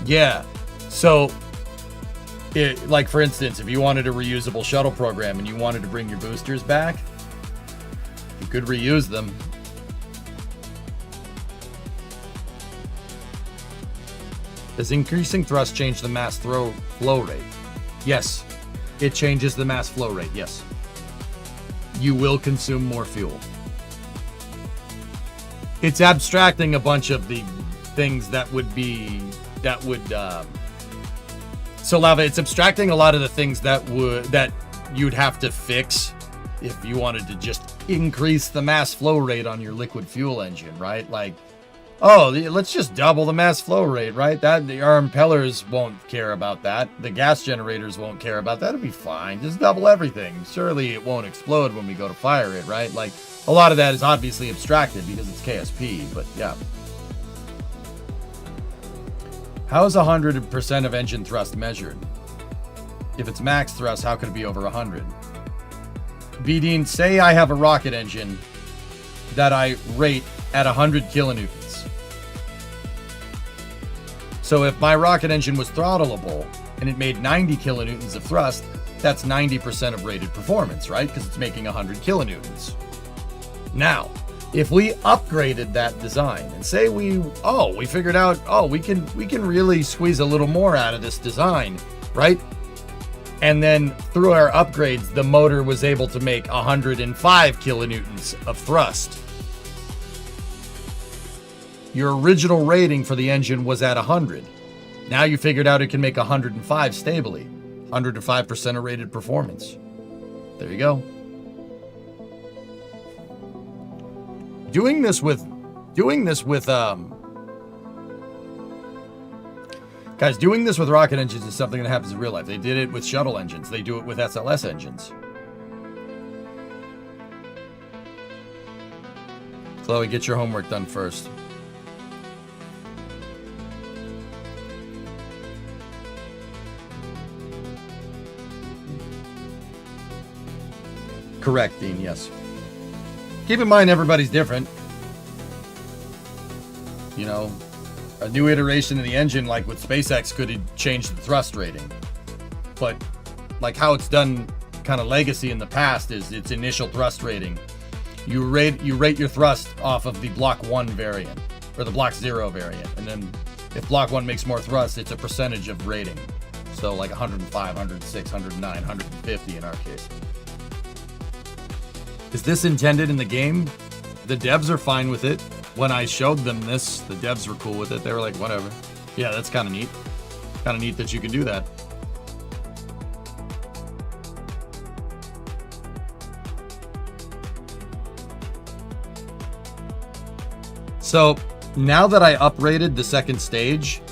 Yeah, so, like, for instance, if you wanted a reusable shuttle program and you wanted to bring your boosters back, you could reuse them. Does increasing thrust change the mass flow rate? Yes, it changes the mass flow rate, yes. You will consume more fuel. It's abstracting a bunch of the things that would be... So Lava, it's abstracting a lot of the things that you'd have to fix if you wanted to just increase the mass flow rate on your liquid fuel engine, right? Like, oh, let's just double the mass flow rate, right? Our impellers won't care about that. The gas generators won't care about that. It'll be fine. Just double everything. Surely it won't explode when we go to fire it, right? Like, a lot of that is obviously abstracted because it's KSP, but yeah. How is 100% of engine thrust measured? If it's max thrust, how could it be over 100? B-Dean, say I have a rocket engine that I rate at 100 kilonewtons. So if my rocket engine was throttleable and it made 90 kilonewtons of thrust, that's 90% of rated performance, right? Because it's making 100 kilonewtons. Now, if we upgraded that design and say we figured out, we can really squeeze a little more out of this design, right? And then through our upgrades, the motor was able to make 105 kilonewtons of thrust. Your original rating for the engine was at 100. Now you figured out it can make 105 stably. 105% of rated performance. There you go. Doing this with rocket engines is something that happens in real life. They did it with shuttle engines. They do it with SLS engines. Chloe, get your homework done first. Correct, Dean, yes. Keep in mind, everybody's different. You know, a new iteration of the engine, like with SpaceX, could change the thrust rating. But, like how it's done kind of legacy in the past is its initial thrust rating. You rate your thrust off of the Block 1 variant, or the Block 0 variant. And then if Block 1 makes more thrust, it's a percentage of rating. So like 105, 106, 109, 150 in our case. Is this intended in the game? The devs are fine with it. When I showed them this, the devs were cool with it. They were like, whatever. Yeah, that's kind of neat. Kind of neat that you can do that. So now that I uprated the second stage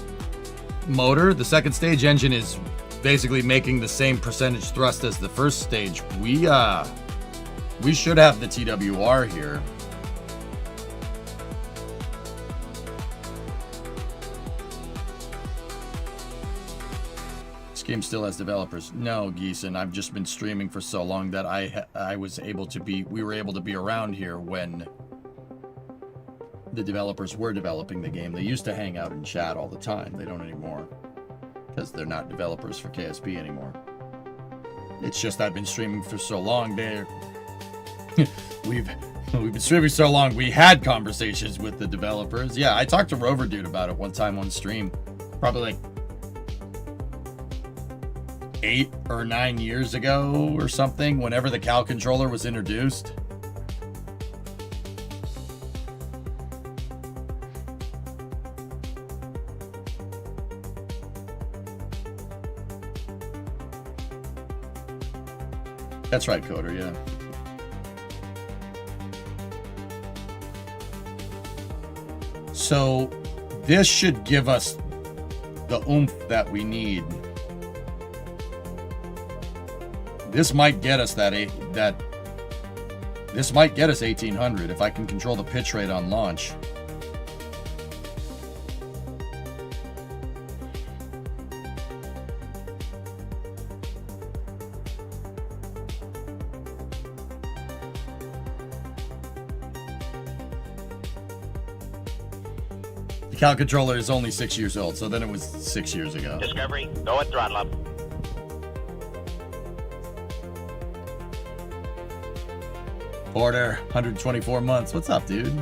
motor, the second stage engine is basically making the same percentage thrust as the first stage. We should have the TWR here. game still has developers. No, Geeson, I've just been streaming for so long that I was able to be, we were able to be around here when the developers were developing the game. They used to hang out and chat all the time. They don't anymore because they're not developers for KSP anymore. It's just I've been streaming for so long there. We've been streaming so long, we had conversations with the developers. Yeah, I talked to Rover Dude about it one time on stream. Probably like 8 or 9 years ago or something, whenever the Cal controller was introduced. That's right, Coder, yeah. So this should give us the oomph that we need. This might get us this might get us 1800 if I can control the pitch rate on launch. The Cal controller is only 6 years old, so then it was 6 years ago. Discovery, go at throttle up. Order, 124 months. What's up, dude?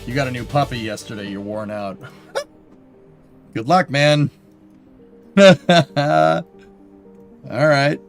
You got a new puppy yesterday. You're worn out. Good luck, man. All right.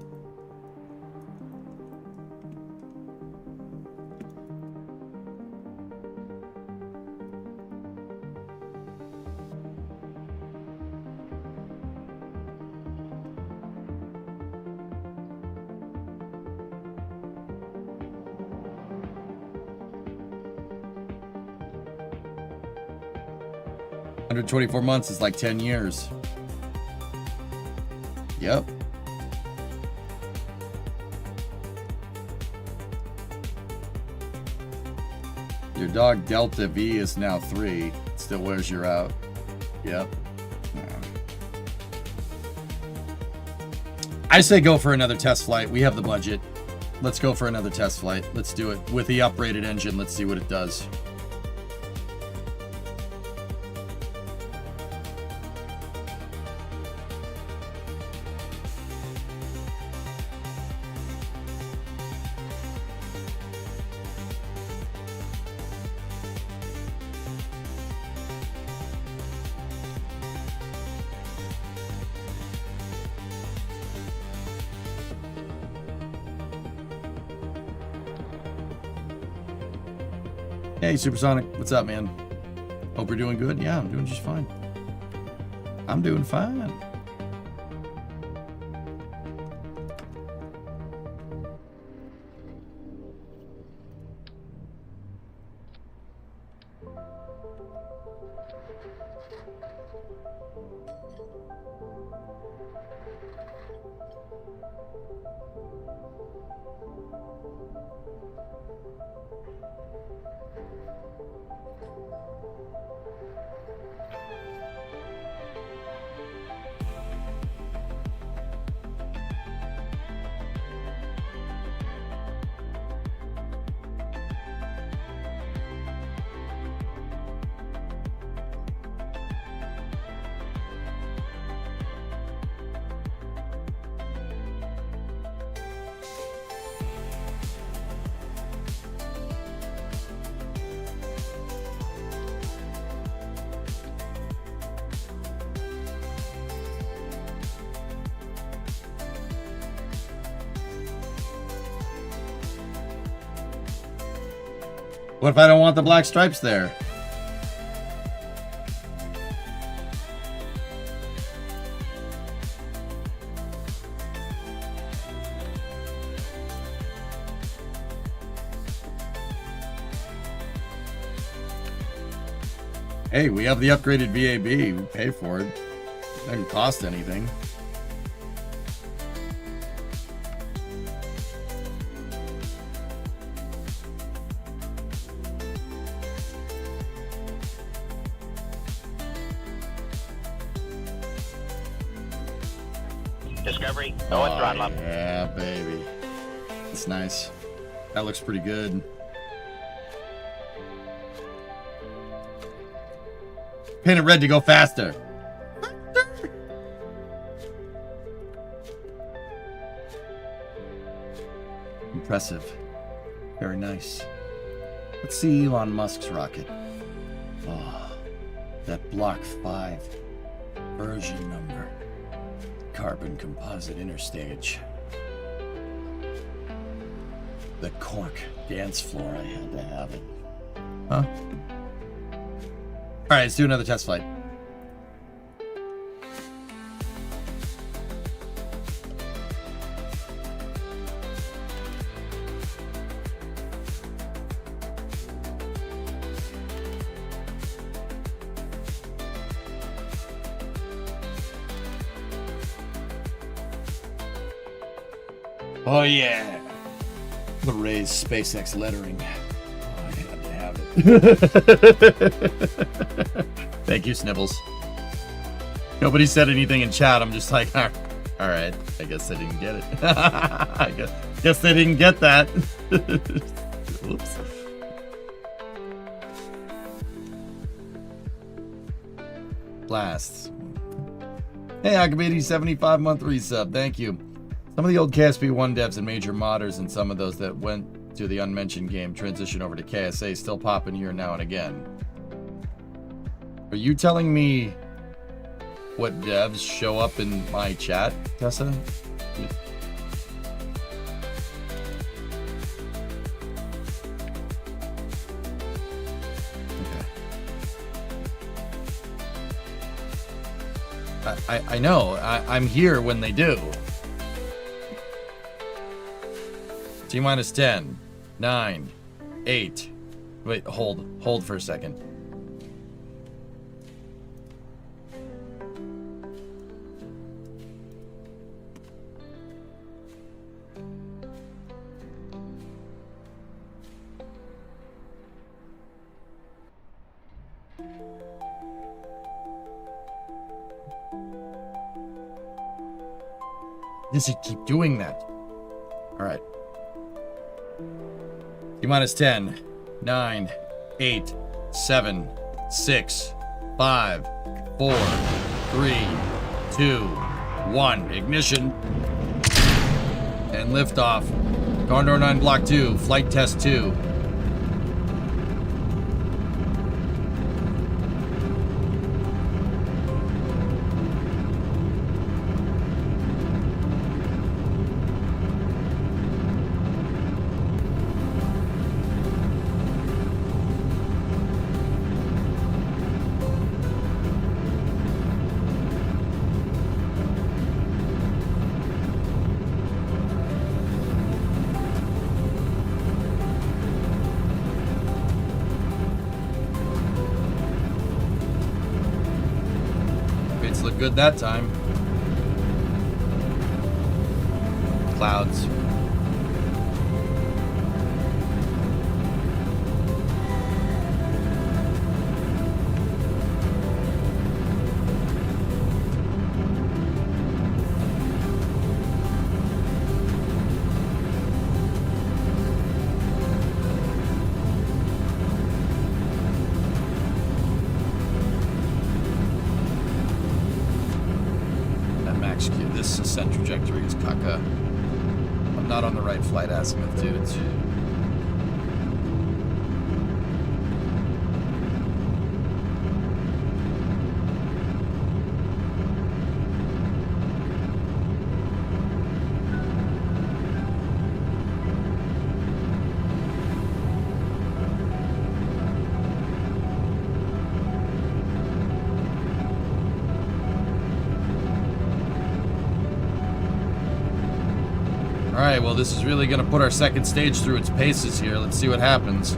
Under 24 months is like 10 years. Yep. Your dog Delta V is now 3. It still wears you out. Yep. I say go for another test flight. We have the budget. Let's go for another test flight. Let's do it. With the uprated engine, let's see what it does. Hey, Supersonic. What's up, man? Hope you're doing good. Yeah, I'm doing just fine. I'm doing fine. What if I don't want the black stripes there? Hey, we have the upgraded VAB. We pay for it. It doesn't cost anything. Discovery, go and throttle up. Yeah, baby. That's nice. That looks pretty good. Paint it red to go faster. Impressive. Very nice. Let's see Elon Musk's rocket. Oh, that Block 5 version number. Carbon composite interstage. The cork dance floor, I had to have it. Huh? Alright, let's do another test flight. Oh yeah! The raised SpaceX lettering. Oh, I had to have it. Thank you, Snibbles. Nobody said anything in chat. I'm just like, all right. I guess they didn't get it. I guess they didn't get that. Oops. Blasts. Hey, Akabidi, 75-month resub. Thank you. Some of the old KSP 1 devs and major modders and some of those that went to the unmentioned game transition over to KSA still popping here now and again. Are you telling me what devs show up in my chat, Tessa? Okay. I know. I'm here when they do. T-minus 10, 9, 8. Wait, hold for a second. Does it keep doing that? All right. T-minus 10, 9, 8, 7, 6, 5, 4, 3, 2, 1. Ignition. And liftoff. Condor 9 Block 2, flight test 2. Good that time. Clouds. This ascent trajectory is caca. I'm not on the right flight azimuth, dudes. Alright, well this is really going to put our second stage through its paces here. Let's see what happens.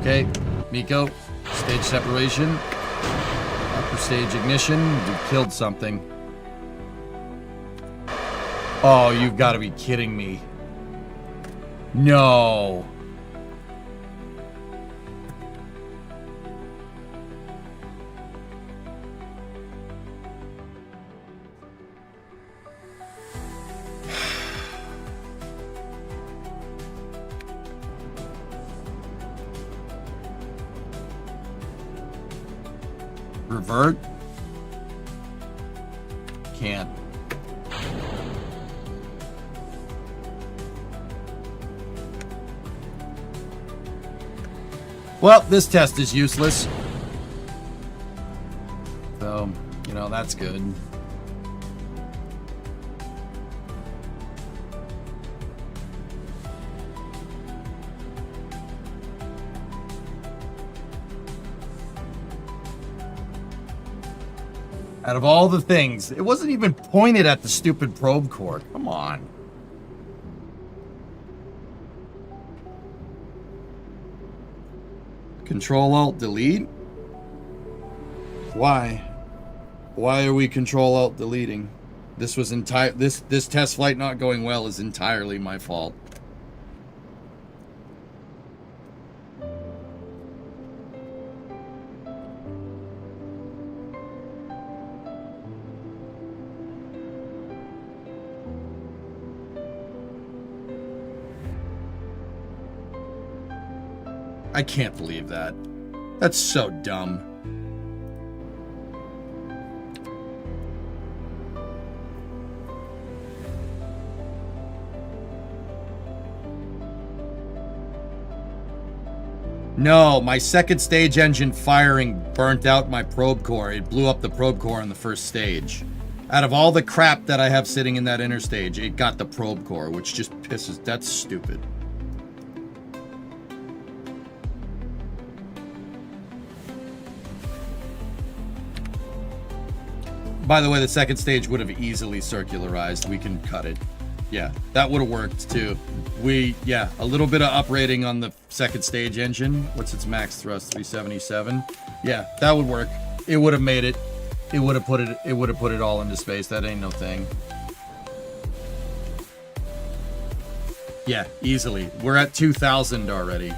Okay, Miko, stage separation. Upper stage ignition. You killed something. Oh, you've got to be kidding me. No. Revert? Can't. Well, this test is useless. So, you know, that's good. Out of all the things, it wasn't even pointed at the stupid probe core. Come on. Control-Alt-Delete? Why? Why are we Control-Alt-Deleting? This was this test flight not going well is entirely my fault. I can't believe that. That's so dumb. No, my second stage engine firing burnt out my probe core. It blew up the probe core in the first stage. Out of all the crap that I have sitting in that inner stage, it got the probe core, which just pisses. That's stupid. By the way, the second stage would have easily circularized. We can cut it. Yeah, that would have worked too. Yeah, a little bit of uprating on the second stage engine. What's its max thrust? 377. Yeah, that would work. It would have made it. It would have put it all into space. That ain't no thing. Yeah, easily. We're at 2,000 already.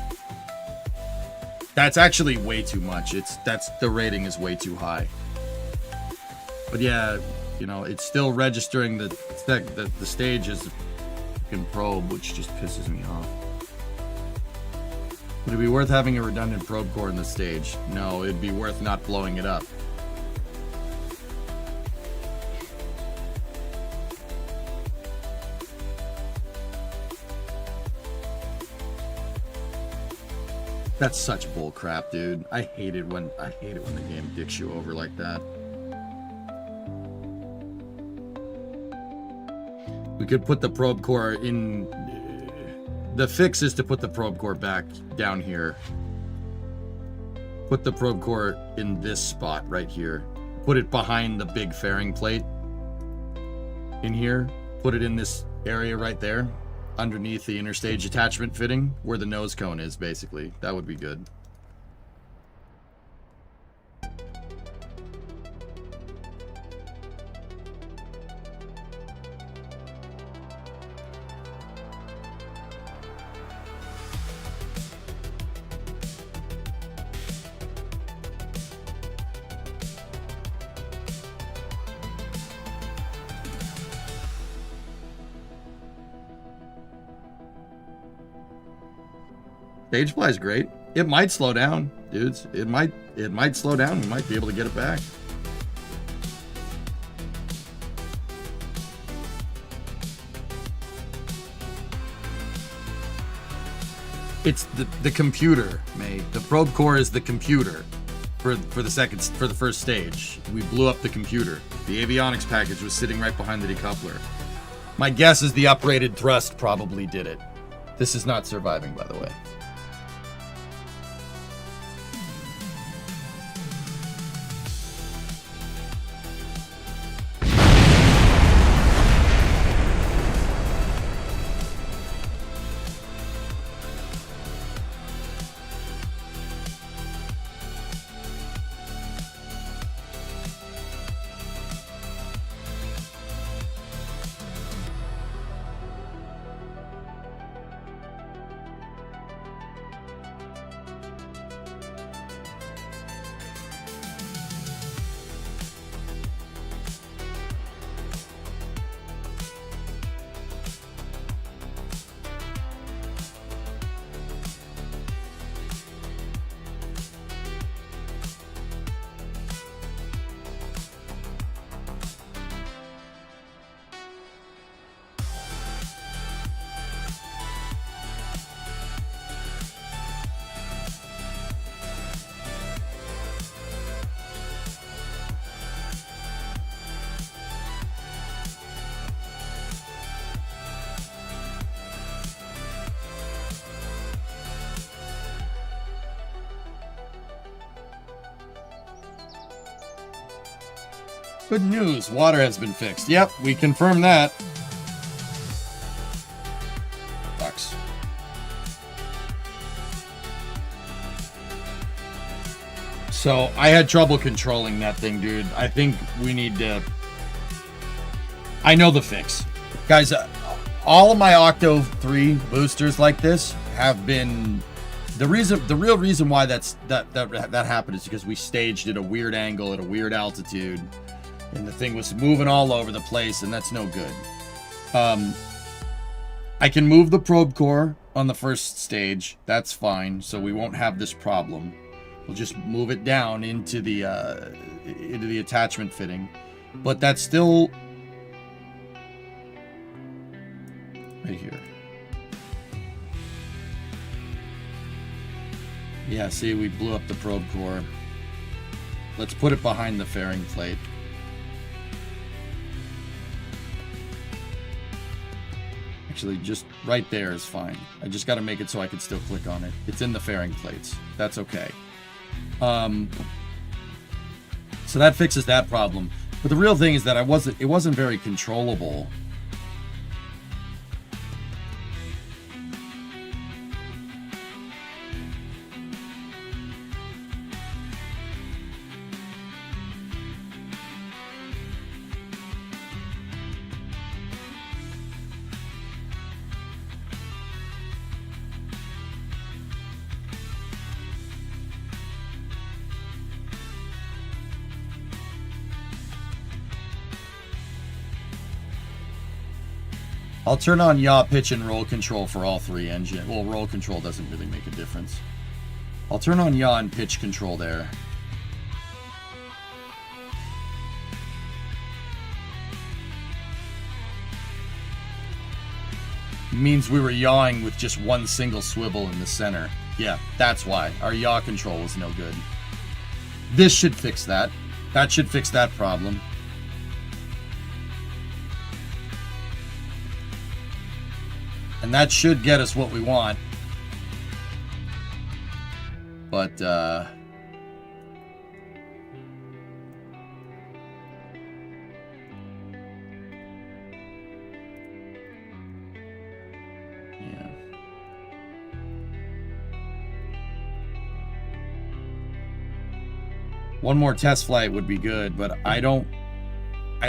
That's actually way too much. The rating is way too high. But yeah, you know, it's still registering the stage as a fucking probe, which just pisses me off. Would it be worth having a redundant probe core in the stage? No, it'd be worth not blowing it up. That's such bull crap, dude. I hate it when the game dicks you over like that. We could put the probe core in. The fix is to put the probe core back down here. Put the probe core in this spot right here. Put it behind the big fairing plate. In here. Put it in this area right there. Underneath the interstage attachment fitting. Where the nose cone is, basically. That would be good. Stage fly is great. It might slow down, dudes. It might slow down. We might be able to get it back. It's the computer, May. The probe core is the computer for the first stage. We blew up the computer. The avionics package was sitting right behind the decoupler. My guess is the uprated thrust probably did it. This is not surviving, by the way. Good news, water has been fixed. Yep, we confirmed that. Sucks. So, I had trouble controlling that thing, dude. I think we need to... I know the fix. Guys, all of my Octo 3 boosters like this have been... The real reason why that happened is because we staged at a weird angle, at a weird altitude, and the thing was moving all over the place, and that's no good. I can move the probe core on the first stage. That's fine, so we won't have this problem. We'll just move it down into the attachment fitting, but that's still right here. Yeah, see, we blew up the probe core. Let's put it behind the fairing plate. Actually, just right there is fine. I just got to make it so I can still click on it. It's in the fairing plates. That's okay. So that fixes that problem. But the real thing is that it wasn't very controllable. I'll turn on yaw, pitch, and roll control for all three engines. Well, roll control doesn't really make a difference. I'll turn on yaw and pitch control there. Means we were yawing with just one single swivel in the center. Yeah, that's why. Our yaw control was no good. This should fix that. That should fix that problem. And that should get us what we want. But, yeah. One more test flight would be good, but I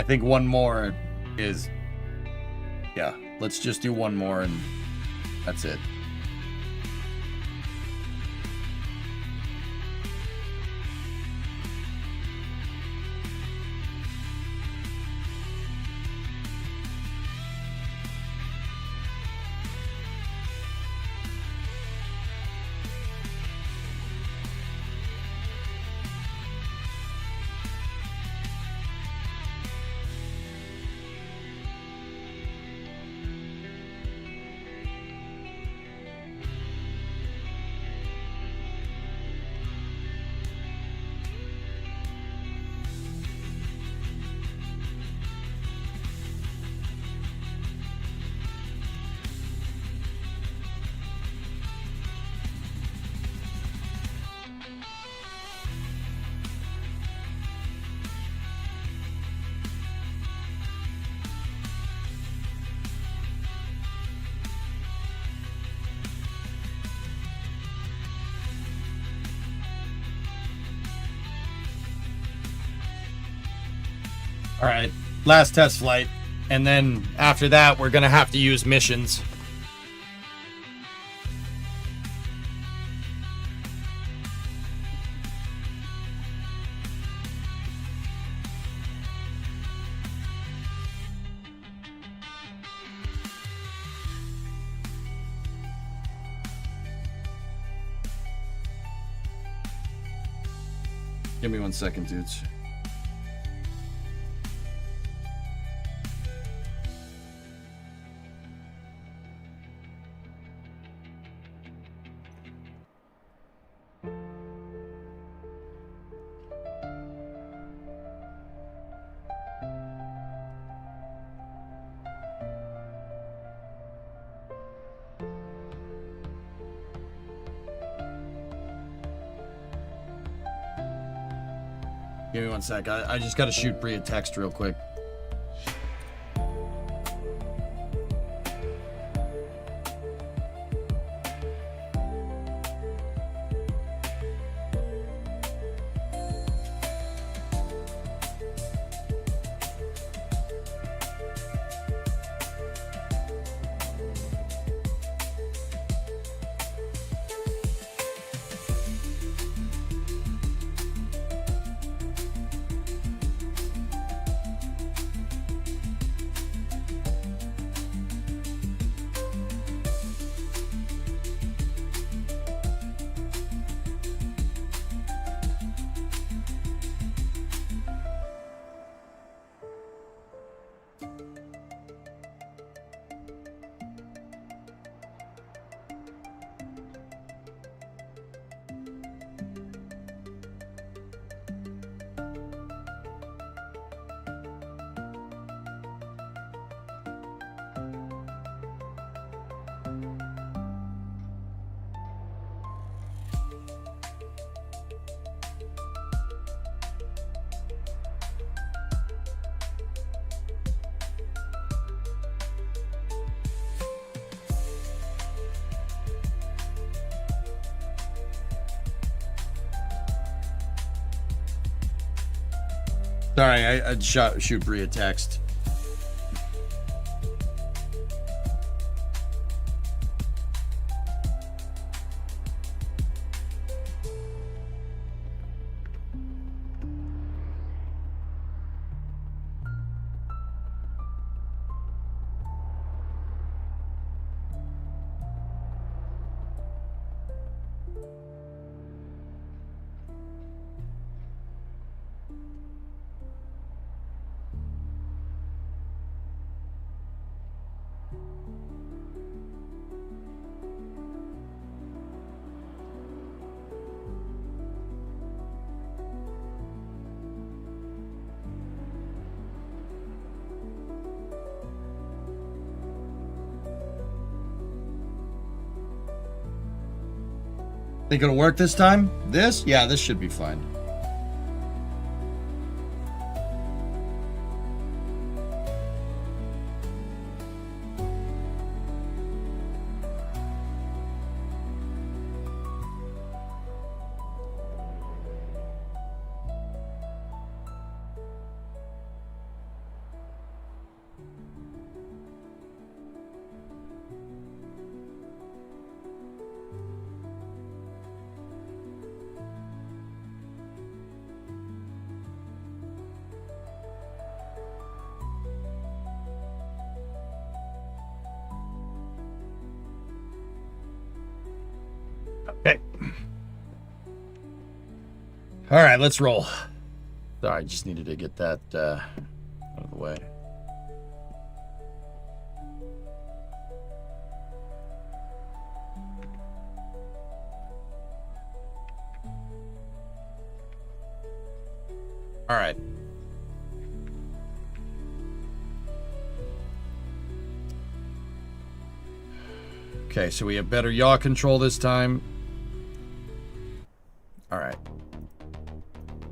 think one more is, yeah. Let's just do one more and that's it. All right, last test flight, and then after that, we're gonna have to use missions. Give me 1 second, dudes. Give me one sec. I just got to shoot Bree a text real quick. Sorry, I'd shoot Bree a text. Think it'll work this time? This? Yeah, this should be fine. Okay. All right, let's roll. Sorry, I just needed to get that out of the way. All right. Okay, so we have better yaw control this time. All right.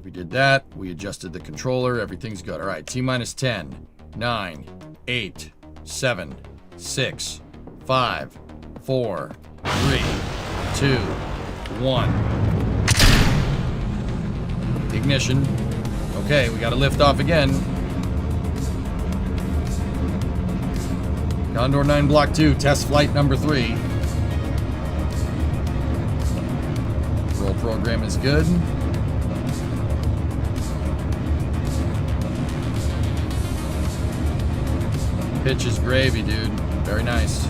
We did that. We adjusted the controller. Everything's good. All right, T-minus 10, 9, 8, 7, 6, 5, 4, 3, 2, 1. Ignition. Okay, we got to lift off again. Condor 9 Block 2, test flight number 3. Roll program is good. Pitch is gravy, dude. Very nice.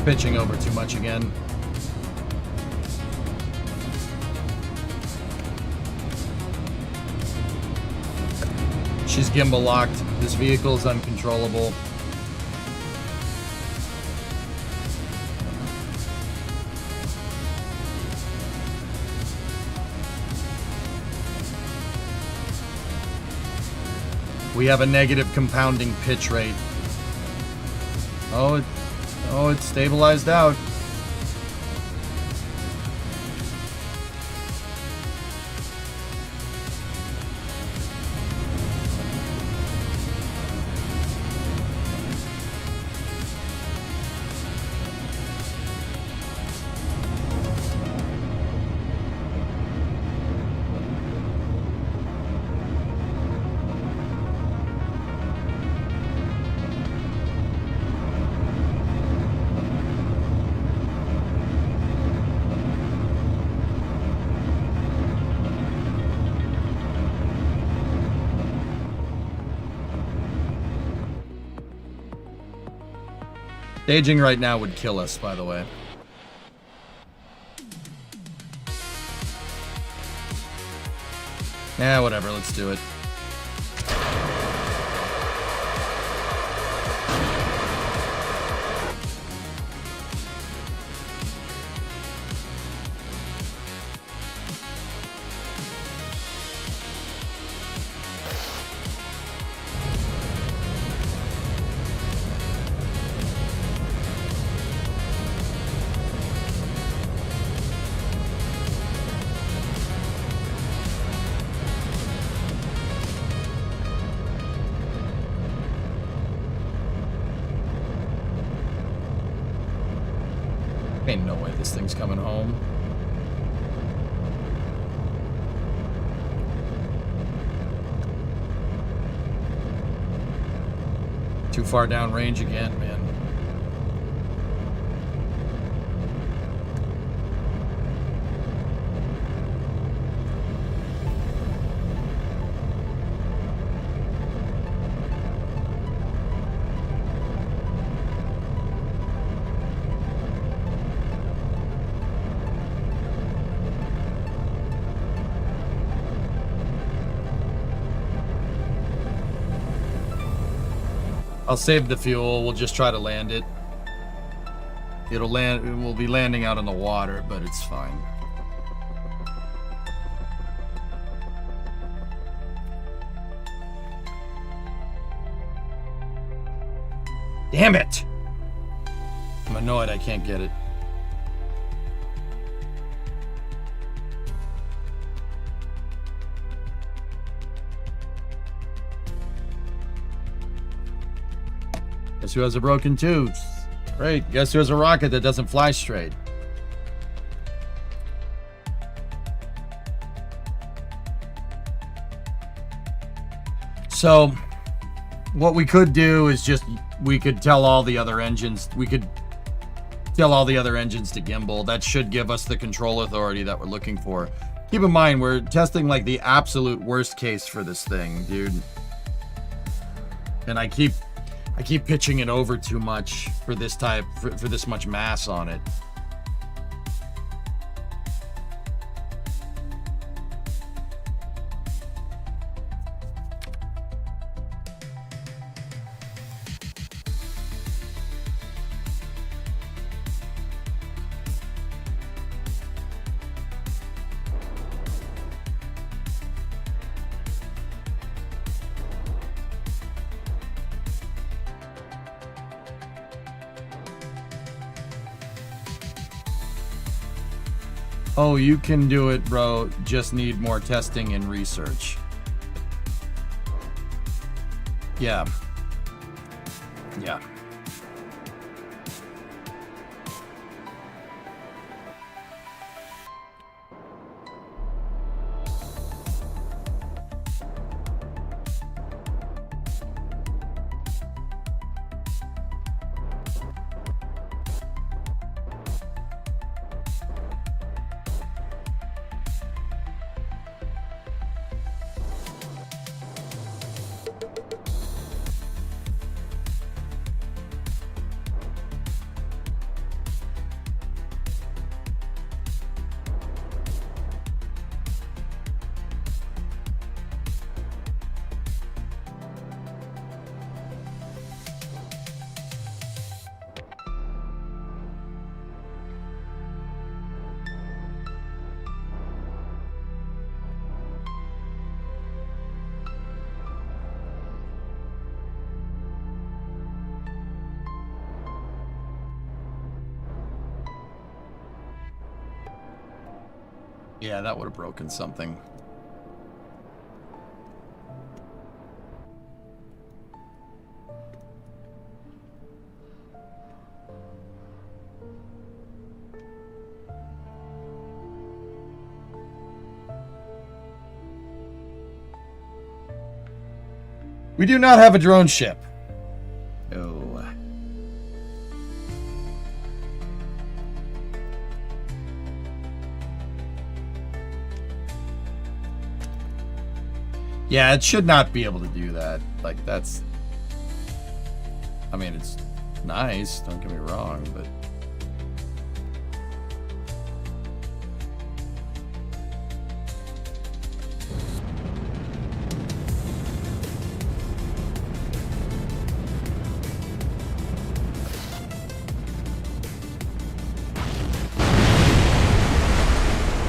Pitching over too much again. She's gimbal locked. This vehicle is uncontrollable. We have a negative compounding pitch rate. Oh, it's stabilized out. Staging right now would kill us, by the way. Yeah, whatever, let's do it. Ain't no way this thing's coming home. Too far down range again, man. I'll save the fuel. We'll just try to land it. It'll land. It will be landing out in the water, but it's fine. Damn it! I'm annoyed I can't get it. Guess who has a broken tooth? Great. Guess who has a rocket that doesn't fly straight? So, what we could do is we could tell all the other engines, to gimbal. That should give us the control authority that we're looking for. Keep in mind, we're testing like the absolute worst case for this thing, dude. And I keep pitching it over too much for this type, for this much mass on it. Oh, you can do it, bro. Just need more testing and research. Yeah. Yeah. Yeah, that would have broken something. We do not have a drone ship. Oh. Yeah, it should not be able to do that. Like, that's... I mean, it's nice, don't get me wrong, but...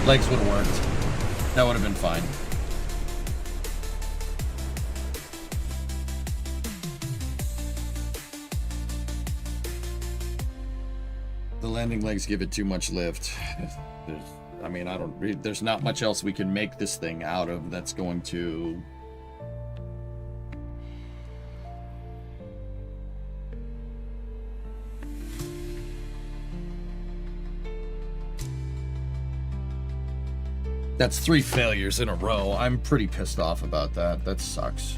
Legs would have worked. That would have been fine. The landing legs give it too much lift. I mean, there's not much else we can make this thing out of that's going to... That's 3 failures in a row. I'm pretty pissed off about that. That sucks.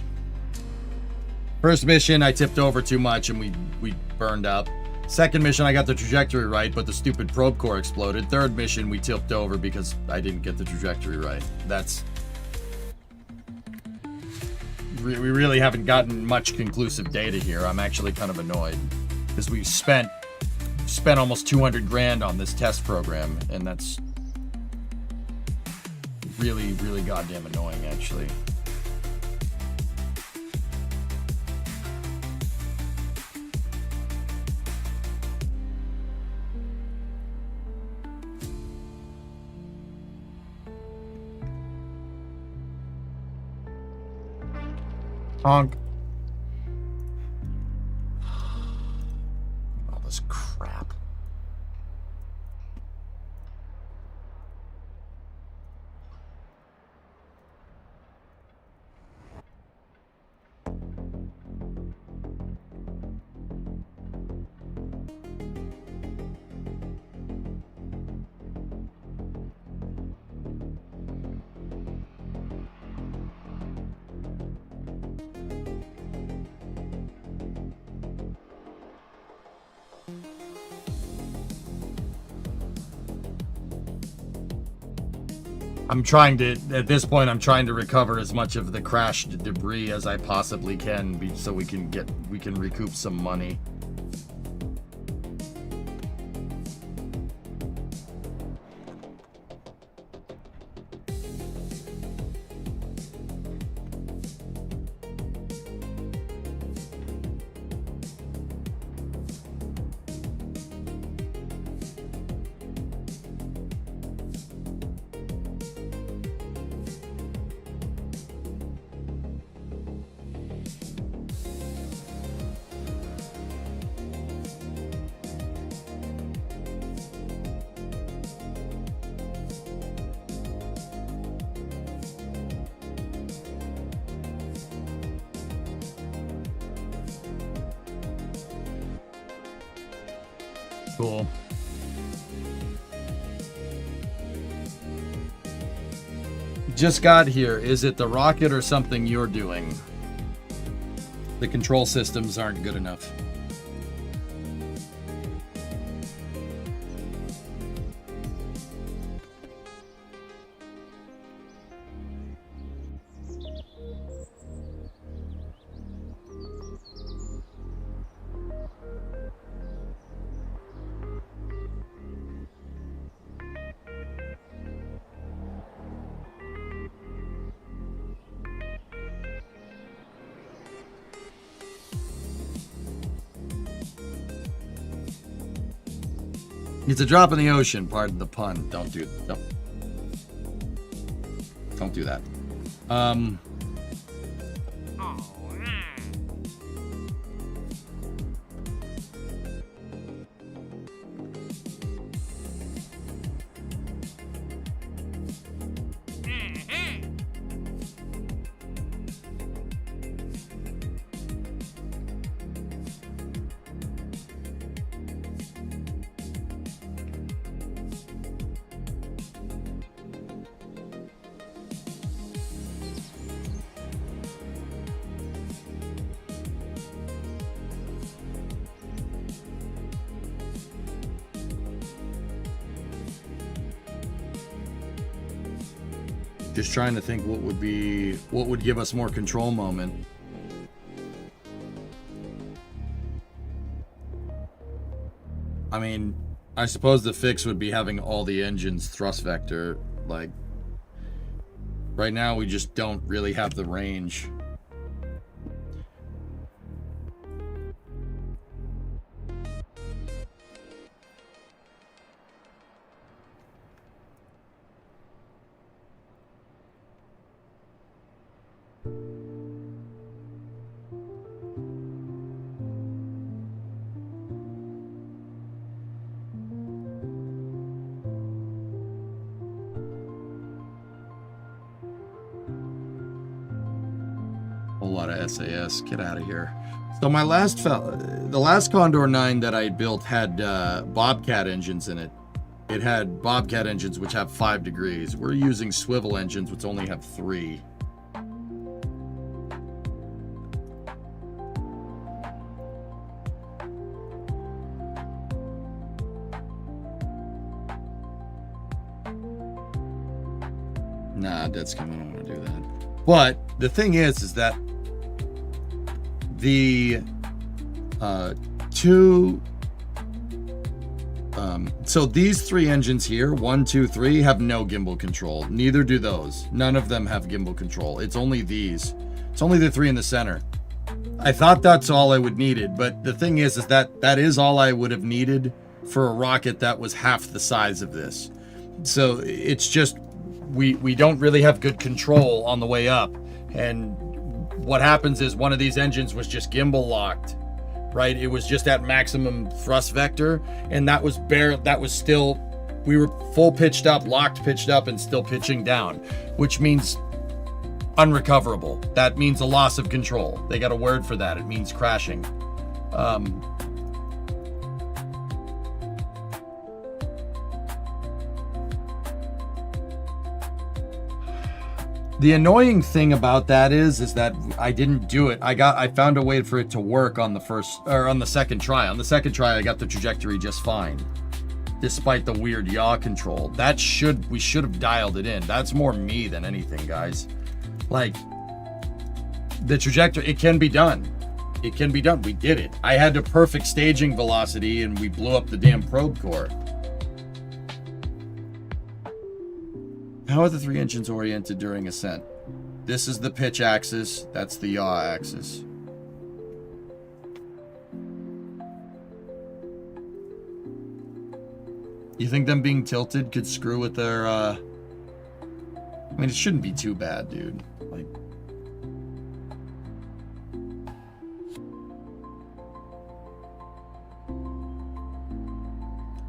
First mission, I tipped over too much and we burned up. Second mission, I got the trajectory right, but the stupid probe core exploded. Third mission, we tipped over because I didn't get the trajectory right. That's... We really haven't gotten much conclusive data here. I'm actually kind of annoyed. Because we spent almost 200 grand on this test program, and that's... really, really goddamn annoying, actually. Honk. All this crap. I'm trying to, at this point, I'm trying to recover as much of the crashed debris as I possibly can, so we can recoup some money. Cool. Just got here. Is it the rocket or something you're doing? The control systems aren't good enough. It's a drop in the ocean, pardon the pun. Don't do that. Just trying to think what would give us more control moment. I mean, I suppose the fix would be having all the engines thrust vector. Like, right now we just don't really have the range. Whole lot of SAS. Get out of here. So my the last Condor 9 that I built had Bobcat engines in it. It had Bobcat engines which have 5 degrees. We're using swivel engines which only have 3. Nah, dead skim, I don't want to do that. But the thing is that the so these 3 engines here, 1, 2, 3, have no gimbal control. Neither do those. None of them have gimbal control. It's only these. It's only the 3 in the center. I thought that's all I would needed, but the thing is that that is all I would have needed for a rocket that was half the size of this. So it's just we don't really have good control on the way up, and what happens is one of these engines was just gimbal locked, right? It was just at maximum thrust vector, and that was still, we were full pitched up, locked pitched up, and still pitching down, which means unrecoverable. That means a loss of control. They got a word for that. It means crashing. The annoying thing about that is that I didn't do it. I found a way for it to work on the second try. On the second try, I got the trajectory just fine, despite the weird yaw control. We should have dialed it in. That's more me than anything, guys. Like, the trajectory, it can be done. It can be done. We did it. I had a perfect staging velocity, and we blew up the damn probe core. How are the 3 engines oriented during ascent? This is the pitch axis. That's the yaw axis. You think them being tilted could screw with their, I mean, it shouldn't be too bad, dude. Like,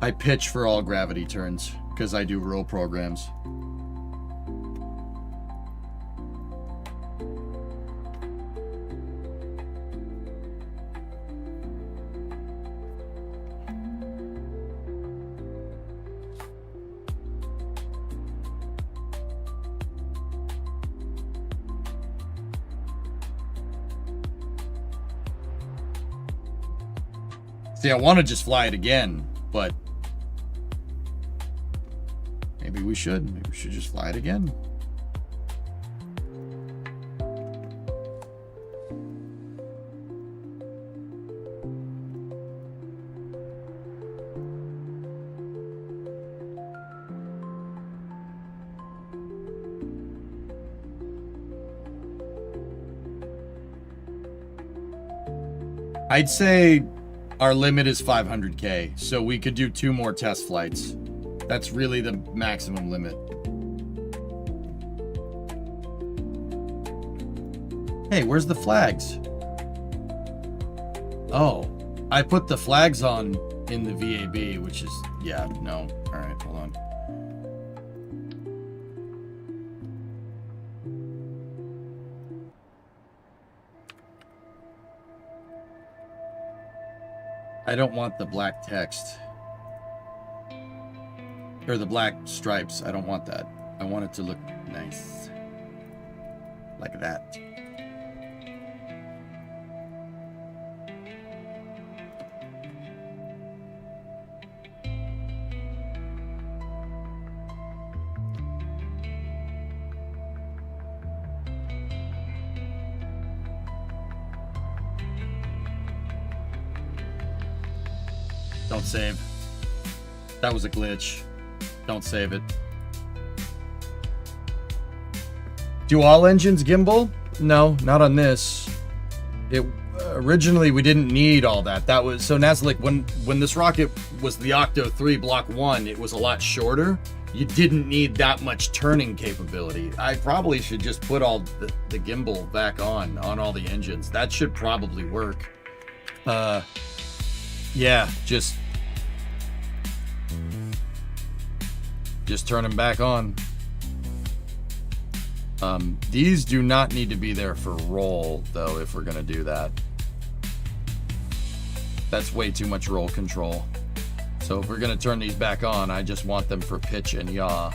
I pitch for all gravity turns because I do roll programs. See, I want to just fly it again, but maybe we should. Maybe we should just fly it again. I'd say our limit is 500K, so we could do 2 more test flights. That's really the maximum limit. Hey, where's the flags? Oh, I put the flags on in the VAB, which is, yeah, no. All right, hold on. I don't want the black text. Or the black stripes. I don't want that. I want it to look nice. Like that. Don't save. That was a glitch. Don't save it. Do all engines gimbal? No, not on this. It originally we didn't need all that. That was so Nazlik when this rocket was the Octo 3 Block 1, it was a lot shorter. You didn't need that much turning capability. I probably should just put all the gimbal back on all the engines. That should probably work. Yeah, just turn them back on. These do not need to be there for roll, though, if we're gonna do that. That's way too much roll control. So if we're gonna turn these back on, I just want them for pitch and yaw.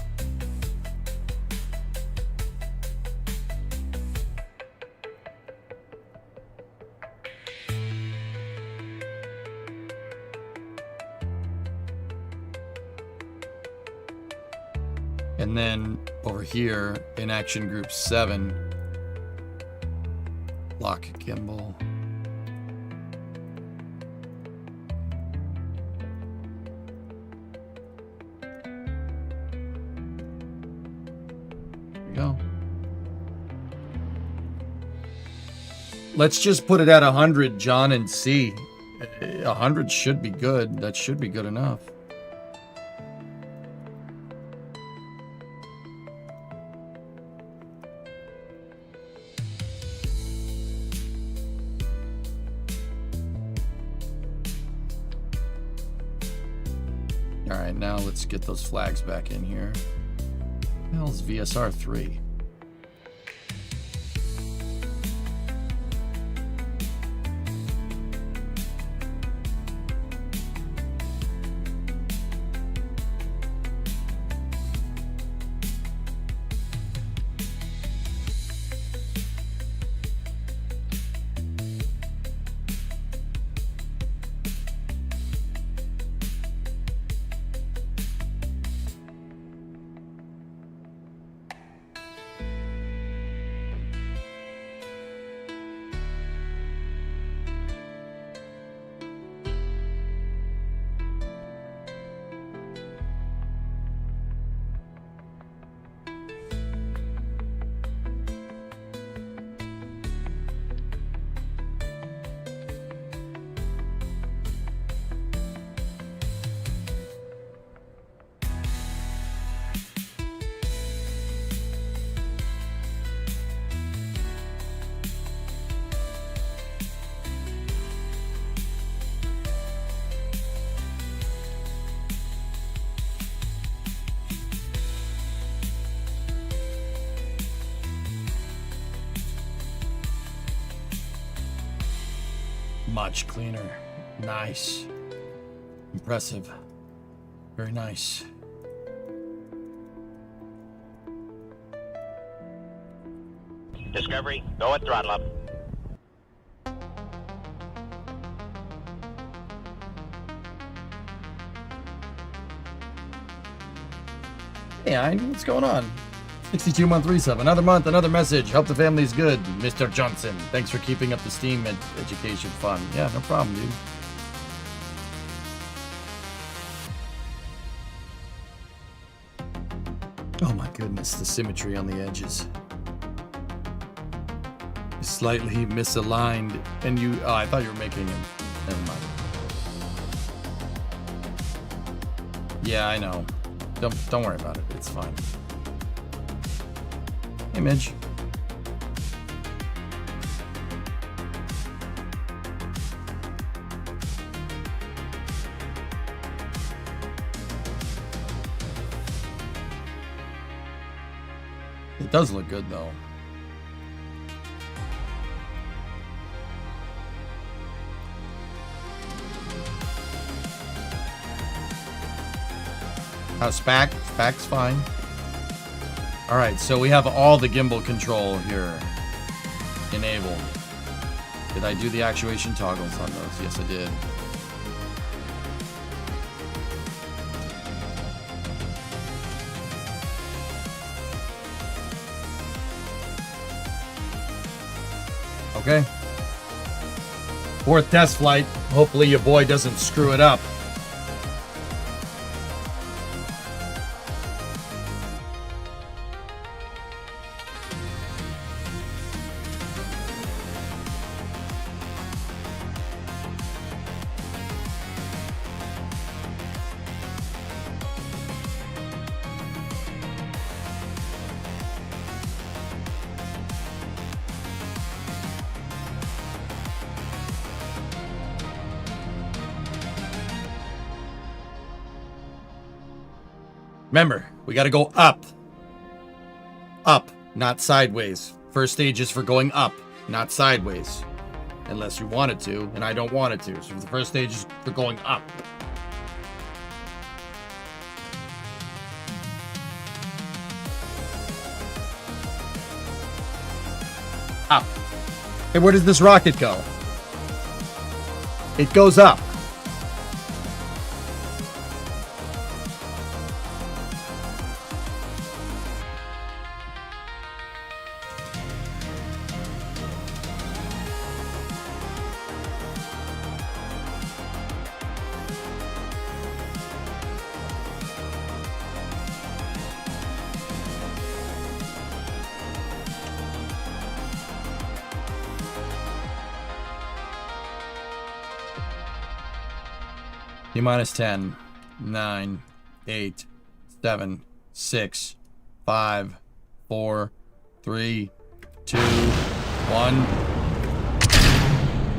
And then over here in action group 7, lock gimbal. There we go. Let's just put it at 100, John, and see. 100 should be good. That should be good enough. All right, now let's get those flags back in here. What the hell's VSR 3? Much cleaner. Nice. Impressive. Very nice. Discovery, go at throttle up. Hey, what's going on? 62-month resub. Another month, another message. Hope the family's good. Mr. Johnson, thanks for keeping up the STEAM education fun. Yeah, no problem, dude. Oh my goodness, the symmetry on the edges. Slightly misaligned. And you... Oh, I thought you were making it. Never mind. Yeah, I know. Don't worry about it. It's fine. Image. It does look good though. SPAC? SPAC's fine. Alright, so we have all the gimbal control here enabled. Did I do the actuation toggles on those? Yes, I did. Okay. 4th test flight. Hopefully your boy doesn't screw it up. Remember, we got to go up. Up, not sideways. First stage is for going up, not sideways. Unless you wanted to, and I don't want it to. So the first stage is for going up. Up. Hey, where does this rocket go? It goes up. T-minus 10, 9, 8, 7, 6, 5, 4, 3, 2, 1.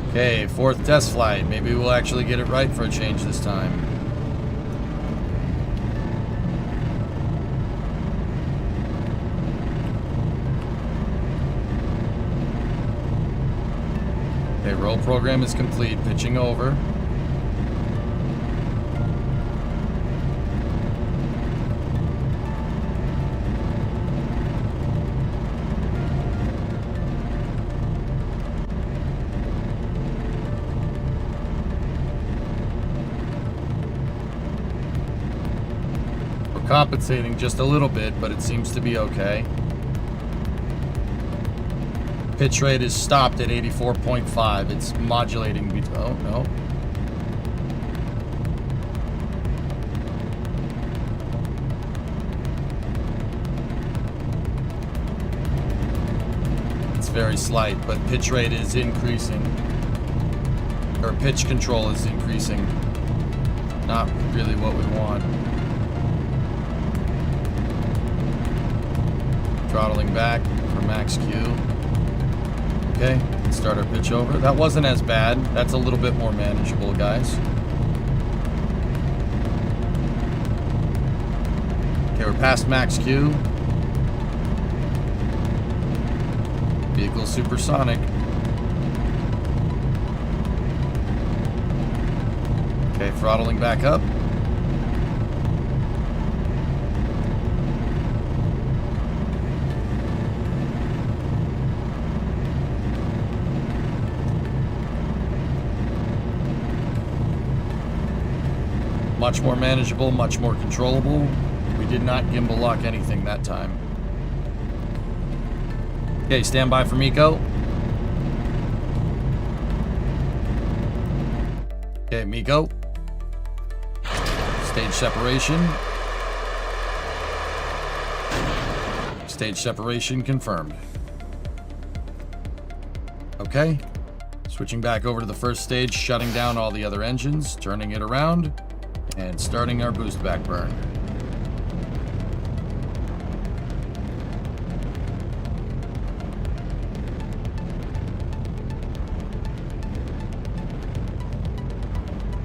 Okay, fourth test flight. Maybe we'll actually get it right for a change this time. Okay, roll program is complete. Pitching over. Compensating just a little bit, but it seems to be okay. Pitch rate is stopped at 84.5. It's modulating. Oh, no. It's very slight, but pitch rate is increasing. Or pitch control is increasing. Not really what we want. Throttling back for max Q. Okay, start our pitch over. That wasn't as bad. That's a little bit more manageable, guys. Okay, we're past max Q. Vehicle supersonic. Okay, throttling back up. Much more manageable, much more controllable. We did not gimbal lock anything that time. Okay, stand by for Miko. Okay, Miko. Stage separation. Stage separation confirmed. Okay. Switching back over to the first stage, shutting down all the other engines, turning it around, and starting our boost back burn.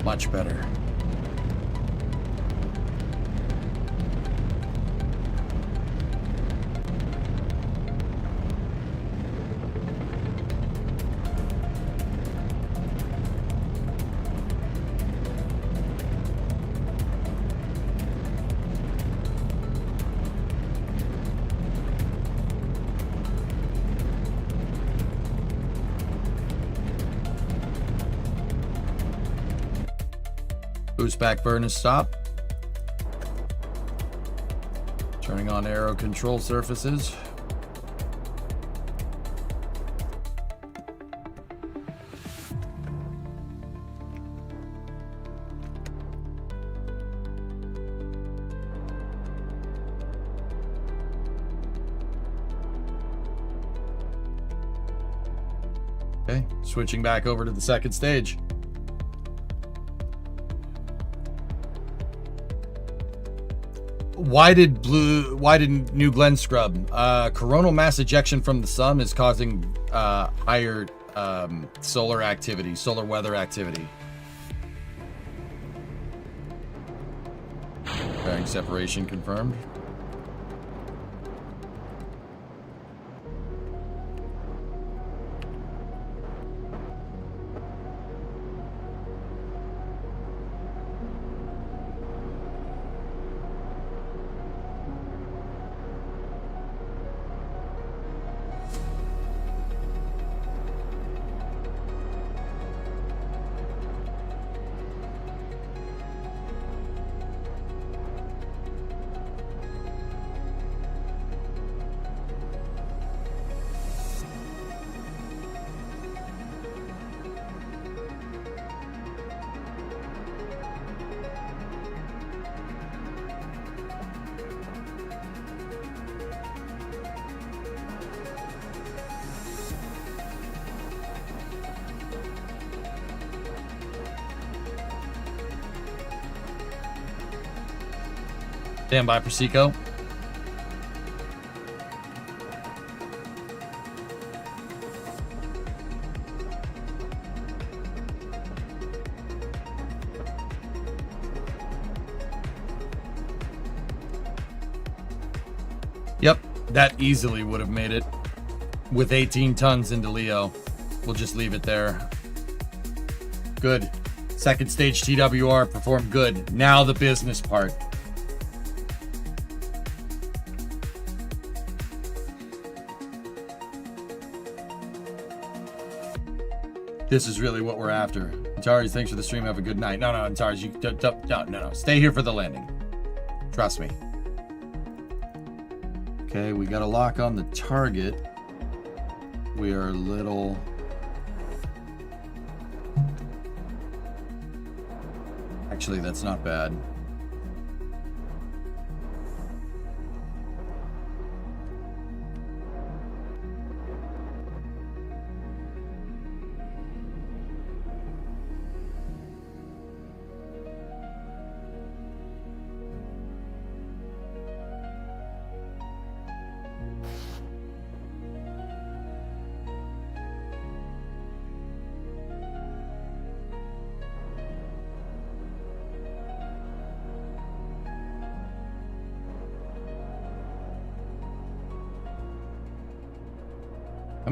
Much better. Boost back burn is stopped. Turning on aero control surfaces. Okay, switching back over to the second stage. Why did New Glenn scrub? Coronal mass ejection from the sun is causing higher solar activity, solar weather activity. Bearing separation confirmed. Stand by, Persico. Yep, that easily would have made it with 18 tons into Leo. We'll just leave it there. Good. Second stage TWR performed good. Now the business part. This is really what we're after. Antares, thanks for the stream. Have a good night. No, Antares, you no. Stay here for the landing. Trust me. Okay, we got a lock on the target. We are a little... Actually, that's not bad.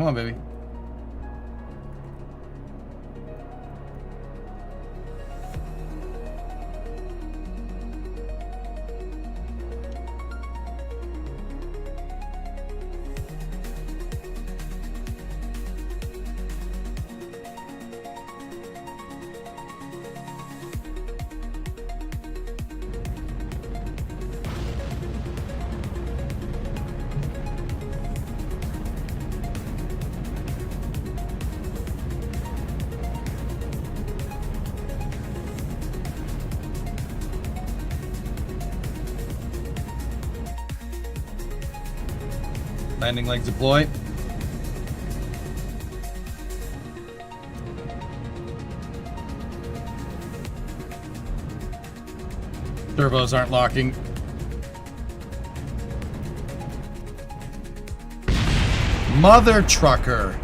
Come on, baby. Landing legs deploy. Turbos aren't locking. Mother trucker.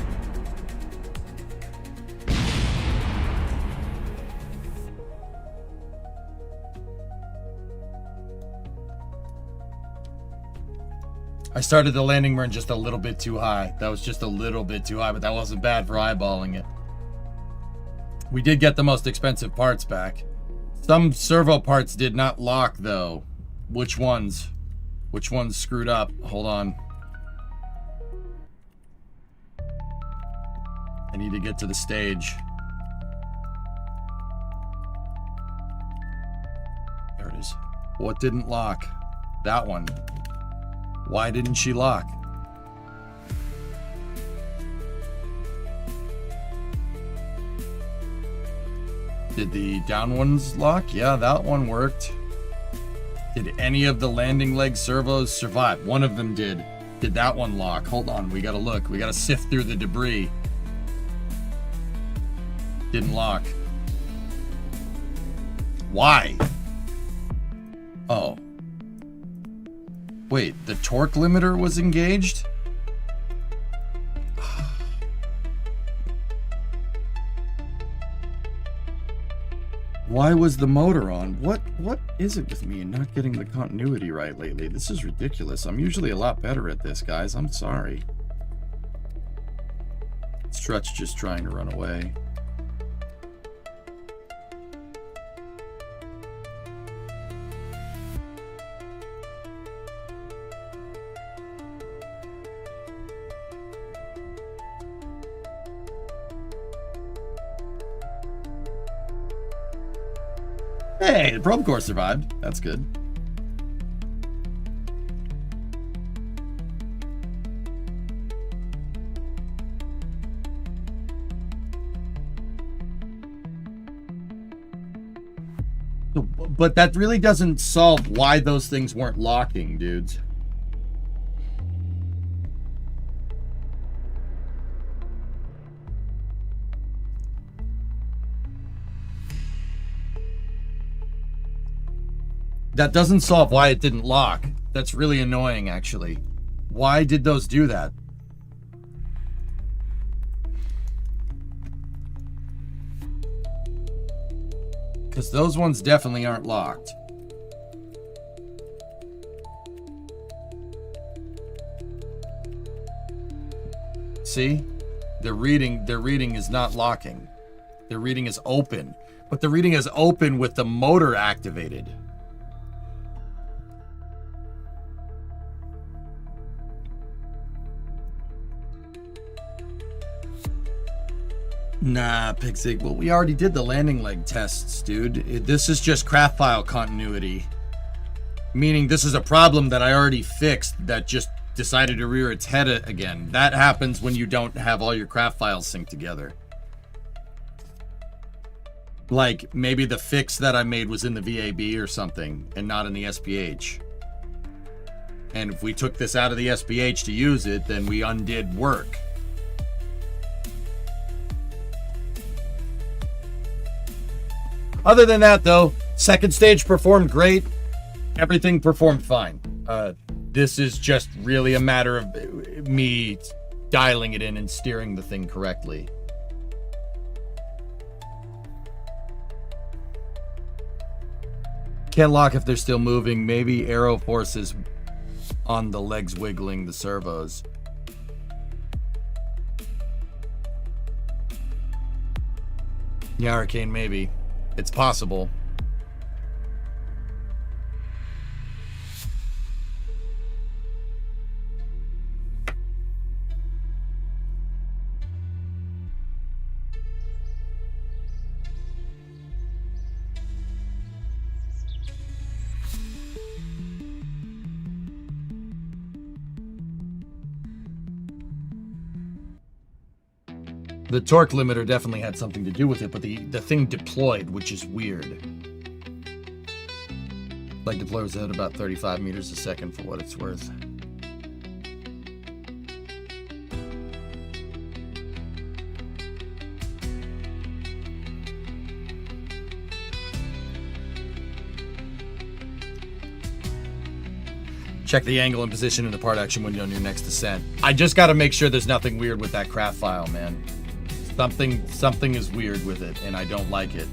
I started the landing burn just a little bit too high. That was just a little bit too high, but that wasn't bad for eyeballing it. We did get the most expensive parts back. Some servo parts did not lock, though. Which ones? Which ones screwed up? Hold on. I need to get to the stage. There it is. What didn't lock? That one. Why didn't she lock? Did the down ones lock? Yeah, that one worked. Did any of the landing leg servos survive? One of them did. Did that one lock? Hold on, we gotta look. We gotta sift through the debris. Didn't lock. Why? Oh. Wait, the torque limiter was engaged? Why was the motor on? What is it with me and not getting the continuity right lately? This is ridiculous. I'm usually a lot better at this, guys. I'm sorry. Strut's just trying to run away. Hey, the probe core survived. That's good. But that really doesn't solve why those things weren't locking, dudes. That doesn't solve why it didn't lock. That's really annoying, actually. Why did those do that? Because those ones definitely aren't locked. See? Their reading is not locking. Their reading is open. But the reading is open with the motor activated. Nah, Pixig. Well, we already did the landing leg tests, dude. This is just craft file continuity. Meaning this is a problem that I already fixed that just decided to rear its head again. That happens when you don't have all your craft files synced together. Like, maybe the fix that I made was in the VAB or something, and not in the SPH. And if we took this out of the SPH to use it, then we undid work. Other than that, though, second stage performed great. Everything performed fine. This is just really a matter of me dialing it in and steering the thing correctly. Can't lock if they're still moving. Maybe aero forces on the legs wiggling the servos. Yeah, Arcane, maybe. It's possible. The torque limiter definitely had something to do with it, but the thing deployed, which is weird. Like deploy was at about 35 meters a second for what it's worth. Check the angle and position in the part action window on your next descent. I just got to make sure there's nothing weird with that craft file, man. Something is weird with it, and I don't like it.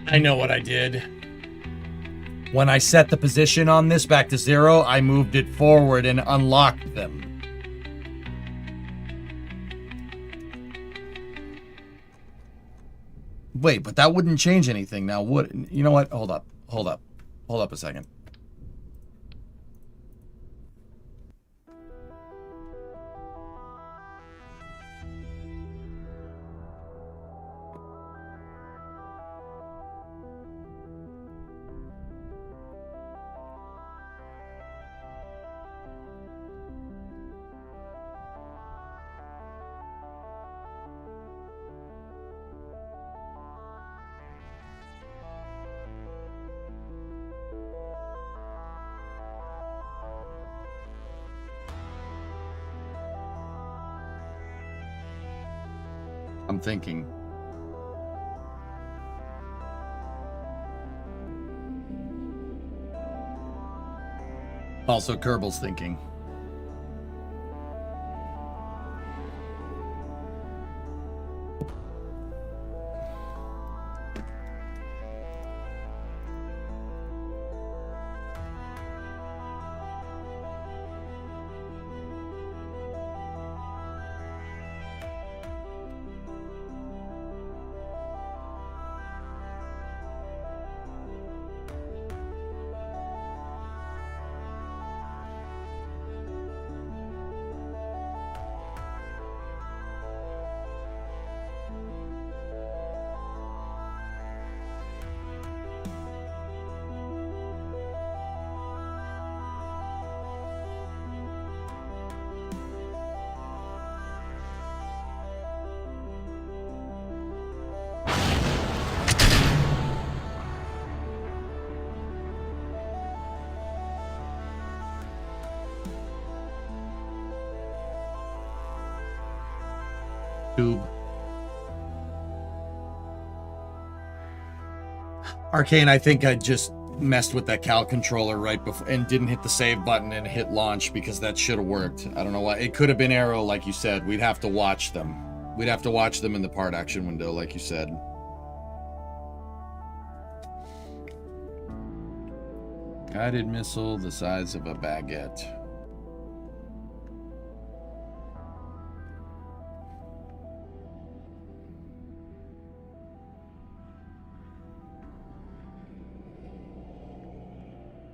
I know what I did. When I set the position on this back to 0, I moved it forward and unlocked them. Wait, but that wouldn't change anything now, would? You know what? Hold up a second. I'm thinking. Also, Kerbal's thinking. Tube. Arcane, I think I just messed with that Cal controller right before and didn't hit the save button and hit launch because that should have worked. I don't know why. It could have been Arrow, like you said. We'd have to watch them. We'd have to watch them in the part action window, like you said. Guided missile the size of a baguette.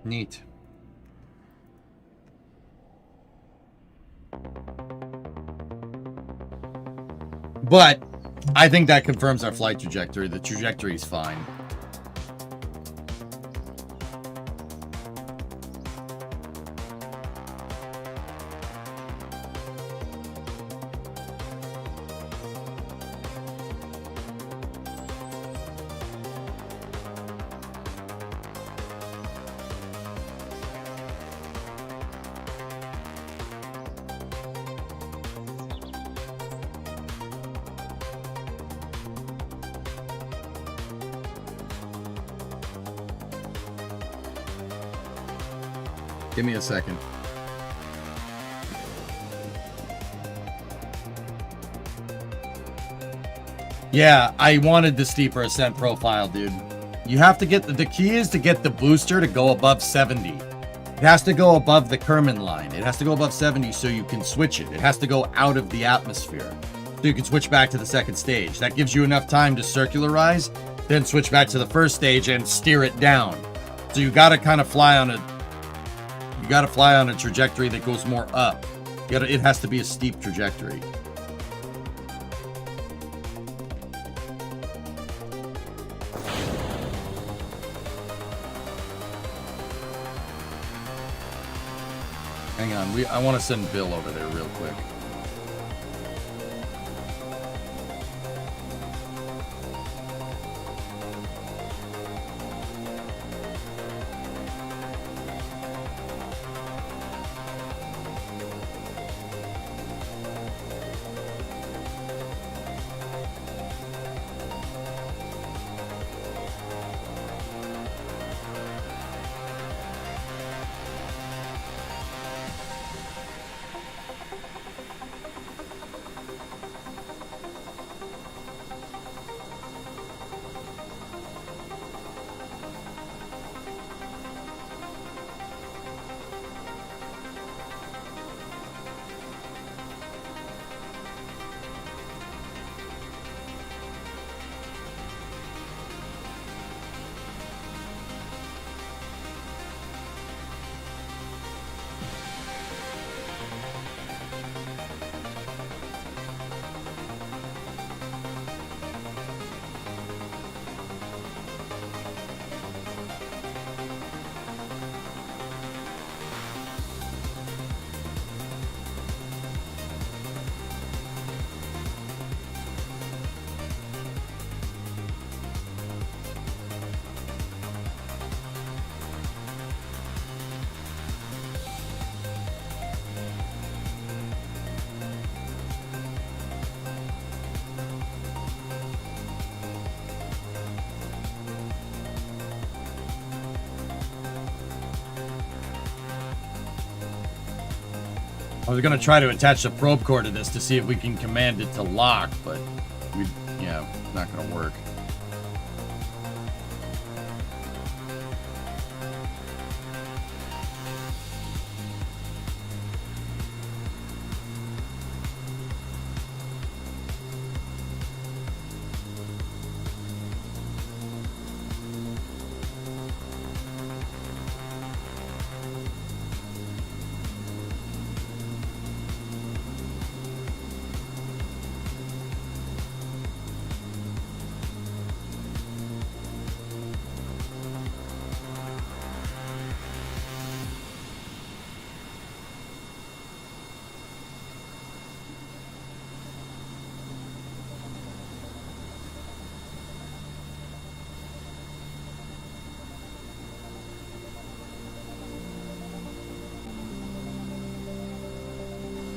Neat. But I think that confirms our flight trajectory. The trajectory is fine. Give me a second. Yeah, I wanted the steeper ascent profile, dude. You have to get the key is to get the booster to go above 70. It has to go above the Kerman line. It has to go above 70 so you can switch it. It has to go out of the atmosphere so you can switch back to the second stage. That gives you enough time to circularize, then switch back to the first stage and steer it down. So you got to kind of fly on a trajectory that goes more up. It has to be a steep trajectory. Hang on, I want to send Bill over there real quick. I was gonna try to attach the probe core to this to see if we can command it to lock, but yeah, not gonna work.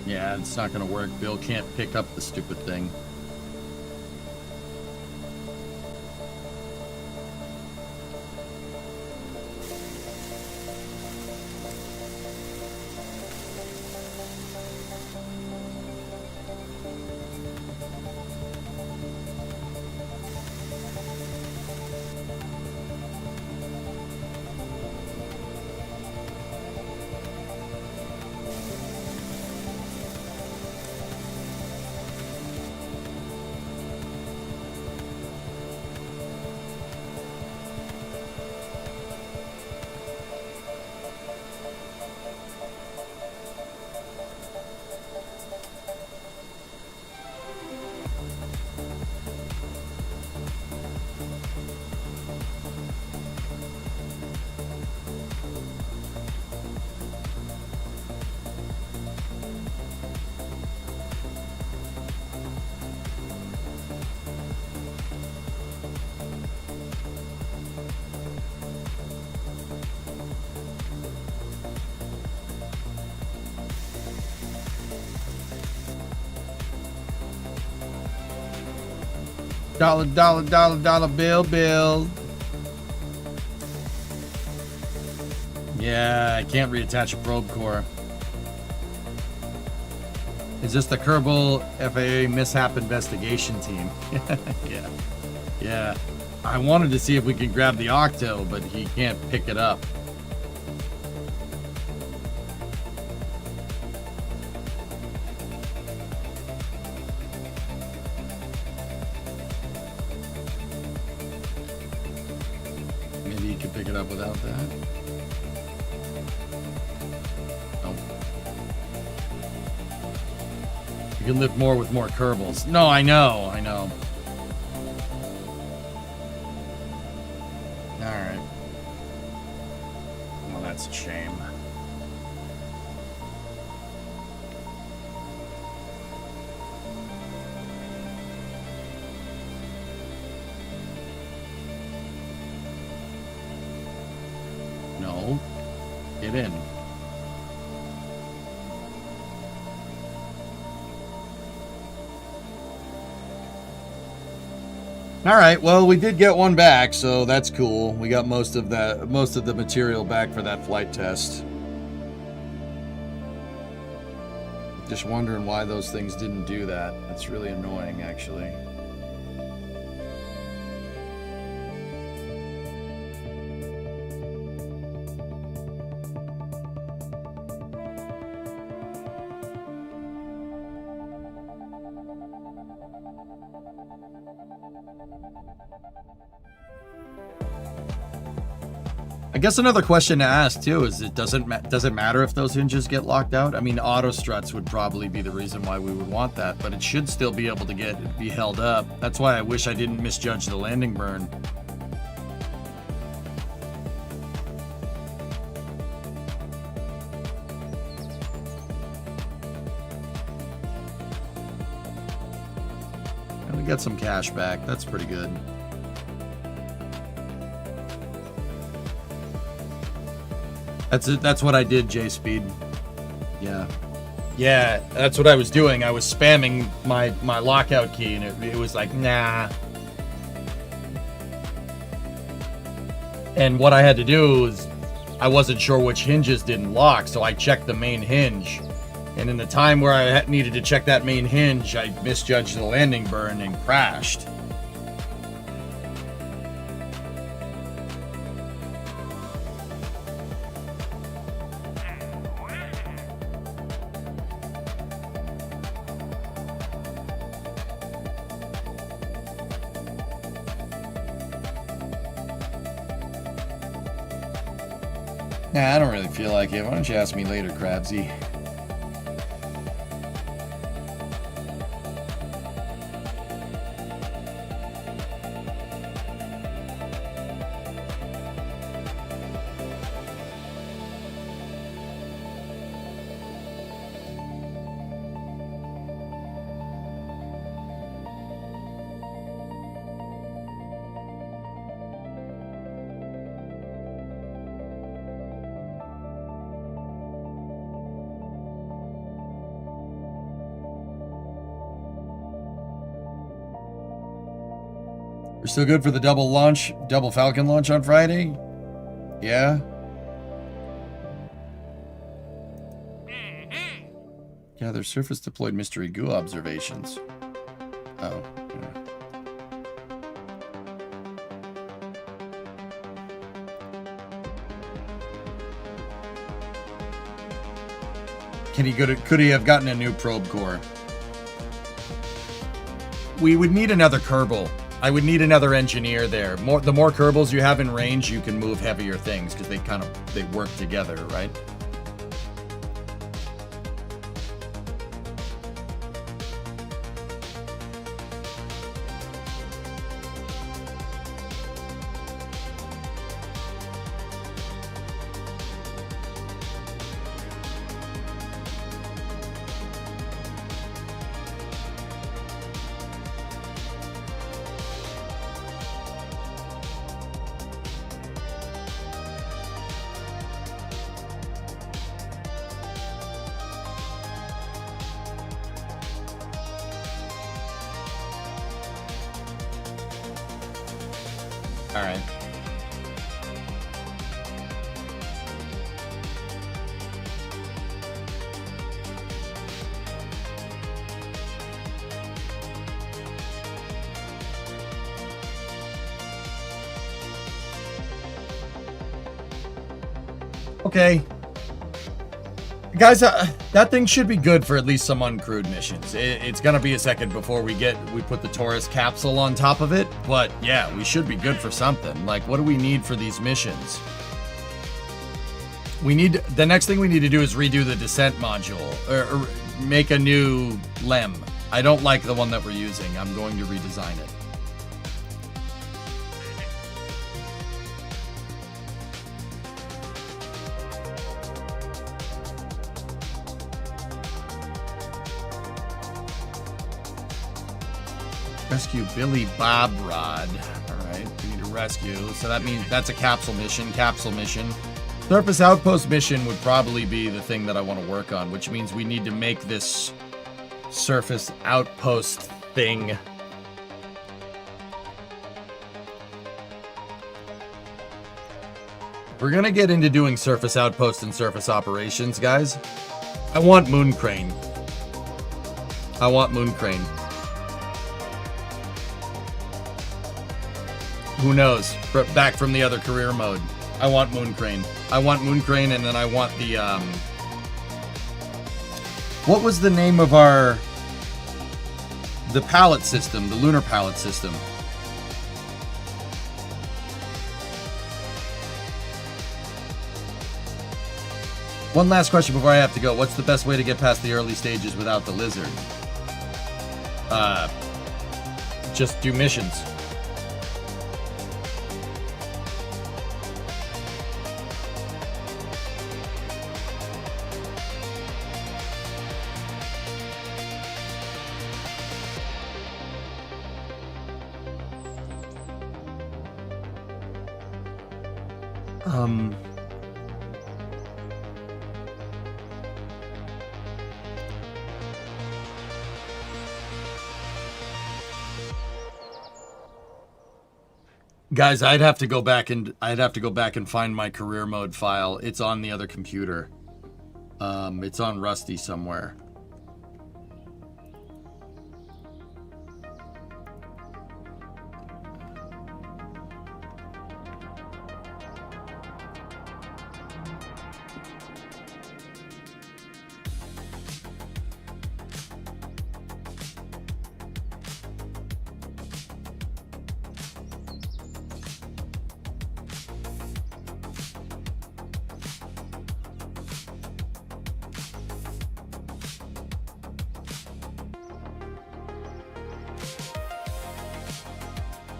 Yeah, it's not gonna work. Bill can't pick up the stupid thing. Dollar, dollar, dollar, dollar bill. Yeah, I can't reattach a probe core. Is this the Kerbal FAA mishap investigation team? Yeah. I wanted to see if we could grab the Octo, but he can't pick it up. Maybe he could pick it up without that. Nope. You can lift more with more Kerbals. No, I know. Alright. Well, that's a shame. No. Get in. All right, well, we did get one back, so that's cool. We got most of the material back for that flight test. Just wondering why those things didn't do that. That's really annoying, actually. I guess another question to ask too is, does it matter if those hinges get locked out? I mean, auto struts would probably be the reason why we would want that, but it should still be able to be held up. That's why I wish I didn't misjudge the landing burn. And we got some cash back. That's pretty good. That's what I did, J-Speed. Yeah, that's what I was doing. I was spamming my lockout key, and it was like, nah. And what I had to do was, I wasn't sure which hinges didn't lock, so I checked the main hinge, And in the time where I needed to check that main hinge, I misjudged the landing burn and crashed. Nah, I don't really feel like it. Why don't you ask me later, Crabsy? We're still good for the double Falcon launch on Friday? Yeah? Gather surface deployed mystery goo observations. Oh. Yeah. Could he have gotten a new probe core? We would need another Kerbal. I would need another engineer there. The more Kerbals you have in range, you can move heavier things because they work together, right? All right. Okay. Guys, that thing should be good for at least some uncrewed missions. It's gonna be a second before we put the Taurus capsule on top of it, but yeah, we should be good for something. Like, what do we need for these missions? The next thing we need to do is redo the descent module, or make a new LEM. I don't like the one that we're using. I'm going to redesign it. Rescue Billy Bob Rod. Alright, we need to rescue. So that means that's a capsule mission. Surface outpost mission would probably be the thing that I want to work on, which means we need to make this surface outpost thing. We're gonna get into doing surface outpost and surface operations, guys. I want Moon Crane. Who knows? Back from the other career mode. I want Moon Crane. And then I want the, what was the name of the pallet system, the lunar pallet system? One last question before I have to go. What's the best way to get past the early stages without the lizard? Just do missions. Guys, I'd have to go back and find my career mode file. It's on the other computer. It's on Rusty somewhere.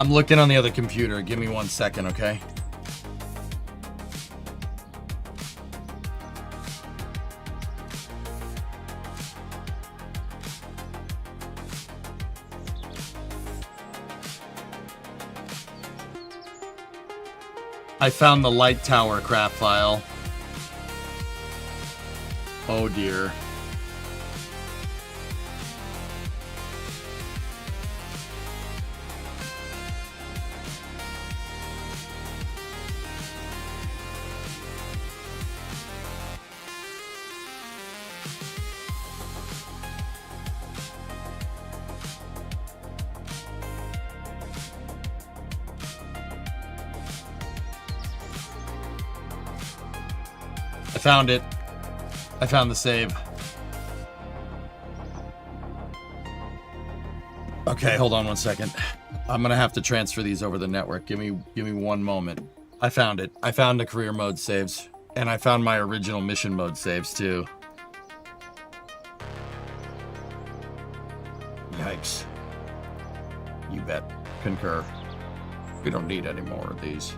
I'm looking on the other computer. Give me 1 second, okay? I found the light tower craft file. Oh dear. I found it. I found the save. Okay, hold on 1 second. I'm gonna have to transfer these over the network. Give me 1 moment. I found it. I found the career mode saves. And I found my original mission mode saves too. Yikes. You bet. Concur. We don't need any more of these.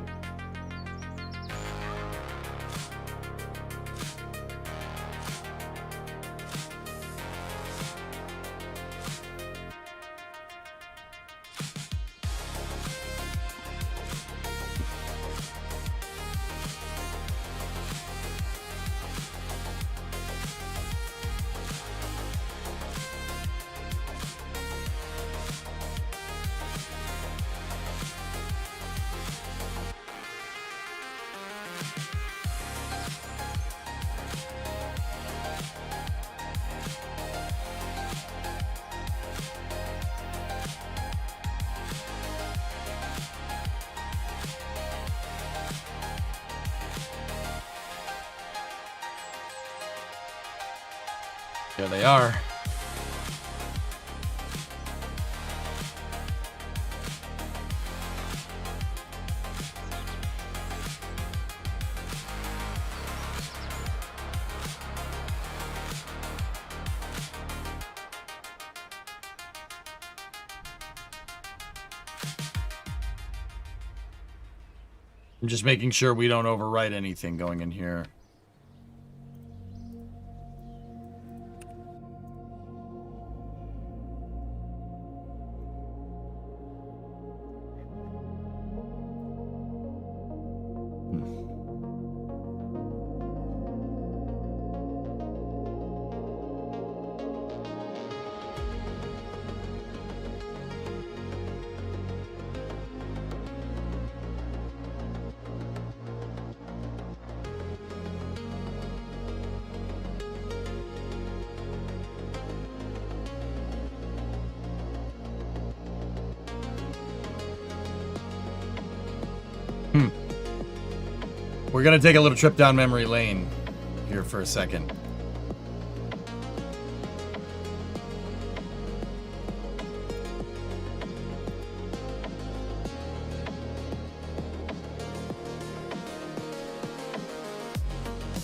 There they are. I'm just making sure we don't overwrite anything going in here. We're gonna take a little trip down memory lane here for a second.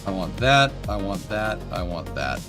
I want that, I want that, I want that.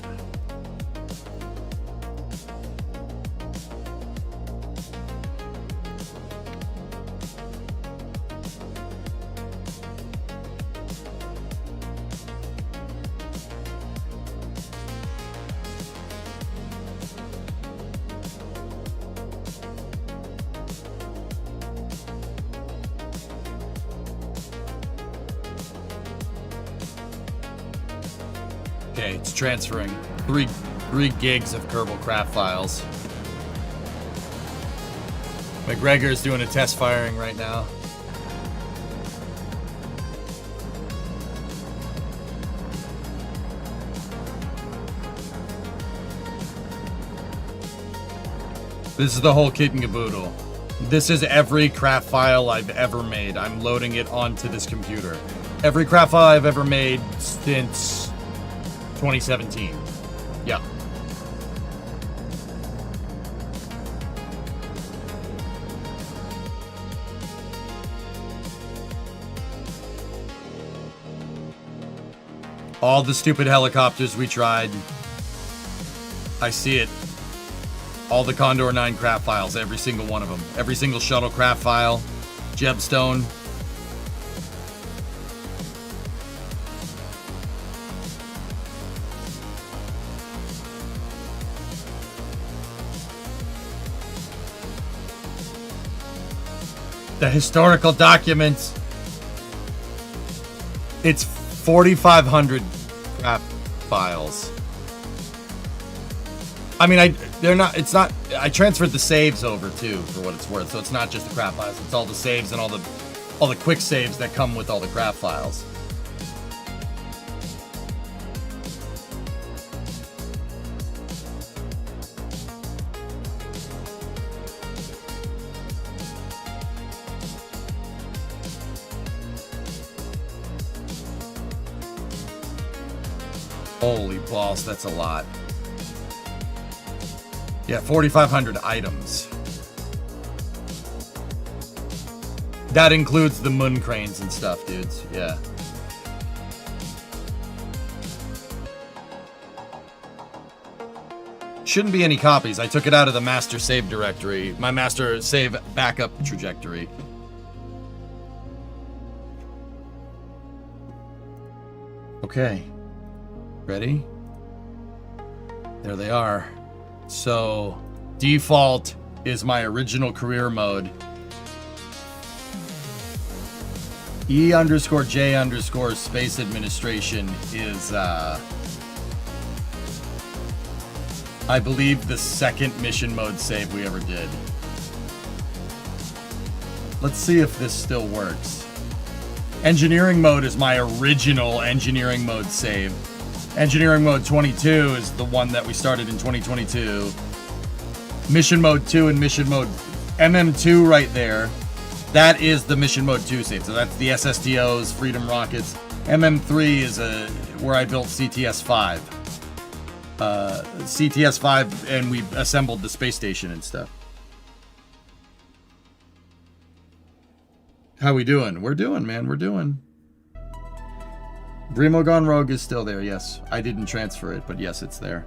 Okay, it's transferring. Three gigs of Kerbal craft files. McGregor's doing a test firing right now. This is the whole kit and caboodle. This is every craft file I've ever made. I'm loading it onto this computer. Every craft file I've ever made since 2017. Yeah. All the stupid helicopters we tried. I see it. All the Condor 9 craft files, every single one of them. Every single shuttle craft file. Jebstone. The historical documents. It's 4,500 craft files. I mean, they're not, it's not, I transferred the saves over too, for what it's worth. So it's not just the craft files, it's all the saves and all the quick saves that come with all the craft files. Holy balls, that's a lot. Yeah, 4,500 items. That includes the moon cranes and stuff, dudes. Yeah. Shouldn't be any copies. I took it out of the master save directory. My master save backup trajectory. Okay. Ready? There they are. So, default is my original career mode. E_J_ space administration is, I believe, the second mission mode save we ever did. Let's see if this still works. Engineering mode is my original engineering mode save. Engineering mode 22 is the one that we started in 2022. Mission mode 2 and mission mode MM2 right there. That is the mission mode 2 save. So that's the SSTOs, Freedom Rockets. MM3 is where I built CTS-5. CTS-5, and we assembled the space station and stuff. How we doing? We're doing, man. We're doing. Brimo Gone Rogue is still there, yes. I didn't transfer it, but yes, it's there.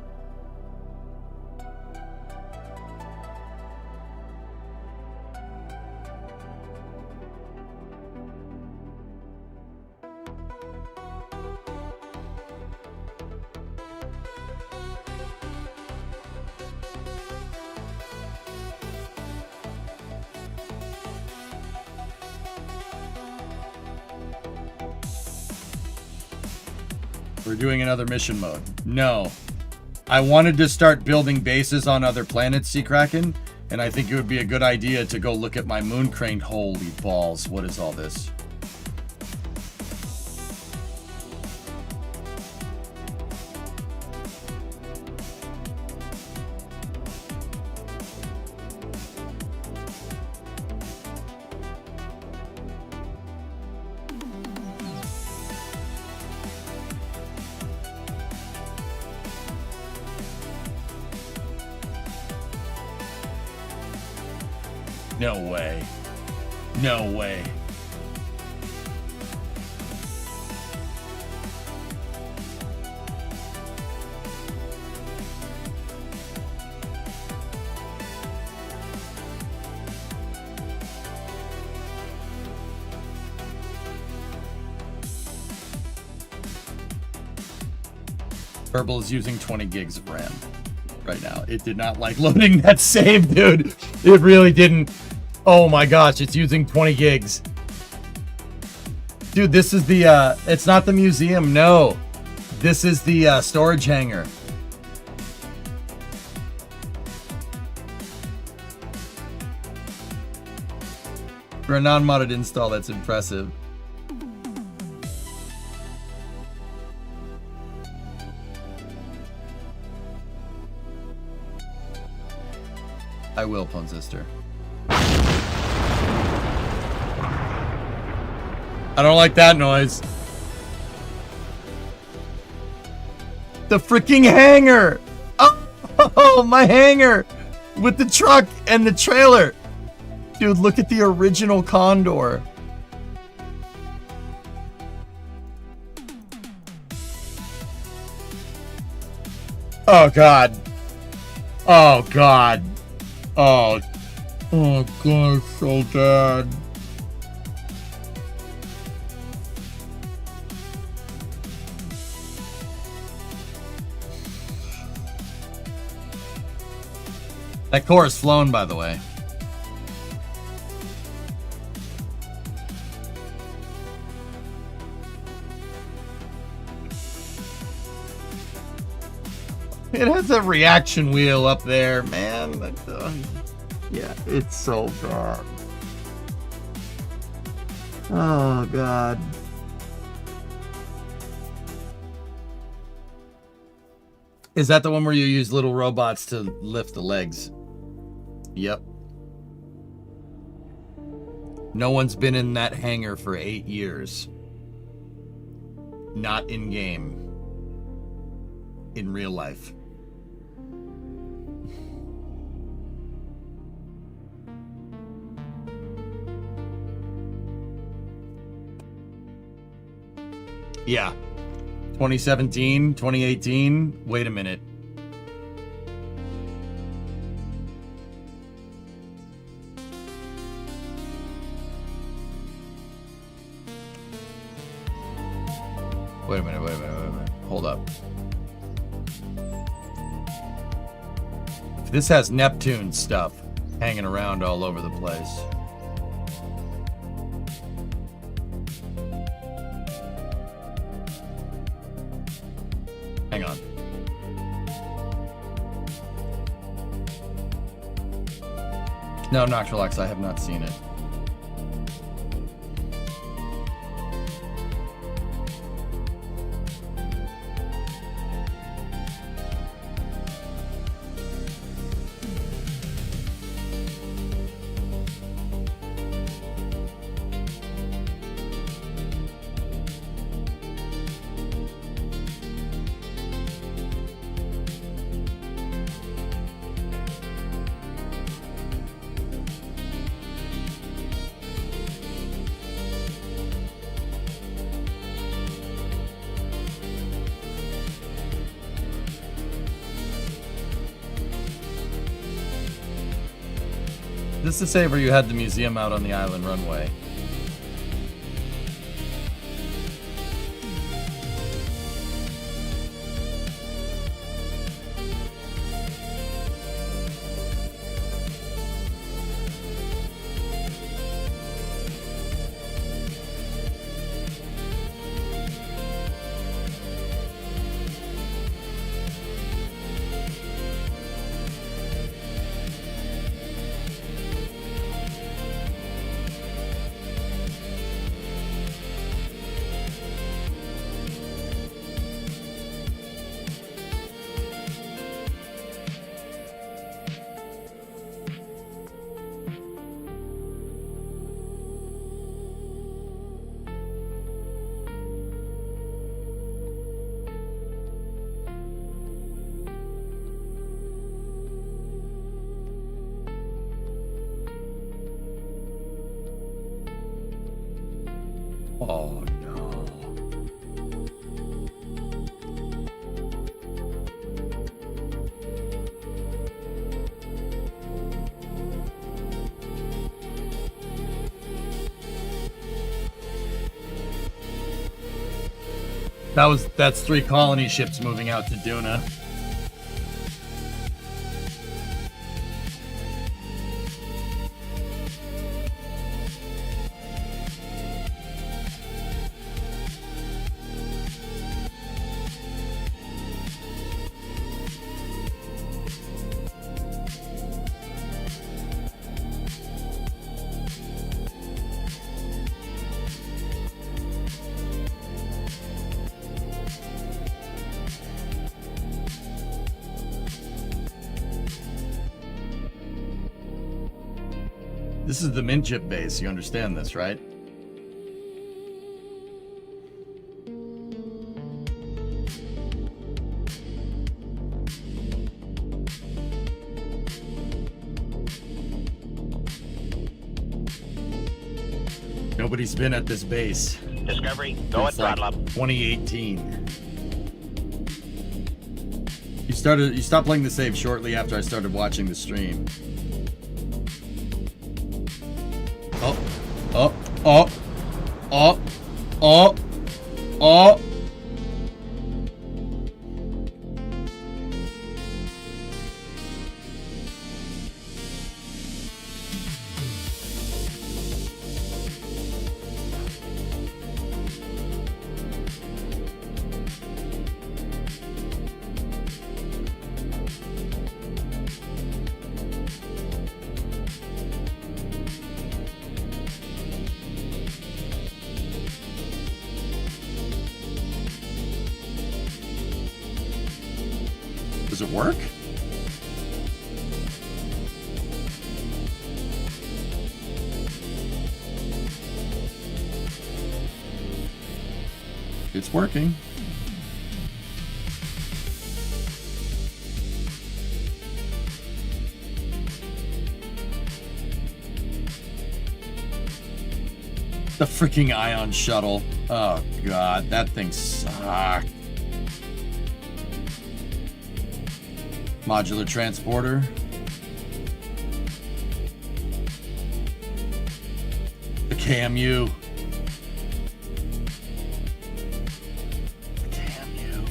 We're doing another mission mode. No. I wanted to start building bases on other planets, Sea Kraken, and I think it would be a good idea to go look at my moon crane. Holy balls, what is all this? No way. No way. Purple is using 20 gigs of RAM right now. It did not like loading that save, dude. It really didn't. Oh my gosh, it's using 20 gigs. Dude, this is the, it's not the museum, no. This is the storage hangar. For a non-modded install, that's impressive. I will, Ponzister. I don't like that noise. The freaking hangar! Oh, my hangar! With the truck and the trailer! Dude, look at the original Condor. Oh, God. Oh, God. Oh. Oh, God, so bad. That core is flown, by the way. It has a reaction wheel up there, man. Yeah, it's so bad. Oh, God. Is that the one where you use little robots to lift the legs? Yep. No one's been in that hangar for 8 years. Not in game. In real life. Yeah. 2017, 2018. Wait a minute. Wait a minute. Hold up. This has Neptune stuff hanging around all over the place. Hang on. No, Noctiluxe, I have not seen it. This is Saber, you had the museum out on the island runway. Oh no. That's 3 colony ships moving out to Duna. This is the mint chip base. You understand this, right? Nobody's been at this base Discovery, go at since like throttle up. 2018. You stopped playing the save shortly after I started watching the stream. Oh, oh, oh, oh, oh, oh. Does it work? It's working. The freaking ion shuttle. Oh god, that thing sucked. Modular transporter. The KMU. The KMU.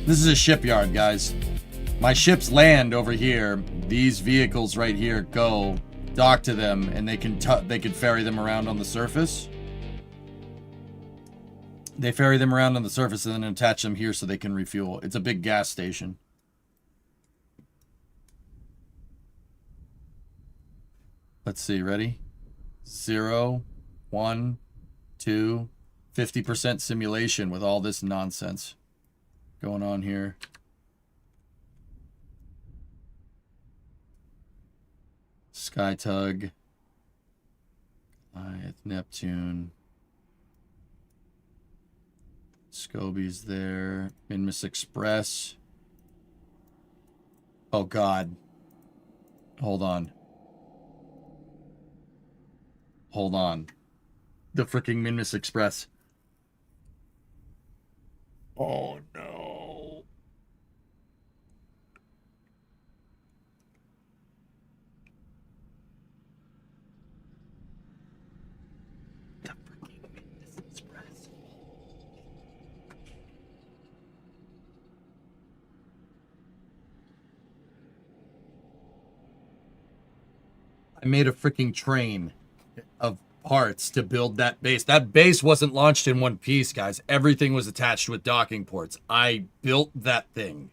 This is a shipyard, guys. My ships land over here. These vehicles right here go, dock to them, and they can ferry them around on the surface. They ferry them around on the surface and then attach them here so they can refuel. It's a big gas station. Let's see, ready? 0, 1, 2, 50% simulation with all this nonsense going on here. Skytug. Goliath, Neptune. Scobie's there. Minmus Express. Oh, God. Hold on. Hold on. The freaking Minmus Express. Oh, no. The freaking Minmus Express. I made a freaking train of parts to build that base. That base wasn't launched in one piece, guys. Everything was attached with docking ports. I built that thing.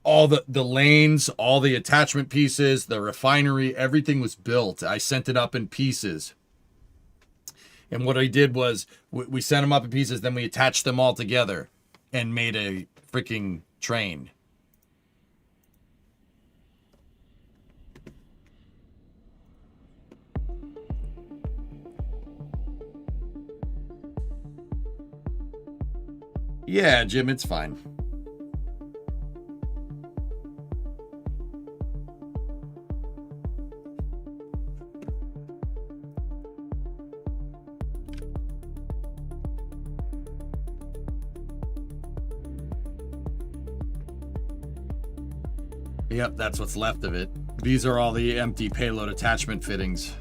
All the lanes, all the attachment pieces, the refinery, everything was built. I sent it up in pieces. And what I did was we sent them up in pieces, then we attached them all together and made a freaking train. Yeah, Jim, it's fine. Yep, that's what's left of it. These are all the empty payload attachment fittings.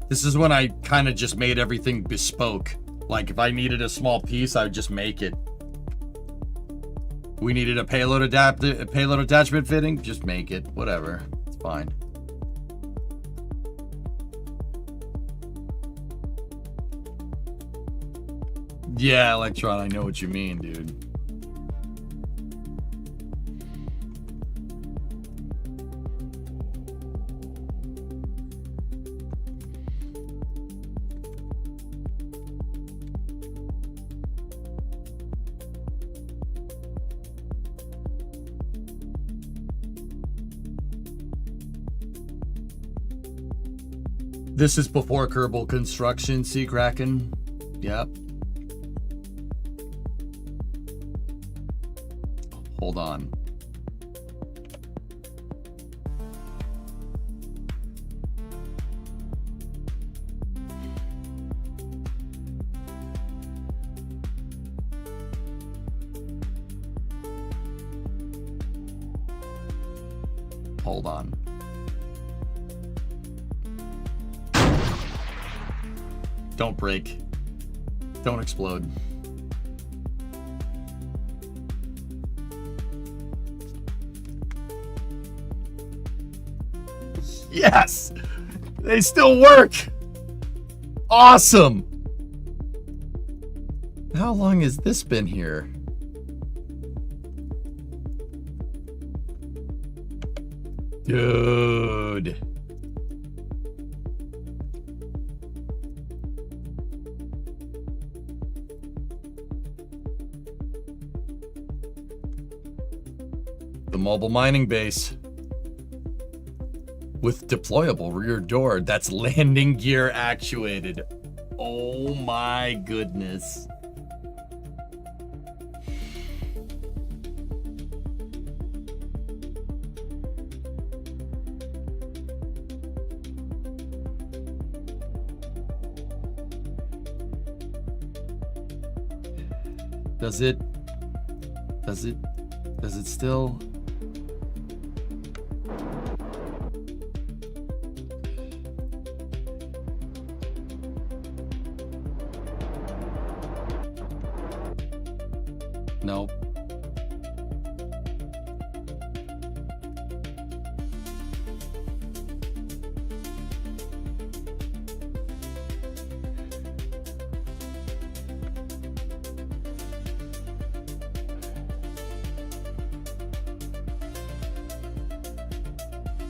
This is when I kind of just made everything bespoke. Like, if I needed a small piece, I would just make it. We needed a payload attachment fitting, just make it. Whatever. It's fine. Yeah, Electron, I know what you mean, dude. This is before Kerbal construction, Sea Kraken. Yep. Hold on. Hold on. Don't break. Don't explode. Yes! They still work! Awesome! How long has this been here? Dude. The mobile mining base. With deployable rear door that's landing gear actuated. Oh my goodness. Does it still? Nope.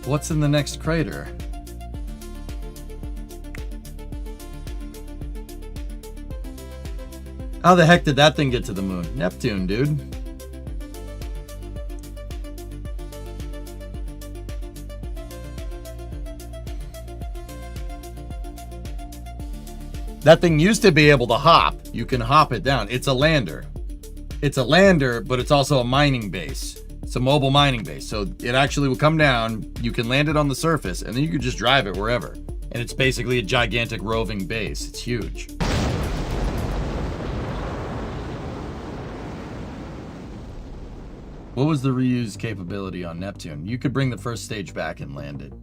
What's in the next crater? How the heck did that thing get to the moon? Neptune, dude. That thing used to be able to hop. You can hop it down. It's a lander. It's a lander, but it's also a mining base. It's a mobile mining base. So it actually will come down. You can land it on the surface, and then you can just drive it wherever. And it's basically a gigantic roving base. It's huge. What was the reuse capability on Neptune? You could bring the first stage back and land it.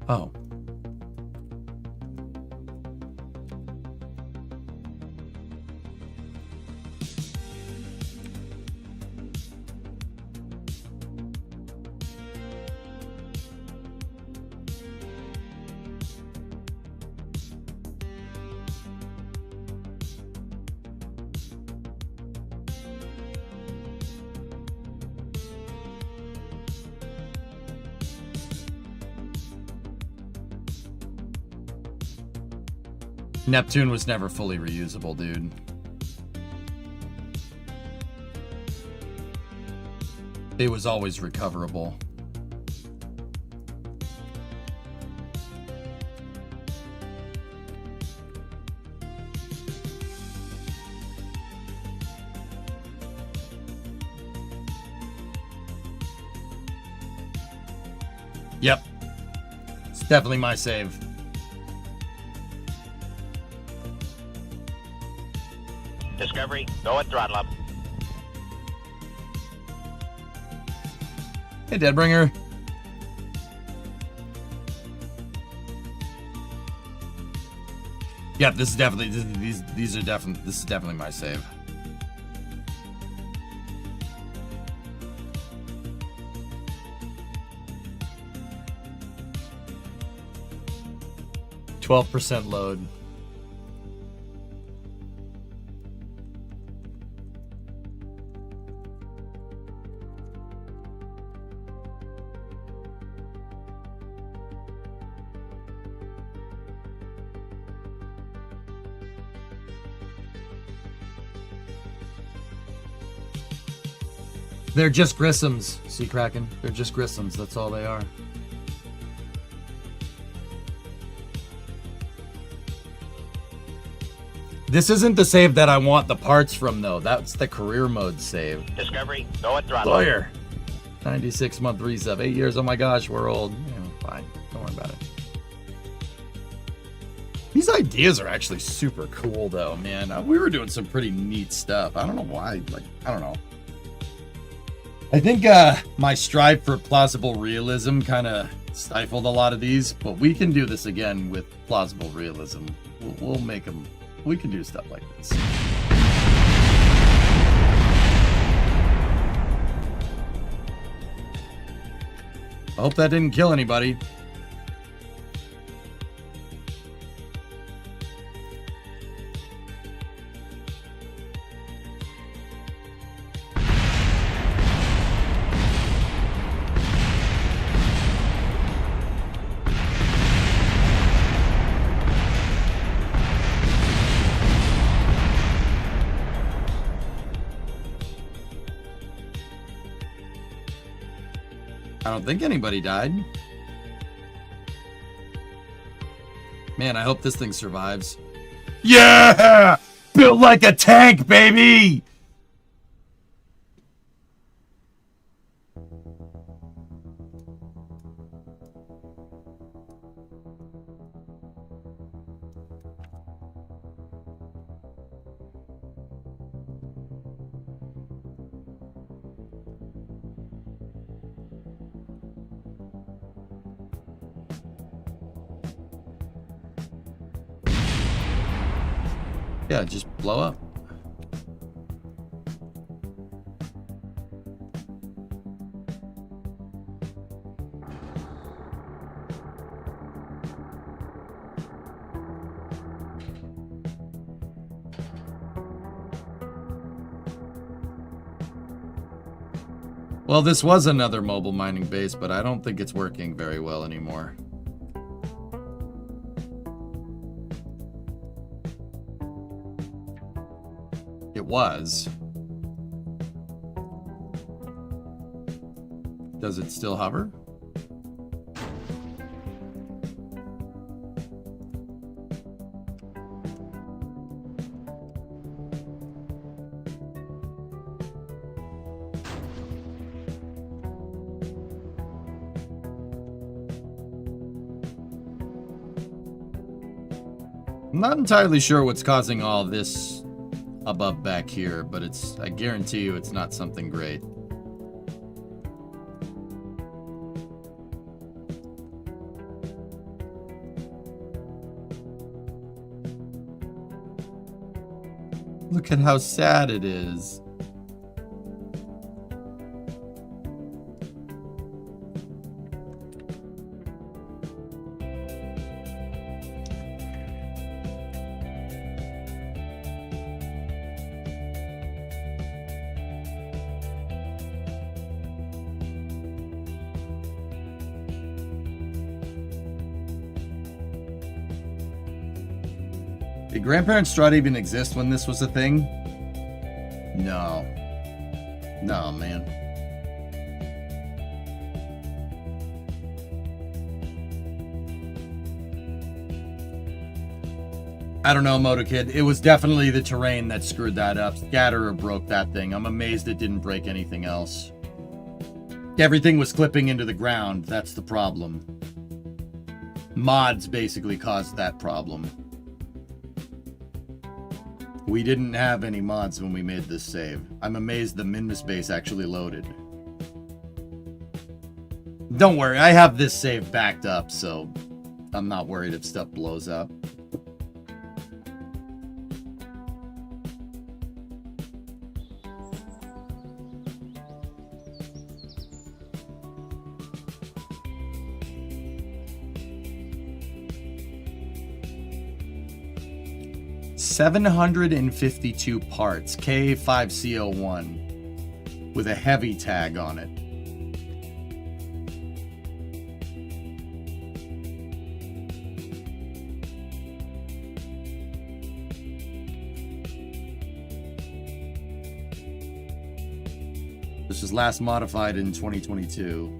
Oh. Neptune was never fully reusable, dude. It was always recoverable. Yep. It's definitely my save. Discovery, go at throttle up. Hey, Deadbringer. Yep, this is definitely these are definitely this is definitely my save. %12 load. They're just Grissums, Sea Kraken. They're just Grissums. That's all they are. This isn't the save that I want the parts from, though. That's the career mode save. Discovery, go at throttle. Lawyer. 96-month resub. 8 years. Oh my gosh, we're old. Fine. Don't worry about it. These ideas are actually super cool, though, man. We were doing some pretty neat stuff. I don't know why. I don't know. I think my strive for plausible realism kind of stifled a lot of these, but we can do this again with plausible realism. We'll make them. We can do stuff like this. I hope that didn't kill anybody. I don't think anybody died. Man, I hope this thing survives. Yeah! Built like a tank, baby! Yeah, just blow up. Well, this was another mobile mining base, but I don't think it's working very well anymore. It was. Does it still hover? I'm not entirely sure what's causing all this above back here, but I guarantee you it's not something great. Look at how sad it is. Did Grandparent Strut even exist when this was a thing? No. No, man. I don't know, MotoKid. It was definitely the terrain that screwed that up. Scatterer broke that thing. I'm amazed it didn't break anything else. Everything was clipping into the ground. That's the problem. Mods basically caused that problem. We didn't have any mods when we made this save. I'm amazed the Minmus base actually loaded. Don't worry, I have this save backed up, so I'm not worried if stuff blows up. $752 parts, K5CO1, with a heavy tag on it. This was last modified in 2022.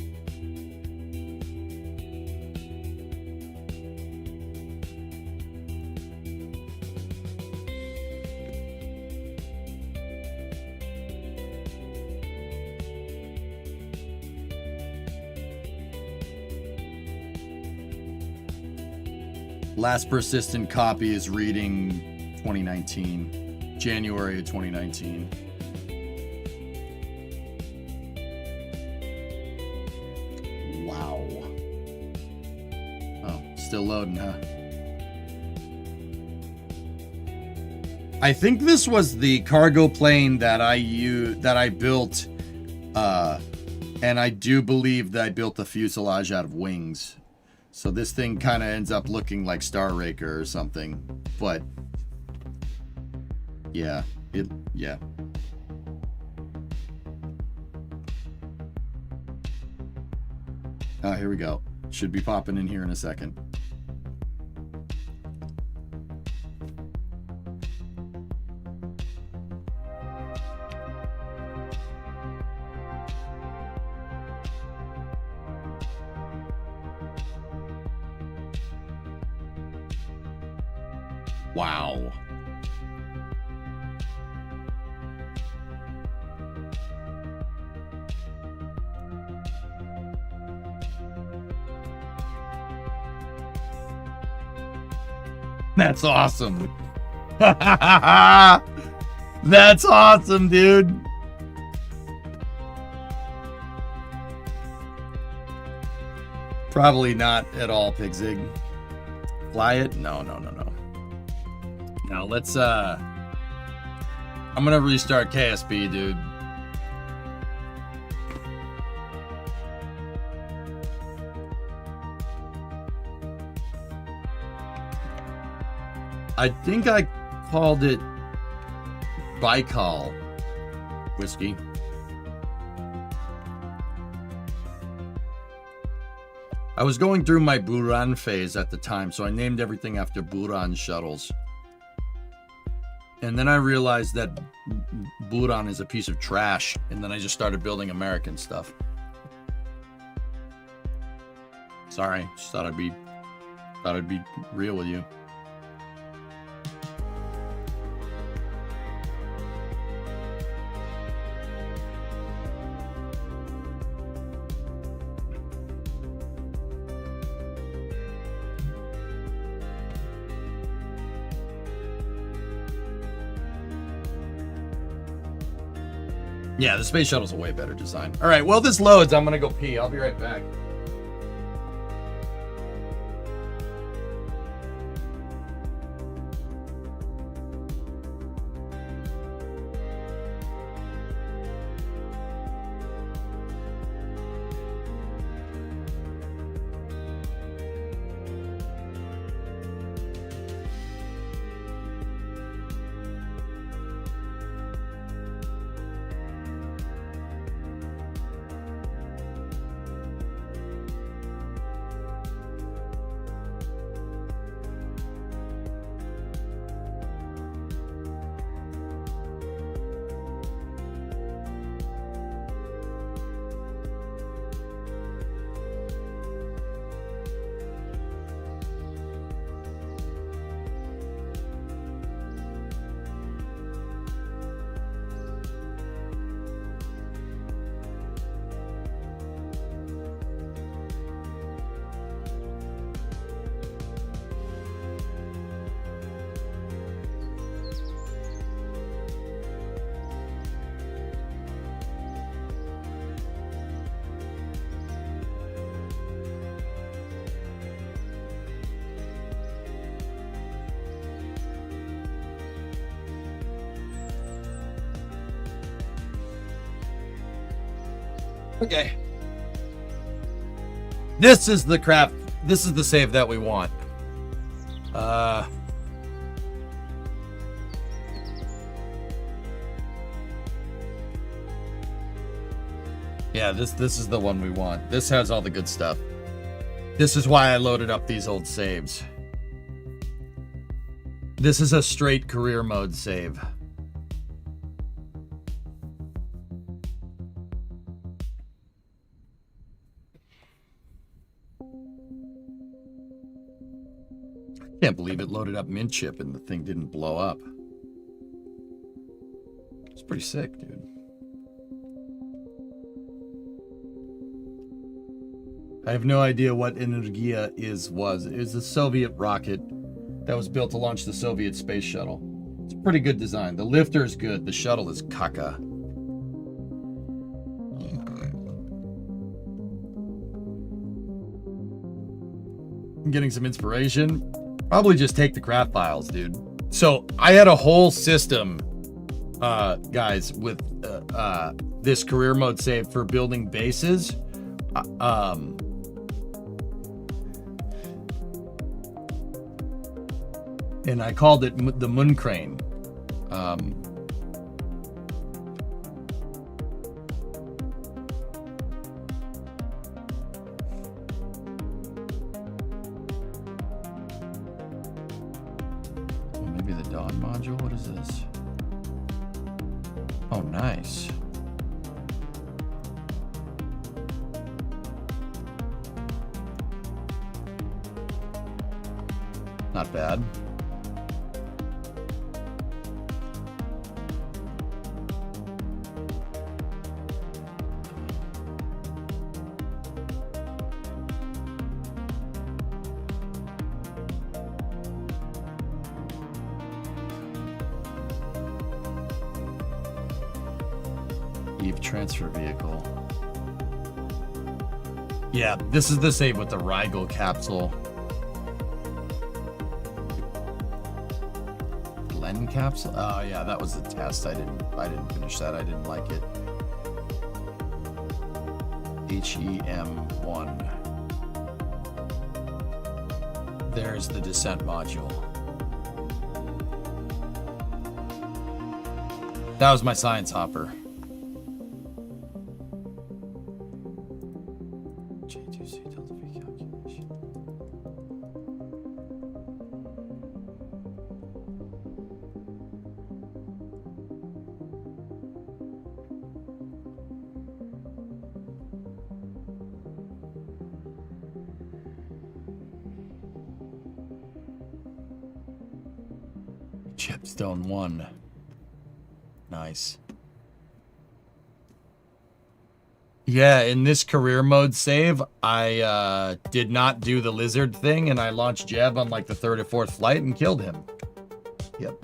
Last persistent copy is reading 2019, January of 2019. Wow. Oh, still loading, huh? I think this was the cargo plane that I built, and I do believe that I built the fuselage out of wings. So this thing kind of ends up looking like Star Raker or something, but yeah, yeah. Here we go. Should be popping in here in a second. Wow. That's awesome. That's awesome, dude. Probably not at all, Pigzig. Fly it? No. Now let's I'm gonna restart KSP, dude. I think I called it Baikal whiskey. I was going through my Buran phase at the time, so I named everything after Buran shuttles. And then I realized that Buran is a piece of trash, and then I just started building American stuff. Sorry, just thought I'd be real with you. Yeah, the space shuttle's a way better design. All right, well, this loads. I'm gonna go pee. I'll be right back. Okay. This is the crap. This is the save that we want. Yeah, this is the one we want. This has all the good stuff. This is why I loaded up these old saves. This is a straight career mode save. Can't believe it loaded up mint chip and the thing didn't blow up. It's pretty sick, dude. I have no idea what Energia was. It was a Soviet rocket that was built to launch the Soviet space shuttle. It's a pretty good design. The lifter is good. The shuttle is caca. I'm getting some inspiration. Probably just take the craft files, dude. So I had a whole system, guys, with this career mode save for building bases. And I called it the Moon Crane. Maybe the Dawn module? What is this? Oh, nice. Not bad. Eve transfer vehicle. Yeah, this is the save with the Rigel capsule. Glen capsule? Oh yeah, that was the test. I didn't finish that. I didn't like it. HEM1. There's the descent module. That was my science hopper. J2C delta V calculation. Chipstone 1. Nice. Yeah, in this career mode save, I did not do the lizard thing, and I launched Jeb on like the 3rd or 4th flight and killed him. Yep.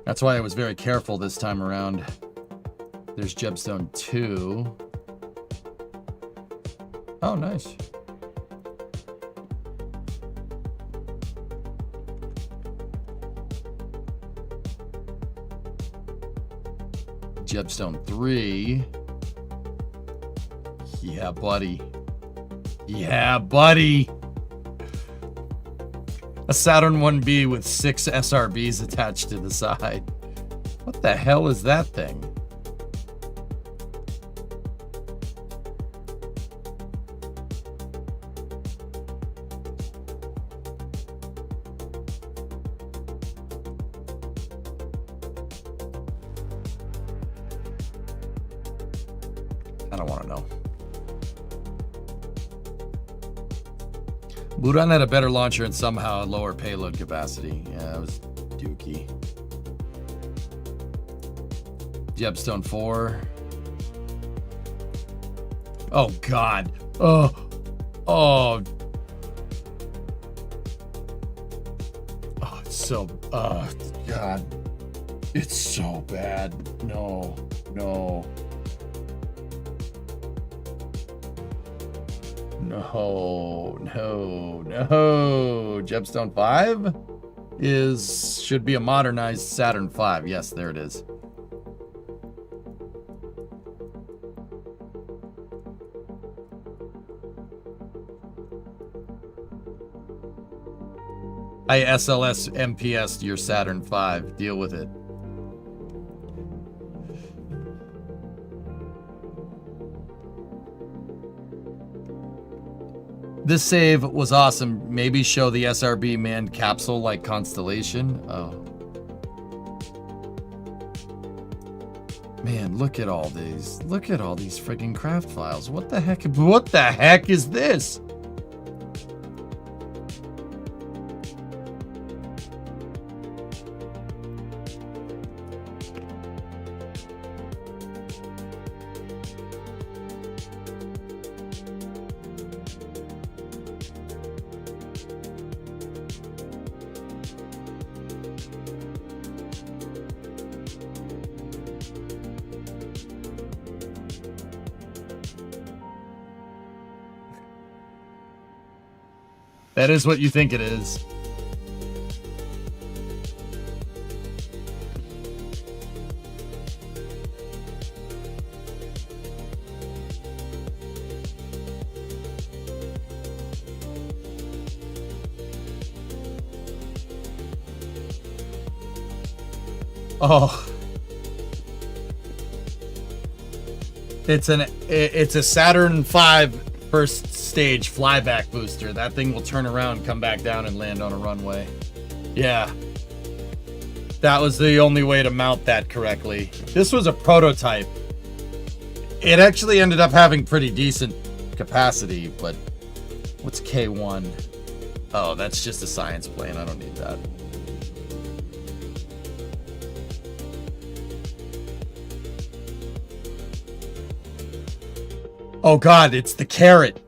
That's why I was very careful this time around. There's Jebstone 2. Oh, nice. Jebstone 3. Yeah, buddy. Yeah, buddy. A Saturn 1B with 6 SRBs attached to the side. What the hell is that thing? I don't want to know. Buran had a better launcher and somehow a lower payload capacity. Yeah, it was dookie. Jebstone 4. Oh, God. Oh. Oh. Oh, it's so... Oh, God. It's so bad. No. No. No, no, no. Jebstone 5 should be a modernized Saturn 5. Yes, there it is. I SLS MPS'd your Saturn 5. Deal with it. This save was awesome. Maybe show the SRB manned capsule like Constellation. Oh. Man, look at all these. Look at all these friggin' craft files. What the heck? What the heck is this? That is what you think it is. Oh. It's a Saturn V first stage flyback booster. That thing will turn around, come back down, and land on a runway. Yeah. That was the only way to mount that correctly. This was a prototype. It actually ended up having pretty decent capacity, but what's K1? Oh, that's just a science plane. I don't need that. Oh god, it's the carrot.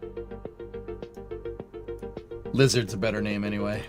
Lizard's a better name anyway.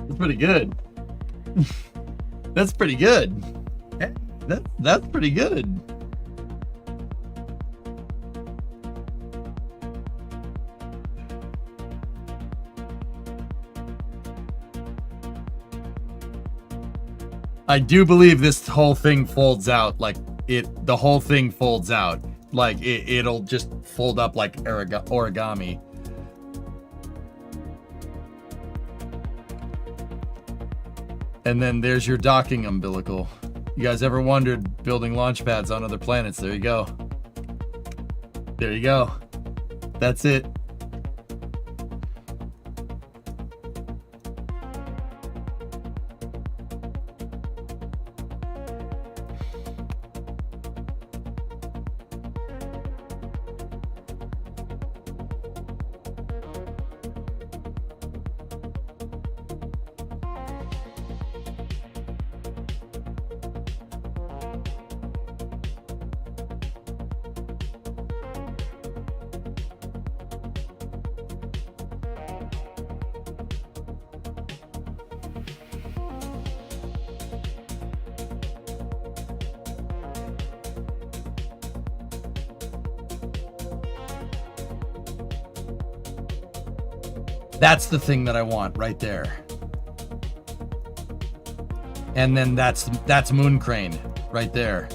That's pretty good. That's pretty good. That's pretty good. I do believe this whole thing folds out like the whole thing folds out. Like it'll just fold up like origami. And then there's your docking umbilical. You guys ever wondered building launch pads on other planets? There you go. There you go. That's it. That's the thing that I want right there. And then that's Moon Crane right there.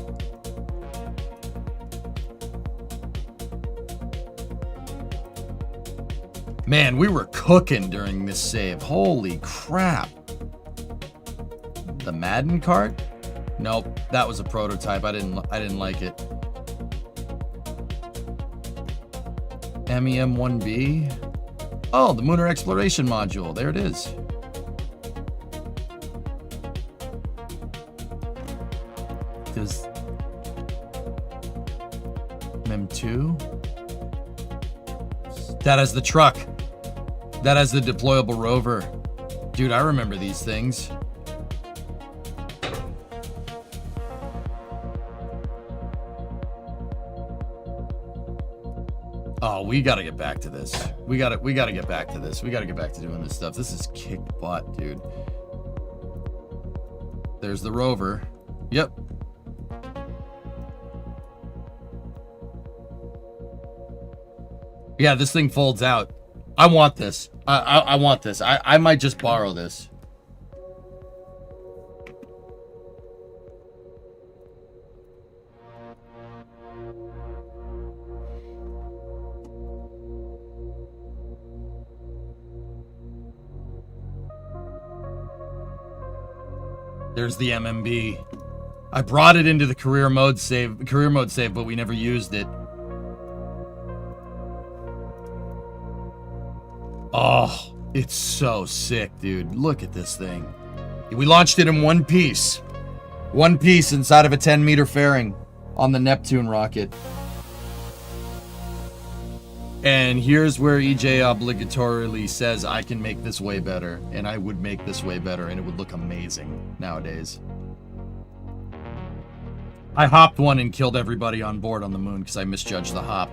Man, we were cooking during this save. Holy crap. The Madden cart? Nope, that was a prototype. I didn't like it. MEM-1B? Oh, the Lunar Exploration Module. There it is. Does MEM-2? That has the truck. That has the deployable rover. Dude, I remember these things. Oh, we gotta get back to this. We gotta get back to this. We gotta get back to doing this stuff. This is kick butt, dude. There's the rover. Yep. Yeah, this thing folds out. I want this. I want this. I might just borrow this. There's the MMB. I brought it into the career mode save, but we never used it. Oh, it's so sick, dude. Look at this thing. We launched it in one piece. One piece inside of a 10-meter fairing on the Neptune rocket. And here's where EJ obligatorily says, I can make this way better. And I would make this way better, and it would look amazing nowadays. I hopped one and killed everybody on board on the moon because I misjudged the hop.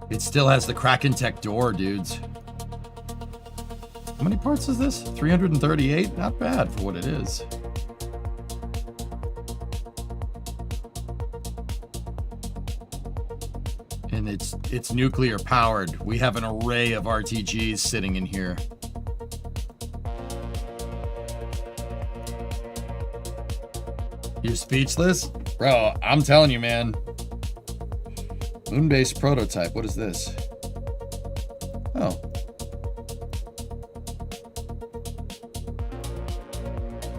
It still has the Kraken Tech door, dudes. How many parts is this? 338? Not bad for what it is. And it's nuclear powered. We have an array of RTGs sitting in here. You're speechless? Bro, I'm telling you, man. Moon-based prototype. What is this? Oh.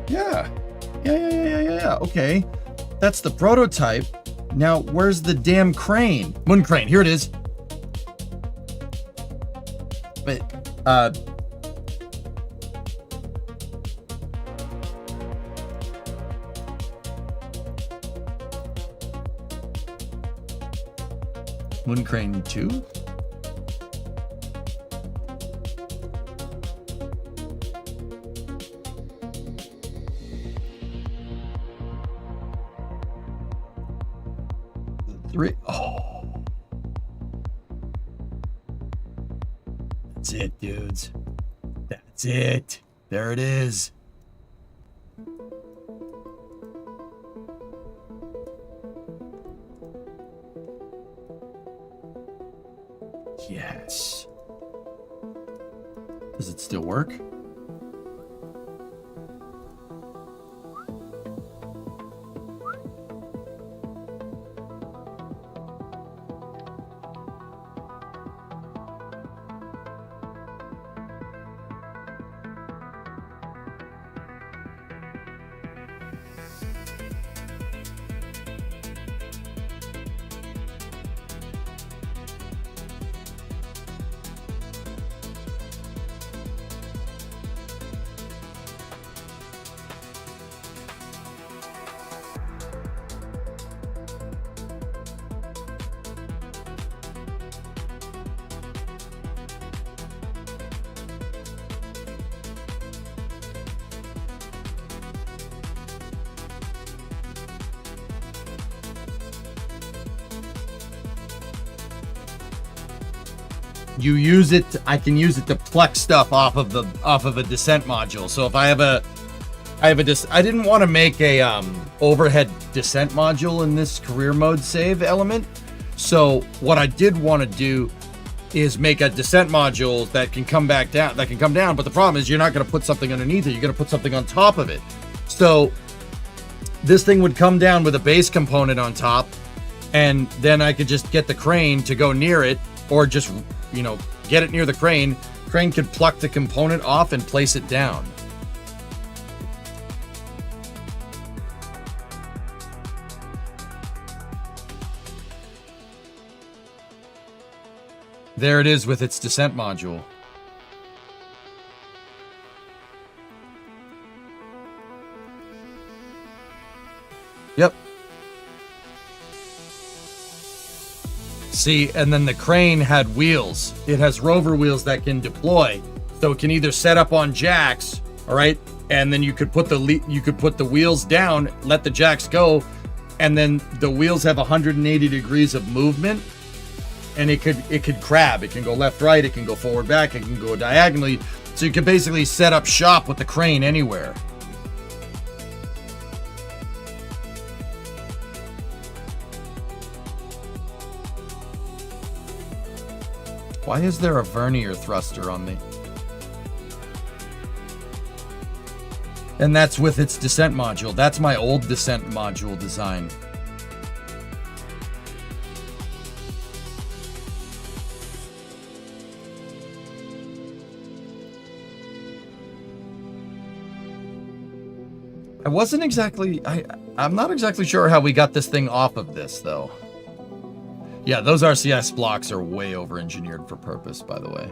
Yeah. Yeah. Okay. That's the prototype. Now, where's the damn crane? Moon crane. Here it is. But, Moon crane 2? Three. Oh. That's it, dudes. That's it. There it is. Yes. Does it still work? You use it, I can use it to pluck stuff off of a descent module. So if I didn't want to make a overhead descent module in this career mode save element. So what I did want to do is make a descent module that can come back down, but the problem is you're not going to put something underneath it, you're going to put something on top of it. So this thing would come down with a base component on top, and then I could just get the crane to go near it, or just, you know, get it near the crane. Crane could pluck the component off and place it down. There it is with its descent module. Yep. See, and then the crane had wheels. It has rover wheels that can deploy, so it can either set up on jacks, all right, and then you could put the wheels down, let the jacks go, and then the wheels have 180 degrees of movement, and it could crab. It can go left, right. It can go forward, back. It can go diagonally. So you can basically set up shop with the crane anywhere. Why is there a vernier thruster on the... And that's with its descent module. That's my old descent module design. I wasn't exactly... I'm not exactly sure how we got this thing off of this, though. Yeah, those RCS blocks are way over-engineered for purpose, by the way.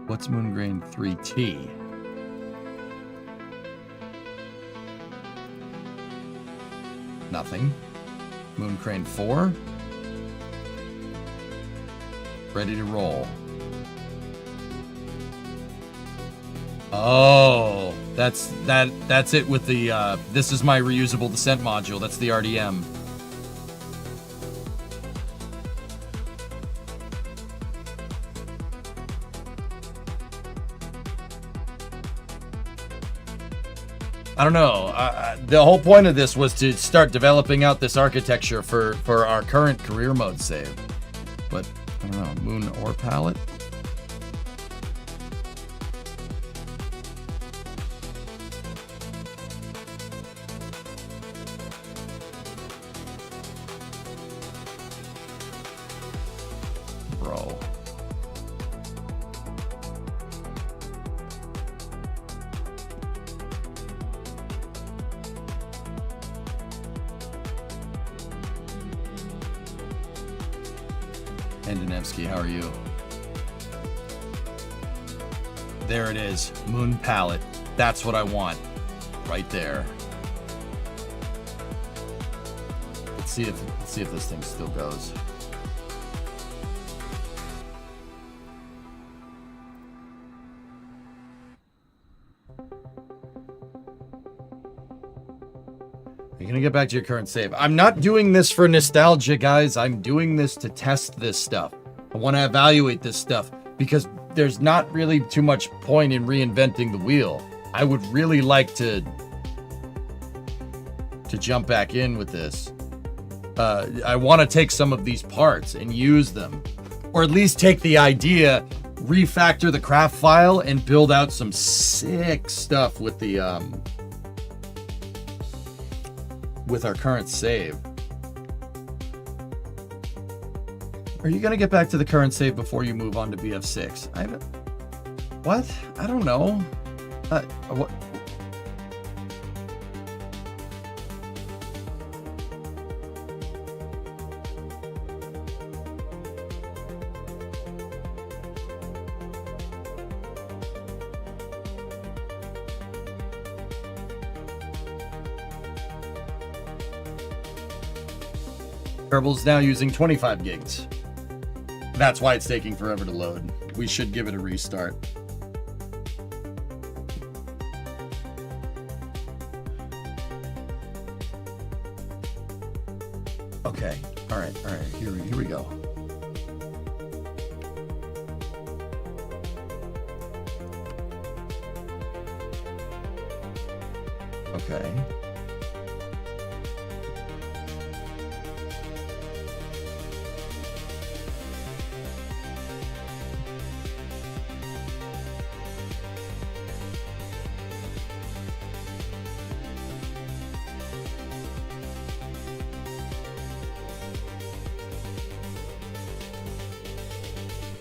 What's Moongrain 3T? Nothing. Mooncrane 4. Ready to roll. Oh, that's it with the this is my reusable descent module. That's the RDM. I don't know. The whole point of this was to start developing out this architecture for our current career mode save. But I don't know, moon ore palette. Bro. Andonovsky, how are you? There it is, moon palette. That's what I want, right there. Let's see if this thing still goes. You're gonna get back to your current save. I'm not doing this for nostalgia, guys. I'm doing this to test this stuff. I want to evaluate this stuff because there's not really too much point in reinventing the wheel. I would really like to jump back in with this. I want to take some of these parts and use them, or at least take the idea, refactor the craft file, and build out some sick stuff with the with our current save. Are you gonna get back to the current save before you move on to BF6? What? I don't know. What? Kerbal's now using 25 gigs. That's why it's taking forever to load. We should give it a restart. Okay. All right. Here we go. Okay.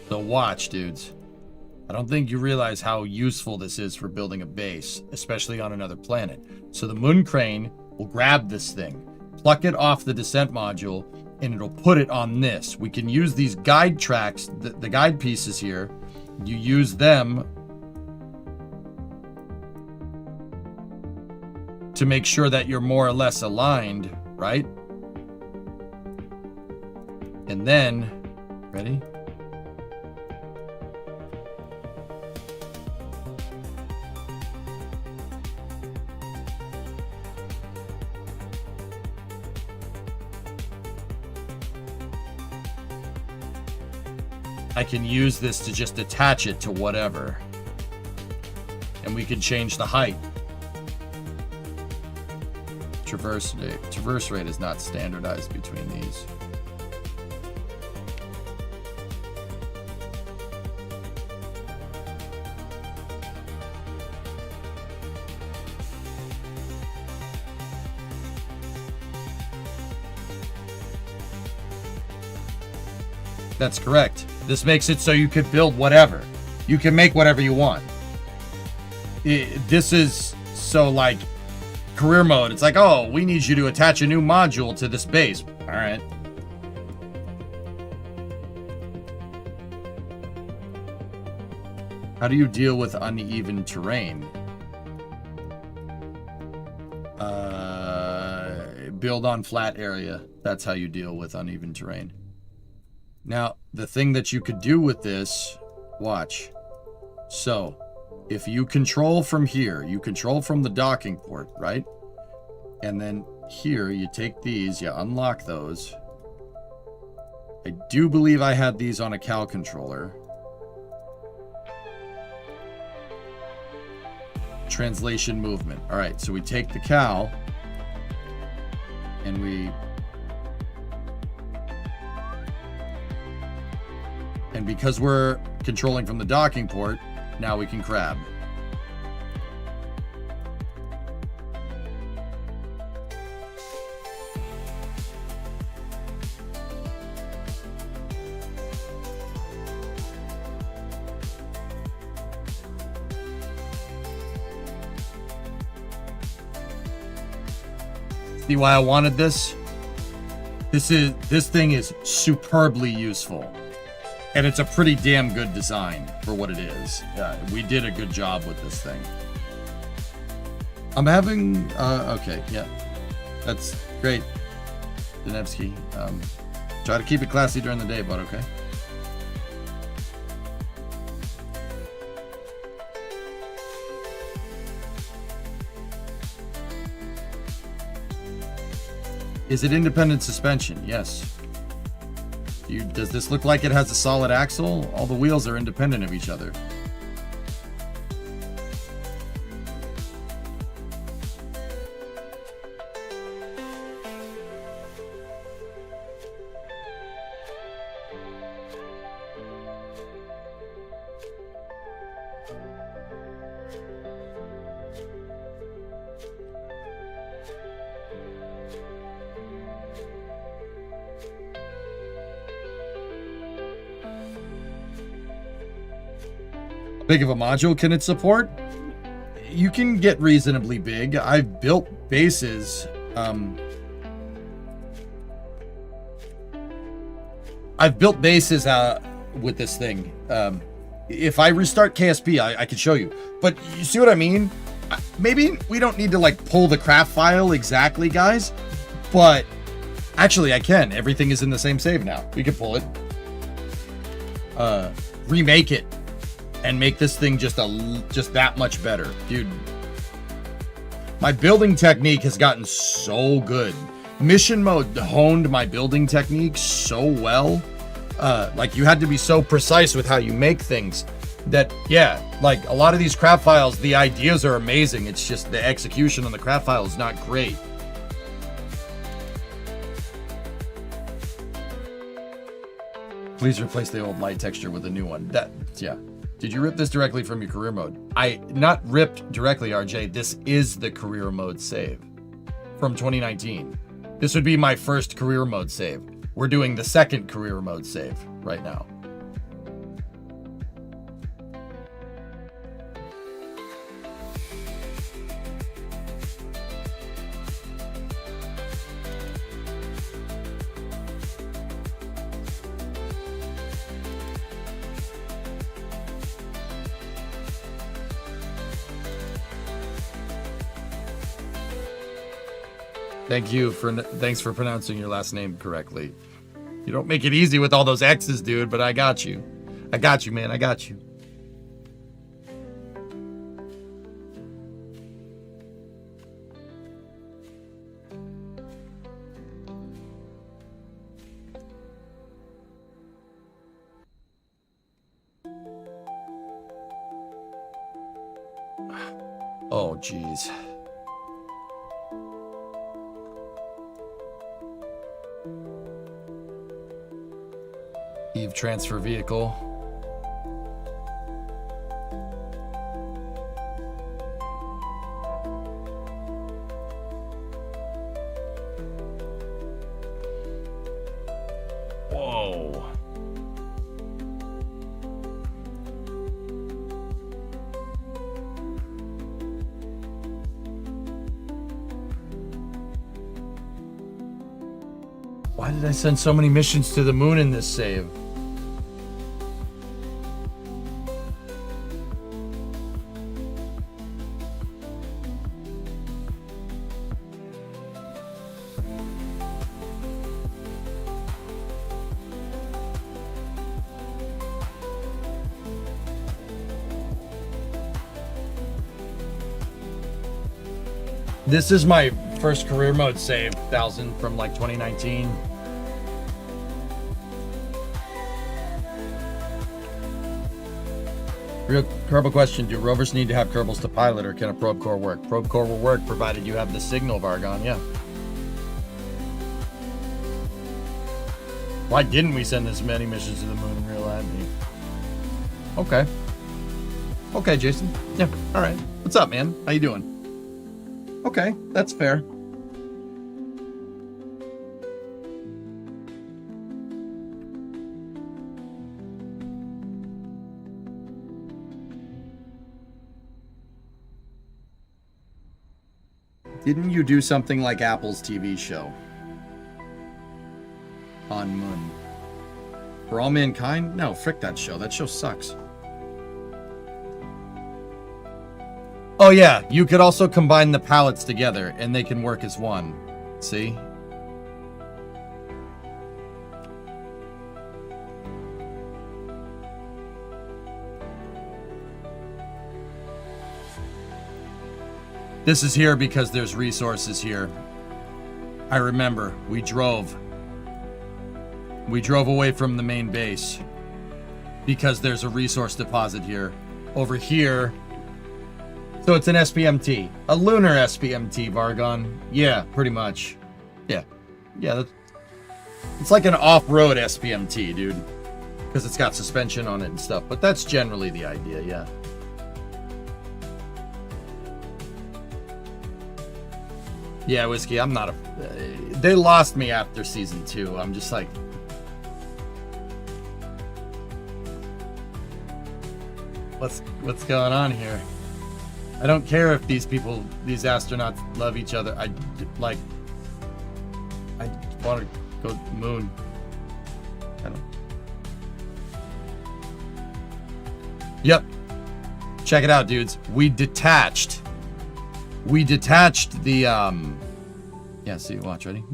So watch, dudes. I don't think you realize how useful this is for building a base, especially on another planet. So the moon crane will grab this thing, pluck it off the descent module, and it'll put it on this. We can use these guide tracks, the guide pieces here. You use them to make sure that you're more or less aligned, right? And then, ready? I can use this to just attach it to whatever. And we can change the height. Traverse rate is not standardized between these. That's correct. This makes it so you could build whatever. You can make whatever you want. This is so like career mode. It's like, oh, we need you to attach a new module to this base. All right. How do you deal with uneven terrain? Build on flat area. That's how you deal with uneven terrain. Now, the thing that you could do with this, watch. So, if you control from here, you control from the docking port, right? And then here, you take these, you unlock those. I do believe I had these on a CAL controller. Translation movement. All right, so we take the CAL and because we're controlling from the docking port, now we can crab. See why I wanted this? This thing is superbly useful. And it's a pretty damn good design for what it is. We did a good job with this thing. I'm having, okay, yeah. That's great, Danevsky. Try to keep it classy during the day, but okay. Is it independent suspension? Yes. Does this look like it has a solid axle? All the wheels are independent of each other. Big of a module can it support? You can get reasonably big. I've built bases. With this thing. If I restart KSP, I could show you. But you see what I mean? Maybe we don't need to like pull the craft file exactly, guys. But actually, I can. Everything is in the same save now. We can pull it. Remake it. And make this thing just that much better. Dude, my building technique has gotten so good. Mission mode honed my building technique so well. Like, you had to be so precise with how you make things that, yeah, like, a lot of these craft files, the ideas are amazing. It's just the execution on the craft file is not great. Please replace the old light texture with a new one. Yeah. Did you rip this directly from your career mode? Not ripped directly, RJ. This is the career mode save from 2019. This would be my first career mode save. We're doing the second career mode save right now. Thanks for pronouncing your last name correctly. You don't make it easy with all those X's, dude, but I got you. I got you, man. I got you. Oh, jeez. Eve transfer vehicle. Whoa. Why did I send so many missions to the moon in this save? This is my first career mode save, 1000 from like 2019. Real Kerbal question, do rovers need to have Kerbals to pilot, or can a probe core work? Probe core will work provided you have the signal, Vargon, yeah. Why didn't we send this many missions to the moon in real life? Okay. Okay, Jason. Yeah, alright. What's up, man? How you doing? Okay, that's fair. Didn't you do something like Apple's TV show? On Moon. For All Mankind? No, frick that show. That show sucks. Oh yeah, you could also combine the palettes together and they can work as one. See? This is here because there's resources here. I remember, we drove. We drove away from the main base because there's a resource deposit here. Over here. So it's an SPMT. A lunar SPMT, Vargon. Yeah, pretty much. Yeah. Yeah, it's like an off-road SPMT, dude. Because it's got suspension on it and stuff. But that's generally the idea, yeah. Yeah, Whiskey, I'm not a... they lost me after season 2. I'm just like... What's going on here? I don't care if these people, these astronauts love each other. I want to go to the moon. I don't... Yep. Check it out, dudes. We detached the, yeah, see, watch, ready?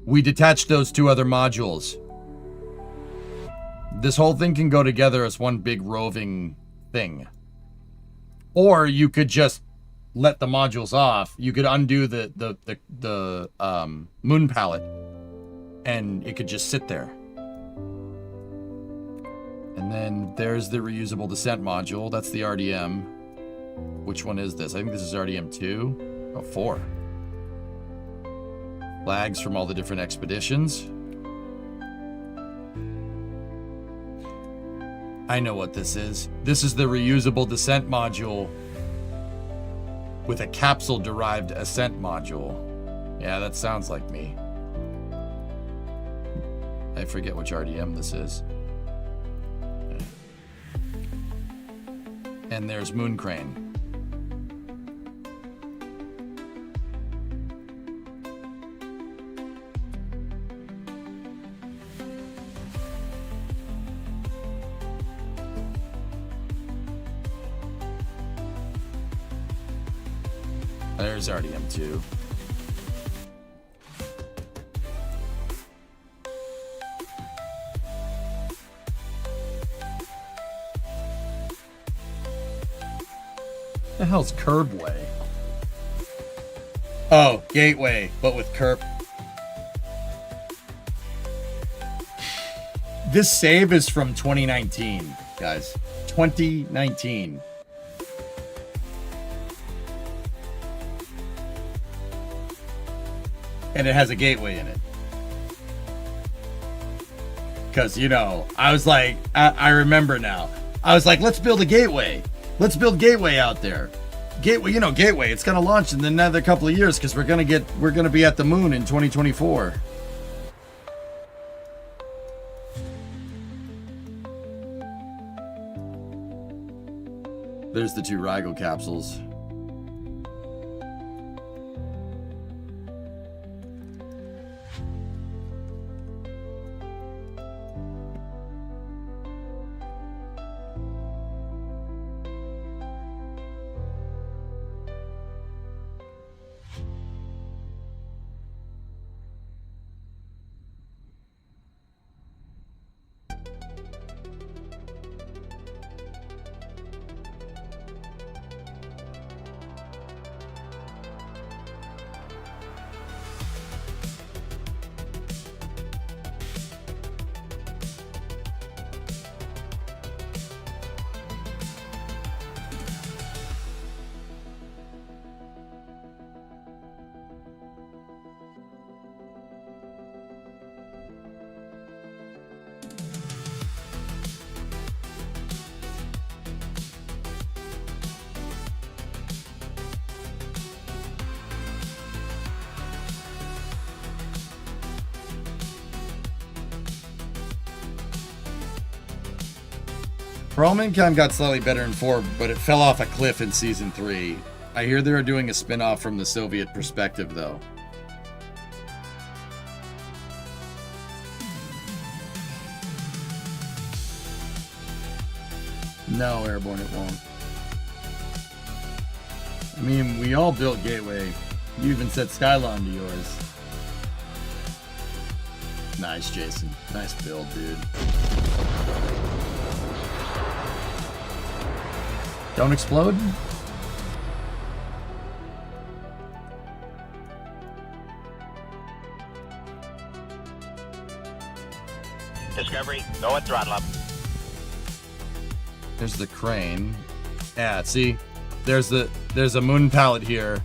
We detached those 2 other modules. This whole thing can go together as one big roving thing. Or you could just let the modules off. You could undo the moon palette and it could just sit there. And then there's the reusable descent module. That's the RDM. Which one is this? I think this is RDM 2. Oh, 4. Flags from all the different expeditions. I know what this is. This is the reusable descent module with a capsule-derived ascent module. Yeah, that sounds like me. I forget which RDM this is. And there's Moon Crane. There's RDM2. The hell's Curbway? Oh, Gateway, but with Curb. This save is from 2019, guys. 2019. And it has a gateway in it. Because, you know, I was like, I remember now. I was like, let's build a gateway. Let's build Gateway out there. Gateway, you know, Gateway, it's going to launch in another couple of years because we're going to be at the moon in 2024. There's the 2 Rygo capsules. For All Mankind got slightly better in 4, but it fell off a cliff in Season 3. I hear they're doing a spin-off from the Soviet perspective, though. No, Airborne, it won't. I mean, we all built Gateway. You even set Skylon to yours. Nice, Jason. Nice build, dude. Don't explode? Discovery, go at throttle up. There's the crane. Yeah, see? There's a moon pallet here.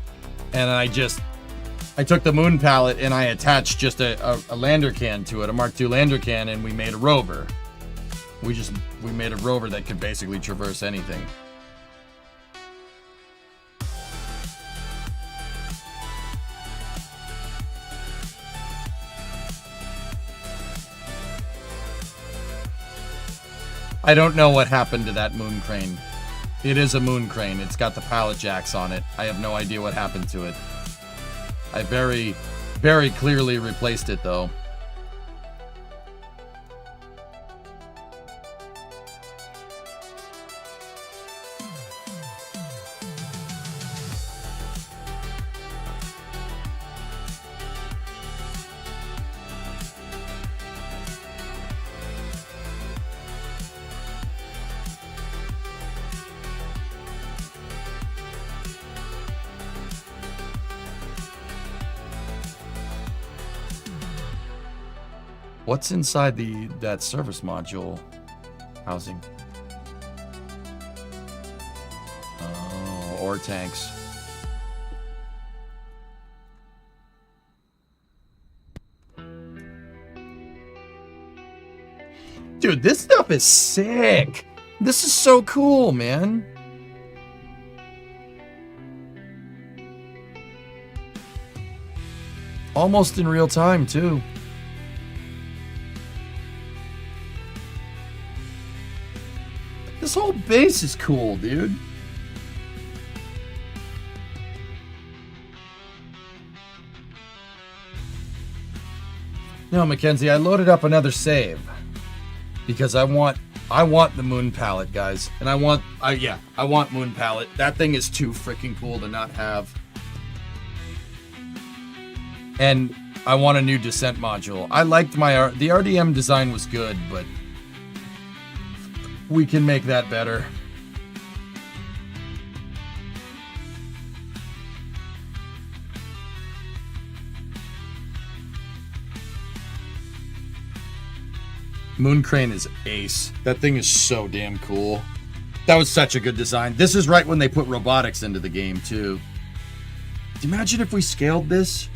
And I took the moon pallet and I attached just a lander can to it, a Mark II lander can, and we made a rover. We made a rover that could basically traverse anything. I don't know what happened to that moon crane. It is a moon crane. It's got the pallet jacks on it. I have no idea what happened to it. I very, very clearly replaced it, though. What's inside that service module housing? Oh, ore tanks. Dude, this stuff is sick. This is so cool, man. Almost in real time, too. This whole base is cool, dude. No, Mackenzie, I loaded up another save because I want the moon pallet, guys, and I want moon pallet. That thing is too freaking cool to not have. And I want a new descent module. I liked the RDM design was good, but we can make that better. Moon crane is ace. That thing is so damn cool. That was such a good design. This is right when they put robotics into the game, too. Do you imagine if we scaled this?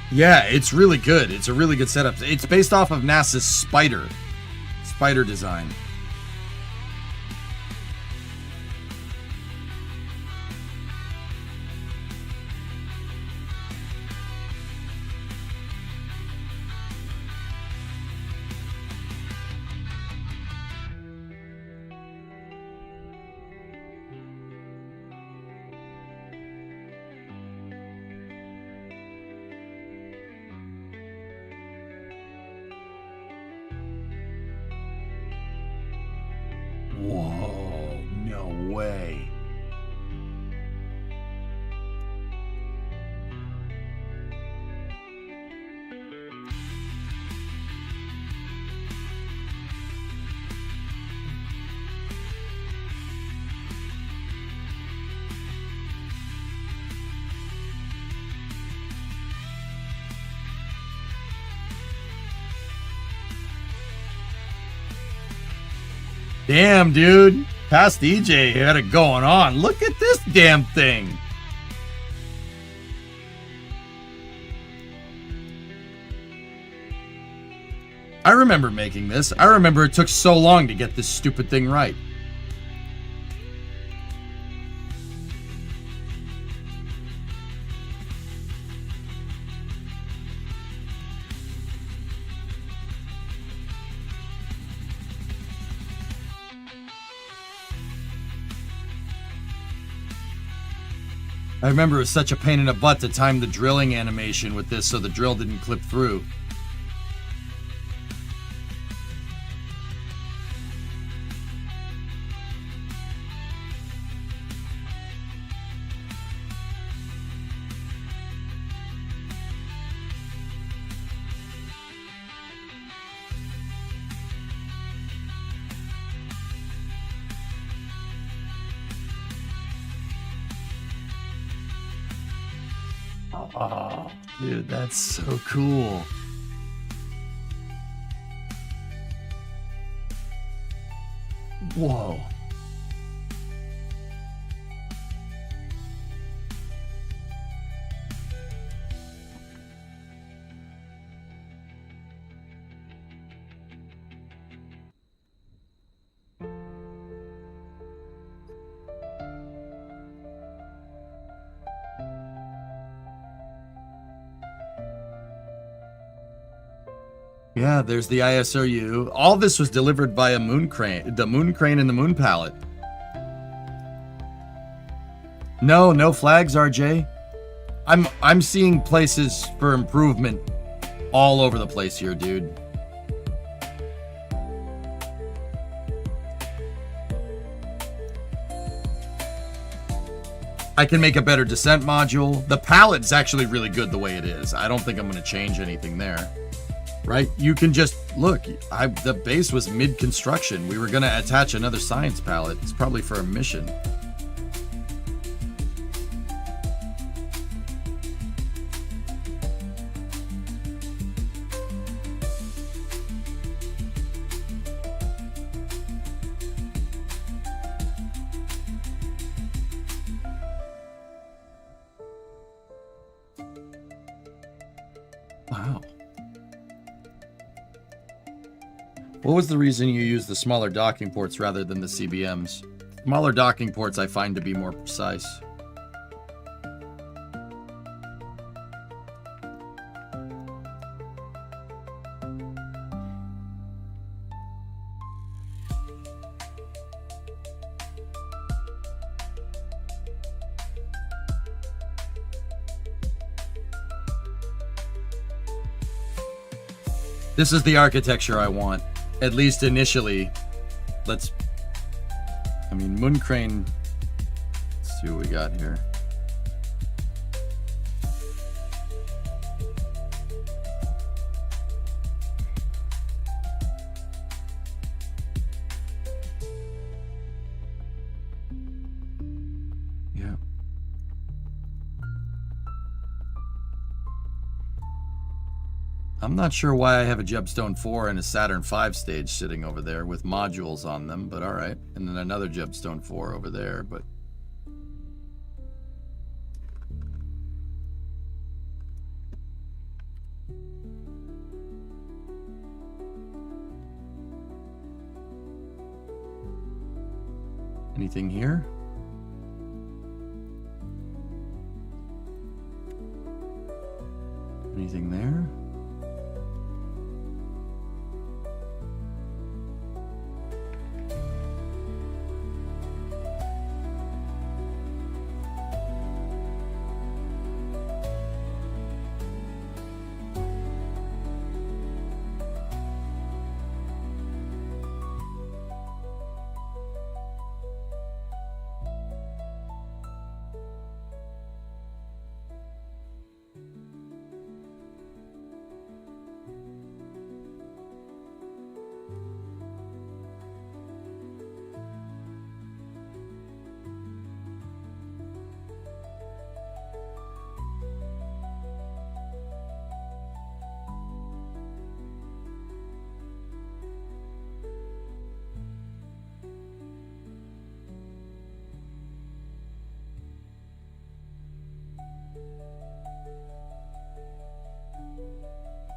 Yeah, it's really good. It's a really good setup. It's based off of NASA's Spider design. way. Damn, dude. Past EJ had it going on. Look at this damn thing. I remember making this. I remember it took so long to get this stupid thing right. I remember it was such a pain in the butt to time the drilling animation with this so the drill didn't clip through. Oh, dude, that's so cool. Whoa. Yeah, there's the ISRU. All this was delivered by a moon crane. The moon crane and the moon pallet. No flags, RJ. I'm seeing places for improvement all over the place here, dude. I can make a better descent module. The pallet's actually really good the way it is. I don't think I'm going to change anything there. Right? You can just look. The base was mid-construction. We were going to attach another science pallet. It's probably for a mission. Wow. What was the reason you used the smaller docking ports rather than the CBMs? Smaller docking ports I find to be more precise. This is the architecture I want. At least initially. Moon crane. Let's see what we got here. Yeah. I'm not sure why I have a Jebstone 4 and a Saturn 5 stage sitting over there with modules on them, but alright. And then another Jebstone 4 over there, but... Anything here? Anything there?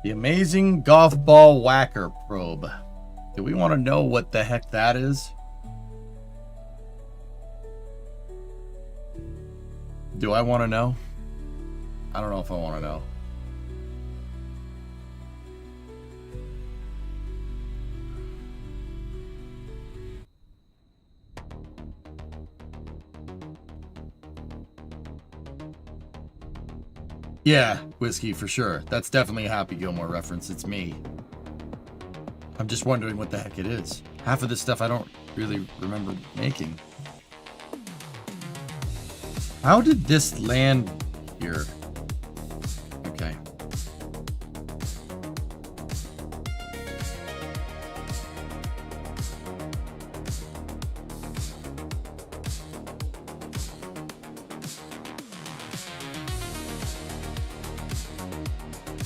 The amazing golf ball whacker probe. Do we want to know what the heck that is? Do I want to know? I don't know if I want to know. Yeah, Whiskey, for sure. That's definitely a Happy Gilmore reference. It's me. I'm just wondering what the heck it is. Half of this stuff I don't really remember making. How did this land here? Okay.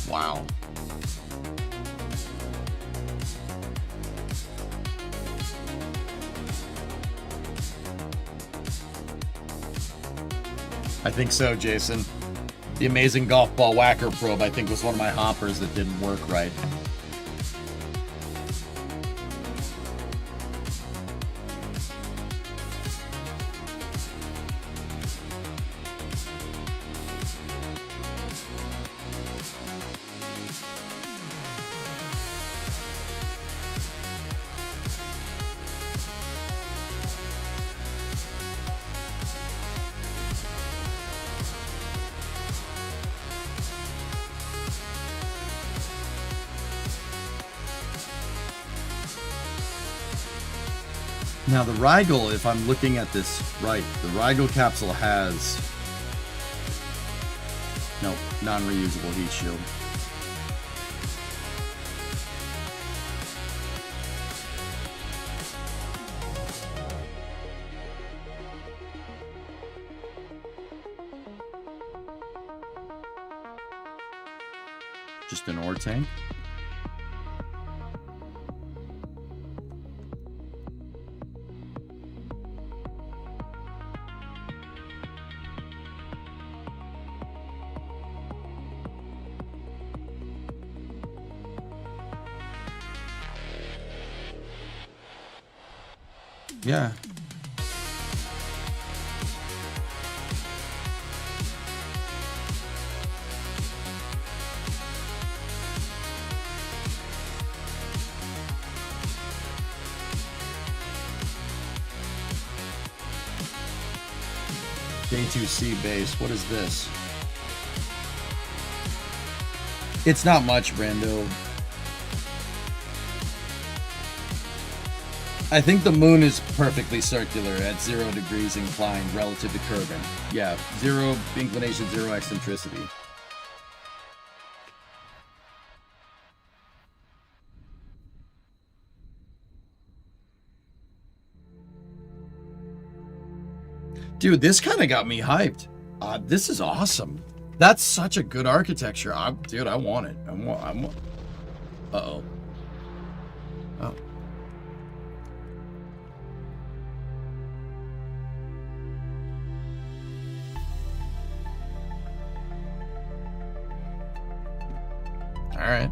Wow. I think so, Jason. The amazing golf ball whacker probe, I think, was one of my hoppers that didn't work right. Now the Rigel, if I'm looking at this right, the Rigel capsule has no non-reusable heat shield. Just an ore tank. Yeah. J2C base. What is this? It's not much, Brando. I think the moon is perfectly circular at 0 degrees inclined relative to Kerbin. Yeah, 0 inclination, 0 eccentricity. Dude, this kind of got me hyped. This is awesome. That's such a good architecture. Dude, I want it. I want. Uh-oh. Oh. All right.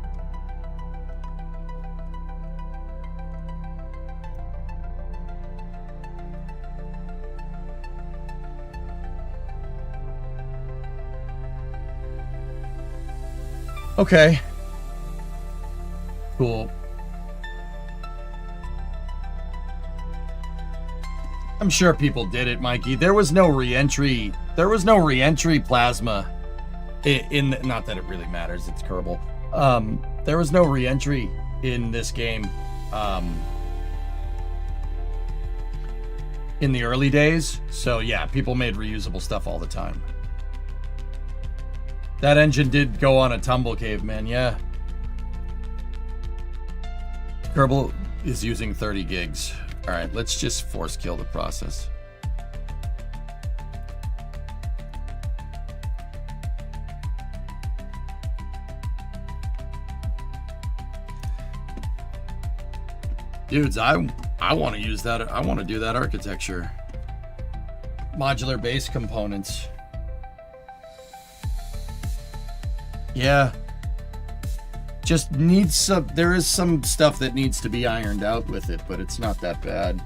Okay. Cool. I'm sure people did it, Mikey. There was no re-entry. There was no re-entry plasma in not that it really matters. It's Kerbal. There was no re-entry in this game in the early days. So yeah, people made reusable stuff all the time. That engine did go on a tumble cave, man. Yeah. Kerbal is using 30 gigs. All right, let's just force kill the process. Dudes, I want to use that. I want to do that architecture. Modular base components. Yeah. just needs some, there is some stuff that needs to be ironed out with it, but it's not that bad.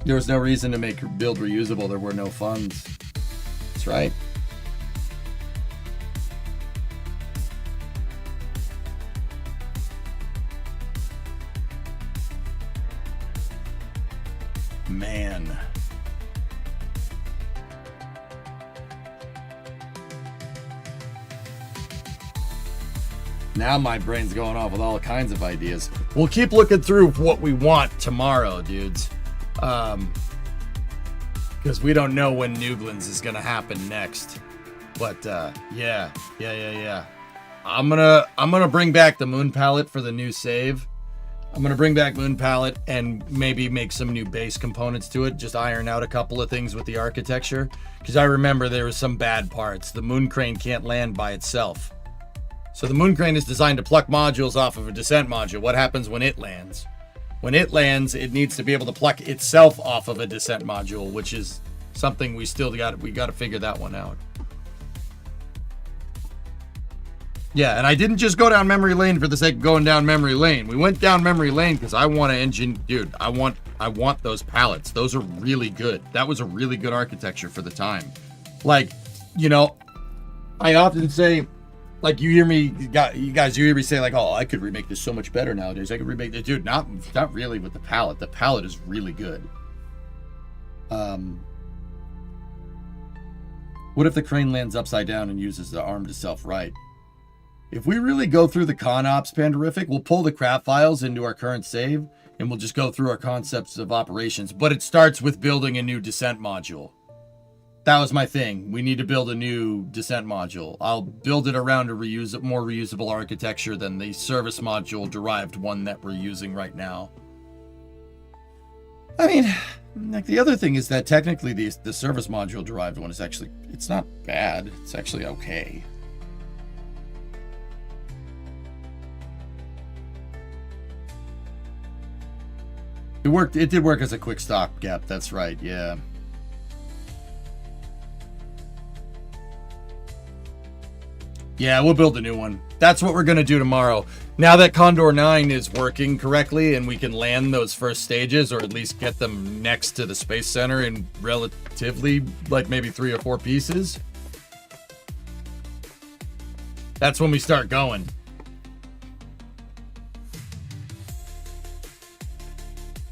There was no reason to make build reusable. There were no funds. That's right. Man. Now my brain's going off with all kinds of ideas. We'll keep looking through what we want tomorrow, dudes. Because we don't know when Newglands is gonna happen next. But yeah. I'm gonna bring back the Moon Palette for the new save. I'm gonna bring back Moon Palette and maybe make some new base components to it. Just iron out a couple of things with the architecture. Because I remember there were some bad parts. The Moon Crane can't land by itself. So the Moon Crane is designed to pluck modules off of a descent module. What happens when it lands? When it lands, it needs to be able to pluck itself off of a descent module, which is something we got to figure that one out. Yeah, and I didn't just go down memory lane for the sake of going down memory lane. We went down memory lane because I want to dude, I want those palettes. Those are really good. That was a really good architecture for the time. Like, you know, I often say, like, you hear me, you guys, you hear me say, like, oh, I could remake this so much better nowadays. I could remake this. Dude, not really with the palette. The palette is really good. What if the crane lands upside down and uses the arm to self-right? If we really go through the con ops Panderific, we'll pull the crap files into our current save, and we'll just go through our concepts of operations. But it starts with building a new descent module. That was my thing. We need to build a new descent module. I'll build it around a more reusable architecture than the service module derived one that we're using right now. I mean, like, the other thing is that technically the service module derived one is actually, it's not bad. It's actually okay. It did work as a quick stopgap. That's right. Yeah. Yeah, we'll build a new one. That's what we're going to do tomorrow. Now that Condor 9 is working correctly and we can land those first stages, or at least get them next to the Space Center in relatively, like, maybe 3 or 4 pieces, that's when we start going.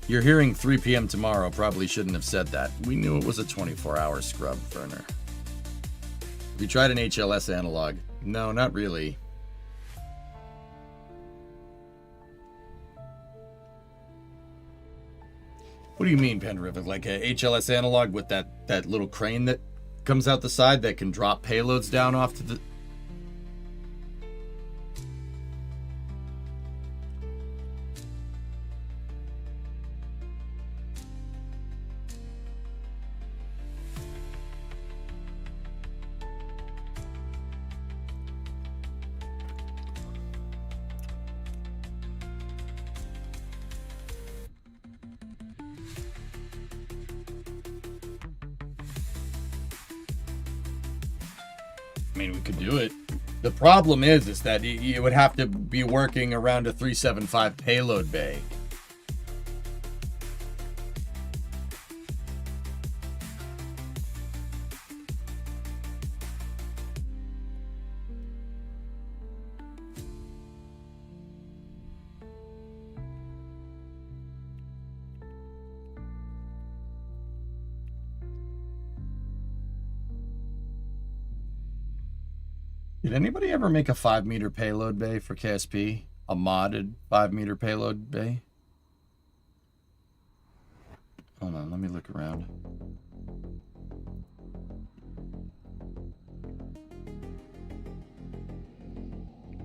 You're hearing 3 p.m. tomorrow. Probably shouldn't have said that. We knew it was a 24-hour scrub, Werner. Have you tried an HLS analog? No, not really. What do you mean, Panderific? Like a HLS analog with that little crane that comes out the side that can drop payloads down off to the... I mean, we could do it. The problem is that you would have to be working around a 375 payload bay. Did anybody ever make a 5-meter payload bay for KSP? A modded 5-meter payload bay? Hold on, let me look around.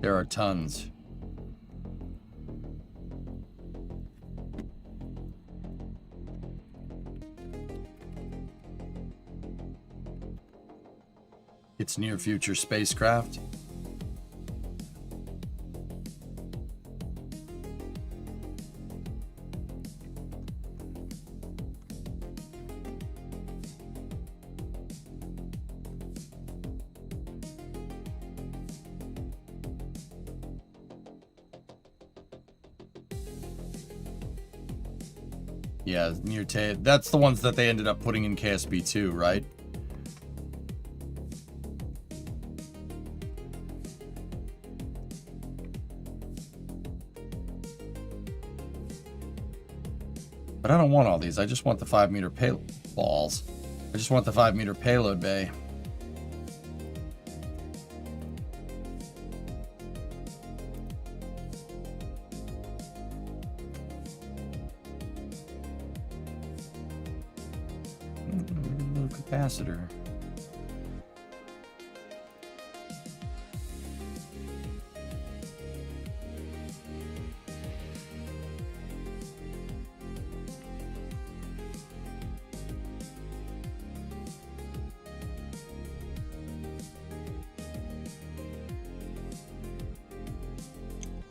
There are tons. It's near future spacecraft. Yeah, near that's the ones that they ended up putting in KSP 2, right? But I don't want all these. I just want the 5-meter payload balls. I just want the 5-meter payload bay. Little capacitor.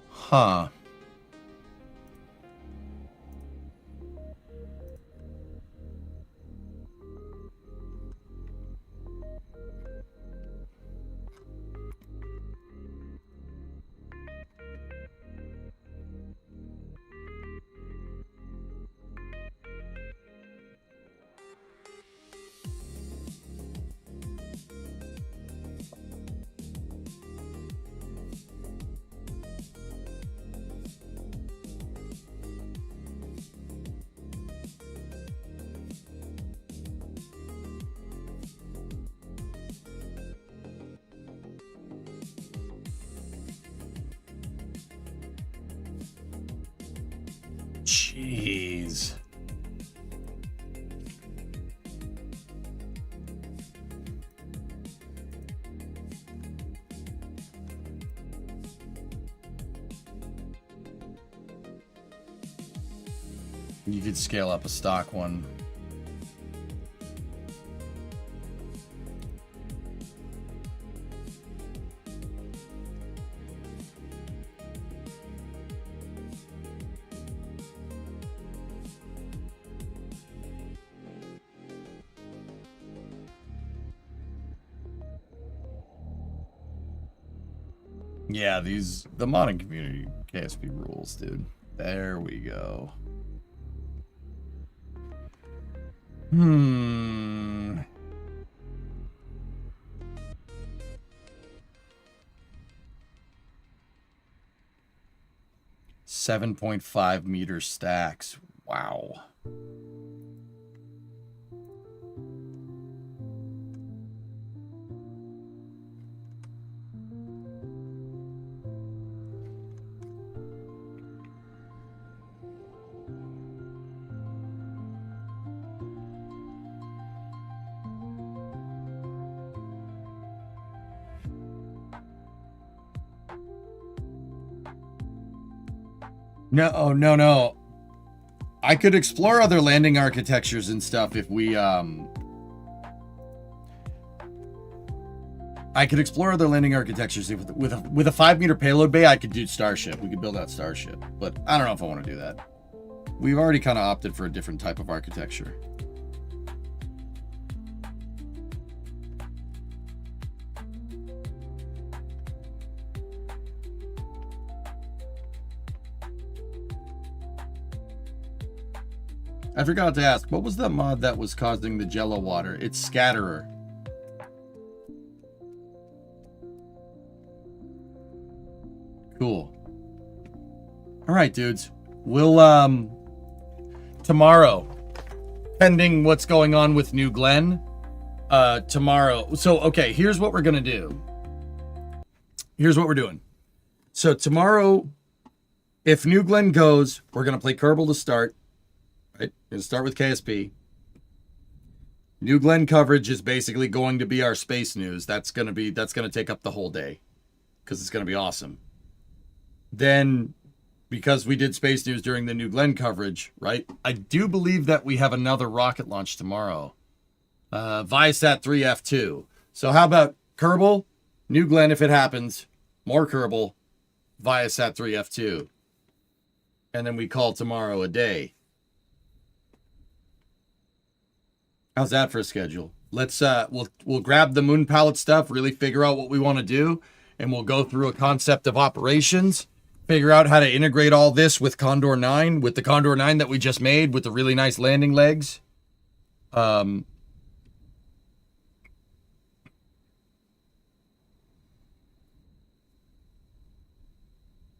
Huh. Jeez. You could scale up a stock one. Yeah, the modding community KSP rules, dude. There we go. 7.5-meter stacks. Wow. No, no, no. I could explore other landing architectures and stuff if we, I could explore other landing architectures if, with a 5-meter payload bay. I could do Starship. We could build out Starship, but I don't know if I want to do that. We've already kind of opted for a different type of architecture. I forgot to ask, what was that mod that was causing the jello water? It's Scatterer. Cool. All right, dudes. We'll, tomorrow, pending what's going on with New Glenn, tomorrow. So, okay, here's what we're going to do. Here's what we're doing. So tomorrow, if New Glenn goes, we're going to play Kerbal to start. Right? We're going to start with KSP. New Glenn coverage is basically going to be our space news. That's going to take up the whole day because it's going to be awesome. Then, because we did space news during the New Glenn coverage, right? I do believe that we have another rocket launch tomorrow. Viasat 3 F2. So how about Kerbal, New Glenn if it happens, more Kerbal, Viasat 3 F2. And then we call tomorrow a day. How's that for a schedule? Let's we'll grab the moon pallet stuff, really figure out what we want to do, and we'll go through a concept of operations figure out how to integrate all this with Condor 9, with the Condor 9 that we just made, with the really nice landing legs.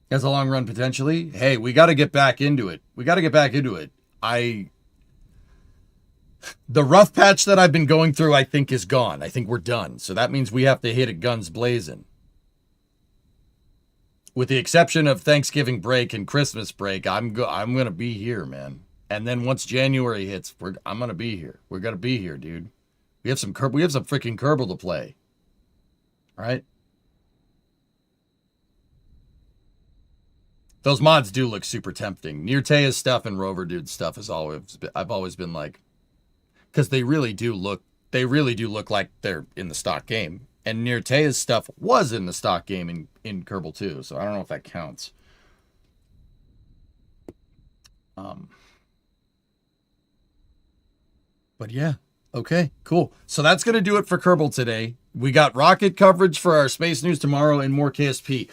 As a long run potentially. Hey, we got to get back into it. The rough patch that I've been going through, I think, is gone. I think we're done. So that means we have to hit it guns blazing. With the exception of Thanksgiving break and Christmas break, I'm going to be here, man. And then once January hits, I'm going to be here. We're going to be here, dude. We have some freaking Kerbal to play. All right? Those mods do look super tempting. Nirtea's stuff and Rover Dude's stuff I've always been like, because they really do look like they're in the stock game. And Nirtea's stuff was in the stock game in Kerbal 2, so I don't know if that counts. But yeah, okay, cool. So that's going to do it for Kerbal today. We got rocket coverage for our space news tomorrow and more KSP.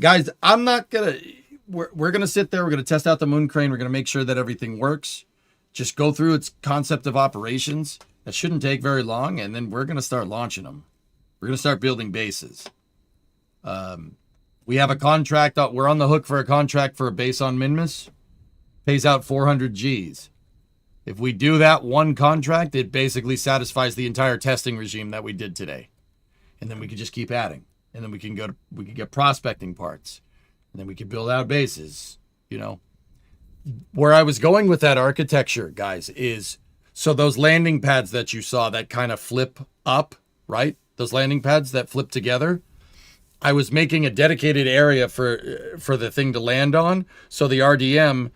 Guys, I'm not going to... We're going to sit there. We're going to test out the moon crane. We're going to make sure that everything works. Just go through its concept of operations. That shouldn't take very long, and then we're going to start launching them. We're going to start building bases. We have a contract. We're on the hook for a contract for a base on Minmus. Pays out 400 Gs. If we do that one contract, it basically satisfies the entire testing regime that we did today. And then we can just keep adding. And then we can get prospecting parts. And then we can build out bases, you know. Where I was going with that architecture, guys, is so those landing pads that you saw that kind of flip up, right? Those landing pads that flip together. I was making a dedicated area for the thing to land on, so the RDM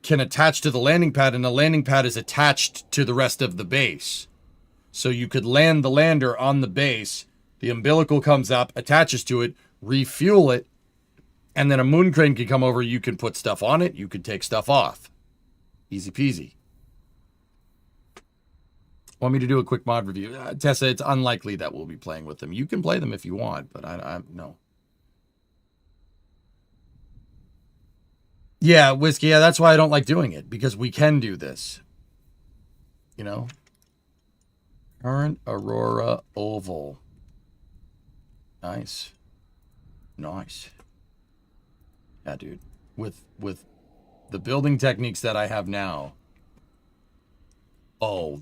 can attach to the landing pad, and the landing pad is attached to the rest of the base. So you could land the lander on the base, the umbilical comes up, attaches to it, refuel it, and then a moon crane can come over. You can put stuff on it. You can take stuff off. Easy peasy. Want me to do a quick mod review? Tessa, it's unlikely that we'll be playing with them. You can play them if you want, but I no. Yeah, Whiskey, yeah, that's why I don't like doing it, because we can do this. You know? Current Aurora Oval. Nice. Nice. Yeah, dude. With the building techniques that I have now, oh,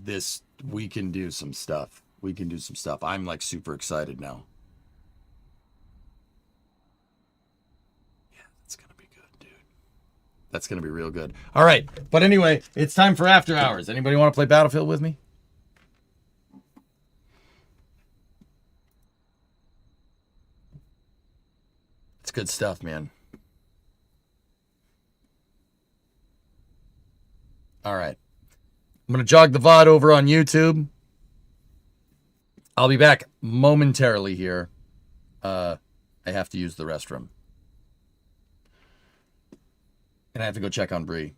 we can do some stuff. We can do some stuff. I'm like super excited now. Yeah, that's going to be good, dude. That's going to be real good. All right. But anyway, it's time for After Hours. Anybody want to play Battlefield with me? It's good stuff, man. All right. I'm going to jog the VOD over on YouTube. I'll be back momentarily here. I have to use the restroom. And I have to go check on Bree.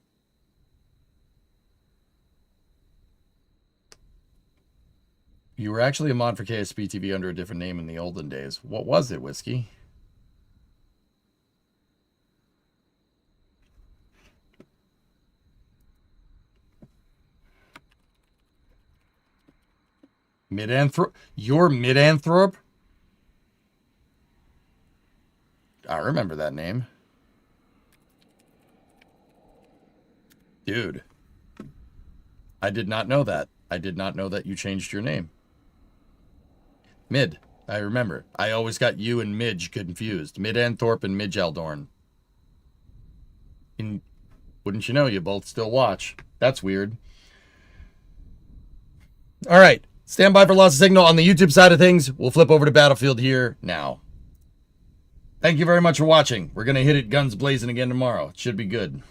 You were actually a mod for KSP TV under a different name in the olden days. What was it, Whiskey? Midanthrope? You're Midanthrope? I remember that name. Dude. I did not know that. I did not know that you changed your name. Mid. I remember. I always got you and Midge confused. Midanthrope and Midge Aldorn. And wouldn't you know, you both still watch. That's weird. All right. Stand by for loss of signal on the YouTube side of things. We'll flip over to Battlefield here now. Thank you very much for watching. We're going to hit it guns blazing again tomorrow. It should be good.